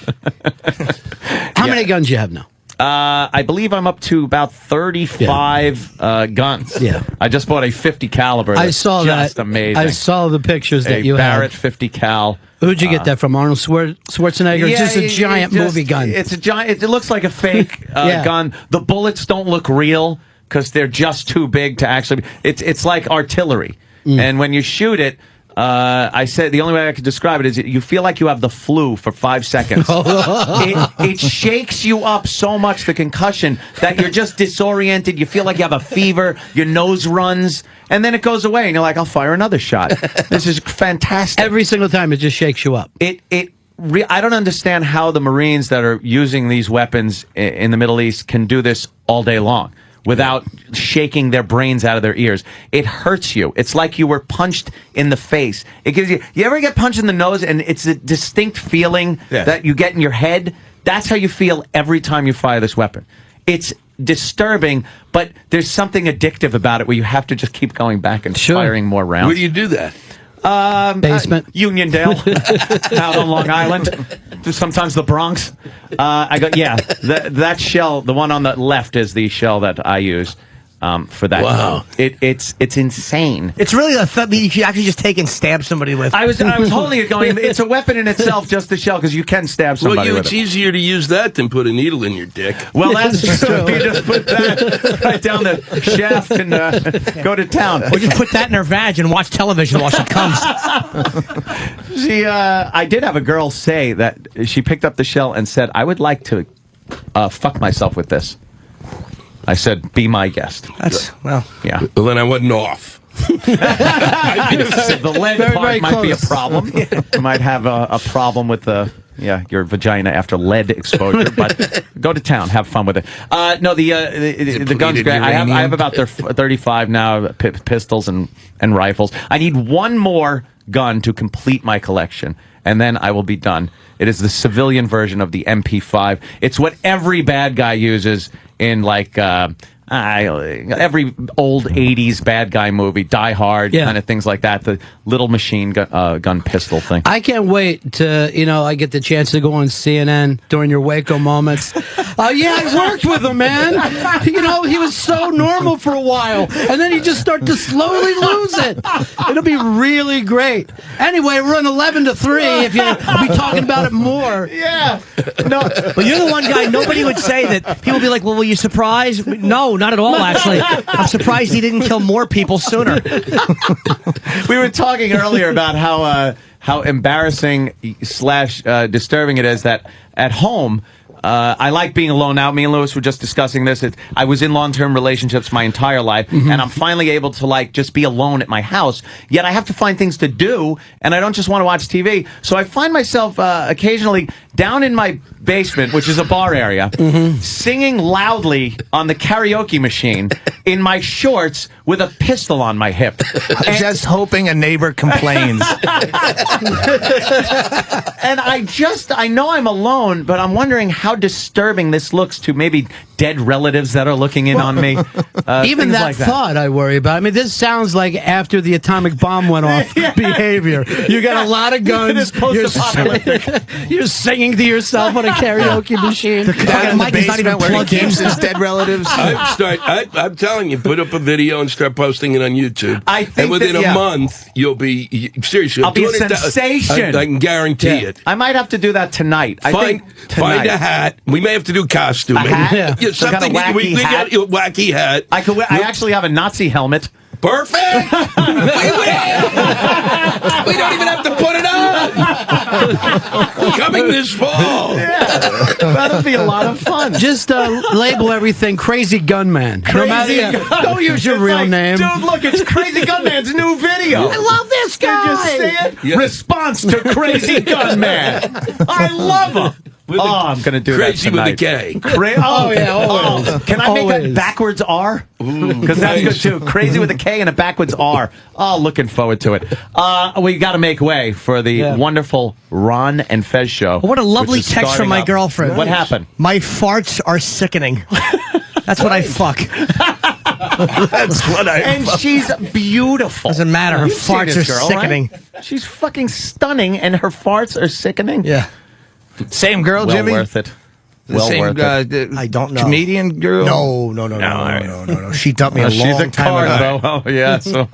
How many guns do you have now? I believe I'm up to about 35 guns. Yeah. I just bought a 50 caliber. I saw just that. Amazing. I saw the pictures that you had. Barrett 50 cal. Who'd you get that from? Arnold Schwarzenegger? Just a giant movie gun. It's a giant. It looks like a fake gun. The bullets don't look real because they're just too big to actually. It's like artillery, and when you shoot it. I said the only way I could describe it is you feel like you have the flu for 5 seconds. It shakes you up so much, the concussion, that you're just disoriented. You feel like you have a fever. Your nose runs. And then it goes away, and you're like, I'll fire another shot. This is fantastic. Every single time, it just shakes you up. I don't understand how the Marines that are using these weapons in the Middle East can do this all day long without shaking their brains out of their ears. It hurts you. It's like you were punched in the face. It gives you ever get punched in the nose and it's a distinct feeling that you get in your head? That's how you feel every time you fire this weapon. It's disturbing, but there's something addictive about it where you have to just keep going back and firing more rounds. Where do you do that? Basement. Uniondale, out on Long Island, sometimes the Bronx. That shell, the one on the left is the shell that I use for that. Wow. It's insane. It's really a thing you could actually just take and stab somebody with. I was holding it going, it's a weapon in itself, just the shell, because you can stab somebody with it's it. easier to use that than put a needle in your dick. Well, that's true. You just put that right down the shaft and go to town. Or just put that in her vag and watch television while she comes. I did have a girl say that she picked up the shell and said, I would like to fuck myself with this. I said, be my guest. Well, then I wasn't off. The lead part might be a problem. You might have a problem with your vagina after lead exposure, but go to town, have fun with it. No, the gun's great. I have about 35 now, pistols and rifles. I need one more gun to complete my collection, and then I will be done. It is the civilian version of the MP5. It's what every bad guy uses in every old 80s bad guy movie, Die Hard, kind of things like that. The little machine gun pistol thing. I can't wait to, I get the chance to go on CNN during your Waco moments. I worked with him, man. He was so normal for a while, and then he just started to slowly lose it. It'll be really great. Anyway, we're on 11-3. If you'll be talking about it more. Yeah. No, but you're the one guy nobody would say that. People would be like, well, were you surprised? No, not at all, actually. I'm surprised he didn't kill more people sooner. We were talking earlier about how embarrassing / disturbing it is that at home, I like being alone now. Me and Lewis were just discussing this. I was in long-term relationships my entire life, and I'm finally able to just be alone at my house. Yet I have to find things to do, and I don't just want to watch TV. So I find myself occasionally down in my basement, which is a bar area, singing loudly on the karaoke machine in my shorts with a pistol on my hip. Just hoping a neighbor complains. And I know I'm alone, but I'm wondering how disturbing this looks to maybe dead relatives that are looking in on me. Even that thought I worry about. I mean, this sounds like after the atomic bomb went off behavior. You got a lot of guns. You're singing to yourself on a karaoke machine. Down in the basement where he keeps his dead relatives. I'm telling you, put up a video and start posting it on YouTube. And within a month, you'll be seriously. I'll be a sensation. I can guarantee it. I might have to do that tonight. Find a hat. We may have to do costuming. A hat? Yeah, something wacky hat. Wacky hat. I actually have a Nazi helmet. Perfect. We don't even have to put it on. Coming this fall. Yeah, that'll be a lot of fun. Just label everything Crazy Gunman. Don't use your real name. Dude, look, it's Crazy Gunman's new video. I love this guy. Did you see it? Yeah. Response to Crazy Gunman. I love him. I'm going to do Crazy that tonight. with a K. Always. Can I make that backwards R? Because that's good too. Crazy with a K and a backwards R. Oh, looking forward to it. We got to make way for the wonderful Ron and Fez show. What a lovely text from my girlfriend. What happened? My farts are sickening. That's what I fuck. That's what I And fuck. she's beautiful. Doesn't matter. Her You've seen farts this are girl, sickening. Right? She's fucking stunning, and her farts are sickening. Yeah. Same girl, well Jimmy? Worth it. The same I don't know. Comedian girl? No. She dumped me a She's long a time car, ago. though. Oh, yeah. So.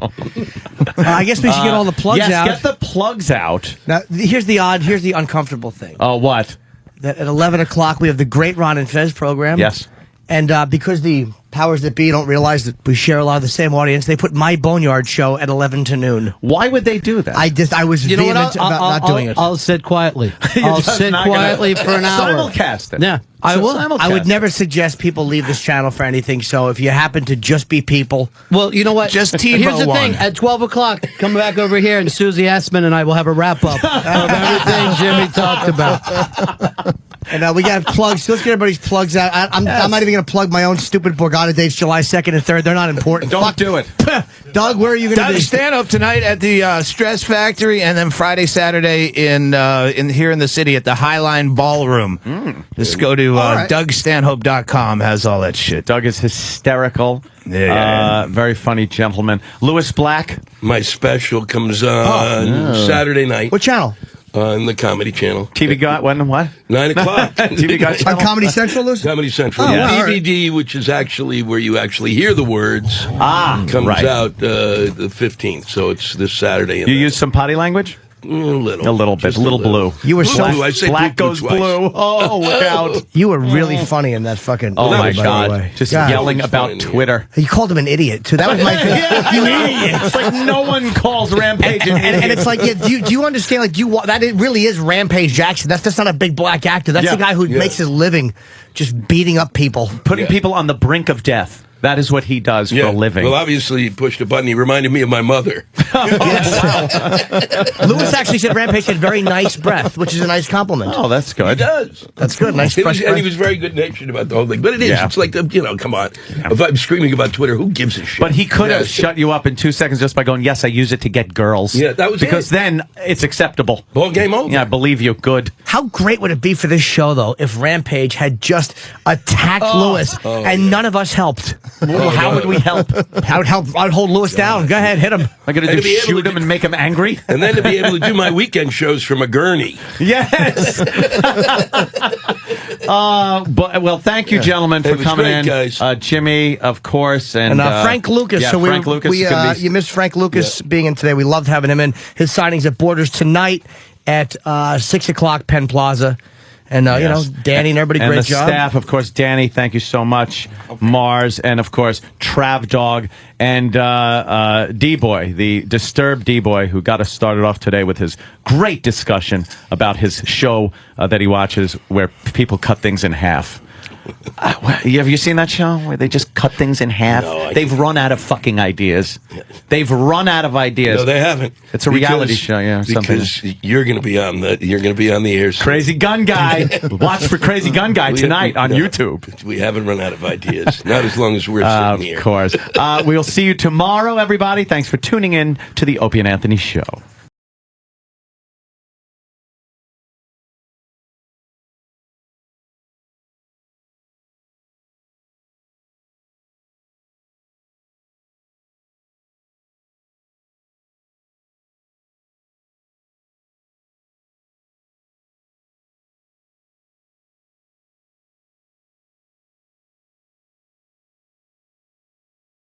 I guess we should get all the plugs out. Yes, get the plugs out. Now, here's the uncomfortable thing. Oh, what? That at 11 o'clock we have the great Ron and Fez program. Yes. And because the powers that be don't realize that we share a lot of the same audience. They put my Boneyard show at 11 to noon. Why would they do that? I was You know what? vehement about not doing it. I'll sit quietly. I'll sit quietly for an hour. Simulcast it. Yeah, I will. I would never suggest people leave this channel for anything. So if you happen to just be people, Well, you know what? Just Here's the TiVo thing. one. At 12 o'clock, come back over here, and Susie Essman and I will have a wrap-up of everything Jimmy talked about. and we got plugs. So let's get everybody's plugs out. I'm not even going to plug my own stupid Borgata dates, July 2nd and 3rd. They're not important. Don't do it. Doug, where are you going to Doug be? stand up tonight at the Stress Factory, and then Friday, Saturday in here in the city at the Highline Ballroom. Just go to DougStanhope.com. Has all that shit. Doug is hysterical. Yeah. Very funny gentleman. Lewis Black. My special comes on Saturday night. What channel? On the Comedy Channel. TV Guide, when, what? 9 o'clock. TV Guide On Comedy Central, Lewis? Comedy Central. Oh, wow, all right. DVD, which is actually where you actually hear the words, comes right. out the 15th. So it's this Saturday. You use some potty language? A little. A little bit. Just A little blue. You were so I say Black blue goes twice. blue. Oh, look out. You were really funny in that fucking. Oh, my by the God. way. Just God. yelling It's about fine, Twitter. You called him an idiot too. That was my. You idiot. It's like no one calls Rampage an idiot. And it's like, yeah, do you understand? Like, that it really is Rampage Jackson. That's just not a big black actor. That's the guy who makes his living just beating up people, Putting people on the brink of death. That is what he does for a living. Well, obviously, he pushed a button. He reminded me of my mother. Lewis actually said Rampage had very nice breath, which is a nice compliment. Oh, that's good. He does. That's good. Nice fresh And he breath. was very good-natured about the whole thing. But it is. Yeah. It's like, come on. If I'm screaming about Twitter, who gives a shit? But he could have Yeah. shut you up in 2 seconds just by going, yes, I use it to get girls. Yeah, that was because it. then it's acceptable. Ball game over. Yeah, I believe you. Good. How great would it be for this show, though, if Rampage had just attacked Lewis and none of us helped? How would we help? I would help. I'd hold Lewis down. Go ahead, hit him. I'm going to And do to be able shoot to him and make him angry? And then to be able to do my weekend shows from a gurney. Yes. Well, thank you, gentlemen, It for was coming great, in. guys. Jimmy, of course, and Frank Lucas. Yeah, so Frank Lucas. is gonna be- you missed Frank Lucas being in today. We loved having him in. His signings at Borders tonight at 6 o'clock, Penn Plaza. And, you know, Danny and everybody, and great the job. staff, of course, Danny, thank you so much. Mars, and of course, Trav Dog, and D-Boy, the Disturbed D-Boy, who got us started off today with his great discussion about his show that he watches where people cut things in half. Have you seen that show where they just cut things in half? No, They've run out of fucking ideas. They've run out of ideas. No, they haven't. It's a reality show, yeah. Because you're going to be on the air. soon. Crazy Gun Guy. Watch for Crazy Gun Guy tonight on YouTube. We haven't run out of ideas. Not as long as we're sitting here. Of course. We'll see you tomorrow, everybody. Thanks for tuning in to the Opie and Anthony Show.